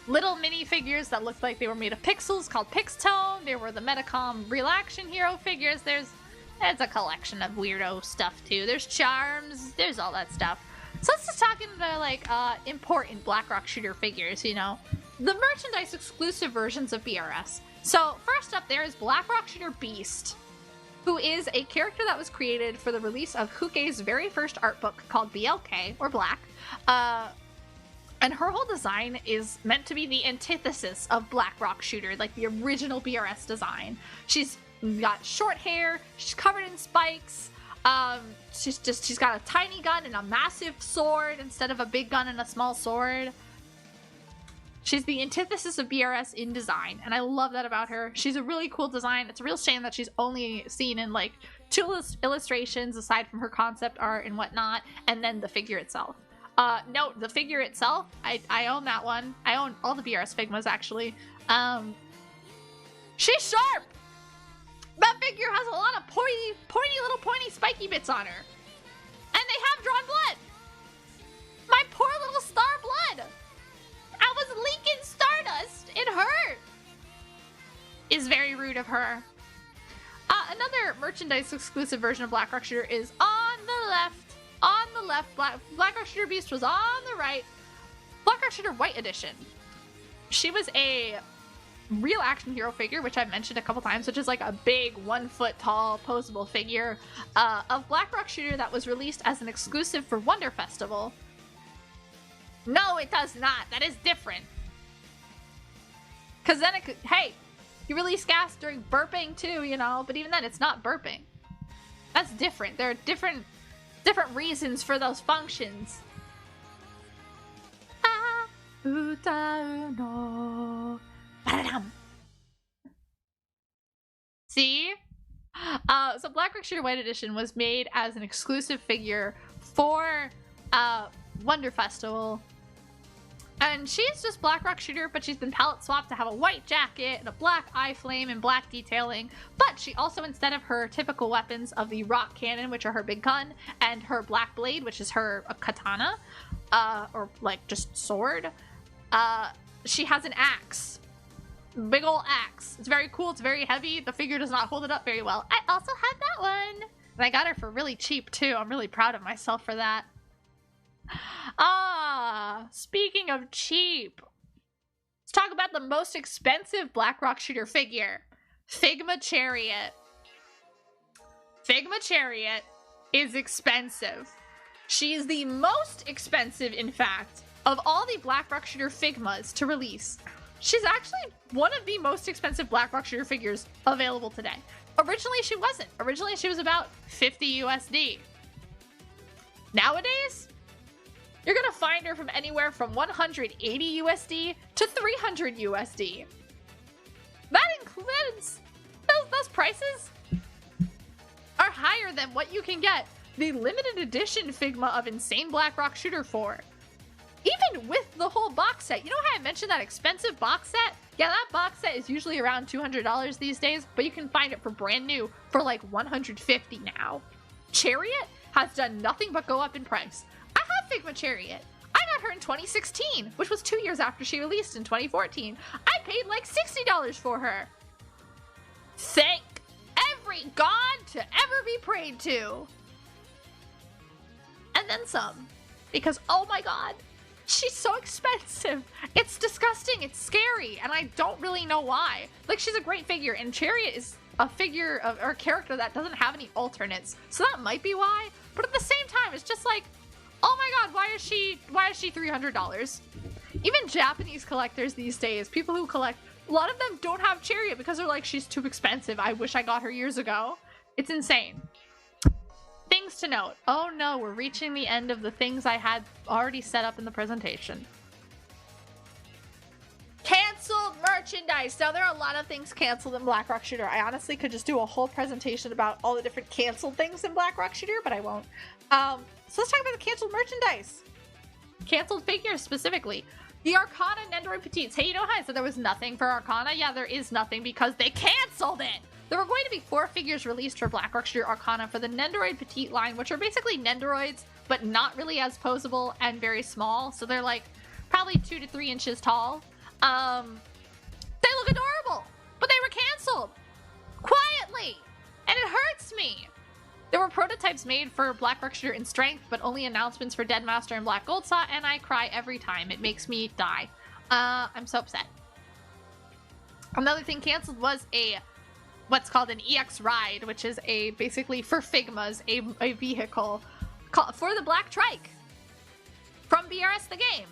little mini figures that looked like they were made of pixels called Pixtone. There were the Metacom Real Action Hero figures. There's a collection of weirdo stuff too. There's charms. There's all that stuff. So let's just talk into the like important Black Rock Shooter figures, you know. The merchandise exclusive versions of BRS. So first up there is Black Rock Shooter Beast, who is a character that was created for the release of Hukei's very first art book called BLK, or Black. And her whole design is meant to be the antithesis of Black Rock Shooter, like the original BRS design. She's got short hair, she's covered in spikes, she's got a tiny gun and a massive sword instead of a big gun and a small sword. She's the antithesis of BRS in design, and I love that about her. She's a really cool design. It's a real shame that she's only seen in like 2 illustrations aside from her concept art and whatnot, and then the figure itself. No, the figure itself, I own that one. I own all the BRS Figmas, actually. She's sharp! That figure has a lot of pointy spiky bits on her. And they have drawn blood! My poor little star blood! I was leaking stardust! It hurt! Is very rude of her. Another merchandise exclusive version of Black Rock Shooter is on the left. On the left. Black Rock Shooter Beast was on the right. Black Rock Shooter White Edition. She was a real action hero figure, which I've mentioned a couple times, which is like a big 1 foot tall posable figure of Black Rock Shooter that was released as an exclusive for Wonder Festival. No, it does not. That is different. Because then it could, hey, you release gas during burping too, you know, but even then it's not burping. That's different. There are different reasons for those functions. See? So Black Rock Shooter White Edition was made as an exclusive figure for Wonder Festival. And she's just Black Rock Shooter, but she's been palette swapped to have a white jacket and a black eye flame and black detailing. But she also, instead of her typical weapons of the rock cannon, which are her big gun, and her black blade, which is her katana, or like just sword, she has an axe. Big ol' axe. It's very cool. It's very heavy. The figure does not hold it up very well. I also have that one. And I got her for really cheap too. I'm really proud of myself for that. Speaking of cheap, let's talk about the most expensive Black Rock Shooter figure, Figma Chariot. Figma Chariot is expensive. She is the most expensive, in fact, of all the Black Rock Shooter Figmas to release. She's actually one of the most expensive Black Rock Shooter figures available today. Originally, she wasn't. Originally, she was about 50 USD. Nowadays, you're gonna find her from anywhere from 180 USD to 300 USD. That includes those prices are higher than what you can get the limited edition Figma of Insane Black Rock Shooter for. Even with the whole box set. You know how I mentioned that expensive box set? Yeah, that box set is usually around $200 these days, but you can find it for brand new for like $150 now. Chariot has done nothing but go up in price. I have Figma Chariot. I got her in 2016, which was 2 years after she released in 2014. I paid like $60 for her. Thank every god to ever be prayed to. And then some. Because, oh my god, she's so expensive. It's disgusting. It's scary. And I don't really know why. Like, she's a great figure. And Chariot is a figure of, or a character that doesn't have any alternates. So that might be why. But at the same time, it's just like, oh my god, why is she $300? Even Japanese collectors these days, people who collect, a lot of them don't have Chariot because they're like, she's too expensive. I wish I got her years ago. It's insane. Things to note. Oh no, we're reaching the end of the things I had already set up in the presentation. Canceled merchandise. Now, there are a lot of things canceled in Black Rock Shooter. I honestly could just do a whole presentation about all the different canceled things in Black Rock Shooter, but I won't. So let's talk about the canceled merchandise. Canceled figures specifically. The Arcana Nendoroid Petites. Hey, you know how I said there was nothing for Arcana? Yeah, there is nothing because they canceled it. There were going to be 4 figures released for Black Rock Shooter Arcana for the Nendoroid Petite line, which are basically Nendoroids, but not really as posable and very small. So they're like probably 2 to 3 inches tall. They look adorable, but they were canceled quietly, and it hurts me. There were prototypes made for Black Rock Shooter in Strength, but only announcements for Deadmaster and Black Gold Saw, and I cry every time. It makes me die. I'm so upset. Another thing canceled was what's called an EX Ride, which is basically for Figmas, a vehicle for the Black Trike from BRS the game.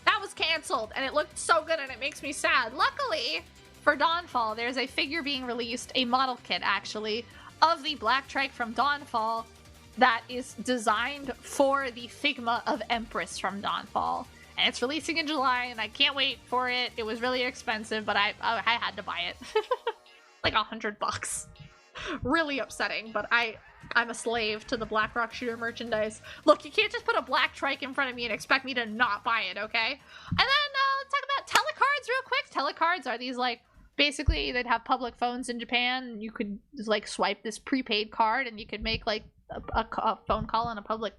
That was canceled, and it looked so good, and it makes me sad. Luckily, for Dawnfall, there's a figure being released, a model kit, actually, of the Black Trike from Dawnfall that is designed for the Figma of Empress from Dawnfall. And it's releasing in July, and I can't wait for it. It was really expensive, but I had to buy it. Like $100. Really upsetting, but I I'm a slave to the Black Rock Shooter merchandise. Look, you can't just put a black trike in front of me and expect me to not buy it, okay? And then let's talk about telecards real quick. Telecards are these, like, basically they'd have public phones in Japan. You could just, like, swipe this prepaid card and you could make, like, a phone call on a public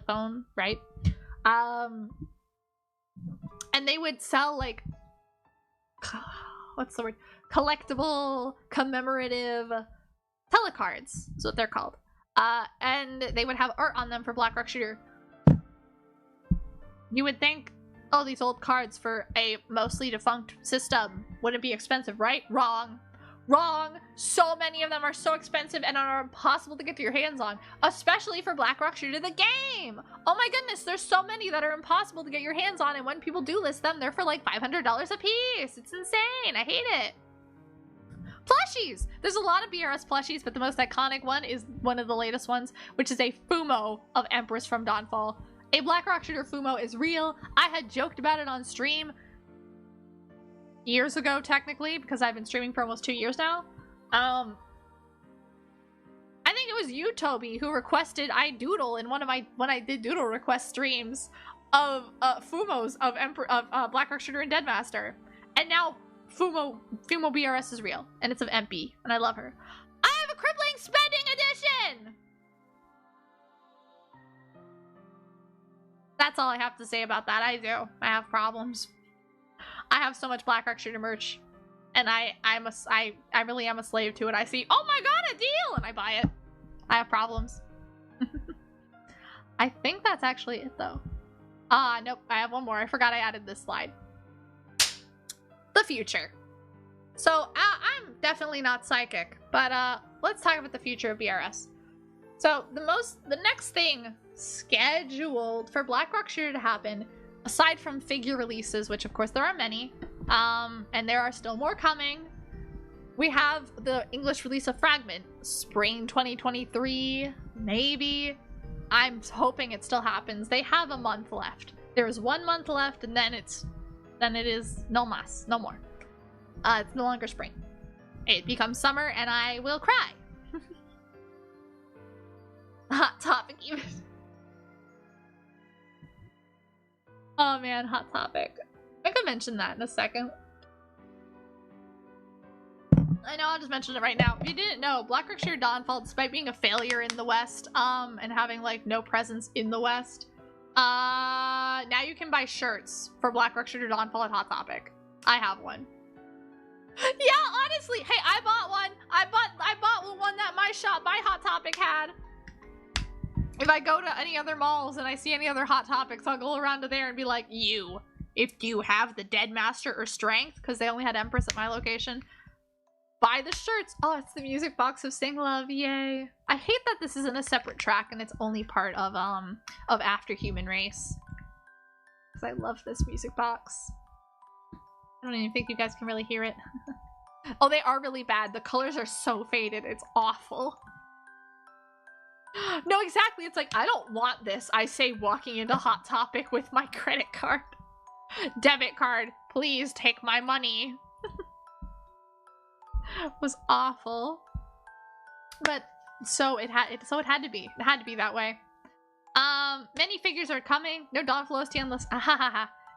phone, right? And they would sell, like, what's the word? Collectible, commemorative telecards. That's what they're called. And they would have art on them for Black Rock Shooter. You would think, oh, these old cards for a mostly defunct system wouldn't be expensive, right? Wrong. Wrong! So many of them are so expensive and are impossible to get your hands on, especially for Black Rock Shooter the game! Oh my goodness, there's so many that are impossible to get your hands on, and when people do list them, they're for like $500 a piece! It's insane! I hate it! Plushies! There's a lot of BRS plushies, but the most iconic one is one of the latest ones, which is a Fumo of Empress from Dawnfall. A Black Rock Shooter Fumo is real. I had joked about it on stream years ago, technically, because I've been streaming for almost 2 years now. I think it was you, Toby, who requested I doodle in when I did doodle request streams of Fumos of Black Rock Shooter and Deadmaster. And now Fumo BRS is real, and it's of MP, and I love her. I have a crippling spending edition! That's all I have to say about that. I do. I have problems. I have so much Black Rock Shooter merch, and I really am a slave to it. I see, oh my god, a deal, and I buy it. I have problems. I think that's actually it, though. Nope, I have one more. I forgot I added this slide. The future. So, I'm definitely not psychic, but let's talk about the future of BRS. So, the next thing scheduled for Black Rock Shooter to happen, aside from figure releases, which of course there are many, and there are still more coming, we have the English release of Fragment, spring 2023, maybe. I'm hoping it still happens. They have a month left. There's 1 month left, and then it is no más, no more. It's no longer spring. It becomes summer, and I will cry. Hot topic even. Oh man, hot topic. I could mention that in a second. I know, I'll just mention it right now. If you didn't know, Black Rock Shooter Dawnfall, despite being a failure in the West, and having like no presence in the West, now you can buy shirts for Black Rock Shooter Dawnfall at Hot Topic. I have one. Yeah, honestly, hey, I bought one. I bought one that my shop, my Hot Topic had. If I go to any other malls and I see any other Hot Topics, I'll go around to there and be like, if you have the Dead Master or Strength, because they only had Empress at my location, buy the shirts. Oh, it's the music box of Sing Love, yay. I hate that this isn't a separate track and it's only part of After Human Race. Because I love this music box. I don't even think you guys can really hear it. Oh, they are really bad. The colors are so faded. It's awful. No, exactly. It's like, I don't want this. I say walking into Hot Topic with my credit card. Debit card. Please take my money. It was awful. But so it had to be. It had to be that way. Many figures are coming. No Dawnfall OST unless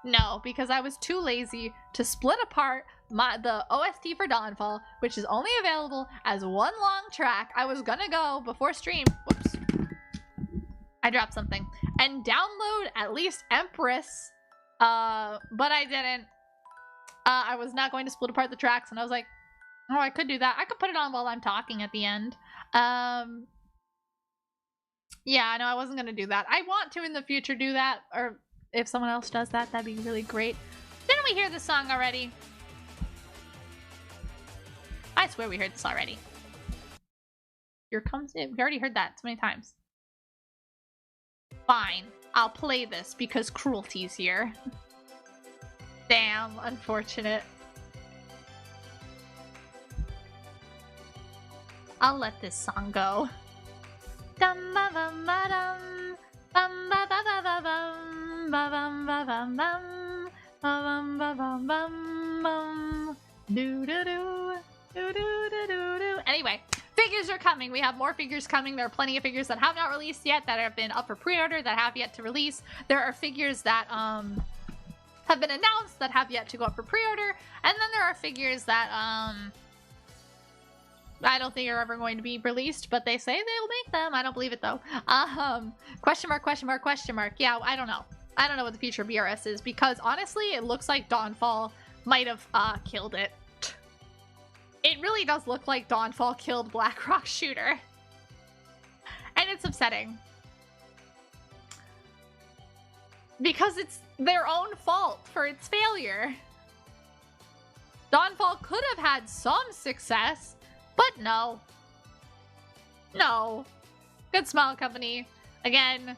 no, because I was too lazy to split apart the OST for Dawnfall, which is only available as one long track. I was gonna go before stream. Whoops. I dropped something. And download at least Empress. But I didn't. I was not going to split apart the tracks, and I was like, oh, I could do that. I could put it on while I'm talking at the end. Yeah, no, I wasn't gonna do that. I want to in the future do that, or if someone else does that, that'd be really great. Didn't we hear this song already? I swear we heard this already. Here comes it. We already heard that so many times. Fine. I'll play this because cruelty's here. Damn, unfortunate. I'll let this song go. Dum ba bum ba dum bum ba ba ba ba bum ba bum ba bum bum ba bum ba bum bum bum do do do do do do do do. Anyway, figures are coming. We have more figures coming. There are plenty of figures that have not released yet, that have been up for pre-order, that have yet to release. There are figures that have been announced that have yet to go up for pre-order, and then there are figures that I don't think are ever going to be released, but they say they'll make them. I don't believe it though. Question mark, question mark, question mark. Yeah, I don't know. I don't know what the future of BRS is, because honestly, it looks like Dawnfall might have killed it. It really does look like Dawnfall killed Blackrock Shooter. And it's upsetting. Because it's their own fault for its failure. Dawnfall could have had some success, but no. No. Good Smile Company, again,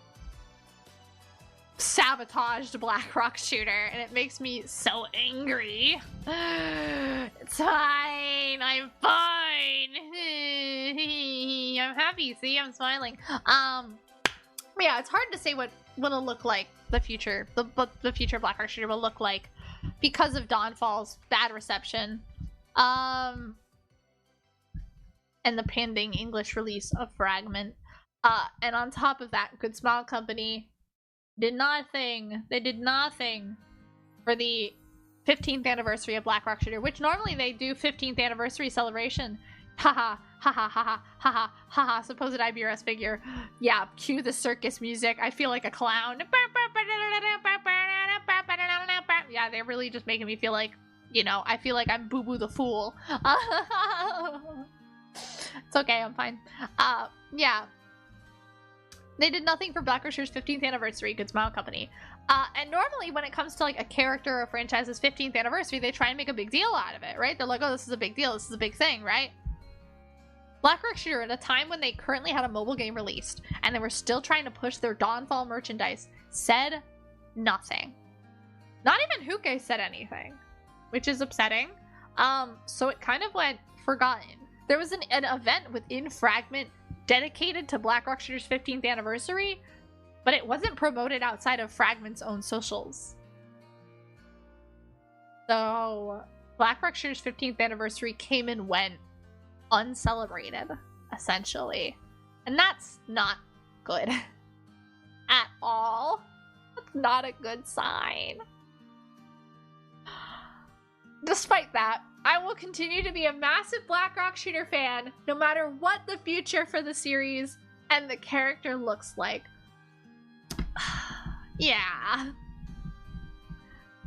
sabotaged Blackrock Shooter, and it makes me so angry. It's fine. I'm fine. I'm happy. See, I'm smiling. Yeah, it's hard to say what it'll look like. The future Blackrock Shooter will look like because of Dawnfall's bad reception, and the pending English release of Fragment. And on top of that, Good Smile Company did nothing. They did nothing for the 15th anniversary of Blackrock Shooter, which normally they do 15th anniversary celebration. Haha, haha, haha, haha, haha, supposed IBRS figure. Yeah, cue the circus music. I feel like a clown. Yeah, they're really just making me feel like, you know, I feel like I'm Boo Boo the Fool. It's okay, I'm fine. Yeah. They did nothing for Blackrock Shooter's 15th anniversary, Good Smile Company. And normally when it comes to like a character or franchise's 15th anniversary, they try and make a big deal out of it, right? They're like, oh, this is a big deal. This is a big thing, right? Blackrock Shooter, at a time when they currently had a mobile game released and they were still trying to push their Dawnfall merchandise, said nothing. Not even Huke said anything, which is upsetting. So it kind of went forgotten. There was an event within Fragment dedicated to Blackrock Shooter's 15th anniversary, but it wasn't promoted outside of Fragment's own socials. So Blackrock Shooter's 15th anniversary came and went uncelebrated, essentially. And that's not good at all. That's not a good sign. Despite that, I will continue to be a massive Blackrock Shooter fan, no matter what the future for the series and the character looks like. Yeah.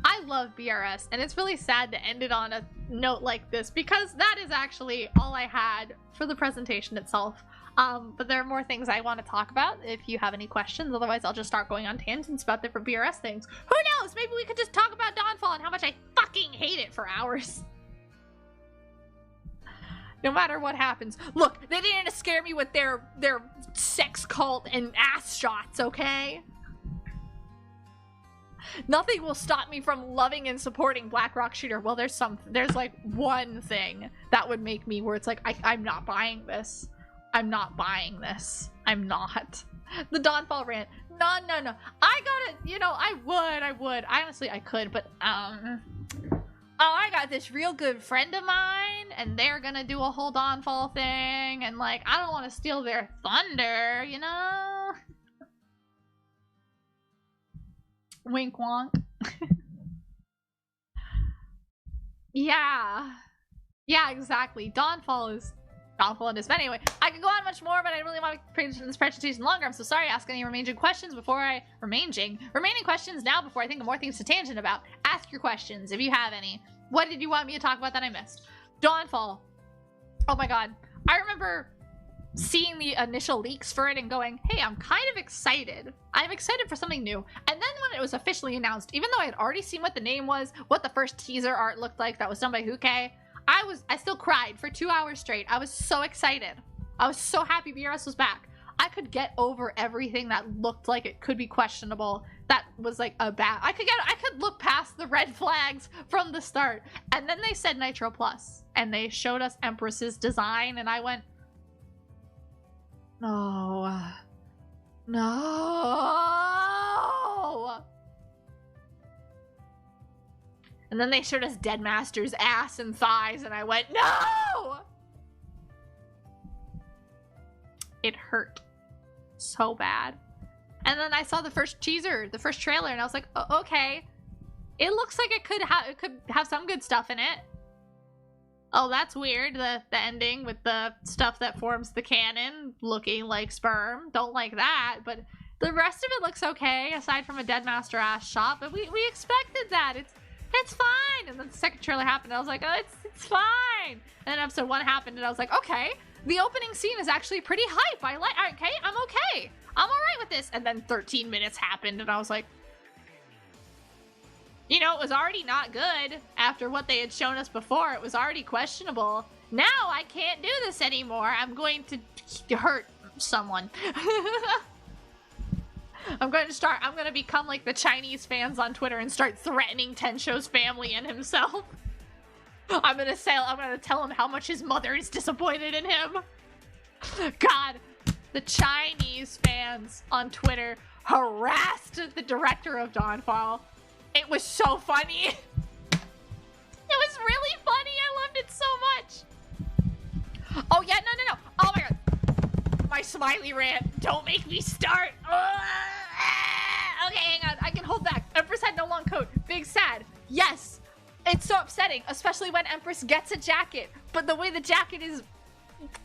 I love BRS, and it's really sad to end it on a note like this, because that is actually all I had for the presentation itself. But there are more things I want to talk about if you have any questions. Otherwise, I'll just start going on tangents about different BRS things. Who knows? Maybe we could just talk about Dawnfall and how much I fucking hate it for hours. No matter what happens. Look, they didn't scare me with their sex cult and ass shots, okay? Nothing will stop me from loving and supporting Blackrock Shooter. Well, there's like one thing that would make me where it's like, I'm not buying this. I'm not buying this. I'm not. The Dawnfall rant. No. I gotta, you know, I would. Honestly, I could, but, oh, I got this real good friend of mine, and they're gonna do a whole Dawnfall thing, and, like, I don't want to steal their thunder, you know? Wink wonk. Yeah, exactly. Dawnfall is in this. But anyway, I could go on much more, but I really want to make this presentation longer. I'm so sorry. Ask any remaining questions remaining questions now before I think of more things to tangent about. Ask your questions if you have any. What did you want me to talk about that I missed? Dawnfall. Oh my god. I remember seeing the initial leaks for it and going, hey, I'm kind of excited. I'm excited for something new. And then when it was officially announced, even though I had already seen what the name was, what the first teaser art looked like that was done by Huke, I still cried for 2 hours straight. I was so excited. I was so happy BRS was back. I could get over everything that looked like it could be questionable. That was like a bad. I could look past the red flags from the start. And then they said Nitro Plus, and they showed us Empress's design, and I went, no. And then they showed us Deadmaster's ass and thighs, and I went, no! It hurt so bad. And then I saw the first teaser, the first trailer, and I was like, oh, okay. It looks like it could have some good stuff in it. Oh, that's weird. The ending with the stuff that forms the canon looking like sperm. Don't like that, but the rest of it looks okay, aside from a Dead Master ass shot. But we expected that. It's fine. And then the second trailer happened, and I was like, oh, it's fine. And then episode 1 happened, and I was like, okay, the opening scene is actually pretty hype. I'm okay. I'm alright with this. And then 13 minutes happened, and I was like, you know, it was already not good after what they had shown us before. It was already questionable. Now I can't do this anymore. I'm going to hurt someone. I'm going to become like the Chinese fans on Twitter and start threatening Tensho's family and himself. I'm going to tell him how much his mother is disappointed in him. God, the Chinese fans on Twitter harassed the director of Dawnfall. It was so funny. It was really funny. I loved it so much. Oh, yeah, no. Oh, my God. My smiley rant. Don't make me start. Okay, hang on. I can hold back. Empress had no long coat. Big sad. Yes. It's so upsetting, especially when Empress gets a jacket. But the way the jacket is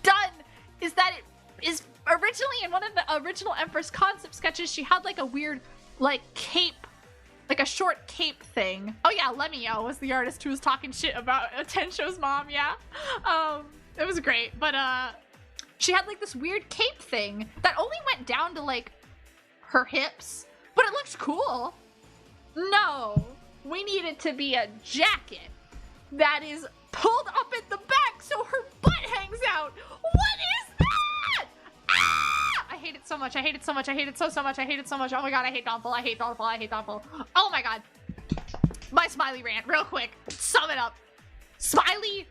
done is that it is originally in one of the original Empress concept sketches, she had like a weird, like, cape. Like a short cape thing. Oh yeah, Lemio was the artist who was talking shit about Tensho's mom, yeah. It was great, but she had like this weird cape thing that only went down to like her hips, but it looked cool. No, we need it to be a jacket that is pulled up at the back so her butt hangs out. What is that? Ah! I hate it so much. I hate it so much. I hate it so much. I hate it so much. Oh my God, I hate Dawnfall. I hate Dawnfall. I hate Dawnfall. Oh my God. My Smiley rant, real quick. Sum it up. Smiley,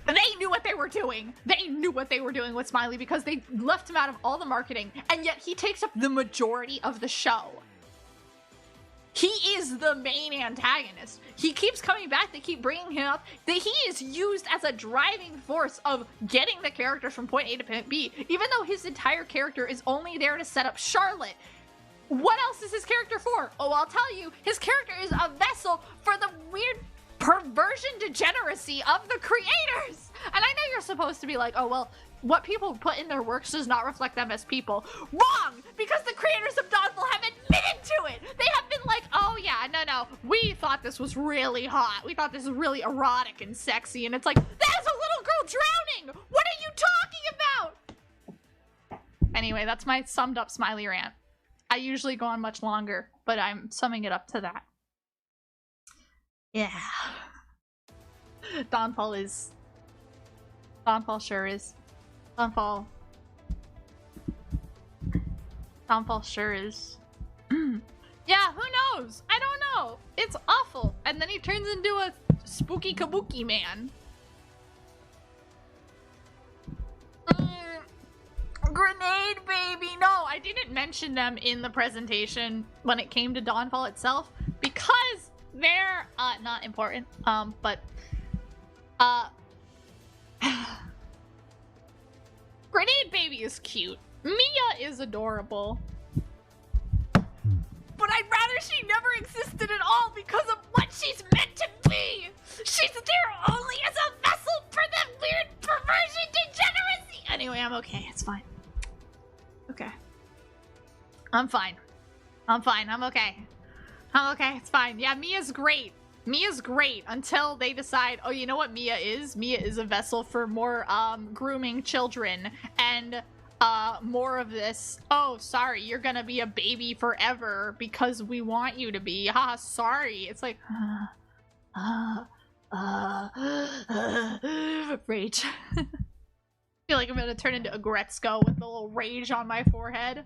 they knew what they were doing. They knew what they were doing with Smiley because they left him out of all the marketing, and yet he takes up the majority of the show. He is the main antagonist. He keeps coming back. They keep bringing him up. He is used as a driving force of getting the characters from point A to point B, even though his entire character is only there to set up Charlotte. What else is his character for? Oh, I'll tell you. His character is a vessel for the weird perversion degeneracy of the creators. And I know you're supposed to be like, oh, well, what people put in their works does not reflect them as people. Wrong! Because the creators of Dawnfall have admitted to it! They have been like, oh yeah, no, we thought this was really hot. We thought this was really erotic and sexy. And it's like, that is a little girl drowning! What are you talking about? Anyway, that's my summed up Smiley rant. I usually go on much longer, but I'm summing it up to that. Yeah. Dawnfall sure is. Dawnfall sure is. Yeah, who knows? I don't know. It's awful. And then he turns into a spooky kabuki man. Grenade baby! No, I didn't mention them in the presentation when it came to Dawnfall itself because they're not important. But Grenade baby is cute. Mia is adorable. But I'd rather she never existed at all because of what she's meant to be. She's there only as a vessel for that weird perversion degeneracy. Anyway, I'm okay. It's fine. Okay. I'm fine. I'm okay. I'm okay. It's fine. Yeah, Mia's great. Mia's great until they decide, oh, you know what Mia is? Mia is a vessel for more grooming children and more of this. Oh, sorry, you're gonna be a baby forever because we want you to be. Haha, sorry. It's like, rage. I feel like I'm gonna turn into a Gretzko with a little rage on my forehead.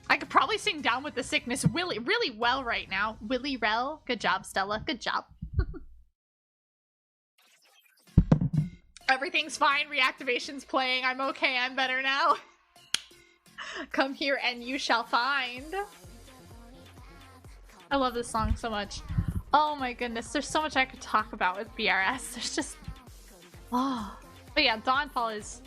I could probably sing Down with the Sickness really well right now. Willy Rel. Good job, Stella. Good job. Everything's fine. Reactivation's playing. I'm okay. I'm better now. Come here and you shall find. I love this song so much. Oh my goodness. There's so much I could talk about with BRS. There's just... Oh. But yeah, Dawnfall is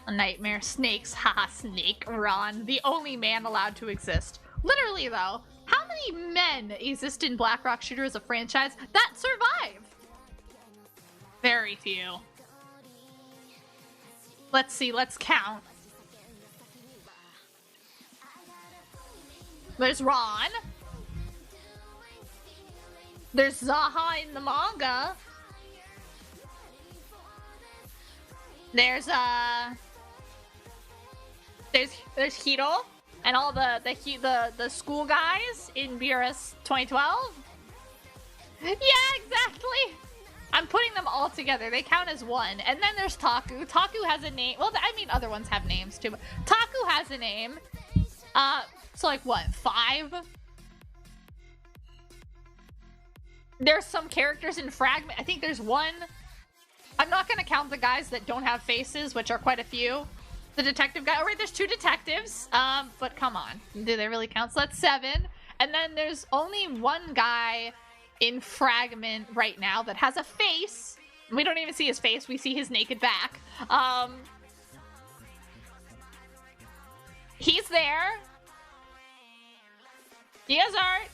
A nightmare. Snakes. Haha, Snake. Ron. The only man allowed to exist. Literally, though, how many men exist in Black Rock Shooter as a franchise that survive? Very few. Let's see, let's count. There's Ron. There's Zaha in the manga. There's Hiro and all the school guys in BRS 2012. Yeah, exactly. I'm putting them all together. They count as one. And then there's Taku. Taku has a name. Well, I mean, other ones have names too, but Taku has a name. So like what, 5? There's some characters in Fragment. I think there's one. I'm not gonna count the guys that don't have faces, which are quite a few. The detective guy. Oh, right, there's 2 detectives. But come on. Do they really count? So that's 7. And then there's only one guy in Fragment right now that has a face. We don't even see his face. We see his naked back. He's there. He has art.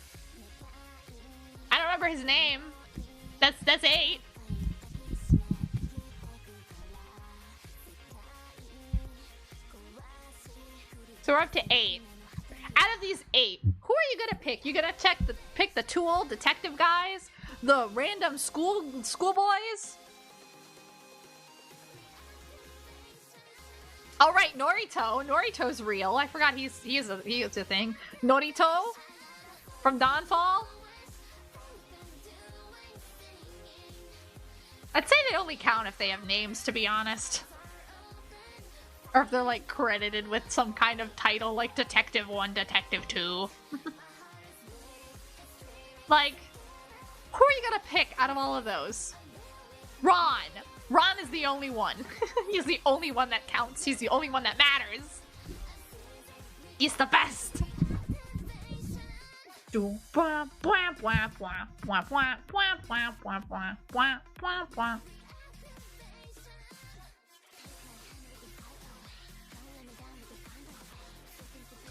I don't remember his name. That's 8. So we're up to 8. Out of these 8, who are you gonna pick? You gonna pick the 2 old detective guys, the random schoolboys? Oh right, Norito. Norito's real. I forgot he is a thing. Norito from Dawnfall. I'd say they only count if they have names, to be honest. Or if they're, like, credited with some kind of title, like Detective 1, Detective 2. Like, who are you gonna pick out of all of those? Ron! Ron is the only one. He's the only one that counts. He's the only one that matters. He's the best!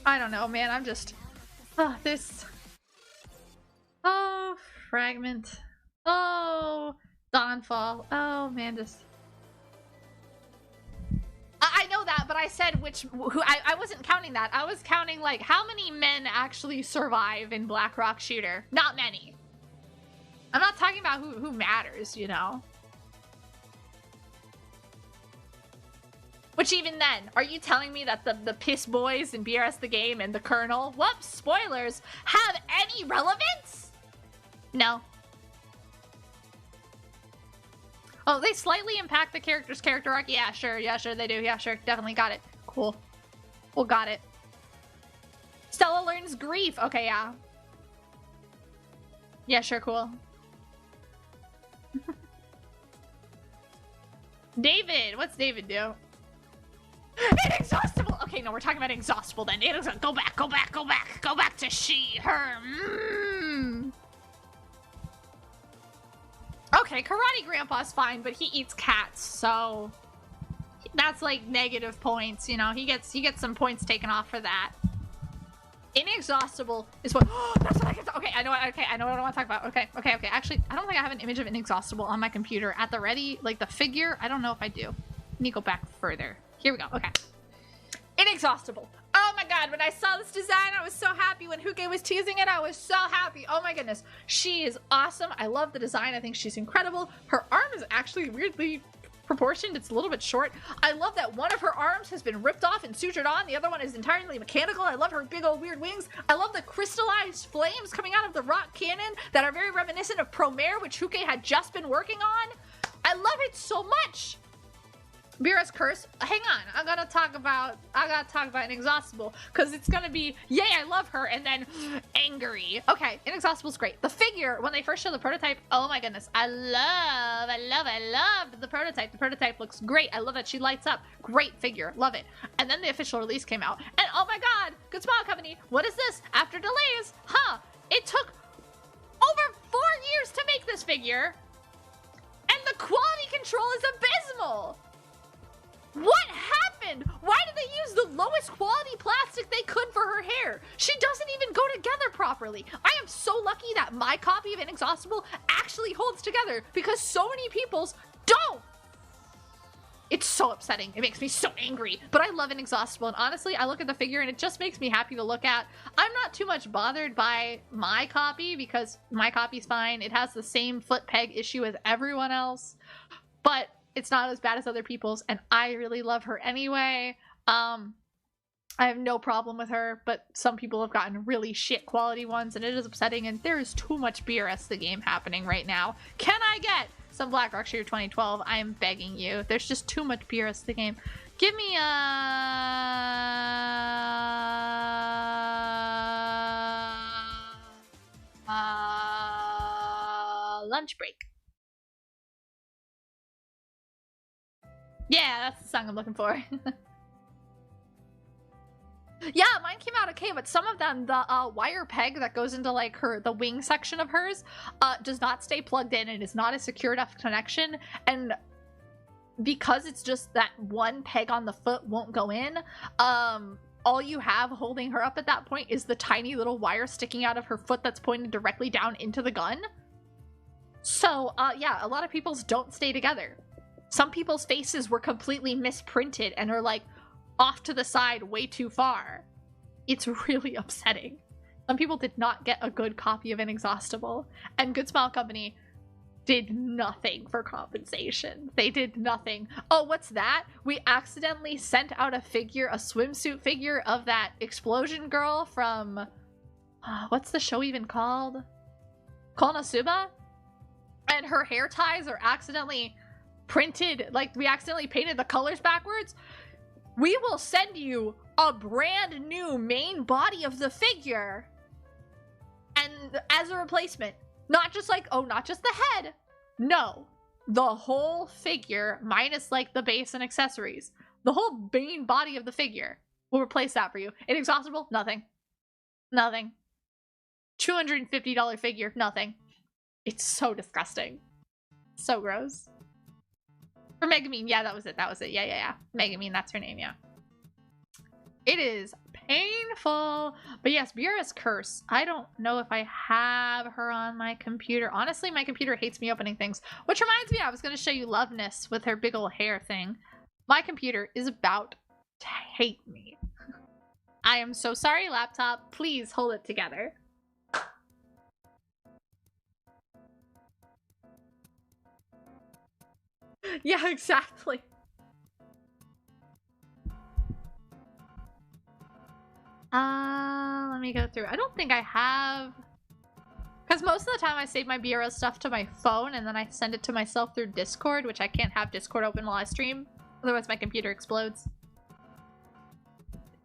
I don't know, man. I'm just... Oh, this... Oh, Fragment. Oh, Dawnfall. Oh, man, just... I know that, but I said I wasn't counting that. I was counting, like, how many men actually survive in Black Rock Shooter. Not many. I'm not talking about who matters, you know? Which even then, are you telling me that the piss boys in BRS the game and the Colonel, whoops, spoilers, have any relevance? No. Oh, they slightly impact the character's character arc? Yeah, sure, they do. Yeah, sure, definitely got it. Cool. Well, got it. Stella learns grief. Okay, yeah. Yeah, sure, cool. David, what's David do? Inexhaustible! Okay, no, we're talking about Inexhaustible then. Go back to she, her. Okay, Karate Grandpa's fine, but he eats cats, so that's like negative points, you know. He gets some points taken off for that. Inexhaustible is what. That's what I get. Okay, I know what I want to talk about. Okay. Actually, I don't think I have an image of Inexhaustible on my computer at the ready, like the figure. I don't know if I do. Let me go back further. Here we go. Okay. Inexhaustible. Oh my god, when I saw this design, I was so happy. When Huke was teasing it, I was so happy. Oh my goodness. She is awesome. I love the design. I think she's incredible. Her arm is actually weirdly proportioned. It's a little bit short. I love that one of her arms has been ripped off and sutured on. The other one is entirely mechanical. I love her big old weird wings. I love the crystallized flames coming out of the rock cannon that are very reminiscent of Promare, which Huke had just been working on. I love it so much. Mira's curse. Hang on, I gotta talk about Inexhaustible, because it's gonna be yay, I love her, and then angry. Okay, Inexhaustible's great. The figure, when they first show the prototype, oh my goodness, I loved the prototype. The prototype looks great. I love that she lights up. Great figure, love it. And then the official release came out, and oh my god, Good Smile Company, what is this? After delays, it took over 4 years to make this figure, and the quality control is abysmal. What happened? they used the lowest quality plastic they could for her hair. She doesn't even go together properly. I am so lucky that my copy of Inexhaustible actually holds together because so many people's don't. It's so upsetting. It makes me so angry. But I love Inexhaustible, and honestly, I look at the figure and it just makes me happy to look at. I'm not too much bothered by my copy because my copy's fine. It has the same foot peg issue as everyone else, but it's not as bad as other people's, and I really love her anyway. I have no problem with her, but some people have gotten really shit quality ones, and it is upsetting, and there is too much BRS the game happening right now. Can I get some Black Rock Shooter 2012? I am begging you. There's just too much BRS the game. Give me a lunch break. Yeah, that's the song I'm looking for. Yeah, mine came out okay, but some of them, the wire peg that goes into like the wing section of hers, does not stay plugged in. It is not a secure enough connection, and because it's just that one peg on the foot won't go in, all you have holding her up at that point is the tiny little wire sticking out of her foot that's pointed directly down into the gun. So, yeah, a lot of people's don't stay together. Some people's faces were completely misprinted and are like off to the side way too far. It's really upsetting. Some people did not get a good copy of Inexhaustible, and Good Smile Company did nothing for compensation. They did nothing. Oh, what's that? We accidentally sent out a figure, a swimsuit figure of that explosion girl from, what's the show even called? Konosuba? And her hair ties are accidentally printed, like we accidentally painted the colors backwards. We will send you a brand new main body of the figure, and as a replacement. Not just like, oh, not just the head. No, the whole figure minus like the base and accessories. The whole main body of the figure. We'll replace that for you. Inexhaustible? Nothing. Nothing. $250 figure? Nothing. It's so disgusting. So gross. For Megamine, yeah, that was it. That was it. Yeah. Megamine, that's her name, yeah. It is painful. But yes, BRS Curse. I don't know if I have her on my computer. Honestly, my computer hates me opening things. Which reminds me, I was going to show you Loveness with her big ol' hair thing. My computer is about to hate me. I am so sorry, laptop. Please hold it together. Yeah, exactly. Let me go through. I don't think I have, because most of the time I save my BRL stuff to my phone and then I send it to myself through Discord, which I can't have Discord open while I stream. Otherwise my computer explodes.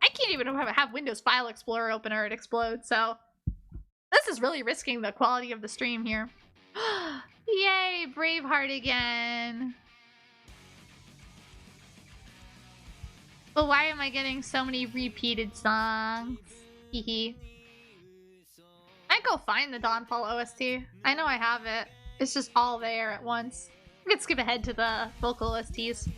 I can't even have Windows File Explorer open or it explodes, so this is really risking the quality of the stream here. Yay, Braveheart again. But why am I getting so many repeated songs? Hehe. I go find the Dawnfall OST. I know I have it. It's just all there at once. I could skip ahead to the vocal OSTs.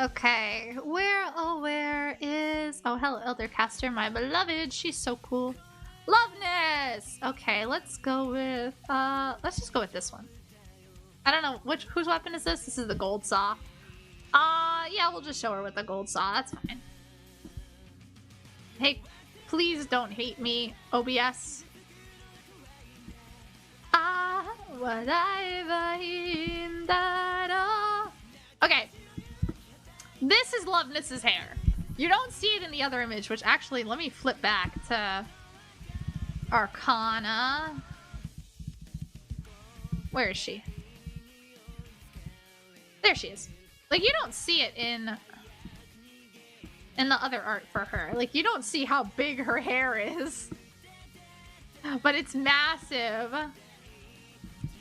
Okay, where is... Oh, hello, Eldercaster, my beloved. She's so cool. Loveness! Okay, let's go with... let's just go with this one. I don't know, whose weapon is this? This is the gold saw. Yeah, we'll just show her with the gold saw. That's fine. Hey, please don't hate me, OBS. Okay. This is Loveness's hair. You don't see it in the other image, which actually, let me flip back to Arcana. Where is she? There she is. Like, you don't see it in the other art for her. Like, you don't see how big her hair is. But it's massive.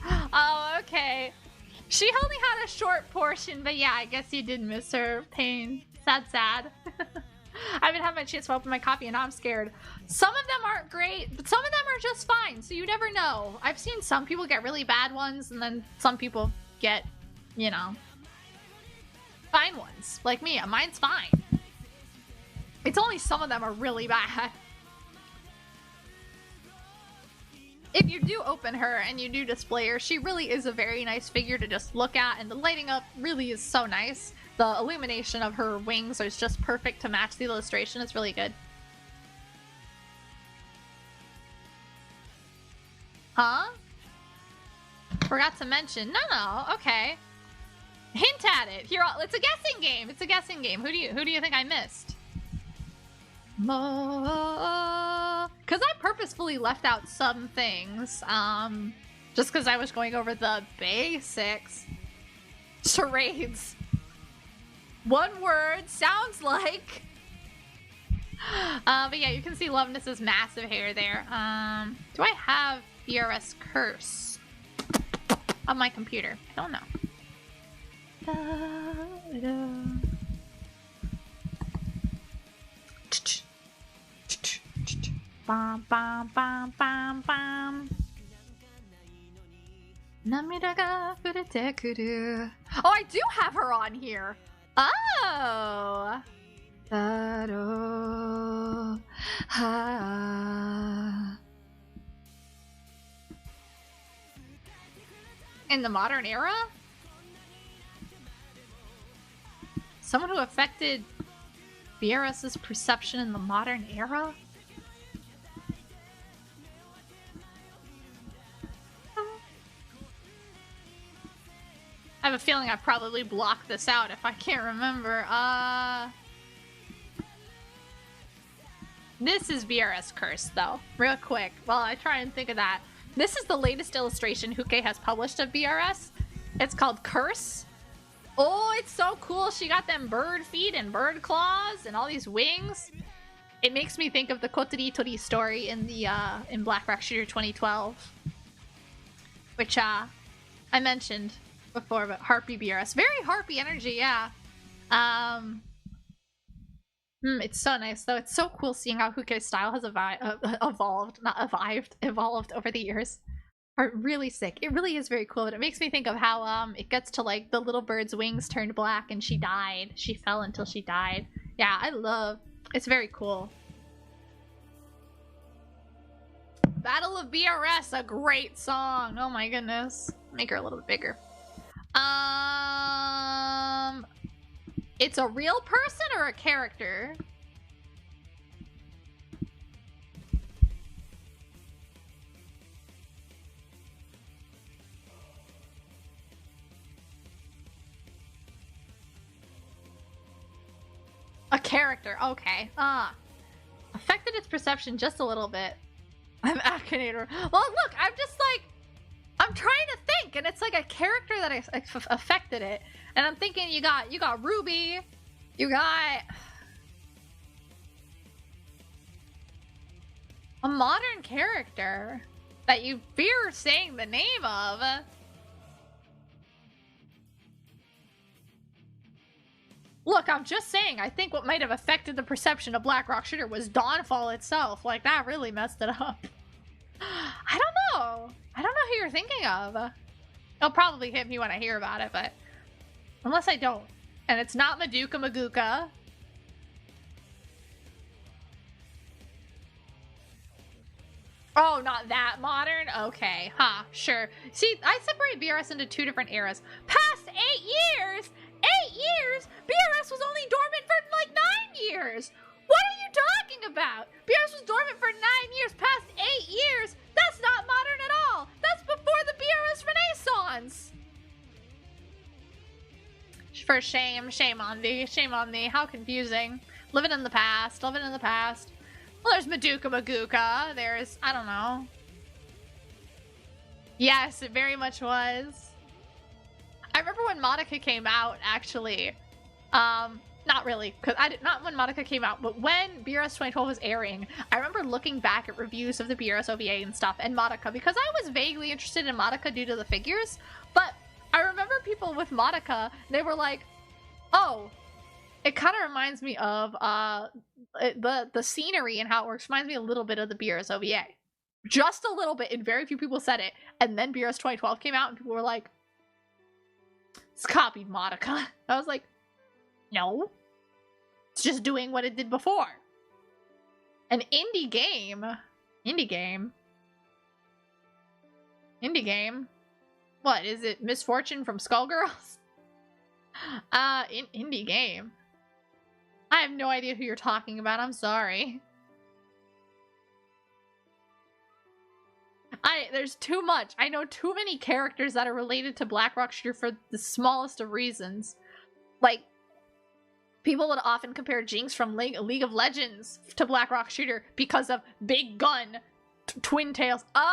Oh, okay. She only had a short portion, but yeah, I guess you did miss her. Pain. Sad. I haven't had my chance to open my copy and now I'm scared. Some of them aren't great, but some of them are just fine, so you never know. I've seen some people get really bad ones, and then some people get, you know, fine ones. Like me, mine's fine. It's only some of them are really bad. If you do open her and you do display her, she really is a very nice figure to just look at, and the lighting up really is so nice. The illumination of her wings is just perfect to match the illustration. It's really good. Huh? Forgot to mention. No, okay. Hint at it. Here, it's a guessing game. It's a guessing game. Who do you think I missed? Because I purposefully left out some things, just because I was going over the basics. Charades. One word sounds like. But yeah, you can see Loveness's massive hair there. Do I have BRS Curse on my computer? I don't know. Bam, bam, bam, bam, bam. Namida ga furete kuru. Oh, I do have her on here. Oh. Taro ha. In the modern era? Someone who affected BRS's perception in the modern era? I have a feeling I probably blocked this out if I can't remember. This is BRS Curse, though. Real quick, while I try and think of that. This is the latest illustration Huke has published of BRS. It's called Curse. Oh, it's so cool. She got them bird feet and bird claws and all these wings. It makes me think of the Kotori Tori story in the in Black Rock Shooter 2012, which I mentioned before, but Harpy BRS. Very Harpy energy, yeah. It's so nice, though. It's so cool seeing how Huke's style has evolved over the years. Are really sick. It really is very cool, but it makes me think of how it gets to like the little bird's wings turned black and she died. She fell until she died. Yeah, I love. It's very cool. Battle of BRS, a great song. Oh my goodness. Make her a little bit bigger. It's a real person or a character? A character, okay. Affected its perception just a little bit. I'm Akinator. Well, look, I'm just like, I'm trying to think, and it's like a character that affected it. And I'm thinking you got Ruby, you got a modern character that you fear saying the name of. Look, I'm just saying, I think what might have affected the perception of Black Rock Shooter was Dawnfall itself. Like, that really messed it up. I don't know. I don't know who you're thinking of. It'll probably hit me when I hear about it, but unless I don't. And it's not Madoka Maguka. Oh, not that modern? Okay, huh, sure. See, I separate BRS into two different eras. Past 8 years? 8 years? BRS was only dormant for like 9 years! What are you talking about? BRS was dormant for 9 years, past 8 years! That's not modern at all! That's before the BRS Renaissance! For shame, shame on thee, shame on thee. How confusing. Living in the past, living in the past. Well, there's Madoka Maguka. There's, I don't know. Yes, it very much was. I remember when Monica came out, actually. Not really, because not when Monica came out, but when BRS 2012 was airing, I remember looking back at reviews of the BRS OVA and stuff, and Monica, because I was vaguely interested in Monica due to the figures, but I remember people with Monica, they were like, oh, it kind of reminds me of the scenery and how it works, reminds me a little bit of the BRS OVA. Just a little bit, and very few people said it, and then BRS 2012 came out, and people were like, it's copied Monica. I was like, No. It's just doing what it did before. An indie game? Indie game? Indie game? What, is it Misfortune from Skullgirls? Indie game? I have no idea who you're talking about, I'm sorry. There's too much. I know too many characters that are related to Black Rock Shooter for the smallest of reasons. Like, people would often compare Jinx from League of Legends to Black Rock Shooter because of Big Gun, Twin Tails. Oh!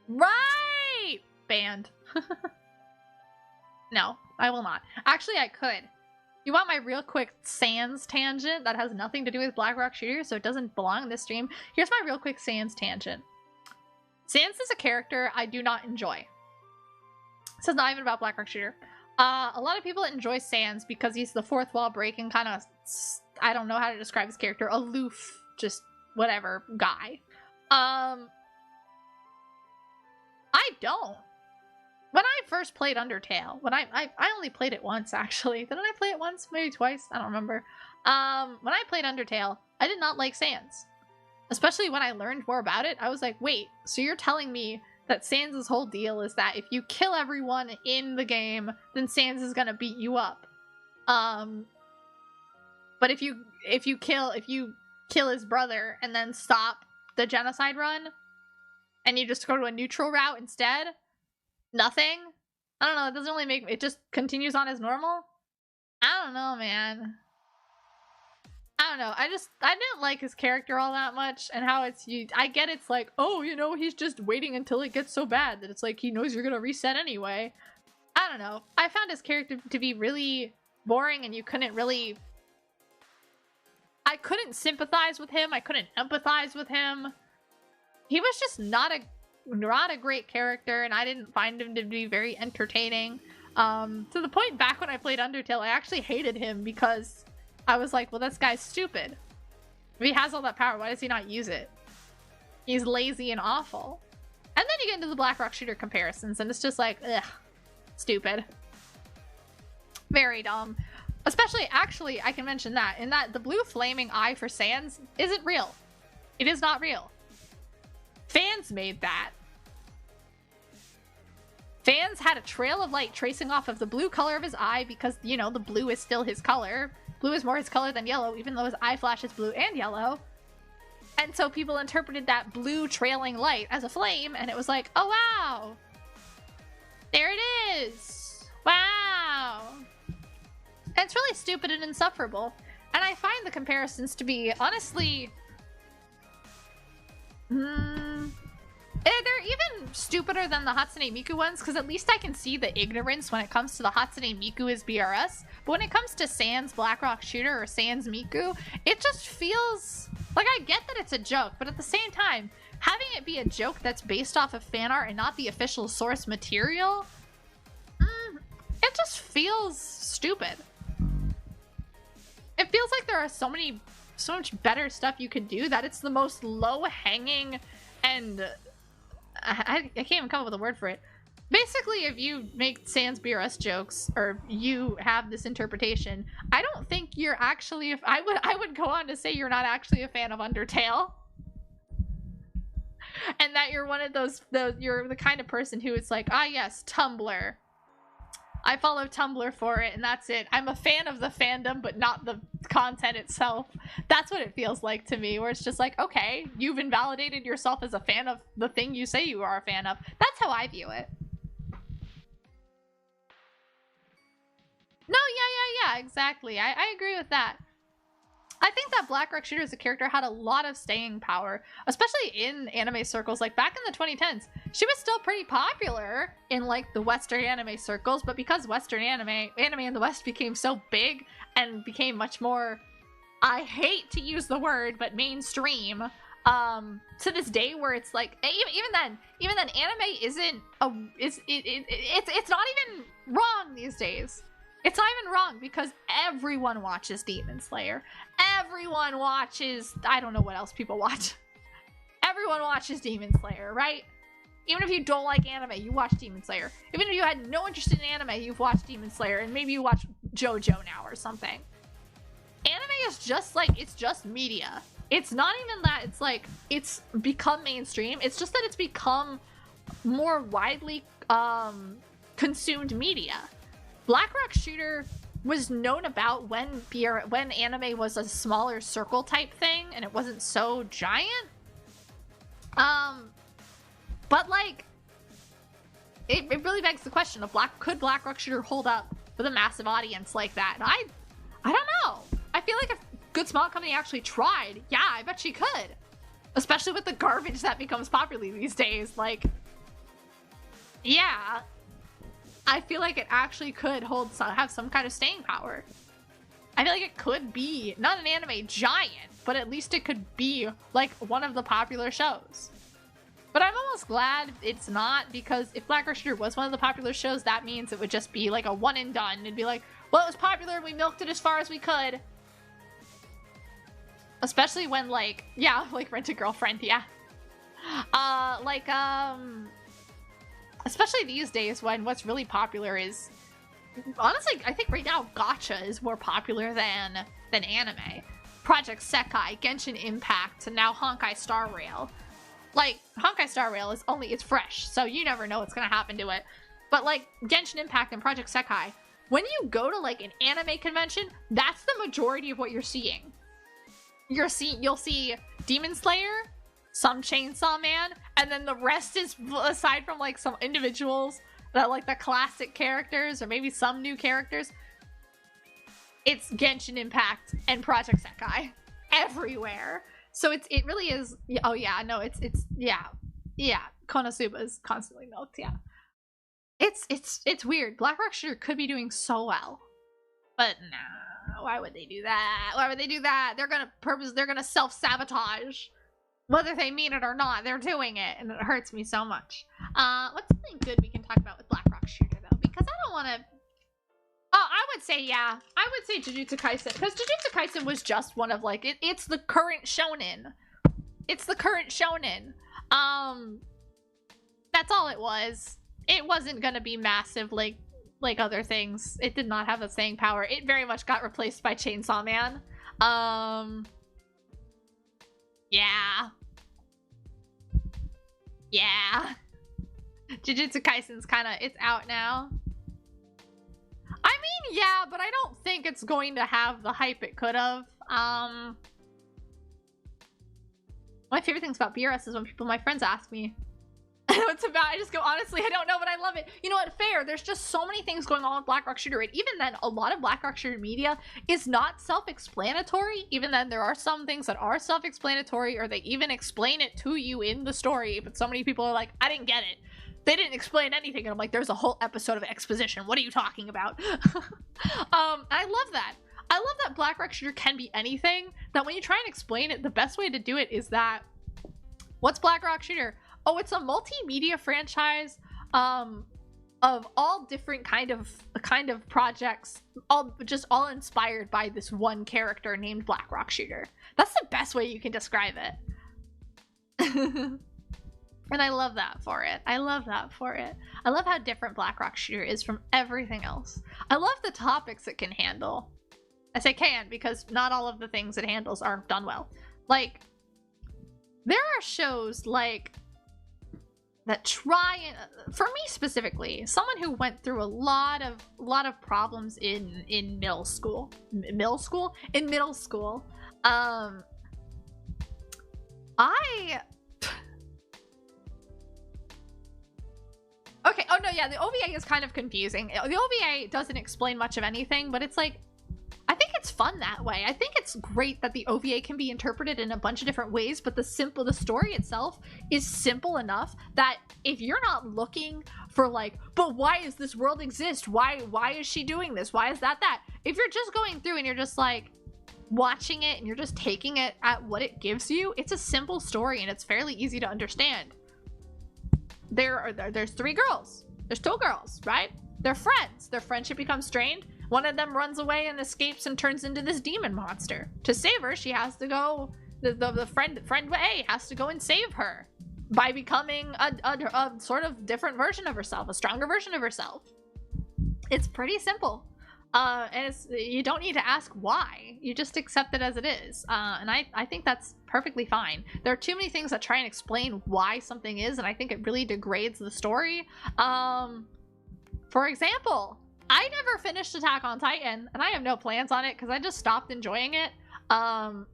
Right! Banned. No, I will not. Actually, I could. You want my real quick Sans tangent that has nothing to do with Black Rock Shooter, so it doesn't belong in this stream? Here's my real quick Sans tangent. Sans is a character I do not enjoy. This is not even about Black Rock Shooter. A lot of people enjoy Sans because he's the fourth wall breaking kind of, I don't know how to describe his character, aloof, just whatever guy. I don't. When I first played Undertale, when I only played it once actually. Didn't I play it once? Maybe twice? I don't remember. When I played Undertale, I did not like Sans. Especially when I learned more about it, I was like, wait, so you're telling me that Sans' whole deal is that if you kill everyone in the game, then Sans is gonna beat you up. But if you kill his brother and then stop the genocide run, and you just go to a neutral route instead, nothing? I don't know, it doesn't really make it, just continues on as normal? I don't know, man. I don't know, I didn't like his character all that much, and how it's, I get it's like, oh, you know, he's just waiting until it gets so bad that it's like he knows you're gonna reset anyway. I don't know, I found his character to be really boring, and you couldn't really, I couldn't sympathize with him, I couldn't empathize with him. He was just not a great character, and I didn't find him to be very entertaining. To the point back when I played Undertale, I actually hated him because I was like, well, this guy's stupid. If he has all that power, why does he not use it? He's lazy and awful. And then you get into the Black Rock Shooter comparisons, and it's just like, ugh, stupid. Very dumb. Especially, actually, I can mention that, in that the blue flaming eye for Sans isn't real. It is not real. Fans made that. Fans had a trail of light tracing off of the blue color of his eye because, you know, the blue is still his color. Blue is more his color than yellow, even though his eye flashes blue and yellow. And so people interpreted that blue trailing light as a flame, and it was like, oh wow! There it is! Wow! And it's really stupid and insufferable. And I find the comparisons to be, honestly, they're even stupider than the Hatsune Miku ones, because at least I can see the ignorance when it comes to the Hatsune Miku is BRS. But when it comes to Sans Black Rock Shooter or Sans Miku, it just feels like, I get that it's a joke, but at the same time, having it be a joke that's based off of fan art and not the official source material, it just feels stupid. It feels like there are so much better stuff you could do that it's the most low-hanging and I can't even come up with a word for it. Basically, if you make Sans BRS jokes or you have this interpretation, I don't think you're actually, I would go on to say you're not actually a fan of Undertale. And that you're one of those you're the kind of person who is like, ah yes, Tumblr. I follow Tumblr for it, and that's it. I'm a fan of the fandom, but not the content itself. That's what it feels like to me, where it's just like, okay, you've invalidated yourself as a fan of the thing you say you are a fan of. That's how I view it. No, yeah, exactly. I agree with that. I think that Black Rock Shooter as a character had a lot of staying power, especially in anime circles. Like back in the 2010s, she was still pretty popular in like the Western anime circles, but because Western anime in the West became so big and became much more, I hate to use the word, but mainstream, to this day where it's like, even then anime isn't it's not even wrong these days. It's not even wrong because everyone watches Demon Slayer. Everyone watches, I don't know what else people watch. Everyone watches Demon Slayer, right? Even if you don't like anime, you watch Demon Slayer. Even if you had no interest in anime, you've watched Demon Slayer, and maybe you watch JoJo now or something. Anime is just like, it's just media. It's not even that it's like, it's become mainstream. It's just that it's become more widely consumed media. Black Rock Shooter was known about when anime was a smaller circle type thing and it wasn't so giant. But like, it really begs the question of could Black Rock Shooter hold up with a massive audience like that? And I don't know. I feel like if Good Small Company actually tried, yeah, I bet she could. Especially with the garbage that becomes popular these days. Like, yeah, I feel like it actually could have some kind of staying power. I feel like it could be not an anime giant, but at least it could be like one of the popular shows. But I'm almost glad it's not, because if Black Rock Shooter was one of the popular shows, that means it would just be like a one and done. It'd be like, well, it was popular and we milked it as far as we could. Especially when, like, yeah, like Rent a Girlfriend, yeah. Especially these days when what's really popular is, honestly, I think right now gacha is more popular than anime. Project Sekai, Genshin Impact, and now Honkai Star Rail. Like, Honkai Star Rail is it's fresh, so you never know what's gonna happen to it. But like, Genshin Impact and Project Sekai, when you go to like an anime convention, that's the majority of what you're seeing. You'll see Demon Slayer, some Chainsaw Man, and then the rest is, aside from like some individuals that like the classic characters or maybe some new characters, it's Genshin Impact and Project Sekai everywhere. So it really is. Oh yeah, no, it's yeah. Konosuba's constantly milked. Yeah, it's weird. Black Rock Shooter could be doing so well, but nah. Why would they do that? Why would they do that? They're gonna self-sabotage. Whether they mean it or not, they're doing it, and it hurts me so much. What's something good we can talk about with Black Rock Shooter though? Because I don't want to. Oh, I would say yeah. I would say Jujutsu Kaisen, because Jujutsu Kaisen was just one of like it's the current shonen. It's the current shonen. That's all it was. It wasn't gonna be massive like other things. It did not have the staying power. It very much got replaced by Chainsaw Man. Yeah. Jujutsu Kaisen's it's out now. I mean, yeah, but I don't think it's going to have the hype it could have. My favorite things about BRS is when my friends ask me what it's about. I just go, honestly, I don't know, but I love it. You know what? Fair. There's just so many things going on with Black Rock Shooter. And even then, a lot of Black Rock Shooter media is not self-explanatory. Even then, there are some things that are self-explanatory, or they even explain it to you in the story. But so many people are like, I didn't get it. They didn't explain anything. And I'm like, there's a whole episode of exposition. What are you talking about? I love that. I love that Black Rock Shooter can be anything. That when you try and explain it, the best way to do it is that, what's Black Rock Shooter? Oh, it's a multimedia franchise of all different kind of projects, all inspired by this one character named Black Rock Shooter. That's the best way you can describe it. And I love that for it. I love how different Black Rock Shooter is from everything else. I love the topics it can handle. I say can because not all of the things it handles are done well. Like, there are shows like that try, for me specifically, someone who went through a lot of problems in middle school. Okay, oh no, yeah, the OVA is kind of confusing. The OVA doesn't explain much of anything, but it's like, I think it's fun that way. I think it's great that the OVA can be interpreted in a bunch of different ways, but the story itself is simple enough that if you're not looking for like, but why does this world exist? Why is she doing this? Why is that? If you're just going through and you're just like watching it and you're just taking it at what it gives you, it's a simple story and it's fairly easy to understand. There's 3 girls. There's 2 girls, right? They're friends. Their friendship becomes strained. One of them runs away and escapes and turns into this demon monster. To save her, she has to go. The friend A has to go and save her. by becoming a sort of different version of herself, a stronger version of herself. It's pretty simple. And you don't need to ask why. You just accept it as it is. And I think that's perfectly fine. There are too many things that try and explain why something is, and I think it really degrades the story. For example, I never finished Attack on Titan, and I have no plans on it because I just stopped enjoying it. But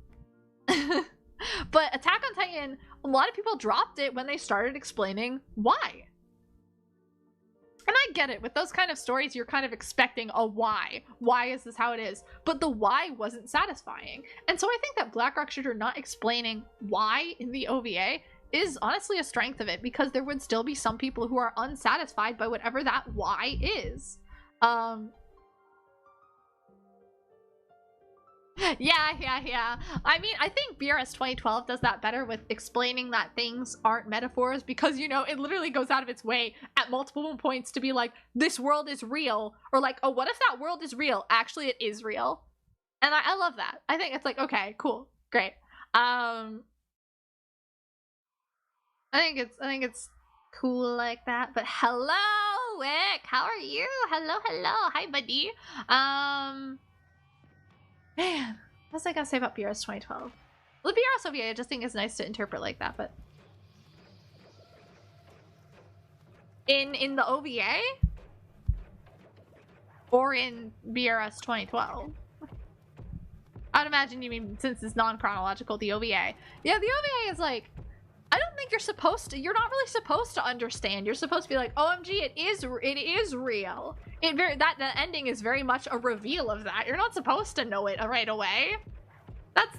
Attack on Titan, a lot of people dropped it when they started explaining why. And I get it, with those kind of stories, you're kind of expecting a why. Why is this how it is? But the why wasn't satisfying. And so I think that Blackrock Shooter not explaining why in the OVA is honestly a strength of it, because there would still be some people who are unsatisfied by whatever that why is. Yeah. I mean, I think BRS 2012 does that better with explaining that things aren't metaphors, because, you know, it literally goes out of its way at multiple points to be like, this world is real, or like, oh, what if that world is real? Actually, it is real. And I love that. I think it's like, okay, cool, great. I think it's cool like that. But hello, Wick, how are you? Hello, hi, buddy. Man, what was I gonna say about BRS 2012? Well, the BRS OVA I just think is nice to interpret like that, but in the OVA or in BRS 2012? I'd imagine you mean, since it's non-chronological, the OVA. Yeah, the OVA is like, I don't think you're not really supposed to understand. You're supposed to be like, OMG, it is real. The ending is very much a reveal of that. You're not supposed to know it right away.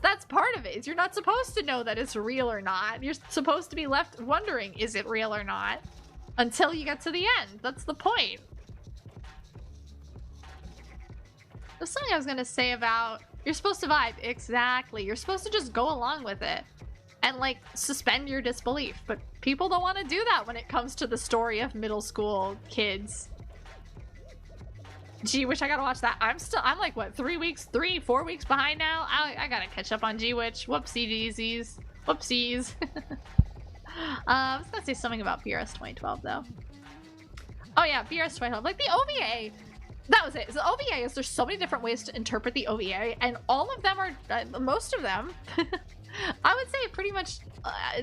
That's part of it. Is you're not supposed to know that it's real or not. You're supposed to be left wondering, is it real or not? Until you get to the end. That's the point. There's something I was gonna say about, you're supposed to vibe. Exactly. You're supposed to just go along with it and like suspend your disbelief. But people don't want to do that when it comes to the story of middle school kids. Gee, wish I gotta watch that. I'm like, what, 4 weeks behind now? I gotta catch up on G-Witch. Whoopsie daisies. Whoopsies. I was gonna say something about BRS 2012 though. Oh yeah, BRS 2012. Like the OVA, that was it. So the OVA is, there's so many different ways to interpret the OVA, and all of them are, most of them, I would say pretty much,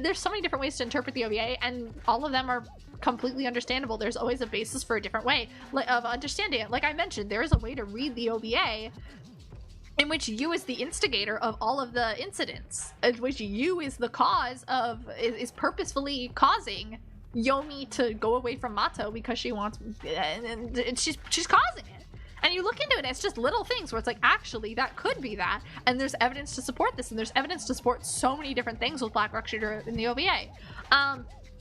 there's so many different ways to interpret the OVA, and all of them are completely understandable. There's always a basis for a different way of understanding it. Like I mentioned, there is a way to read the OVA in which you is the instigator of all of the incidents, in which you is the cause of, is purposefully causing Yomi to go away from Mato because she wants, and she's causing it. And you look into it, and it's just little things where it's like, actually, that could be that. And there's evidence to support this, and there's evidence to support so many different things with Blackrock Shooter in the OVA.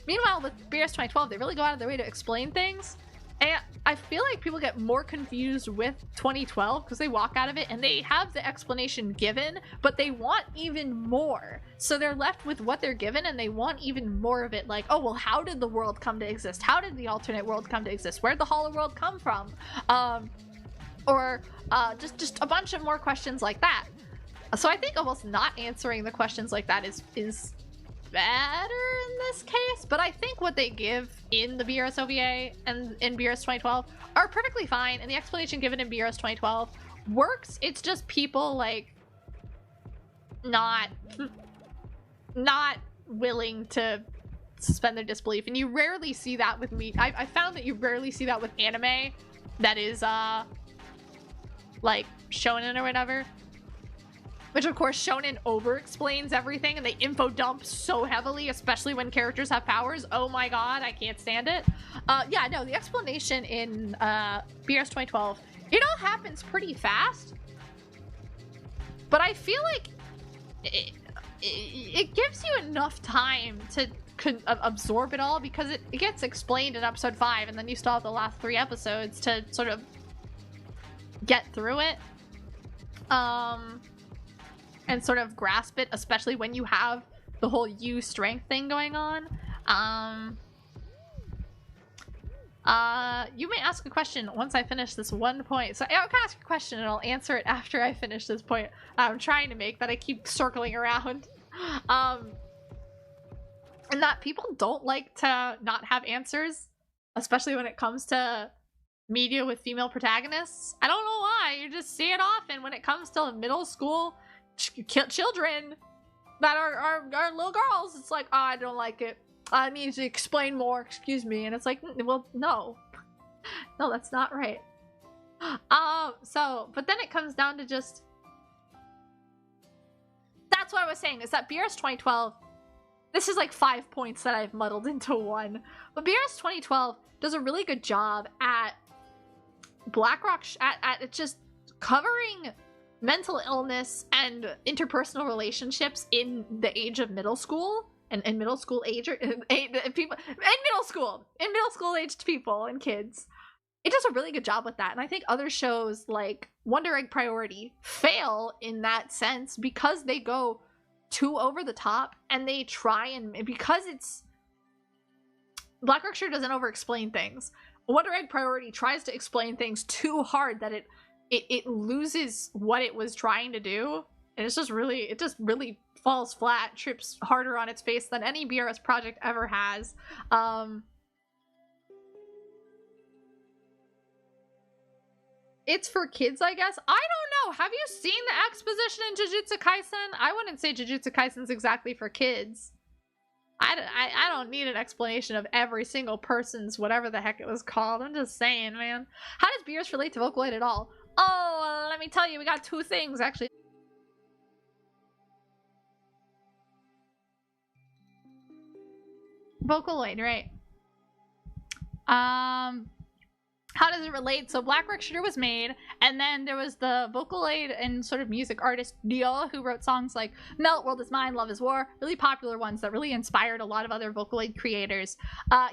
Meanwhile, with BRS 2012, they really go out of their way to explain things. And I feel like people get more confused with 2012 because they walk out of it and they have the explanation given, but they want even more. So they're left with what they're given and they want even more of it. Like, oh, well, how did the world come to exist? How did the alternate world come to exist? Where'd the hollow world come from? Just a bunch of more questions like that. So I think almost not answering the questions like that is better in this case, but I think what they give in the BRS OVA and in BRS 2012 are perfectly fine, and the explanation given in BRS 2012 works. It's just people like not willing to suspend their disbelief, and you rarely see that with me. I found that you rarely see that with anime that is like shonen or whatever. Which, of course, shonen over-explains everything, and they info dump so heavily, especially when characters have powers. Oh my god, I can't stand it. Yeah, no, the explanation in BRS 2012, it all happens pretty fast. But I feel like it gives you enough time to absorb it all, because it gets explained in episode 5, and then you still have the last 3 episodes to sort of get through it. And sort of grasp it, especially when you have the whole U strength thing going on. You may ask a question once I finish this one point. So I can ask a question and I'll answer it after I finish this point I'm trying to make that I keep circling around. and that people don't like to not have answers, especially when it comes to media with female protagonists. I don't know why. You just see it often when it comes to middle school children that are little girls. It's like, oh, I don't like it. I need to explain more. Excuse me. And it's like, well, no. No, that's not right. But then it comes down to just... That's what I was saying, is that BRS 2012... This is like 5 points that I've muddled into one. But BRS 2012 does a really good job at Blackrock... at just covering mental illness and interpersonal relationships in the age of middle school. And middle school age... people... In middle school aged people and kids. It does a really good job with that, and I think other shows like Wonder Egg Priority fail in that sense because they go too over the top, and they try and... Because it's... Blackrock sure doesn't over-explain things. Wonder Egg Priority tries to explain things too hard that it loses what it was trying to do, and it's just really... It just really falls flat, trips harder on its face than any BRS project ever has. It's for kids, I guess. I don't know. Have you seen the exposition in Jujutsu Kaisen? I wouldn't say Jujutsu Kaisen's exactly for kids. I don't need an explanation of every single person's whatever the heck it was called. I'm just saying, man. How does BRS relate to Vocaloid at all? Oh, let me tell you, we got two things, actually. Vocaloid, right. How does it relate? So Blackrock Shooter was made, and then there was the Vocaloid and sort of music artist Dio, who wrote songs like Melt, World Is Mine, Love Is War, really popular ones that really inspired a lot of other Vocaloid creators.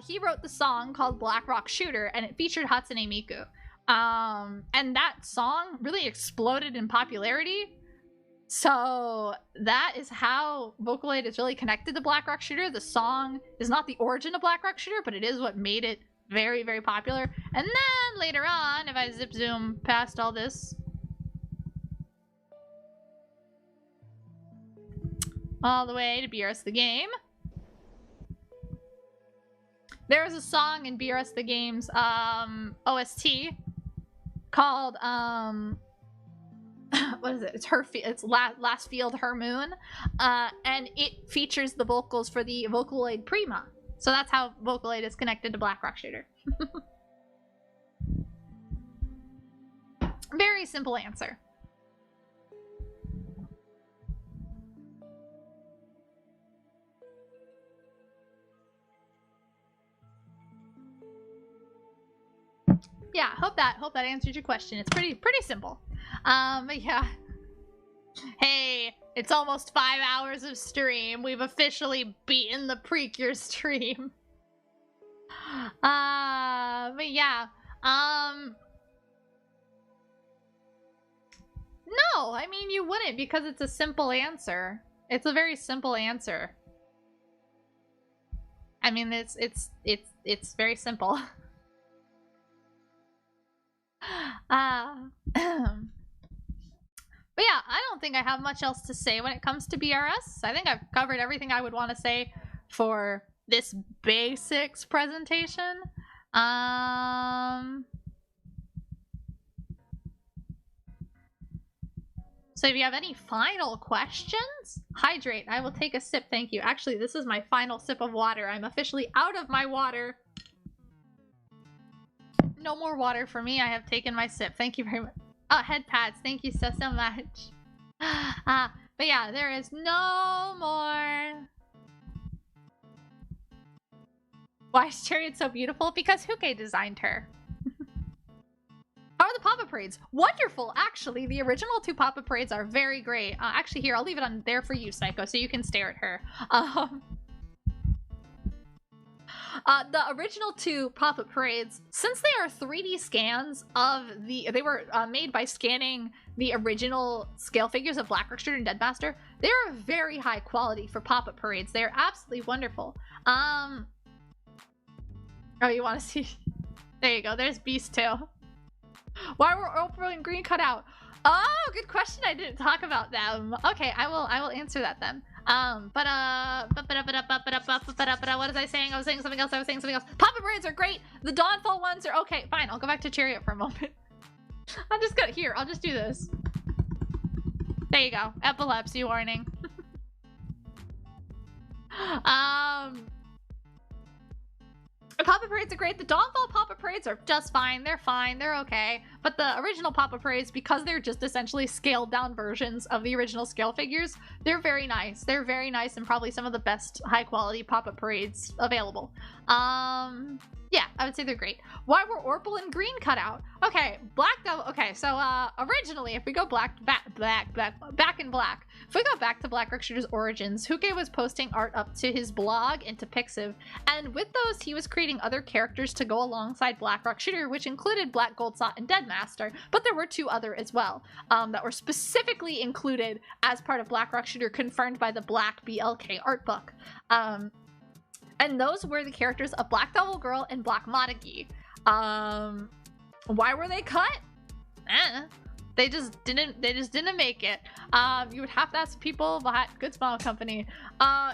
He wrote the song called Blackrock Shooter, and it featured Hatsune Miku. And that song really exploded in popularity. So that is how Vocaloid is really connected to Blackrock Shooter. The song is not the origin of Blackrock Shooter, but it is what made it very, very popular. And then later on, if I zip zoom past all this, all the way to BRS the Game, there is a song in BRS the Game's OST called what is it? It's Last Field Her Moon, and it features the vocals for the Vocaloid Prima. So that's how Vocaloid is connected to Blackrock Shooter. Very simple answer. Yeah, hope that answered your question. It's pretty simple. But yeah. Hey, it's almost 5 hours of stream. We've officially beaten the Precure stream. But yeah. No, I mean you wouldn't, because it's a simple answer. It's a very simple answer. I mean it's very simple. But yeah, I don't think I have much else to say when it comes to BRS. I think I've covered everything I would want to say for this basics presentation. So if you have any final questions, hydrate. I will take a sip, thank you. Actually, this is my final sip of water. I'm officially out of my water. No more water for me. I have taken my sip. Thank you very much. Oh, head pads. Thank you so much. But yeah, there is no more. Why is Chariot so beautiful? Because Huke designed her. How are the Papa Parades? Wonderful, actually. The original 2 Papa Parades are very great. Actually, here, I'll leave it on there for you, Psycho, so you can stare at her. The original 2 Pop-Up Parades, since they are 3D scans of they were made by scanning the original scale figures of Blackrock Shooter and Deadmaster, they are very high quality for Pop-Up Parades. They are absolutely wonderful. Oh, you want to see? There you go. There's Beast too. Why were Oprah and Green cut out? Oh, good question. I didn't talk about them. Okay, I will answer that then. What was I saying? I was saying something else. Papa braids are great. The Dawnfall ones are okay. Fine, I'll go back to Chariot for a moment. I'm just gonna I'll just do this. There you go. Epilepsy warning. Papa Parades are great. The Dawnfall Papa Parades are just fine. They're fine. They're okay. But the original Papa Parades, because they're just essentially scaled down versions of the original scale figures, they're very nice. They're very nice and probably some of the best high quality Papa Parades available. Yeah, I would say they're great. Why were Orpal and Green cut out? Okay, Black Devil. Okay, so originally, if we go back in black, if we go back to Blackrock Shooter's origins, Huke was posting art up to his blog and to Pixiv, and with those, he was creating other characters to go alongside Blackrock Shooter, which included Black Goldsot and Deadmaster, but there were 2 other as well that were specifically included as part of Blackrock Shooter, confirmed by the Black BLK art book. And those were the characters of Black Devil Girl and Black Modagi. Why were they cut? They just didn't make it. You would have to ask people behind Good Smile Company.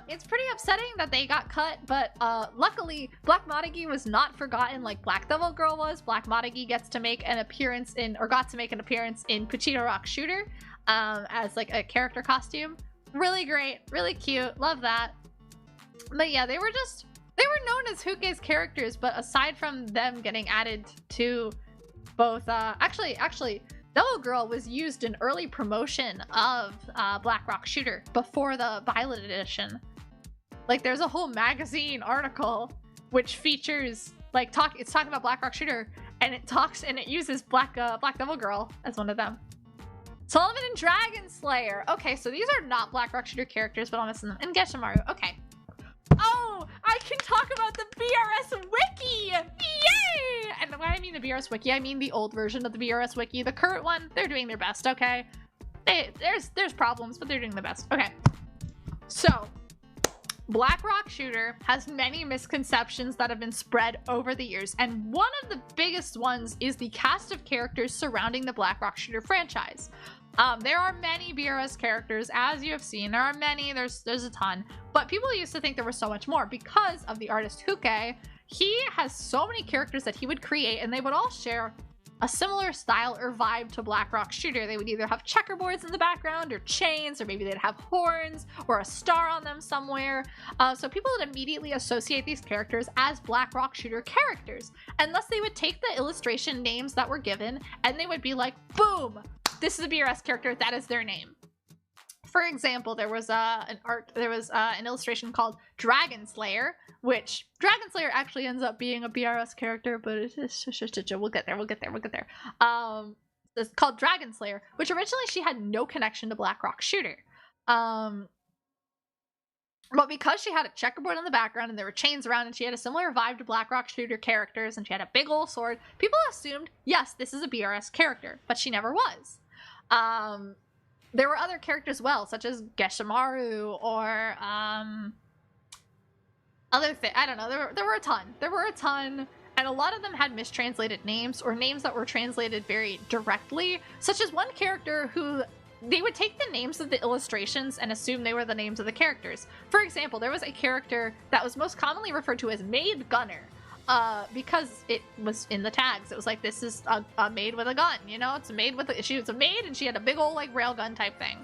It's pretty upsetting that they got cut, but luckily Black Modagi was not forgotten like Black Devil Girl was. Black Modagi got to make an appearance in Pochita Rock Shooter as like a character costume. Really great, really cute, love that. But yeah, they were known as Huke's characters, but aside from them getting added to both, actually, Devil Girl was used in early promotion of Blackrock Shooter before the Violet edition. Like, there's a whole magazine article which features, like, it's talking about Blackrock Shooter, and it uses Black Devil Girl as one of them. Sullivan and Dragon Slayer. Okay, so these are not Blackrock Shooter characters, but I'm missing them. And Geshimaru. Okay. Oh, I can talk about the BRS Wiki! Yay! And when I mean the BRS Wiki, I mean the old version of the BRS Wiki. The current one, they're doing their best, okay? There's problems, but they're doing the best. Okay. So, Blackrock Shooter has many misconceptions that have been spread over the years, and one of the biggest ones is the cast of characters surrounding the Blackrock Shooter franchise. There are many BRS characters, as you have seen. There are many, there's a ton. But people used to think there was so much more because of the artist Huke. He has so many characters that he would create, and they would all share a similar style or vibe to Blackrock Shooter. They would either have checkerboards in the background, or chains, or maybe they'd have horns, or a star on them somewhere. So people would immediately associate these characters as Blackrock Shooter characters. And thus they would take the illustration names that were given, and they would be like, boom! This is a BRS character, that is their name. For example, there was an illustration called Dragon Slayer, which Dragon Slayer actually ends up being a BRS character, but we'll get there. It's called Dragon Slayer, which originally she had no connection to Blackrock Shooter. But because she had a checkerboard in the background and there were chains around and she had a similar vibe to Blackrock Shooter characters and she had a big old sword, people assumed, yes, this is a BRS character, but she never was. There were other characters as well, such as Geshimaru or other things. I don't know. There were a ton. And a lot of them had mistranslated names or names that were translated very directly, such as one character who they would take the names of the illustrations and assume they were the names of the characters. For example, there was a character that was most commonly referred to as Maid Gunner. Because it was in the tags. It was like, this is a maid with a gun, you know? It's a maid she was a maid and she had a big old like railgun type thing.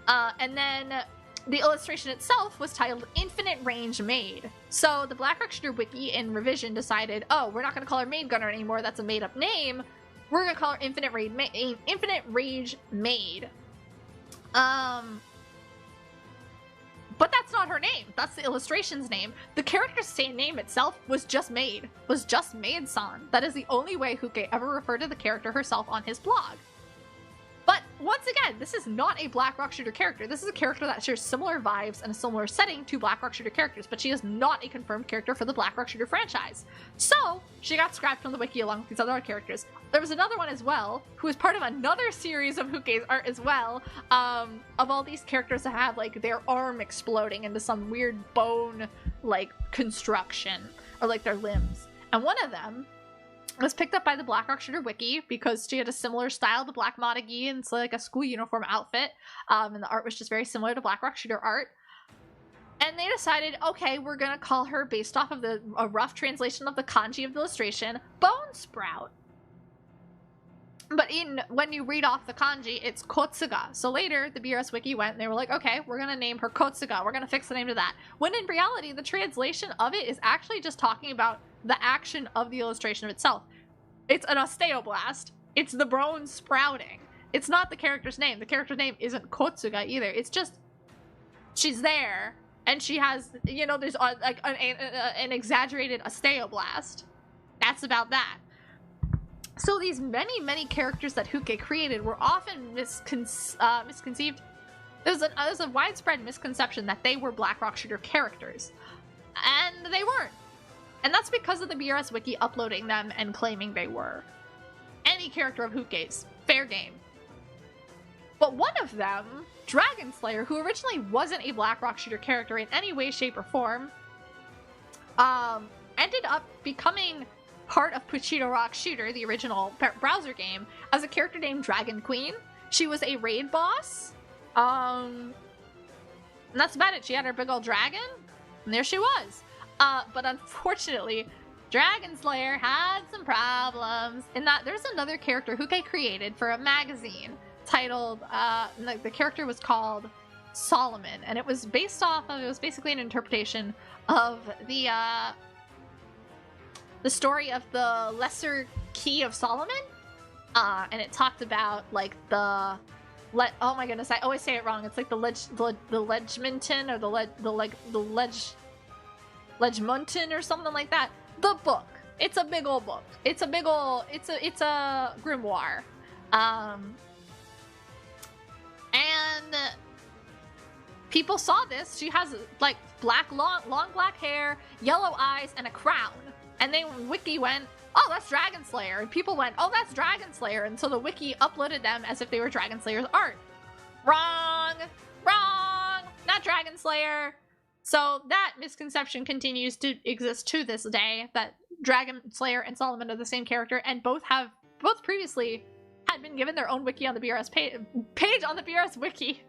And then the illustration itself was titled Infinite Range Maid. So the Blackrock Shooter Wiki in revision decided, oh, we're not going to call her Maid Gunner anymore. That's a made up name. We're going to call her Infinite Rage Maid. But that's not her name. That's the illustration's name. The character's same name itself was just Maid-san. That is the only way Huke ever referred to the character herself on his blog. But once again, this is not a Blackrock Shooter character. This is a character that shares similar vibes and a similar setting to Blackrock Shooter characters, but she is not a confirmed character for the Blackrock Shooter franchise. So, she got scrapped from the wiki along with these other characters. There was another one as well, who was part of another series of Huke's art as well, of all these characters that have, like, their arm exploding into some weird bone, like, construction, or, like, their limbs. And one of them It was picked up by the Black Rock Shooter wiki because she had a similar style to Black Modagi and it's like a school uniform outfit. And the art was just very similar to Black Rock Shooter art. And they decided, okay, we're gonna call her based off of a rough translation of the kanji of the illustration, Bone Sprout. But when you read off the kanji, it's Kotsuga. So later, the BRS Wiki went and they were like, okay, we're gonna name her Kotsuga. We're gonna fix the name to that. When in reality, the translation of it is actually just talking about the action of the illustration of itself. It's an osteoblast. It's the bone sprouting. It's not the character's name. The character's name isn't Kotsuga either. It's just, she's there. And she has, you know, there's like an exaggerated osteoblast. That's about that. So these many characters that Huke created were often misconceived. There's a widespread misconception that they were Black Rock Shooter characters. And they weren't. And that's because of the BRS Wiki uploading them and claiming they were. Any character of Huke's. Fair game. But one of them, Dragon Slayer, who originally wasn't a Black Rock Shooter character in any way, shape, or form, ended up becoming part of Puchito Rock Shooter, the original browser game, as a character named Dragon Queen. She was a raid boss. And that's about it. She had her big old dragon, and there she was. But unfortunately, Dragon Slayer had some problems in that there's another character Huke created for a magazine titled, the character was called Solomon, and it was based off of, it was basically an interpretation of the story of the Lesser Key of Solomon, and it talked about, like, oh my goodness, I always say it wrong, it's like the Legmonton, or the Legmonton, or something like that. The book. It's a big old book. It's a grimoire. And people saw this. She has like long black hair, yellow eyes, and a crown. And then Wiki went, oh, that's Dragon Slayer. And people went, oh, that's Dragon Slayer. And so the Wiki uploaded them as if they were Dragon Slayer's art. Wrong! Wrong! Not Dragon Slayer. So that misconception continues to exist to this day, that Dragon Slayer and Solomon are the same character, and both previously had been given their own wiki on the BRS page on the BRS wiki.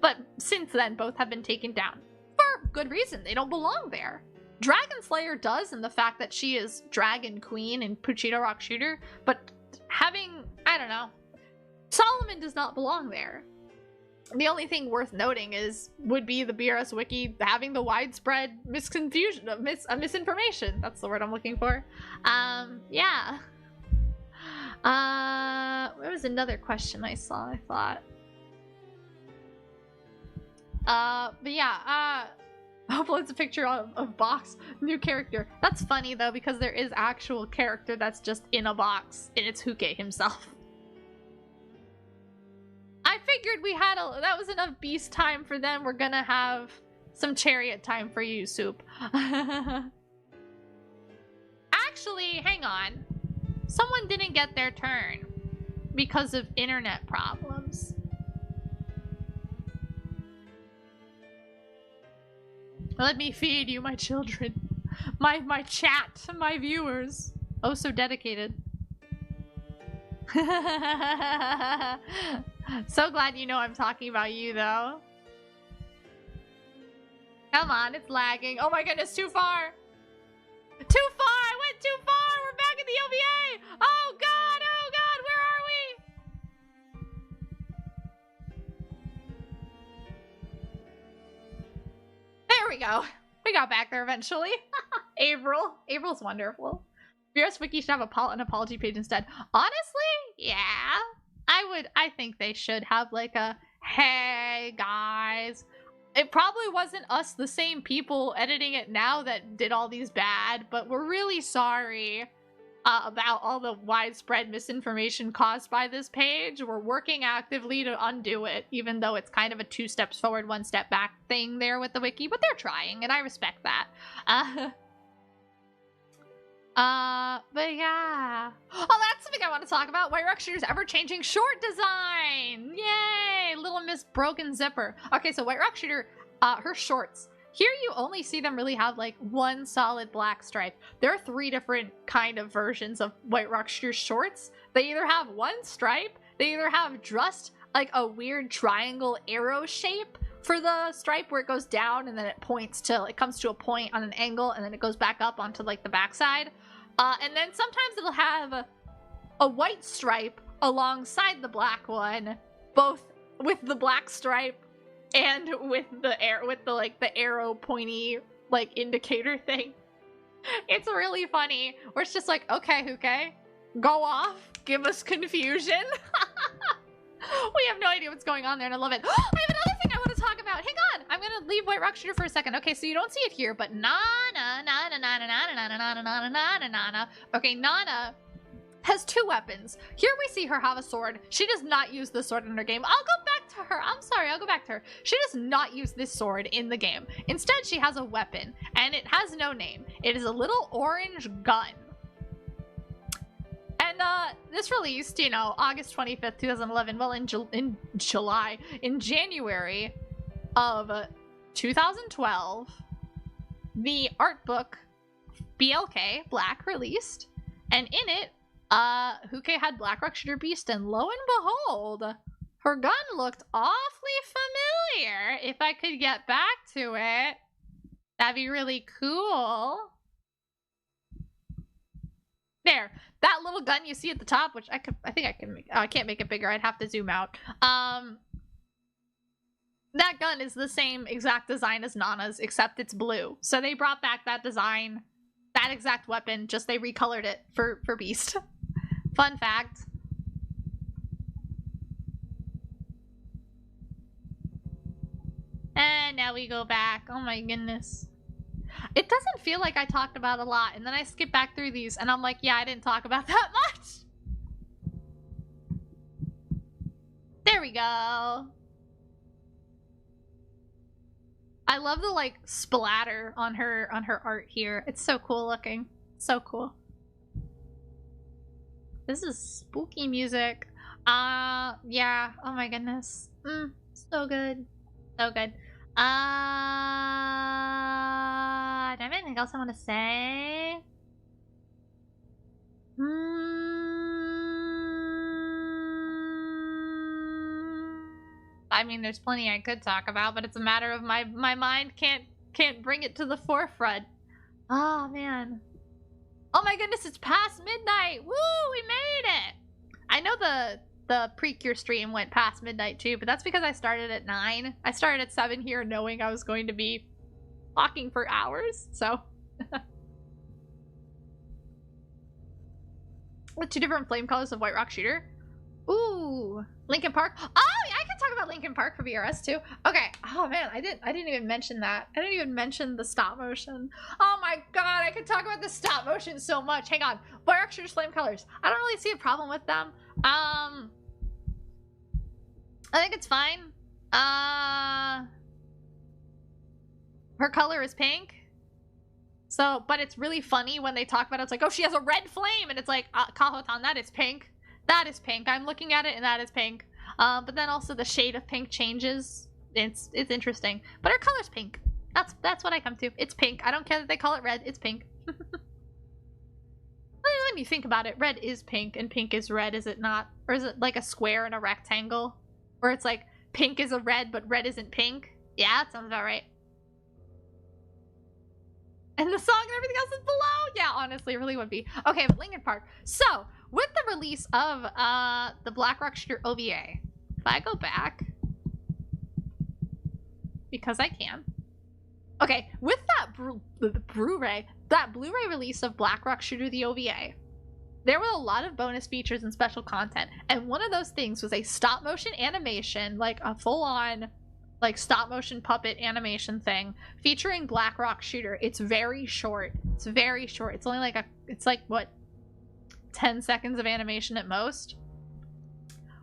But since then, both have been taken down. For good reason. They don't belong there. Dragon Slayer does, in the fact that she is Dragon Queen in Puchito Rock Shooter, but having, I don't know, Solomon does not belong there. The only thing worth noting would be the BRS wiki having the widespread misinformation. That's the word I'm looking for. Yeah. Where was another question I saw, I thought? But yeah, uploads a picture of box, new character. That's funny though, because there is actual character that's just in a box, and it's Huke himself. I figured that was enough beast time for them. We're gonna have some chariot time for you, Soup. Actually, hang on. Someone didn't get their turn because of internet problems. Let me feed you, my children. My chat, my viewers. Oh, so dedicated. So glad you know I'm talking about you, though. Come on, it's lagging. Oh my goodness, too far. Too far! I went too far! We're back at the OVA! Oh god, where are we? There we go. We got back there eventually. April's wonderful. BRS Wiki should have an apology page instead. Honestly, yeah. I think they should have like a, hey guys. It probably wasn't us, the same people editing it now, that did all these bad, but we're really sorry about all the widespread misinformation caused by this page. We're working actively to undo it, even though it's kind of a 2 steps forward, 1 step back thing there with the wiki, but they're trying, and I respect that. But yeah. Oh, that's something I want to talk about. White Rock Shooter's ever-changing short design! Yay! Little Miss Broken Zipper. Okay, so White Rock Shooter, her shorts. Here you only see them really have like one solid black stripe. There are 3 different kind of versions of White Rock Shooter shorts. They either have one stripe, they either have just like a weird triangle arrow shape for the stripe where it goes down and then it points to, it comes to a point on an angle and then it goes back up onto like the backside. And then sometimes it'll have a white stripe alongside the black one, both with the black stripe and with the arrow pointy like indicator thing. It's really funny. Where it's just like, okay, Huke, go off, give us confusion. We have no idea what's going on there, and I love it. I have another thing I want to talk about. Hang on, I'm gonna leave White Rock Shooter for a second. Okay, so you don't see it here, but Nana. Okay, Nana has 2 weapons. Here we see her have a sword. She does not use the sword in her game. I'll go back to her. I'm sorry, I'll go back to her. She does not use this sword in the game. Instead, she has a weapon, and it has no name. It is a little orange gun. And this released, you know, August 25th, 2011. Well, in January of 2012, the art book BLK Black released, and in it, Huke had Black Rock Shooter Beast, and lo and behold, her gun looked awfully familiar. If I could get back to it, that'd be really cool. There, that little gun you see at the top, which I think I can make, I can't make it bigger, I'd have to zoom out. That gun is the same exact design as Nana's, except it's blue. So they brought back that design, that exact weapon, just they recolored it for Beast. Fun fact. And now we go back. Oh my goodness. It doesn't feel like I talked about a lot, and then I skip back through these, and I'm like, yeah, I didn't talk about that much. There we go. I love the like splatter on her art here. It's so cool looking. So cool. This is spooky music. Yeah. Oh my goodness. So good. So good. Do I have anything else I want to say? I mean, there's plenty I could talk about, but it's a matter of my mind can't bring it to the forefront. Oh man. Oh my goodness, it's past midnight. Woo, we made it. I know the pre-cure stream went past midnight too, but that's because I started at 9. I started at 7 here knowing I was going to be talking for hours, so. With 2 different flame colors of White Rock Shooter. Ooh, Linkin Park. Oh, yeah, I can talk about Linkin Park for VRS too. Okay. Oh man, I didn't even mention that. I didn't even mention the stop motion. Oh my god, I could talk about the stop motion so much. Hang on. White Rock Shooter's flame colors. I don't really see a problem with them. I think it's fine. Her color is pink. So, but it's really funny when they talk about it. It's like, oh, she has a red flame, and it's like, Kahotan, that is pink. That is pink. I'm looking at it, and that is pink. But then also the shade of pink changes. It's interesting. But her color's pink. That's what I come to. It's pink. I don't care that they call it red. It's pink. When you think about it, red is pink, and pink is red, is it not? Or is it like a square and a rectangle? Where it's like, pink is a red, but red isn't pink? Yeah, that sounds about right. And the song and everything else is below? Yeah, honestly, it really would be. Okay, but Linkin Park. So, with the release of the Black Rock Shooter OVA, if I go back, because I can. Okay, with that Blu-ray release of Black Rock Shooter the OVA, there were a lot of bonus features and special content, and one of those things was a stop motion animation, like a full-on like stop motion puppet animation thing featuring Black Rock Shooter. It's very short. It's very short. It's only like it's like what, 10 seconds of animation at most.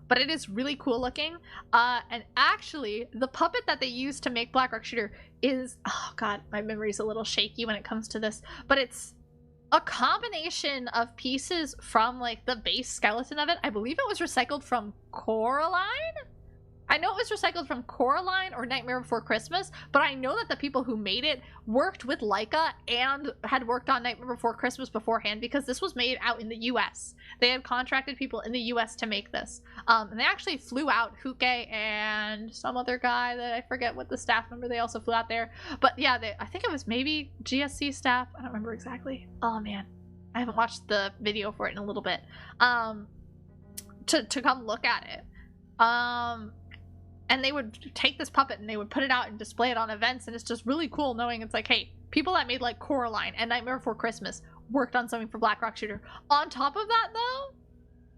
But it is really cool looking. And actually, the puppet that they used to make Black Rock Shooter is, oh god, my memory's a little shaky when it comes to this, but it's a combination of pieces from like the base skeleton of it. I believe it was recycled from Coraline. I know it was recycled from Coraline or Nightmare Before Christmas, but I know that the people who made it worked with Laika and had worked on Nightmare Before Christmas beforehand, because this was made out in the US. They had contracted people in the US to make this. And they actually flew out, Huke and some other guy that I forget what the staff member, they also flew out there. But yeah, I think it was maybe GSC staff. I don't remember exactly. Oh man, I haven't watched the video for it in a little bit. To come look at it. And they would take this puppet and they would put it out and display it on events, and it's just really cool knowing it's like, hey, people that made like Coraline and Nightmare Before Christmas worked on something for Black Rock Shooter. On top of that, though,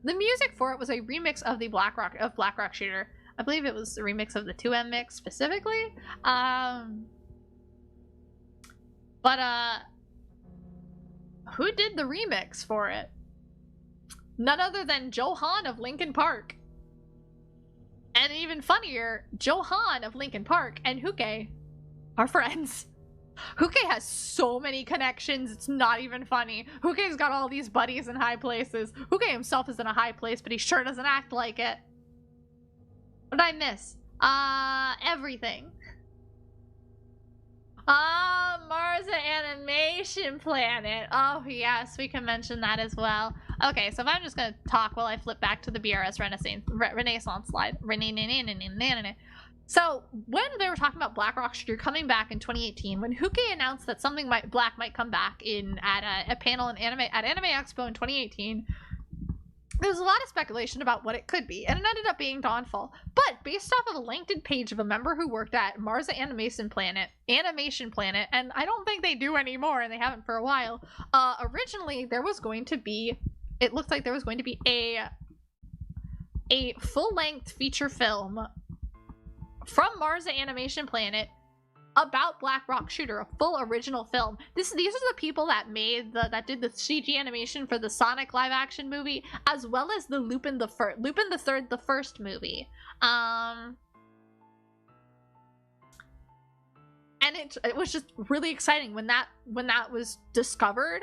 the music for it was a remix of the Black Rock Shooter. I believe it was a remix of the 2M mix specifically. Who did the remix for it? None other than Johan of Linkin Park. And even funnier, Johan of Linkin Park and Huke are friends. Huke has so many connections, it's not even funny. Huke's got all these buddies in high places. Huke himself is in a high place, but he sure doesn't act like it. What did I miss? Everything. Mars Animation Planet. Oh yes, we can mention that as well. Okay, so if I'm just gonna talk while I flip back to the BRS Renaissance slide. So when they were talking about Black Rock Shooter coming back in 2018, when Huke announced that something black might come back at a panel at Anime Expo in 2018, there was a lot of speculation about what it could be, and it ended up being Dawnfall. But based off of a LinkedIn page of a member who worked at Marza Animation Planet, and I don't think they do anymore, and they haven't for a while, originally there was going to be, it looked like there was going to be a full-length feature film from Marza Animation Planet about Black Rock Shooter, a full original film. These are the people that made that did the CG animation for the Sonic live action movie, as well as the Lupin the Third, the first movie. And it was just really exciting when that was discovered.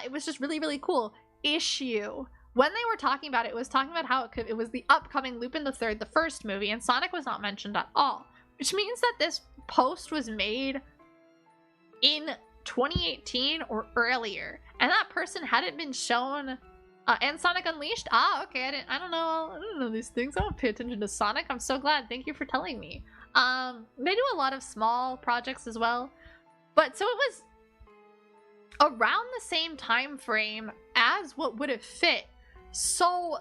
It was just really, really cool. When they were talking about it, it was talking about how it was the upcoming Lupin the Third, the first movie, and Sonic was not mentioned at all, which means that this post was made in 2018 or earlier, and that person hadn't been shown. And Sonic Unleashed. Okay, I don't know these things. I don't pay attention to Sonic. I'm so glad. Thank you for telling me. They do a lot of small projects as well, but so it was around the same time frame as what would have fit. So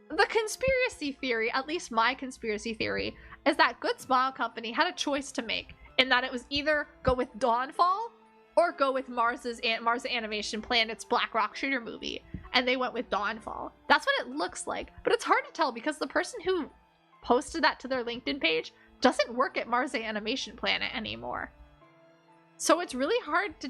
the conspiracy theory, at least my conspiracy theory, is that Good Smile Company had a choice to make, in that it was either go with Dawnfall or go with Marza Animation Planet's Black Rock Shooter movie, and they went with Dawnfall. That's what it looks like, but it's hard to tell because the person who posted that to their LinkedIn page doesn't work at Marza Animation Planet anymore. So it's really hard to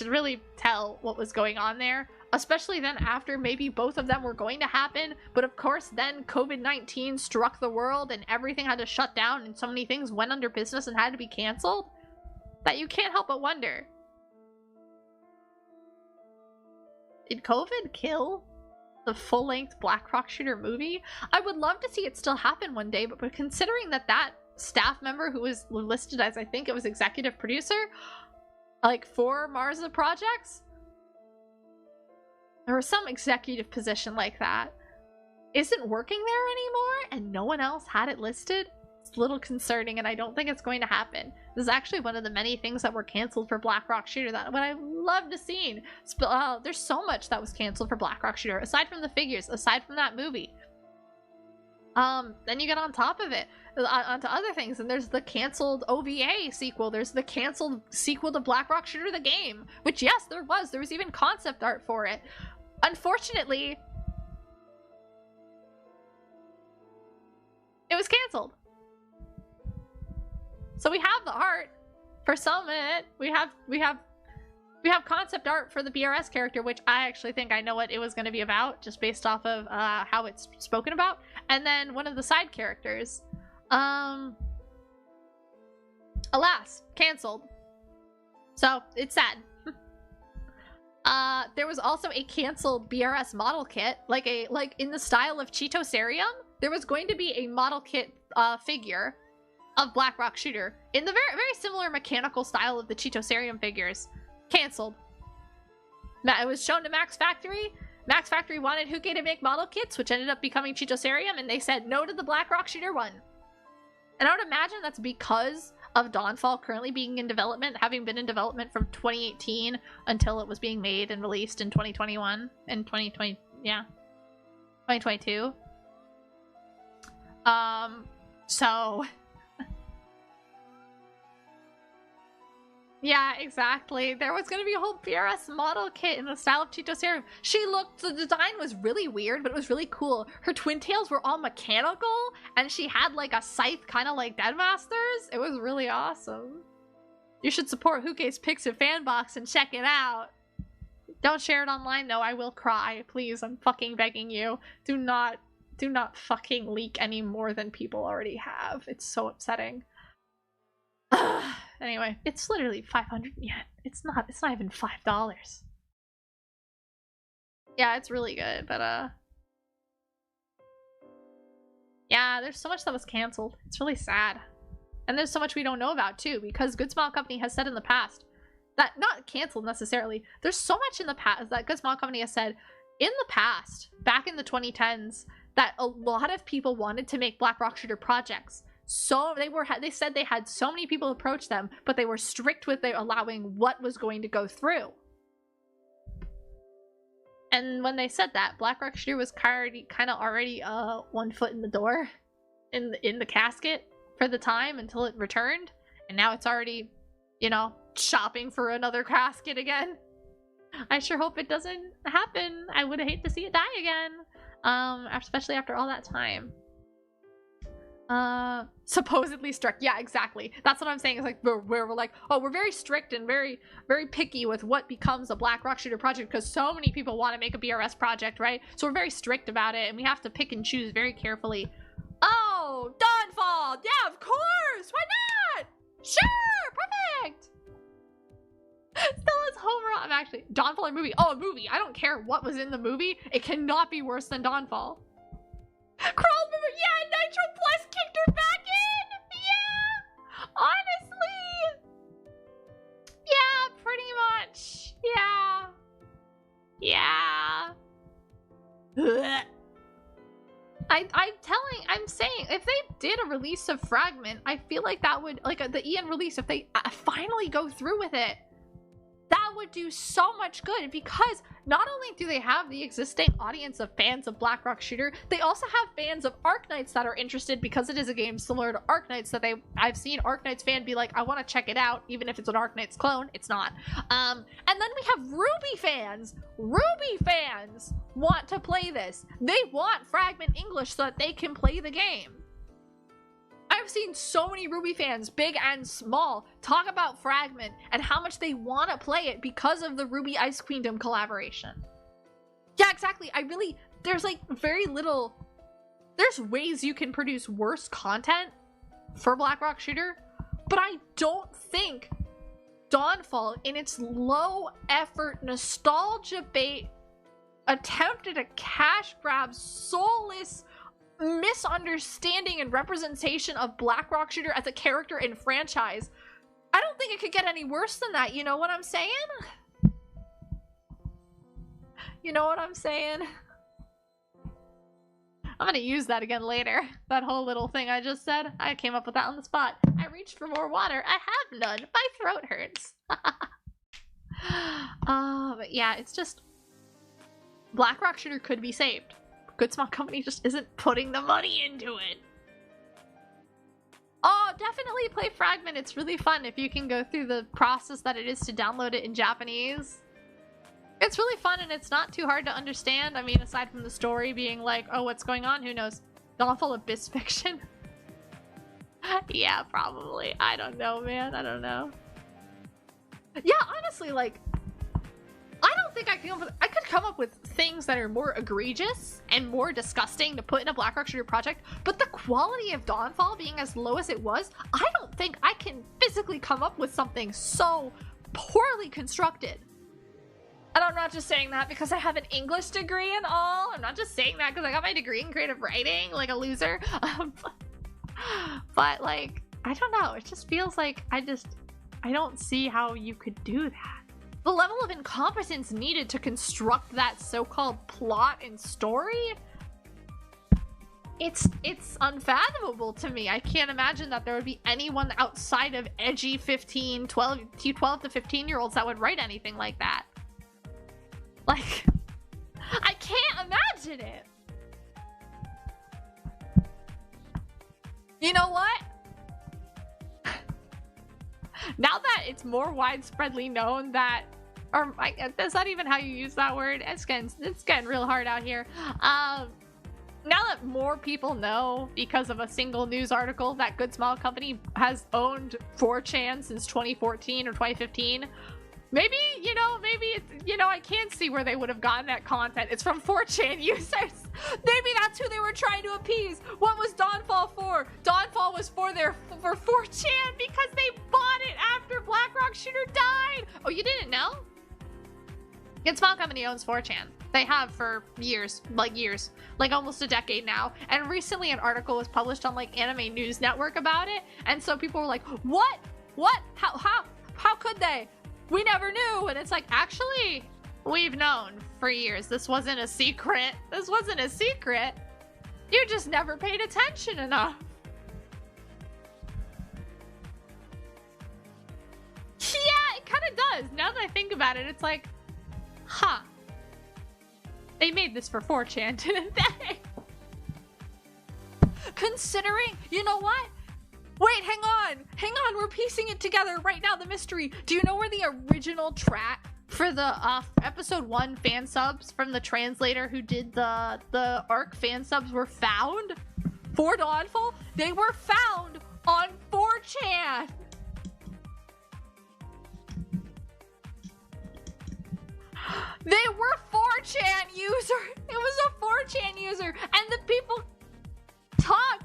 really tell what was going on there, especially then after maybe both of them were going to happen, but of course then COVID-19 struck the world and everything had to shut down and so many things went under business and had to be canceled, that you can't help but wonder, did COVID kill the full-length Black Rock Shooter movie? I would love to see it still happen one day, but considering that staff member who was listed as, I think it was executive producer, like for Marza projects, or some executive position like that, isn't working there anymore and no one else had it listed, it's a little concerning, and I don't think it's going to happen. This is actually one of the many things that were canceled for Black Rock Shooter that I would love to see. There's so much that was canceled for Black Rock Shooter, aside from the figures, aside from that movie. Then you get on top of it, onto other things, and there's the canceled OVA sequel, there's the canceled sequel to Black Rock Shooter the game, which yes, there was even concept art for it. Unfortunately, it was canceled. So we have the art for some of it. We have concept art for the BRS character, which I actually think I know what it was going to be about, just based off of how it's spoken about. And then one of the side characters, alas, canceled. So it's sad. There was also a canceled BRS model kit, like in the style of Cheeto Cerium, there was going to be a model kit figure of Black Rock Shooter in the very, very similar mechanical style of the Cheetosarium figures. Cancelled. It was shown to Max Factory. Max Factory wanted Huke to make model kits, which ended up becoming Cheetosarium, and they said no to the Black Rock Shooter one. And I would imagine that's because of Dawnfall currently being in development, having been in development from 2018 until it was being made and released in 2021 and 2020, yeah, 2022. So yeah, exactly. There was going to be a whole BRS model kit in the style of Cheetosarium. The design was really weird, but it was really cool. Her twin tails were all mechanical, and she had like a scythe kind of like Deadmasters. It was really awesome. You should support Huke's Pix and Fanbox and check it out. Don't share it online though, I will cry. Please, I'm fucking begging you. Do not fucking leak any more than people already have. It's so upsetting. Anyway, it's literally 500 yen. It's not even $5. Yeah, it's really good, but yeah, there's so much that was canceled. It's really sad. And there's so much we don't know about too, because Good Smile Company has said in the past that, not canceled necessarily, there's so much in the past that Good Smile Company has said in the past, back in the 2010s, that a lot of people wanted to make Black Rock Shooter projects. So they said they had so many people approach them, but they were strict with their allowing what was going to go through. And when they said that, Black Rock Shooter was kind of already 1 foot in the door, in the casket for the time until it returned, and now it's already, you know, shopping for another casket again. I sure hope it doesn't happen. I would hate to see it die again, especially after all that time. Supposedly strict. Yeah, exactly. That's what I'm saying. Is like we're like, oh, we're very strict and very, very picky with what becomes a Black Rock Shooter project because so many people want to make a BRS project, right? So we're very strict about it, and we have to pick and choose very carefully. Oh, Dawnfall! Yeah, of course! Why not? Sure! Perfect! Stella's home run. I'm actually Dawnfall or movie? Oh, a movie. I don't care what was in the movie. It cannot be worse than Dawnfall. Crawl member, yeah, Nitro Plus kicked her back in! Yeah! Honestly! Yeah, pretty much. Yeah. Yeah. I'm saying, if they did a release of Fragment, I feel like that would, like the Ian release, if they finally go through with it, that would do so much good, because not only do they have the existing audience of fans of Black Rock Shooter, they also have fans of Arknights that are interested because it is a game similar to Arknights that I've seen Arknights fan be like, I want to check it out, even if it's an Arknights clone. It's not. And then we have Ruby fans. Ruby fans want to play this. They want Fragment English so that they can play the game. I've seen so many Ruby fans, big and small, talk about Fragment and how much they want to play it because of the Ruby Ice Queendom collaboration. Yeah, exactly. There's like very little, there's ways you can produce worse content for Black Rock Shooter, but I don't think Dawnfall, in its low effort nostalgia bait, attempted a cash grab, soulless misunderstanding and representation of Black Rock Shooter as a character and franchise. I don't think it could get any worse than that. You know what I'm saying? You know what I'm saying? I'm gonna use that again later. That whole little thing I just said. I came up with that on the spot. I reached for more water. I have none. My throat hurts. But yeah, it's just Black Rock Shooter could be saved. Good Small Company just isn't putting the money into it. Oh, definitely play Fragment. It's really fun if you can go through the process that it is to download it in Japanese. It's really fun and it's not too hard to understand. I mean, aside from the story being like, oh, what's going on? Who knows? Dawnfall Abyss fiction? Yeah, probably. I don't know, man. I don't know. Yeah, honestly, like, I don't think I could come up with things that are more egregious and more disgusting to put in a Black Rock Shooter project, but the quality of Dawnfall being as low as it was, I don't think I can physically come up with something so poorly constructed. And I'm not just saying that because I have an English degree and all. I'm not just saying that because I got my degree in creative writing, like a loser. But like, I don't know. It just feels like I don't see how you could do that. The level of incompetence needed to construct that so-called plot and story, it's unfathomable to me. I can't imagine that there would be anyone outside of edgy 12 to 15-year-olds that would write anything like that. Like, I can't imagine it. You know what? Now that it's more widespreadly known that, or that's not even how you use that word. It's getting real hard out here. Now that more people know because of a single news article that Good Small Company has owned 4chan since 2014 or 2015, maybe, I can see where they would have gotten that content. It's from 4chan users. Maybe that's who they were trying to appease. What was Dawnfall for? Dawnfall was for 4chan because they bought it after BlackRock Shooter died. Oh, you didn't know? Good Small Company owns 4chan. They have for years, like almost a decade now. And recently an article was published on like Anime News Network about it. And so people were like, what? How could they? We never knew. And it's like, actually, we've known for years. This wasn't a secret. You just never paid attention enough. Yeah, it kind of does. Now that I think about it, it's like, huh. They made this for 4chan, didn't they? Considering, you know what? Wait, hang on, we're piecing it together right now, the mystery. Do you know where the original track for the episode 1 fan subs from the translator who did the ARC fan subs were found? For Dawnfall? They were found on 4chan! They were 4chan user! It was a 4chan user! And the people talked!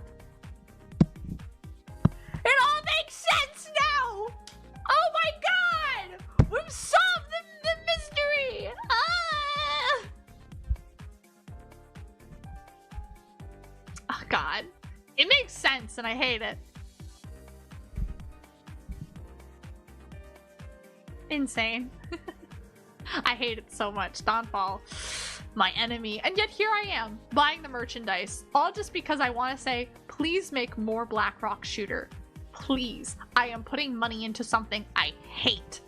It all makes sense now! Oh my god! We've solved the mystery! Ah! Oh god. It makes sense and I hate it. Insane. I hate it so much. Dawnfall, my enemy. And yet here I am, buying the merchandise. All just because I want to say, please make more BlackRock Shooter. Please. I am putting money into something I hate.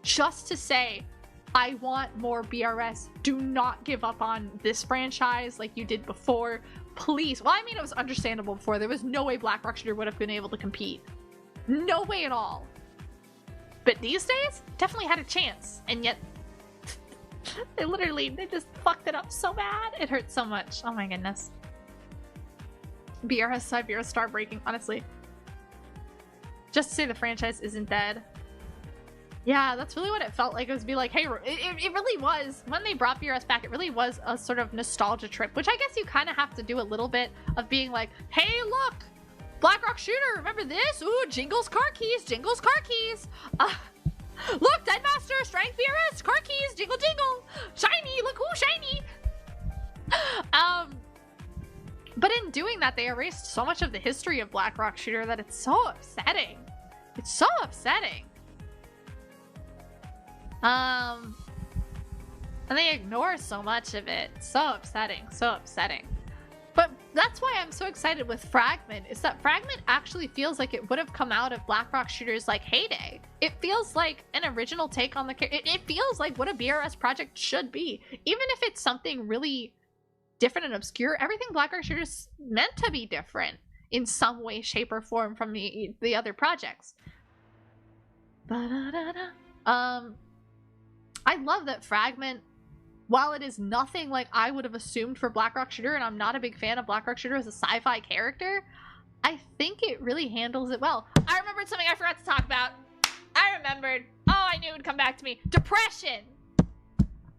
Just to say, I want more BRS. Do not give up on this franchise like you did before. Please. Well, I mean, it was understandable before. There was no way BlackRock Shooter would have been able to compete. No way at all. But these days, definitely had a chance. And yet, they just fucked it up so bad. It hurts so much. Oh my goodness. BRS Siberia Star breaking, honestly. Just to say the franchise isn't dead. Yeah, that's really what it felt like. It was be like, hey, it really was. When they brought BRS back, it really was a sort of nostalgia trip, which I guess you kind of have to do a little bit of being like, hey, look, BlackRock Shooter, remember this? Ooh, Jingle's car keys, Jingle's car keys. Look, Deadmaster, Strength BRS, car keys, jingle jingle. Shiny, look who shiny. But in doing that, they erased so much of the history of BlackRock Shooter that it's so upsetting. It's so upsetting. And they ignore so much of it. So upsetting, so upsetting. But that's why I'm so excited with Fragment, is that Fragment actually feels like it would have come out of BlackRock Shooter's like heyday. It feels like an original take on the character. It feels like what a BRS project should be. Even if it's something really different and obscure, everything BlackRock Shooter's meant to be different in some way, shape, or form from the other projects. I love that Fragment, while it is nothing like I would have assumed for BlackRock Shooter, and I'm not a big fan of BlackRock Shooter as a sci-fi character, I think it really handles it well. I remembered something I forgot to talk about. I remembered. Oh, I knew it would come back to me. Depression!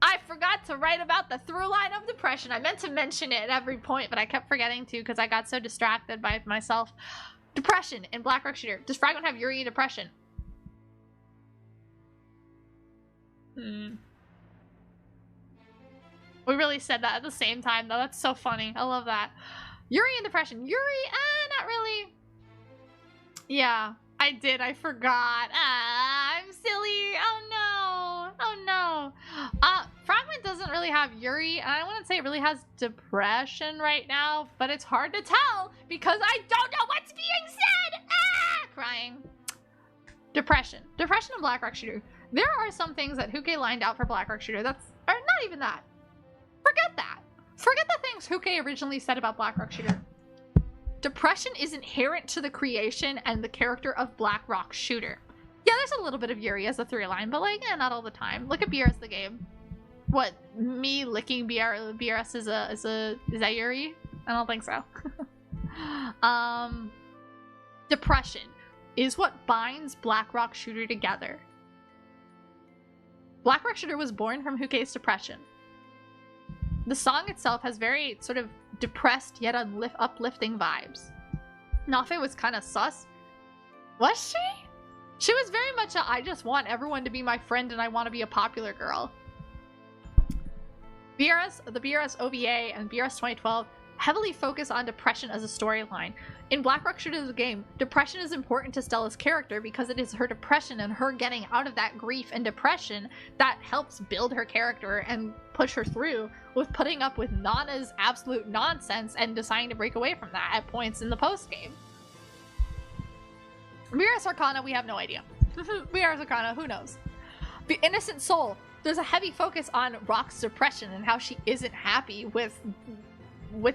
I forgot to write about the through line of depression. I meant to mention it at every point, but I kept forgetting to because I got so distracted by myself. Depression in BlackRock Shooter. Does Fragment have Yuri depression? We really said that at the same time, though. That's so funny. I love that. Yuri and depression. Yuri, not really. Yeah, I did. I forgot. I'm silly. Oh no. Oh no. Fragment doesn't really have Yuri, and I wouldn't say it really has depression right now, but it's hard to tell because I don't know what's being said. Crying. Depression. Depression and Black Rock Shooter. There are some things that Huke lined out for Black Rock Shooter that's are not even that. Forget that. Forget the things Huke originally said about Black Rock Shooter. Depression is inherent to the creation and the character of Black Rock Shooter. Yeah, there's a little bit of Yuri as a through line, but like, yeah, not all the time. Look at BRS the game. What, me licking BRS is that Yuri? I don't think so. Depression is what binds Black Rock Shooter together. Black Rock Shooter was born from Huke's depression. The song itself has very sort of depressed yet uplifting vibes. Nafe was kind of sus. Was she? She was very much a I just want everyone to be my friend and I want to be a popular girl. The BRS OVA and BRS 2012 heavily focus on depression as a storyline. In Black Rock Shooter the game, depression is important to Stella's character because it is her depression and her getting out of that grief and depression that helps build her character and push her through with putting up with Nana's absolute nonsense and deciding to break away from that at points in the post-game. BRS Arcana, we have no idea. BRS Arcana, who knows? The Innocent Soul, there's a heavy focus on Rock's depression and how she isn't happy with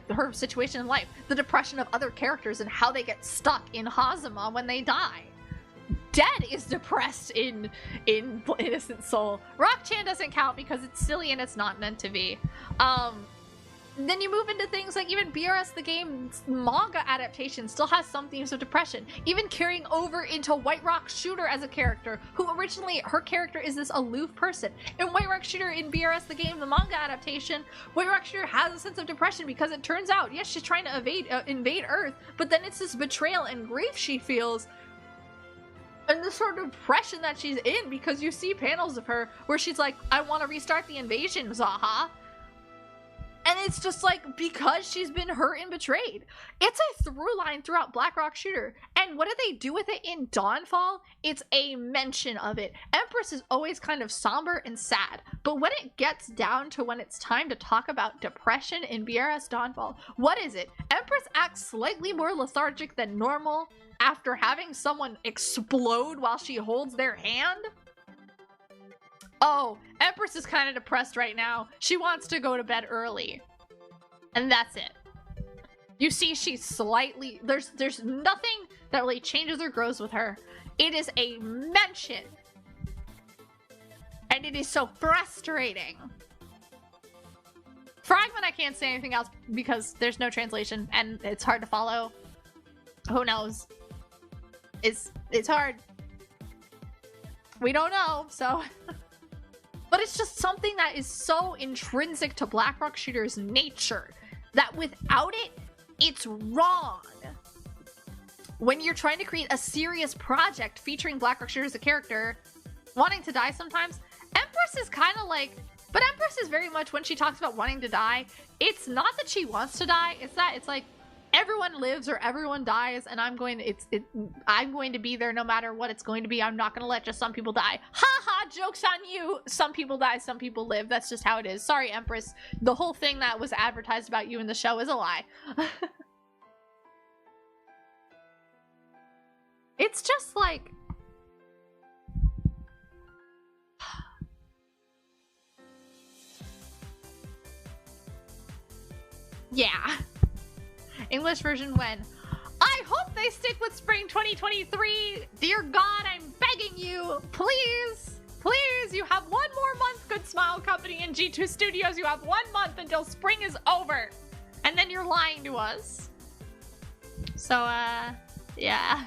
her situation in life, the depression of other characters and how they get stuck in Hazama when they die. Dead is depressed in Innocent Soul. Rock-chan doesn't count because it's silly and it's not meant to be. Then you move into things like even BRS the game's manga adaptation still has some themes of depression, even carrying over into White Rock Shooter as a character, who originally, her character is this aloof person. In White Rock Shooter in BRS the game, the manga adaptation, White Rock Shooter has a sense of depression because it turns out, yes, she's trying to invade Earth, but then it's this betrayal and grief she feels, and the sort of depression that she's in because you see panels of her where she's like, I want to restart the invasion, Zaha. And it's just like, because she's been hurt and betrayed. It's a through line throughout Black Rock Shooter. And what do they do with it in Dawnfall? It's a mention of it. Empress is always kind of somber and sad. But when it gets down to when it's time to talk about depression in BRS Dawnfall, what is it? Empress acts slightly more lethargic than normal after having someone explode while she holds their hand? Oh, Empress is kind of depressed right now. She wants to go to bed early. And that's it. You see she's slightly... There's nothing that really changes or grows with her. It is a mention. And it is so frustrating. Fragment, I can't say anything else because there's no translation and it's hard to follow. Who knows? It's hard. We don't know, so... But it's just something that is so intrinsic to Black Rock Shooter's nature that without it, it's wrong. When you're trying to create a serious project featuring Black Rock Shooter as a character, wanting to die sometimes, Empress is kind of like... But Empress is very much, when she talks about wanting to die, it's not that she wants to die, it's that it's like, everyone lives or everyone dies, and I'm going to be there no matter what it's going to be. I'm not going to let just some people die. Ha ha, joke's on you. Some people die, some people live. That's just how it is. Sorry, Empress. The whole thing that was advertised about you in the show is a lie. It's just like... Yeah. English version when I hope they stick with spring 2023. Dear God, I'm begging you, please, please, you have one more month, Good Smile Company and G2 Studios. You have 1 month until spring is over. And then you're lying to us. So, yeah.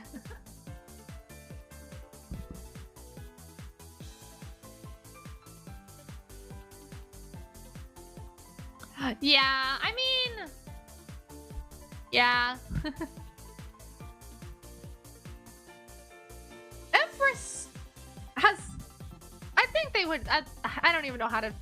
Yeah, I mean... Yeah. Empress has... I think they would... I don't even know how to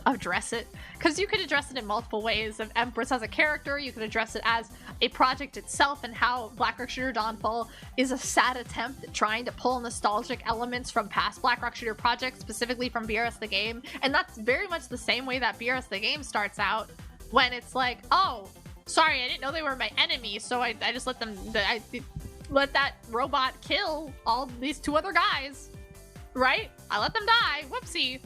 address it. Because you could address it in multiple ways. Of Empress as a character, you could address it as a project itself and how Black Rock Shooter Dawnfall is a sad attempt at trying to pull nostalgic elements from past Black Rock Shooter projects, specifically from BRS the game. And that's very much the same way that BRS the game starts out, when it's like, oh, sorry, I didn't know they were my enemy, so I just let them, I let that robot kill all these 2 other guys, right? I let them die, whoopsie.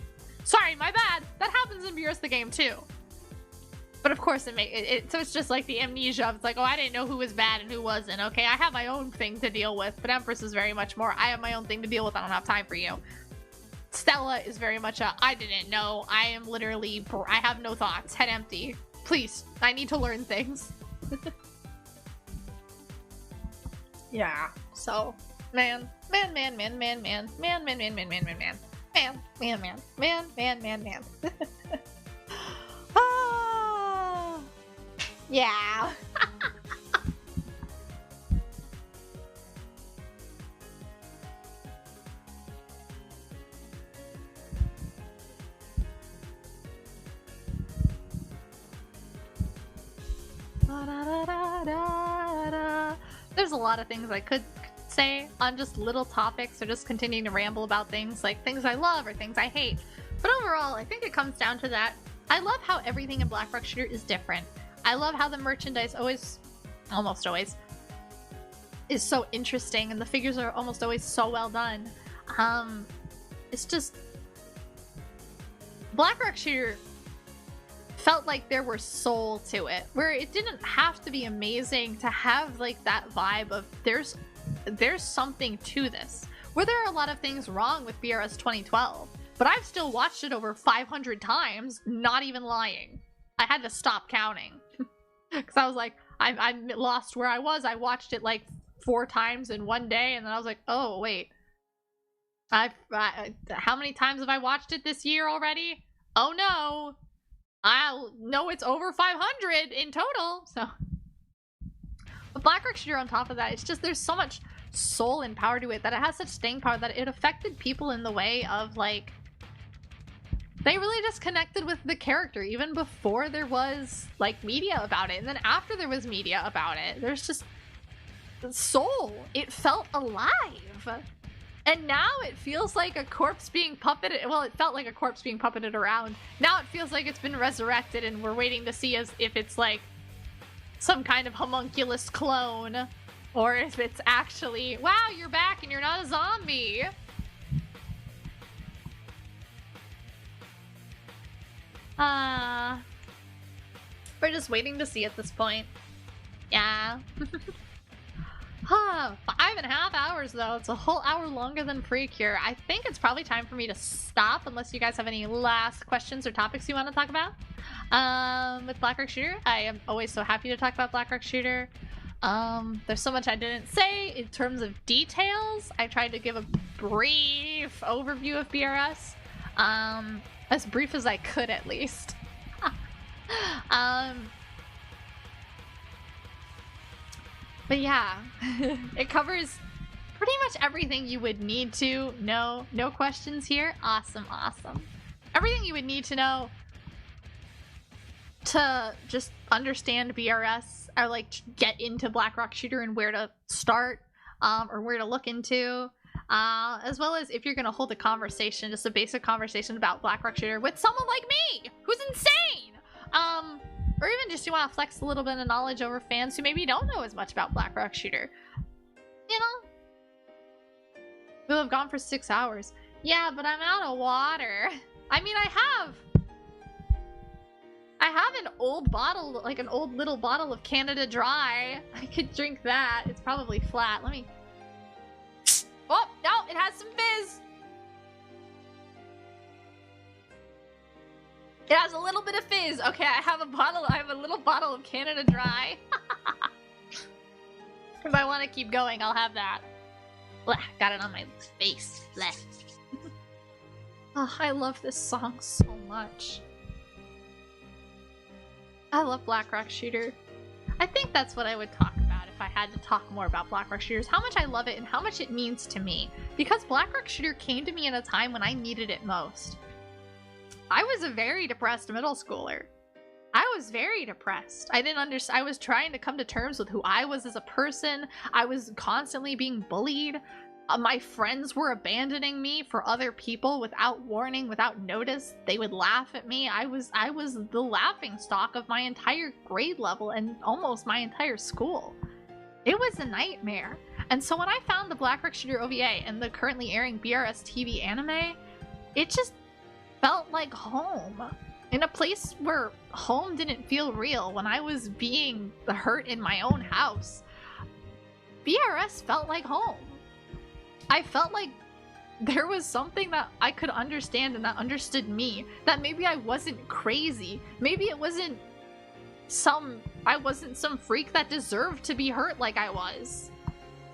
Sorry, my bad. That happens in BRS the game too. But of course so it's just like the amnesia of, it's like, oh, I didn't know who was bad and who wasn't. Okay, I have my own thing to deal with, but Empress is very much more, I have my own thing to deal with, I don't have time for you. Stella is very much a, I didn't know, I am literally, I have no thoughts, head empty. Please, I need to learn things. Yeah, so, man. Ah, yeah. There's a lot of things I could say on just little topics, or just continuing to ramble about things, like things I love or things I hate. But overall, I think it comes down to that. I love how everything in Black Rock Shooter is different. I love how the merchandise almost always, is so interesting, and the figures are almost always so well done. It's just, Black Rock Shooter felt like there was soul to it, where it didn't have to be amazing to have like that vibe of there's something to this. Where there are a lot of things wrong with BRS 2012, but I've still watched it over 500 times, not even lying. I had to stop counting because I was like, I lost where I was. I watched it like 4 times in one day, and then I was like, oh wait, how many times have I watched it this year already? Oh no, I know it's over 500 in total. So, but Black Rock Shooter, on top of that, it's just, there's so much soul and power to it, that it has such staying power that it affected people in the way of like, they really just connected with the character even before there was like media about it, and then after there was media about it, there's just soul. It felt alive. And now it feels like a corpse being puppeted. Well, it felt like a corpse being puppeted around. Now it feels like it's been resurrected, and we're waiting to see as if it's like some kind of homunculus clone, or if it's actually, wow, you're back and you're not a zombie. We're just waiting to see at this point. Yeah. 5.5 hours though. It's a whole hour longer than Precure. I think it's probably time for me to stop, unless you guys have any last questions or topics you want to talk about. With Black Rock Shooter, I am always so happy to talk about Black Rock Shooter. There's so much I didn't say in terms of details. I tried to give a brief overview of BRS. As brief as I could, at least. But yeah, it covers pretty much everything you would need to know. No questions here. Awesome, awesome. Everything you would need to know to just understand BRS, or like get into Black Rock Shooter and where to start, or where to look into. As well as if you're gonna hold a conversation, just a basic conversation about Black Rock Shooter with someone like me, who's insane! Or even just you want to flex a little bit of knowledge over fans who maybe don't know as much about Black Rock Shooter. You know? We'll have gone for 6 hours. Yeah, but I'm out of water. I mean, I have an old bottle, like an old little bottle of Canada Dry. I could drink that. It's probably flat. Let me... Oh, no, it has some fizz. It has a little bit of fizz. Okay, I have a little bottle of Canada Dry. If I want to keep going, I'll have that. Blah, got it on my face. Blah. Oh, I love this song so much. I love Black Rock Shooter. I think that's what I would talk about if I had to talk more about Black Rock Shooters. How much I love it and how much it means to me. Because Black Rock Shooter came to me at a time when I needed it most. was a very depressed middle schooler. I was very depressed. I didn't understand. I was trying to come to terms with who I was as a person. I was constantly being bullied. My friends were abandoning me for other people without warning, without notice. They would laugh at me. I was the laughing stock of my entire grade level and almost my entire school. It was a nightmare. And so when I found the Black Rock Shooter OVA and the currently airing BRS TV anime, it just felt like home. In a place where home didn't feel real, when I was being hurt in my own house, BRS felt like home. I felt like there was something that I could understand and that understood me, that maybe I wasn't crazy. Maybe it wasn't I wasn't some freak that deserved to be hurt like I was.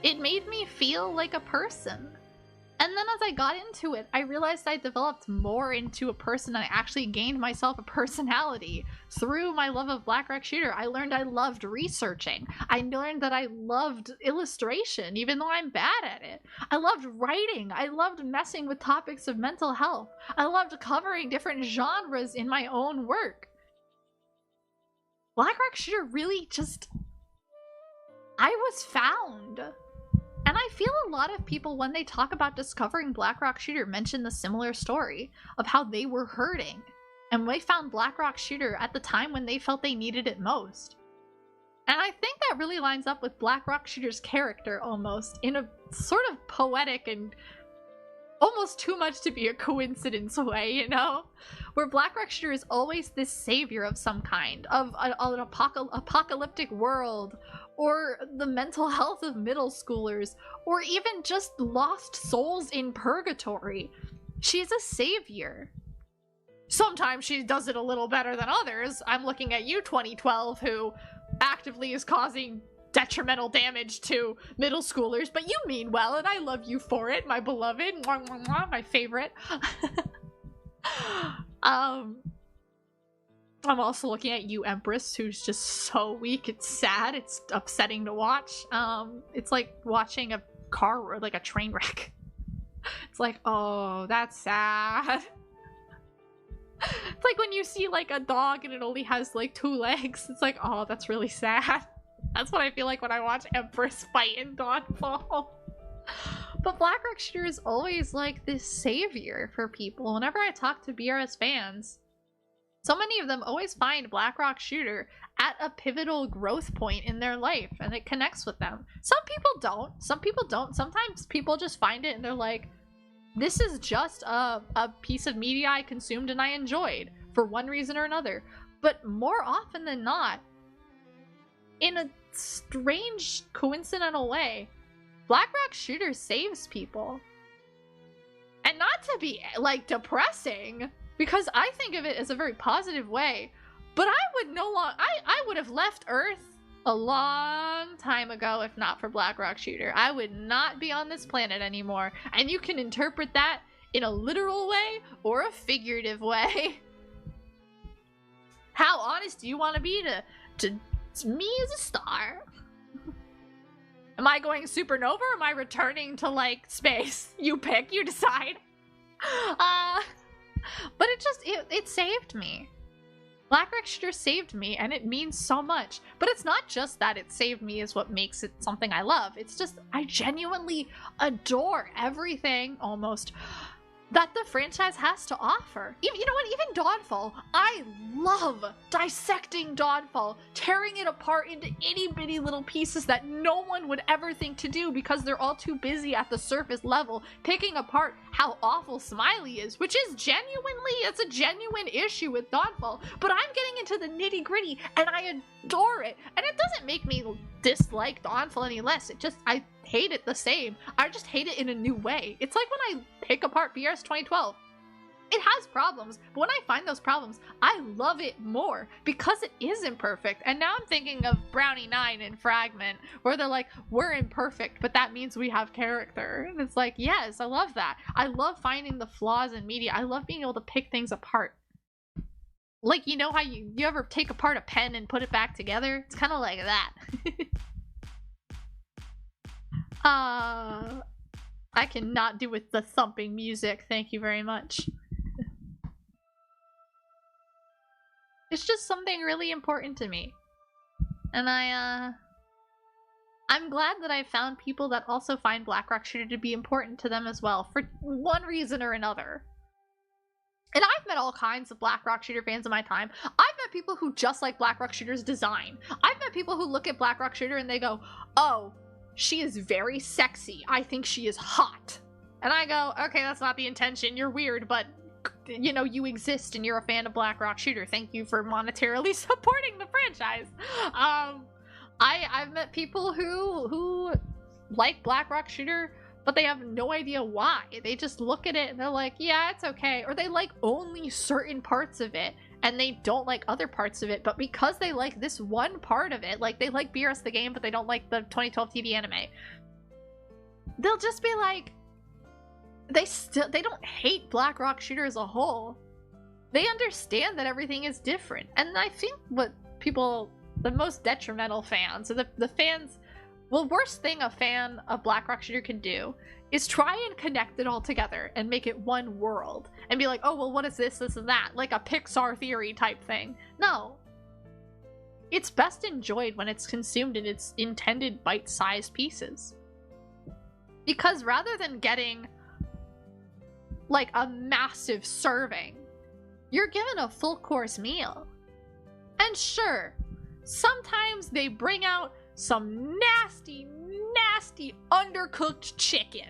It made me feel like a person. And then as I got into it, I realized I developed more into a person. I actually gained myself a personality through my love of Black Rock Shooter. I learned I loved researching. I learned that I loved illustration, even though I'm bad at it. I loved writing. I loved messing with topics of mental health. I loved covering different genres in my own work. Black Rock Shooter really just... I was found. And I feel a lot of people, when they talk about discovering Black Rock Shooter, mention the similar story of how they were hurting and they found Black Rock Shooter at the time when they felt they needed it most. And I think that really lines up with Black Rock Shooter's character almost, in a sort of poetic and almost too much to be a coincidence way, you know? Where Black Rock Shooter is always this savior of some kind, of an apocalyptic world, or the mental health of middle schoolers, or even just lost souls in purgatory. She's a savior. Sometimes she does it a little better than others. I'm looking at you, 2012, who actively is causing detrimental damage to middle schoolers, but you mean well, and I love you for it, my beloved. Mwah, mwah, mwah, my favorite. I'm also looking at you, Empress, who's just so weak. It's sad. It's upsetting to watch. It's like watching a car or like a train wreck. It's like, oh, that's sad. It's like when you see like a dog and it only has like 2 legs. It's like, oh, that's really sad. That's what I feel like when I watch Empress fight in Dawnfall. But Black Rock Shooter is always like this savior for people. Whenever I talk to BRS fans, so many of them always find Black Rock Shooter at a pivotal growth point in their life, and it connects with them. Some people don't. Some people don't. Sometimes people just find it and they're like, this is just a piece of media I consumed and I enjoyed for one reason or another. But more often than not, in a strange, coincidental way, Black Rock Shooter saves people. And not to be, like, depressing, because I think of it as a very positive way, but I would I would have left Earth a long time ago if not for Black Rock Shooter. I would not be on this planet anymore. And you can interpret that in a literal way or a figurative way. How honest do you want to be to me as a star? Am I going supernova or am I returning to, like, space? You pick, you decide. But it saved me. Black Rock Shooter saved me, and it means so much. But it's not just that it saved me is what makes it something I love. It's just, I genuinely adore everything, almost, that the franchise has to offer. You know what? Even Dawnfall. I love dissecting Dawnfall, tearing it apart into itty bitty little pieces that no one would ever think to do because they're all too busy at the surface level picking apart how awful Smiley is, which is it's a genuine issue with Dawnfall. But I'm getting into the nitty gritty and I adore it. And it doesn't make me dislike Dawnfall any less. I hate it the same. I just hate it in a new way. It's like when I pick apart BRS 2012. It has problems, but when I find those problems, I love it more because it is imperfect. And now I'm thinking of Brownie 9 and Fragment, where they're like, we're imperfect, but that means we have character. And it's like, yes, I love that. I love finding the flaws in media. I love being able to pick things apart. Like, you know how you ever take apart a pen and put it back together? It's kind of like that. I cannot do with the thumping music. Thank you very much. It's just something really important to me. And I'm glad that I found people that also find Black Rock Shooter to be important to them as well, for one reason or another. And I've met all kinds of Black Rock Shooter fans in my time. I've met people who just like Black Rock Shooter's design. I've met people who look at Black Rock Shooter and they go, oh, she is very sexy. I think she is hot. And I go, okay, that's not the intention. You're weird, but you know, you exist and you're a fan of Black Rock Shooter. Thank you for monetarily supporting the franchise. I've met people who like Black Rock Shooter, but they have no idea why. They just look at it and they're like, yeah, it's okay. Or they like only certain parts of it and they don't like other parts of it. But because they like this one part of it, like they like BRS the game, but they don't like the 2012 TV anime, they'll just be like, they don't hate Black Rock Shooter as a whole. They understand that everything is different. And I think what people, the most detrimental fans, or the fans, well, worst thing a fan of Black Rock Shooter can do is try and connect it all together and make it one world. And be like, oh, well, what is this, this, and that? Like a Pixar theory type thing. No. It's best enjoyed when it's consumed in its intended bite-sized pieces. Because rather than getting like a massive serving, you're given a full course meal. And sure, sometimes they bring out some nasty, nasty undercooked chicken.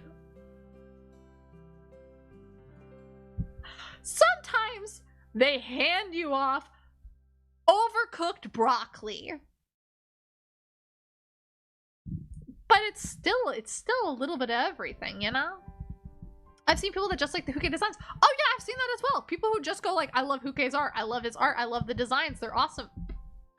Sometimes they hand you off overcooked broccoli. But it's still a little bit of everything, you know? I've seen people that just like the Huke designs. Oh yeah, I've seen that as well. People who just go like, I love Huke's art. I love his art. I love the designs. They're awesome.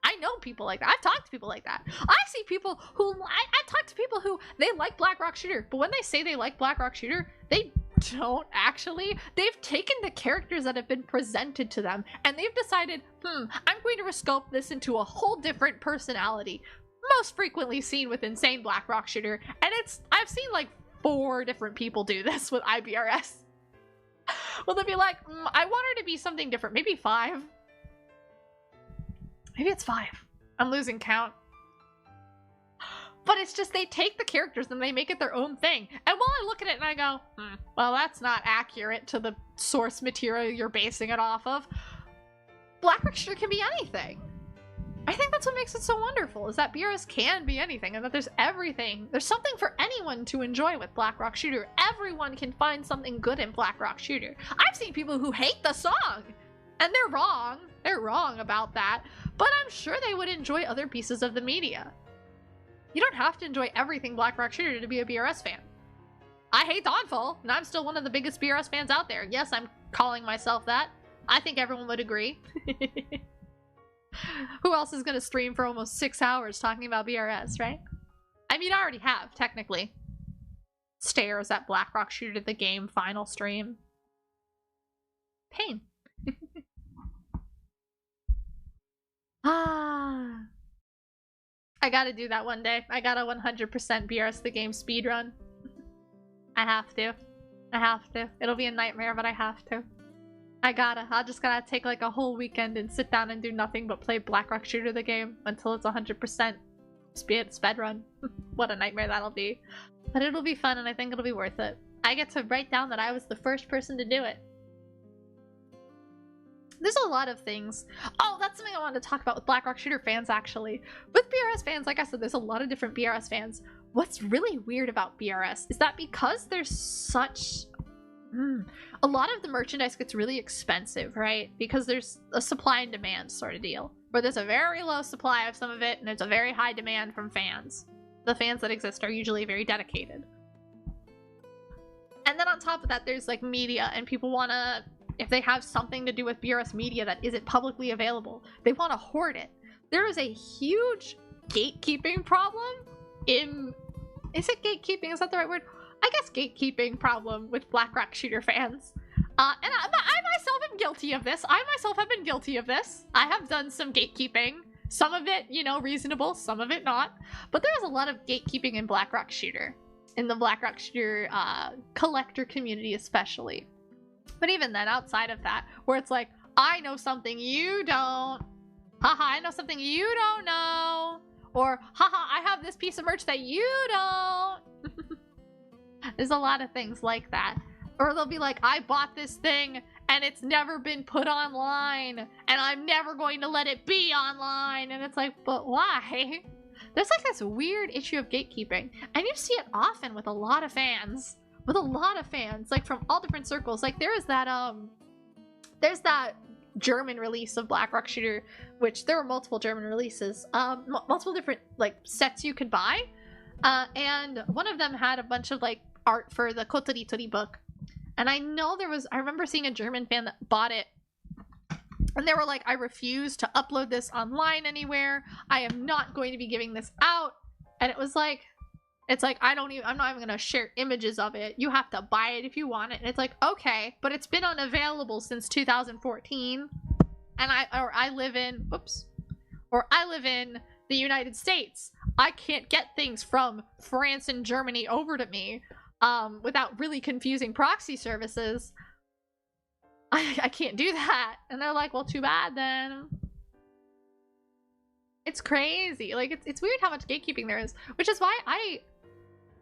I know people like that. I've talked to people like that. I see people who, I talk to people who, they like Black Rock Shooter, but when they say they like Black Rock Shooter, they don't actually. They've taken the characters that have been presented to them, and they've decided, I'm going to rescope this into a whole different personality. Most frequently seen with Insane Black Rock Shooter, and I've seen like 4 different people do this with IBRS. Well, they'll be like, I want her to be something different. Maybe 5. Maybe it's 5. I'm losing count. But it's just they take the characters and they make it their own thing. And while I look at it and I go, well, that's not accurate to the source material you're basing it off of. Black Rock Shooter can be anything. I think that's what makes it so wonderful, is that BRS can be anything, and that there's everything. There's something for anyone to enjoy with Black Rock Shooter. Everyone can find something good in Black Rock Shooter. I've seen people who hate the song, and they're wrong. They're wrong about that, but I'm sure they would enjoy other pieces of the media. You don't have to enjoy everything Black Rock Shooter to be a BRS fan. I hate Dawnfall, and I'm still one of the biggest BRS fans out there. Yes, I'm calling myself that. I think everyone would agree. Who else is gonna stream for almost 6 hours talking about BRS, right? I mean, I already have, technically. Stares at Black Rock Shooter the game final stream. Pain. I gotta do that one day. I gotta 100% BRS the game speedrun. I have to. I have to. It'll be a nightmare, but I have to. I'll just gotta take like a whole weekend and sit down and do nothing but play Black Rock Shooter the game until it's 100% speedrun. What a nightmare that'll be. But it'll be fun and I think it'll be worth it. I get to write down that I was the first person to do it. There's a lot of things. Oh, that's something I wanted to talk about with Black Rock Shooter fans, actually. With BRS fans, like I said, there's a lot of different BRS fans. What's really weird about BRS is that because there's such... a lot of the merchandise gets really expensive, right? Because there's a supply and demand sort of deal. Where there's a very low supply of some of it, and there's a very high demand from fans. The fans that exist are usually very dedicated. And then on top of that, there's like media, and people want to... If they have something to do with BRS media that isn't publicly available, they want to hoard it. There is a huge gatekeeping problem in... Is it gatekeeping? Is that the right word? I guess gatekeeping problem with Black Rock Shooter fans. And I myself am guilty of this. I myself have been guilty of this. I have done some gatekeeping. Some of it, you know, reasonable. Some of it not. But there's a lot of gatekeeping in Black Rock Shooter. In the Black Rock Shooter collector community especially. But even then, outside of that, where it's like, I know something you don't. Haha, I know something you don't know. Or, haha, I have this piece of merch that you don't. There's a lot of things like that. Or they'll be like, I bought this thing and it's never been put online and I'm never going to let it be online. And it's like, but why? There's like this weird issue of gatekeeping. And you see it often with a lot of fans. With a lot of fans, like from all different circles. Like there's that German release of Black Rock Shooter, which there were multiple German releases, multiple different like sets you could buy. And one of them had a bunch of like art for the Kotori Tori book. And I remember seeing a German fan that bought it. And they were like, I refuse to upload this online anywhere. I am not going to be giving this out. And it was like, it's like, I'm not even going to share images of it. You have to buy it if you want it. And it's like, okay, but it's been unavailable since 2014. And I live in the United States. I can't get things from France and Germany over to me without really confusing proxy services. I can't do that. And they're like, well, too bad then. It's crazy. Like, it's weird how much gatekeeping there is, which is why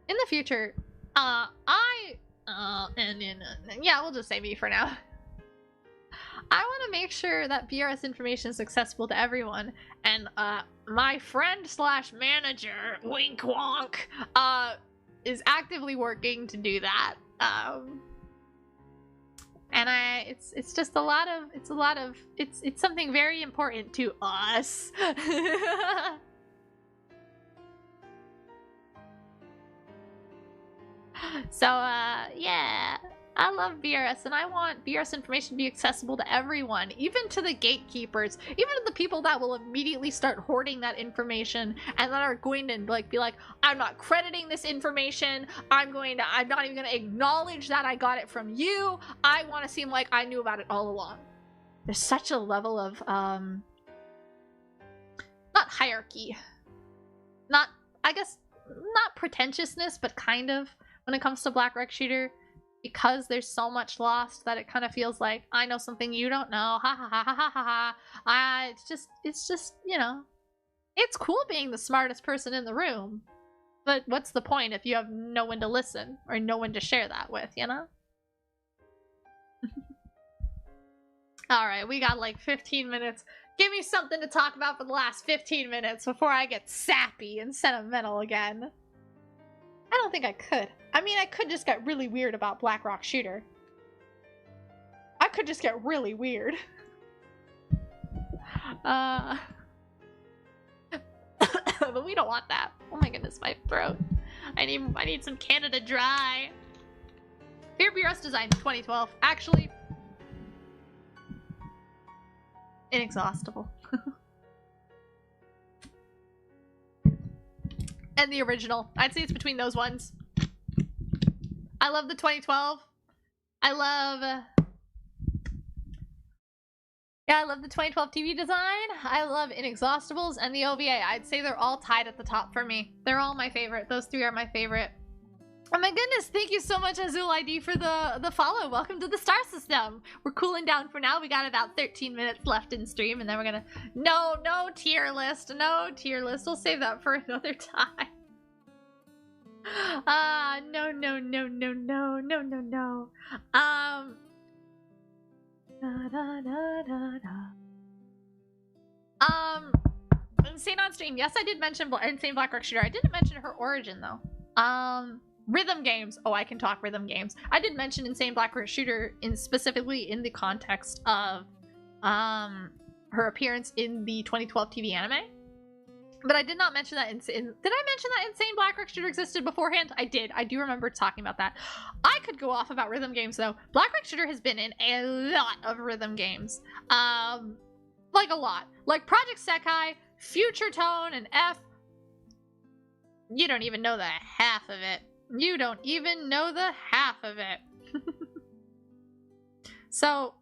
in the future, yeah, we'll just say me for now. I want to make sure that BRS information is accessible to everyone, and my friend slash manager, wink wonk, is actively working to do that. And it's just it's something very important to us. So, yeah, I love BRS, and I want BRS information to be accessible to everyone, even to the gatekeepers, even to the people that will immediately start hoarding that information and that are going to like be like, I'm not crediting this information. I'm not even going to acknowledge that I got it from you. I want to seem like I knew about it all along. There's such a level of not hierarchy, not pretentiousness, but kind of, when it comes to Black Rec Shooter, because there's so much lost that it kind of feels like, I know something you don't know, ha ha ha ha ha ha ha. It's just, you know, it's cool being the smartest person in the room, but what's the point if you have no one to listen or no one to share that with, you know? Alright, we got like 15 minutes. Give me something to talk about for the last 15 minutes before I get sappy and sentimental again. I don't think I could. I mean, I could just get really weird about Black Rock Shooter. I could just get really weird. But we don't want that. Oh my goodness, my throat. I need some Canada Dry. Favorite BRS design 2012. Actually, Inexhaustible. And the original. I'd say it's between those ones. I love the 2012. I love the 2012 TV design. I love Inexhaustibles and the OVA. I'd say they're all tied at the top for me. They're all my favorite. Those three are my favorite. Oh my goodness, thank you so much, Azul ID, for the follow. Welcome to the star system. We're cooling down for now. We got about 13 minutes left in stream, and then we're gonna... No tier list. No tier list. We'll save that for another time. No. Insane on stream. Yes, I did mention Insane Black Rock Shooter. I didn't mention her origin, though. Rhythm games. Oh, I can talk rhythm games. I did mention Insane Black Rock Shooter specifically in the context of her appearance in the 2012 TV anime. But I did not mention that did I mention that Insane Black Rock Shooter existed beforehand? I did. I do remember talking about that. I could go off about rhythm games, though. Black Rock Shooter has been in a lot of rhythm games. Like a lot. Like Project Sekai, Future Tone, and F. You don't even know the half of it. You don't even know the half of it. So,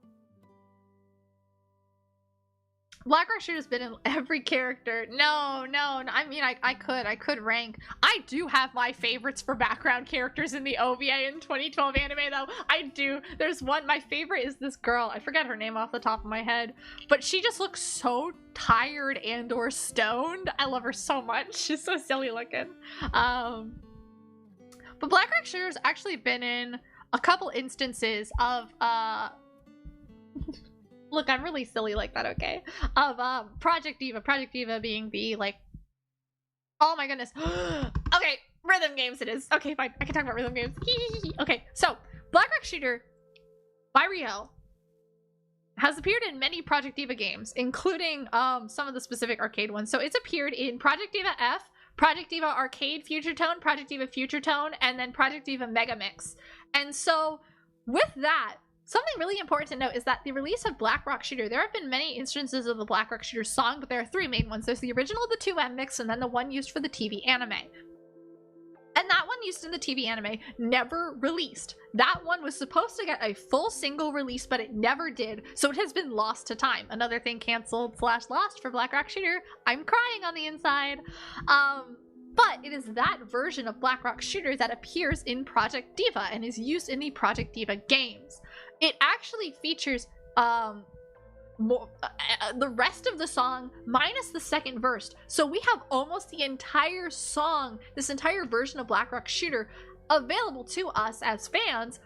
Blackrock Shooter's been in every character. No. I mean, I could rank. I do have my favorites for background characters in the OVA in 2012 anime, though. I do. There's one. My favorite is this girl. I forget her name off the top of my head, but she just looks so tired and or stoned. I love her so much. She's so silly looking. But Blackrock Shooter's actually been in a couple instances of look, I'm really silly like that, okay? Of Project Diva. Project Diva being the, like... Oh my goodness. Okay, rhythm games it is. Okay, fine. I can talk about rhythm games. Okay, so, Blackrock Shooter by Riel has appeared in many Project Diva games, including some of the specific arcade ones. So it's appeared in Project Diva F, Project Diva Arcade Future Tone, Project Diva Future Tone, and then Project Diva Mega Mix. And so, with that, something really important to note is that the release of Blackrock Shooter, there have been many instances of the Blackrock Shooter song, but there are three main ones. There's the original, the 2M mix, and then the one used for the TV anime. And that one used in the TV anime never released. That one was supposed to get a full single release, but it never did, so it has been lost to time. Another thing canceled / lost for Blackrock Shooter. I'm crying on the inside. But it is that version of Blackrock Shooter that appears in Project Diva and is used in the Project Diva games. It actually features the rest of the song minus the second verse. So we have almost the entire song, this entire version of Blackrock Shooter, available to us as fans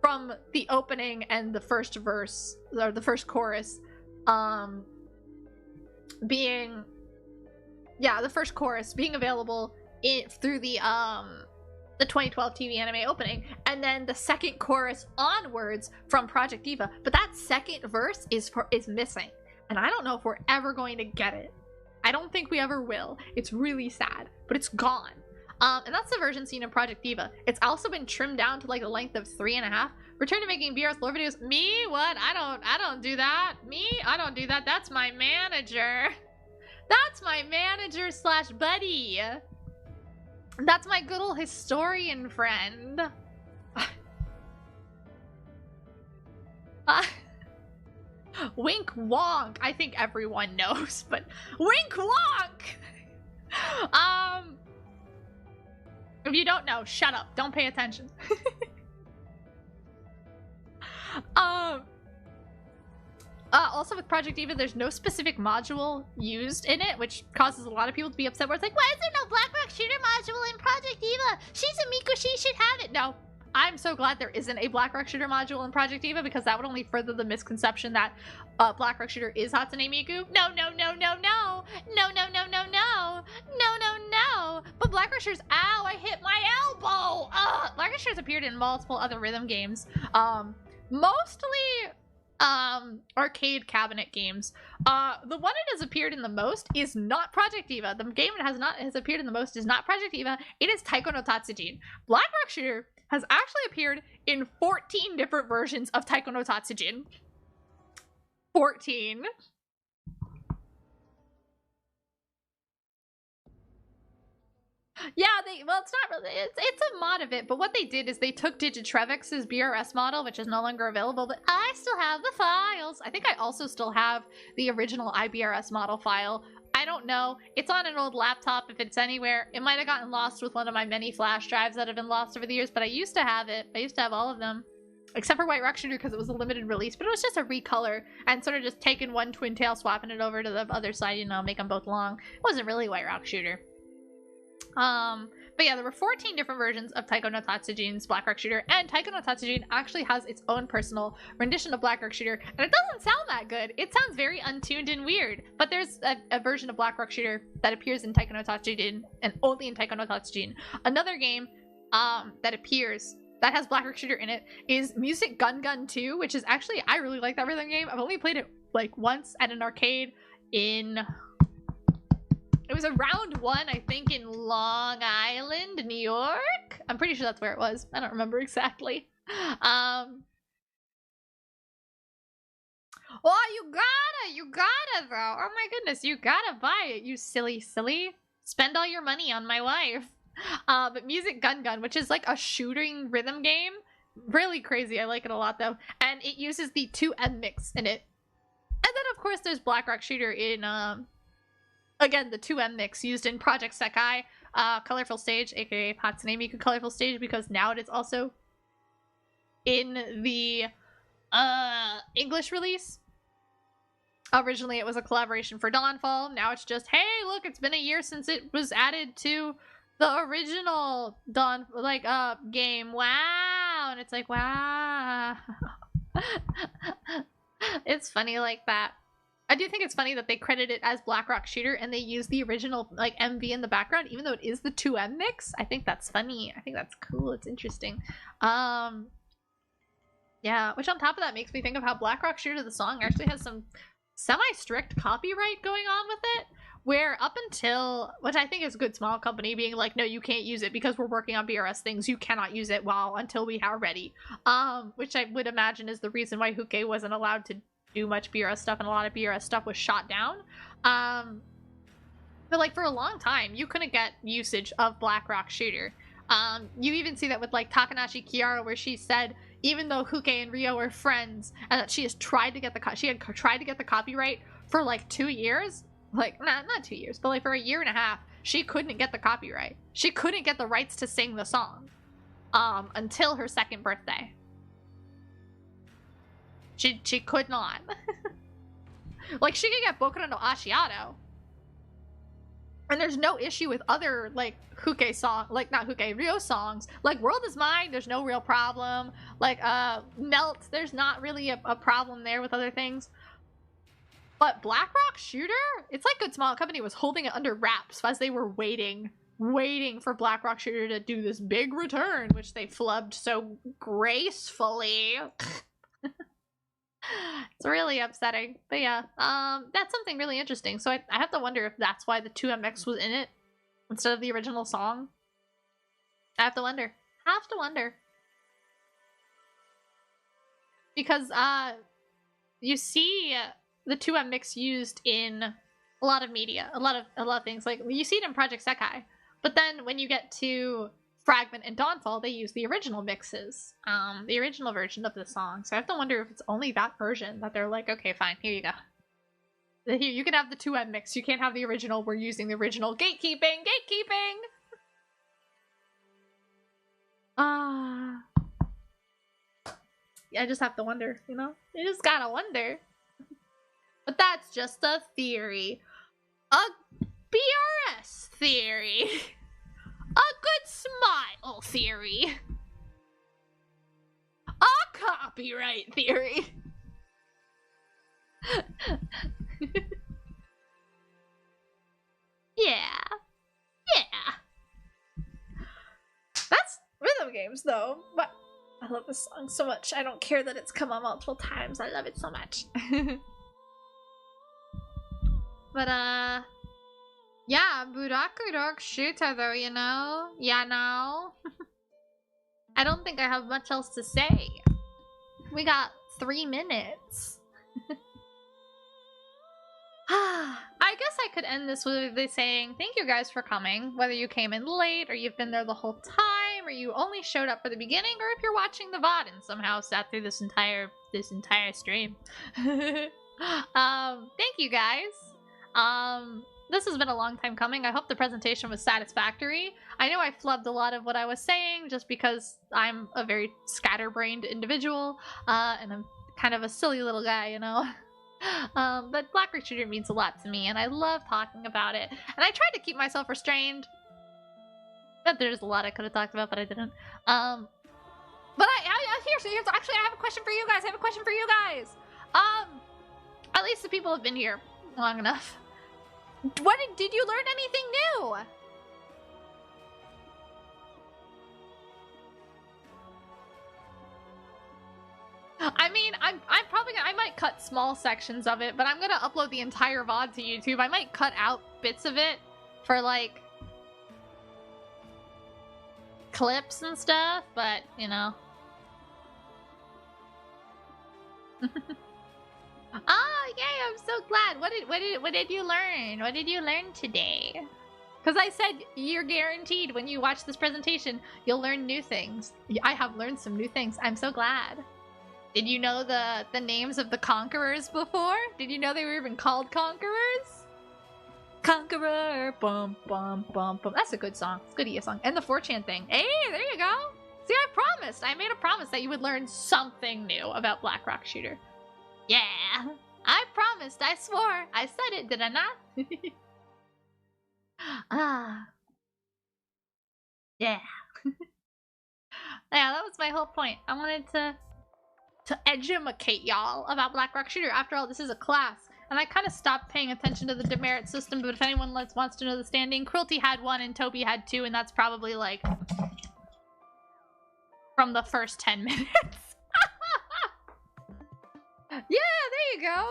from the opening and the first verse, or the first chorus, being available through the 2012 TV anime opening, and then the second chorus onwards from Project Diva. But that second verse is missing, and I don't know if we're ever going to get it. I don't think we ever will. It's really sad, but it's gone. And that's the version seen in Project Diva. It's also been trimmed down to like a length of 3.5. Return to making BRS lore videos. Me? What? I don't do that. Me? I don't do that. That's my manager. That's my manager / buddy. That's my good old historian friend. Wink wonk. I think everyone knows, but wink wonk. If you don't know, shut up. Don't pay attention. Also with Project Diva, there's no specific module used in it, which causes a lot of people to be upset, where it's like, why is there no Blackrock Shooter module in Project Diva? She's a Miku, she should have it. No, I'm so glad there isn't a Blackrock Shooter module in Project Diva, because that would only further the misconception that Blackrock Shooter is Hatsune Miku. No. But Blackrock Shooter's, ow, I hit my elbow. Blackrock Shooter's appeared in multiple other rhythm games. Mostly arcade cabinet games. The one it has appeared in the most is not Project Diva. The game it has appeared in the most is not Project Diva. It is Taiko no Tatsujin. Blackrock Shooter has actually appeared in 14 different versions of Taiko no Tatsujin. 14. Yeah, well, it's not really, it's a mod of it, but what they did is they took Digitrevix's BRS model, which is no longer available, but I still have the files. I think I also still have the original IBRS model file. I don't know. It's on an old laptop if it's anywhere. It might have gotten lost with one of my many flash drives that have been lost over the years, but I used to have it. I used to have all of them. Except for White Rock Shooter, because it was a limited release, but it was just a recolor and sort of just taking one twin tail, swapping it over to the other side, you know, make them both long. It wasn't really White Rock Shooter. But yeah, there were 14 different versions of Taiko no Tatsujin's Blackrock Shooter, and Taiko no Tatsujin actually has its own personal rendition of Blackrock Shooter, and it doesn't sound that good. It sounds very untuned and weird, but there's a version of Blackrock Shooter that appears in Taiko no Tatsujin, and only in Taiko no Tatsujin. Another game that appears that has Blackrock Shooter in it is Music Gun Gun 2, which is actually, I really like that rhythm game. I've only played it like once at an arcade in... It was around 1, I think, in Long Island, New York. I'm pretty sure that's where it was. I don't remember exactly. Oh, you gotta, though. Oh my goodness, you gotta buy it, you silly. Spend all your money on my wife. But Music Gun Gun, which is like a shooting rhythm game. Really crazy. I like it a lot, though. And it uses the 2M mix in it. And then of course there's Blackrock Shooter in again the 2M mix used in Project Sekai, Colorful Stage, aka Hatsune Miku Colorful Stage, because now it is also in the English release. Originally it was a collaboration for Dawnfall. Now it's just, hey, look, it's been a year since it was added to the original game. Wow. And it's like, wow. It's funny like that. I do think it's funny that they credit it as Blackrock Shooter and they use the original like MV in the background, even though it is the 2M mix. I think that's funny. I think that's cool. It's interesting. Yeah, which on top of that makes me think of how Blackrock Shooter, the song, actually has some semi-strict copyright going on with it, where up until, which I think is a good small company being like, no, you can't use it because we're working on BRS things, you cannot use it until we are ready. Which I would imagine is the reason why Huke wasn't allowed to do much BRS stuff, and a lot of BRS stuff was shot down. But like for a long time, you couldn't get usage of Blackrock Shooter. You even see that with like Takanashi Kiara, where she said, even though Huke and Ryo are friends, and that she had tried to get the copyright for like 2 years, like not 2 years, but like for a year and a half, she couldn't get the copyright. She couldn't get the rights to sing the song until her 2nd birthday. She could not. Like she could get Boku no Ashiado. And there's no issue with other, like, Huke song, like, not Huke, Ryo songs. Like, World is Mine, there's no real problem. Like, Melt, there's not really a problem there with other things. But Blackrock Shooter? It's like Good Small Company was holding it under wraps as they were waiting for Blackrock Shooter to do this big return, which they flubbed so gracefully. It's really upsetting. But yeah, that's something really interesting. So I have to wonder if that's why the 2MX was in it instead of the original song. I have to wonder. Because you see the 2M mix used in a lot of media, a lot of things. Like you see it in Project Sekai, but then when you get to Fragment and Dawnfall, they use the original mixes, the original version of the song. So I have to wonder if it's only that version that they're like, okay, fine, here you go. Here, you can have the 2M mix. You can't have the original. We're using the original. Gatekeeping! Yeah, I just have to wonder, you know? You just gotta wonder. But that's just a theory. A BRS theory. A good smile theory. A copyright theory. Yeah. That's rhythm games though. But I love this song so much. I don't care that it's come on multiple times. I love it so much. But yeah, Buraku Shooter though, you know? Yeah, no. I don't think I have much else to say. We got 3 minutes. I guess I could end this with saying thank you guys for coming, whether you came in late or you've been there the whole time or you only showed up for the beginning or if you're watching the VOD and somehow sat through this entire stream. Thank you guys. This has been a long time coming. I hope the presentation was satisfactory. I know I flubbed a lot of what I was saying just because I'm a very scatterbrained individual and I'm kind of a silly little guy, you know? But Blackrock Shooter means a lot to me and I love talking about it. And I tried to keep myself restrained. But there's a lot I could have talked about, but I didn't. But here's actually I have a question for you guys. At least the people have been here long enough. Did you learn anything new? I mean, I'm probably gonna, I might cut small sections of it, but I'm gonna upload the entire VOD to YouTube. I might cut out bits of it for like clips and stuff, but you know. Oh, yay, I'm so glad. What did you learn? What did you learn today? Because I said you're guaranteed when you watch this presentation, you'll learn new things. I have learned some new things. I'm so glad. Did you know the names of the conquerors before? Did you know they were even called conquerors? Conqueror, bum bum bum bum. That's a good song. It's a good Heya song. And the 4chan thing. Hey, there you go. See, I promised. I made a promise that you would learn something new about Black Rock Shooter. Yeah, I promised. I swore. I said it, did I not? Ah. Yeah. Yeah, that was my whole point. I wanted to educate y'all about Black Rock Shooter. After all, this is a class. And I kind of stopped paying attention to the demerit system, but if anyone wants to know the standing, Cruelty had 1 and Toby had 2, and that's probably like from the first 10 minutes. Yeah, there you go.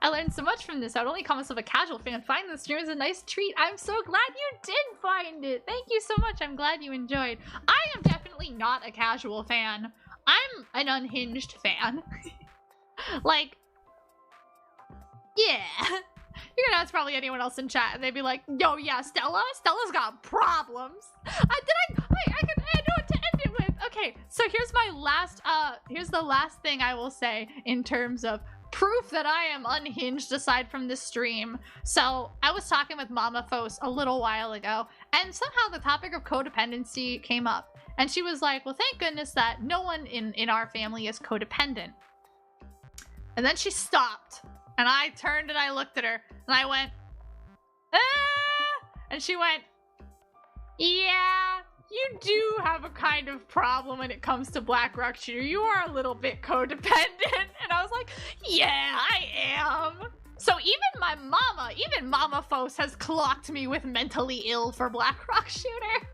I learned so much from this. I would only call myself a casual fan. Finding the stream is a nice treat. I'm so glad you did find it. Thank you so much. I'm glad you enjoyed. I am definitely not a casual fan. I'm an unhinged fan. Like, yeah. You're gonna ask probably anyone else in chat and they'd be like, yo, yeah, Stella's got problems. I know what to end it with. Okay, so here's my last, here's the last thing I will say in terms of proof that I am unhinged aside from this stream. So I was talking with Mama Fos a little while ago, and somehow the topic of codependency came up. And she was like, well, thank goodness that no one in our family is codependent. And then she stopped. And I turned and I looked at her. And I went, ah! And she went, yeah, you do have a kind of problem when it comes to Black Rock Shooter. You are a little bit codependent. And I was like, yeah, I am. So even Mama Fos has clocked me with mentally ill for Black Rock Shooter.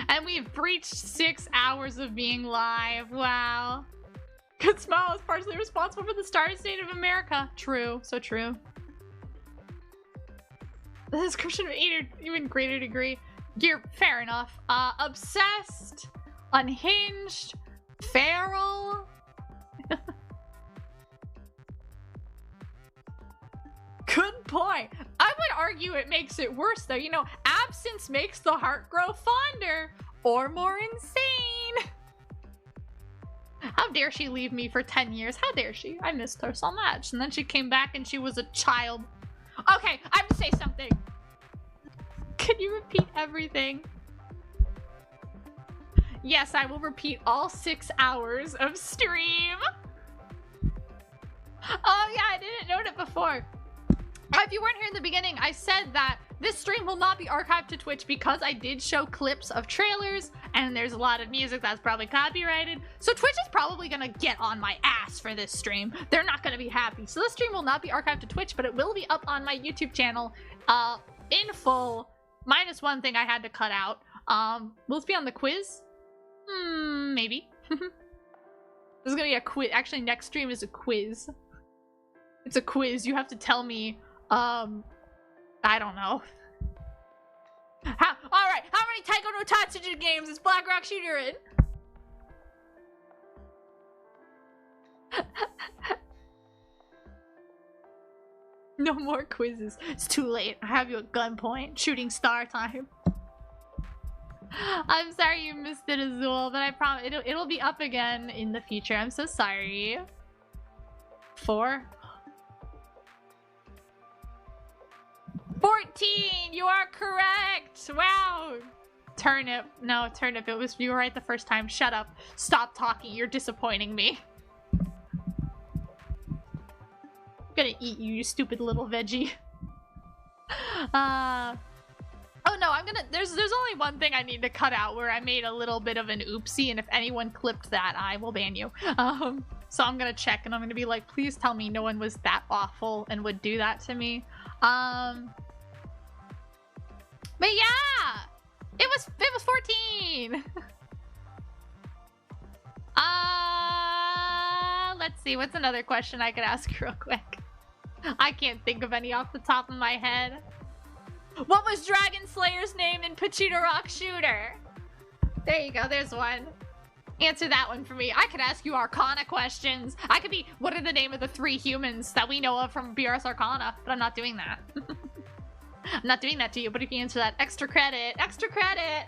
And we've breached 6 hours of being live. Wow. Good Smile is partially responsible for the Star State of America. True. So true. The description of even greater degree. You're fair enough. Obsessed. Unhinged. Feral. Good point. I would argue it makes it worse though. You know, absence makes the heart grow fonder or more insane. How dare she leave me for 10 years? How dare she? I missed her so much. And then she came back and she was a child. Okay, I have to say something. Can you repeat everything? Yes, I will repeat all 6 hours of stream. Oh yeah, I didn't note it before. If you weren't here in the beginning, I said that this stream will not be archived to Twitch because I did show clips of trailers and there's a lot of music that's probably copyrighted. So Twitch is probably gonna get on my ass for this stream. They're not gonna be happy. So this stream will not be archived to Twitch, but it will be up on my YouTube channel in full, minus one thing I had to cut out. Will this be on the quiz? Maybe. This is gonna be a quiz. Actually, next stream is a quiz. It's a quiz. You have to tell me, I don't know. Alright, how many Taiko no Tatsujin games is Black Rock Shooter in? No more quizzes. It's too late. I have you at gunpoint. Shooting star time. I'm sorry you missed it, Azul, but I promise it'll be up again in the future. I'm so sorry. 4? 14! You are correct! Wow! Turnip. No, Turnip. You were right the first time. Shut up. Stop talking. You're disappointing me. I'm gonna eat you, you stupid little veggie. Oh no, there's only one thing I need to cut out where I made a little bit of an oopsie, and if anyone clipped that, I will ban you. So I'm gonna check and I'm gonna be like, please tell me no one was that awful and would do that to me. But yeah! It was 14! Let's see, what's another question I could ask real quick? I can't think of any off the top of my head. What was Dragon Slayer's name in Pachita Rock Shooter? There you go, there's one. Answer that one for me. I could ask you Arcana questions. I could be, what are the name of the 3 humans that we know of from BRS Arcana? But I'm not doing that. I'm not doing that to you, but if you answer that, extra credit. Extra credit!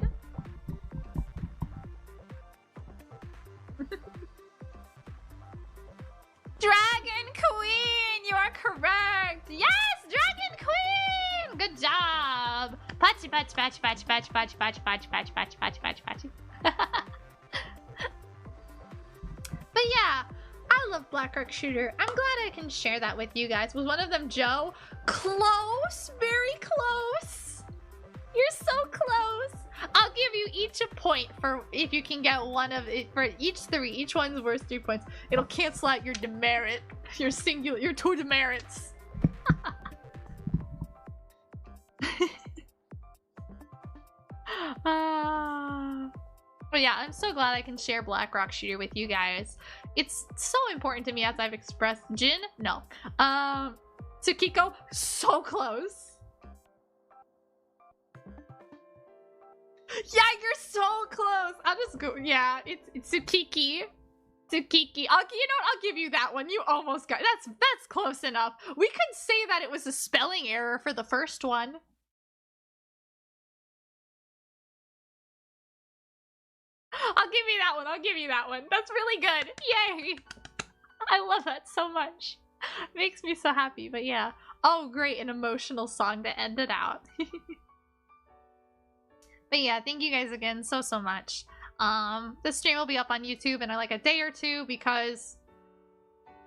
correct. Yes, Dragon Queen. Good job. Patchy, patchy, patchy, patchy, patchy, patchy, patchy, patchy, patchy, patchy, patchy, patchy, patchy. But yeah, I love Blackrock Shooter. I'm glad I can share that with you guys. Was one of them Joe? Close, very close. You're so close. I'll give you each a point for if you can get one of it for each three. Each one's worth 3 points. It'll cancel out your demerit, your singular, your 2 demerits. But yeah, I'm so glad I can share Blackrock Shooter with you guys. It's so important to me, as I've expressed. Jin? No. Tsukiko? So close. Yeah, you're so close. I'll just go. Yeah, it's Tsukiki. Tsukiki. You know what? I'll give you that one. You almost got. That's close enough. We could say that it was a spelling error for the first one. I'll give you that one. I'll give you that one. That's really good. Yay! I love that so much. It makes me so happy. But yeah. Oh, great. An emotional song to end it out. But yeah, thank you guys again so much. This stream will be up on YouTube in like a day or two because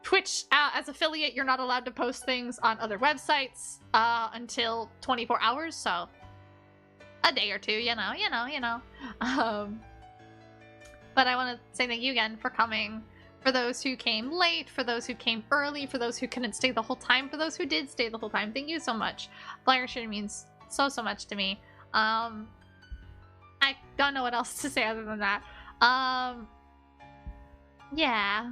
Twitch, as affiliate, you're not allowed to post things on other websites until 24 hours, so a day or two, you know. But I want to say thank you again for coming. For those who came late, for those who came early, for those who couldn't stay the whole time, for those who did stay the whole time, thank you so much. Blackrock Shooter means so much to me. I don't know what else to say other than that. Yeah.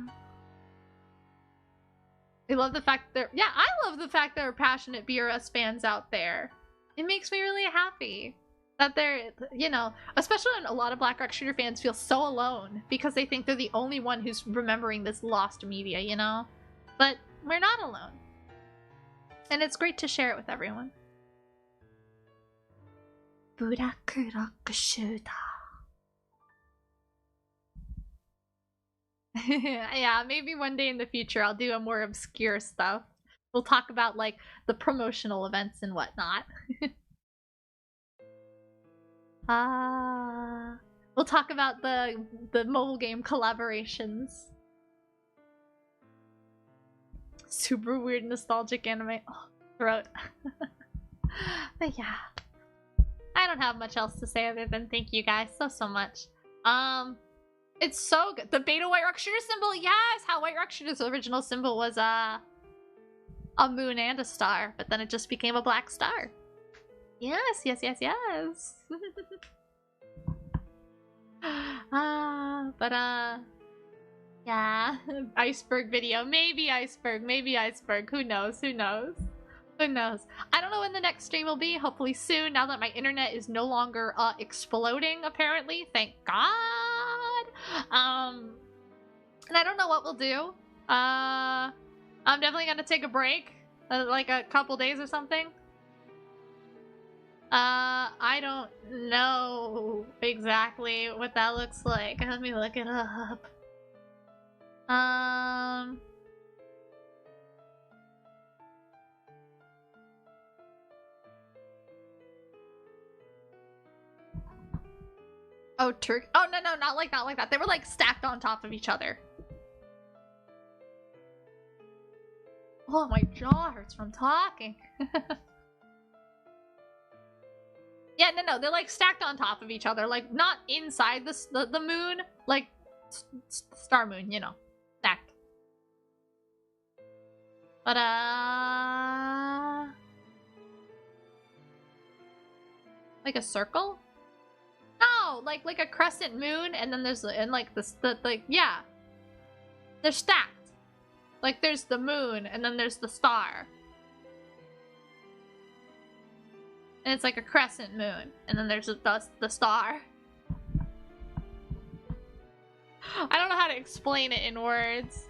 I love the fact that I love the fact there are passionate BRS fans out there. It makes me really happy that they're, you know, especially when a lot of Blackrock Shooter fans feel so alone because they think they're the only one who's remembering this lost media, you know? But we're not alone. And it's great to share it with everyone. Blackrock Shooter. Yeah, maybe one day in the future I'll do a more obscure stuff. We'll talk about like the promotional events and whatnot. We'll talk about the mobile game collaborations. Super weird nostalgic anime. Oh, throat. But yeah. I don't have much else to say other than thank you guys so much. It's so good. The beta White Rock Shooter symbol, yes! How White Rock Shooter's original symbol was a moon and a star, but then it just became a black star. Yes. Yeah. Iceberg video. Maybe iceberg. Who knows? I don't know when the next stream will be. Hopefully soon, now that my internet is no longer exploding, apparently. Thank God. And I don't know what we'll do. I'm definitely gonna take a break. Like a couple days or something. I don't know exactly what that looks like. Let me look it up. Oh, Turk. Oh, no, not like that. They were like stacked on top of each other. Oh, my jaw hurts from talking. Yeah, no, they're like stacked on top of each other, like not inside the moon, like star moon, you know, stacked. But like a circle? No, like a crescent moon, and then there's yeah, they're stacked. Like there's the moon, and then there's the star. And it's like a crescent moon. And then there's the star. I don't know how to explain it in words.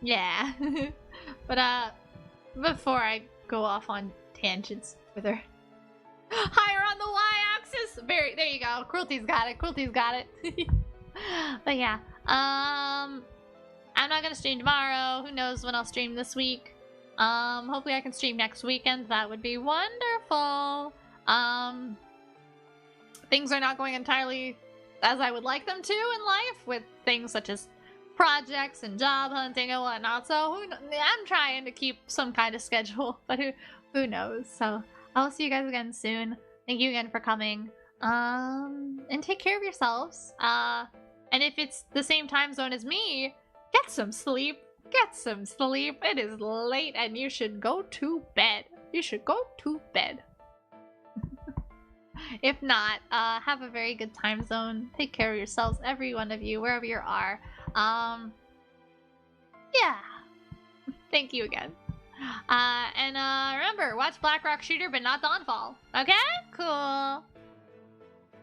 Yeah. But, before I go off on tangents further. Higher on the y-axis! There you go. Cruelty's got it. But yeah. I I'm not gonna stream tomorrow. Who knows when I'll stream this week. Hopefully I can stream next weekend. That would be wonderful. Things are not going entirely as I would like them to in life, with things such as projects and job hunting and whatnot. So I'm trying to keep some kind of schedule, but who knows? So I'll see you guys again soon. Thank you again for coming. And take care of yourselves. And if it's the same time zone as me, get some sleep. Get some sleep. It is late and you should go to bed. You should go to bed. If not, have a very good time zone. Take care of yourselves, every one of you, wherever you are. Yeah. Thank you again. And remember, watch Black Rock Shooter, but not Dawnfall. Okay? Cool.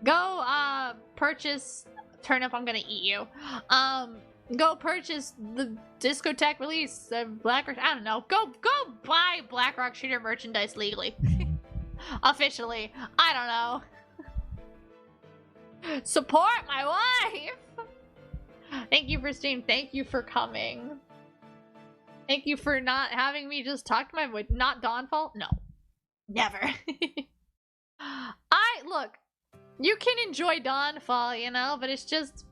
Go, purchase... Turnip, I'm gonna eat you. Go purchase the discotheque release of Black Rock... I don't know. Go buy Black Rock Shooter merchandise legally. Officially. I don't know. Support my wife! Thank you for stream. Thank you for coming. Thank you for not having me just talk to my voice. Not Dawnfall? No. Never. Look, you can enjoy Dawnfall, you know, but it's just...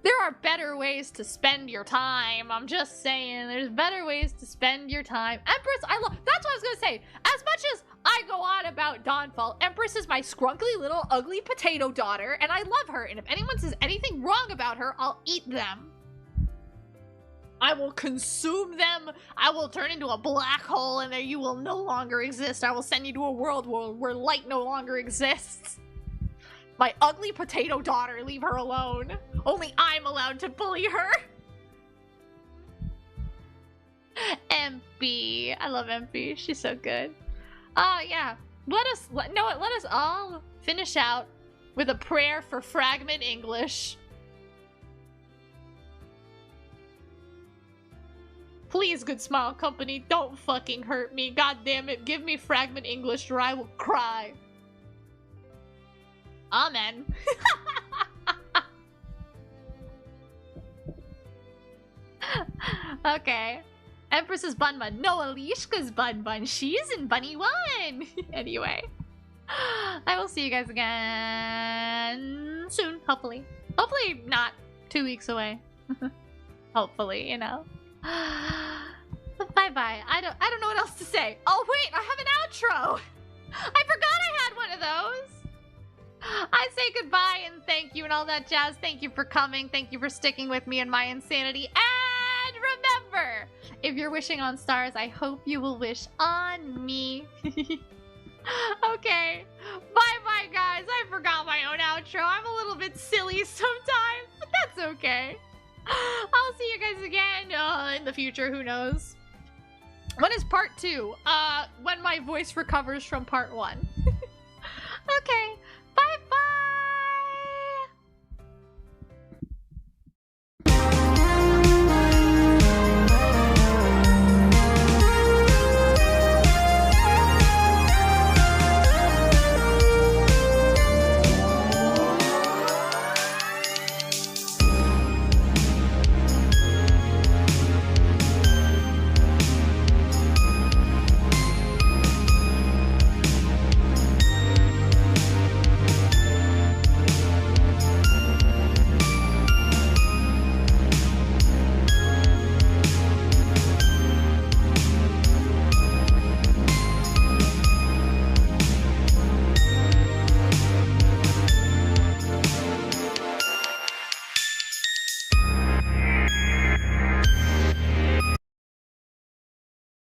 There are better ways to spend your time. I'm just saying, there's better ways to spend your time. Empress, that's what I was gonna say. As much as I go on about Dawnfall, Empress is my scrunkly little ugly potato daughter, and I love her, and if anyone says anything wrong about her, I'll eat them. I will consume them. I will turn into a black hole, and there you will no longer exist. I will send you to a world where light no longer exists. My ugly potato daughter, leave her alone. Only I'm allowed to bully her. MP. I love MP. She's so good. Yeah. Let us all finish out with a prayer for Fragment English. Please, Good Smile Company, don't fucking hurt me. God damn it. Give me Fragment English or I will cry. Amen. Okay. Empress's Bun Bun. No, Alishka's Bun Bun. She's in Bunny 1. Anyway. I will see you guys again soon, hopefully. Hopefully not 2 weeks away. Hopefully, you know. Bye-bye. I don't know what else to say. Oh, wait, I have an outro. I forgot I had one of those. I say goodbye and thank you and all that jazz. Thank you for coming. Thank you for sticking with me and my insanity. And remember, if you're wishing on stars, I hope you will wish on me. Okay. Bye-bye, guys. I forgot my own outro. I'm a little bit silly sometimes, but that's okay. I'll see you guys again in the future. Who knows? When is part 2? When my voice recovers from part 1. Okay. Bye.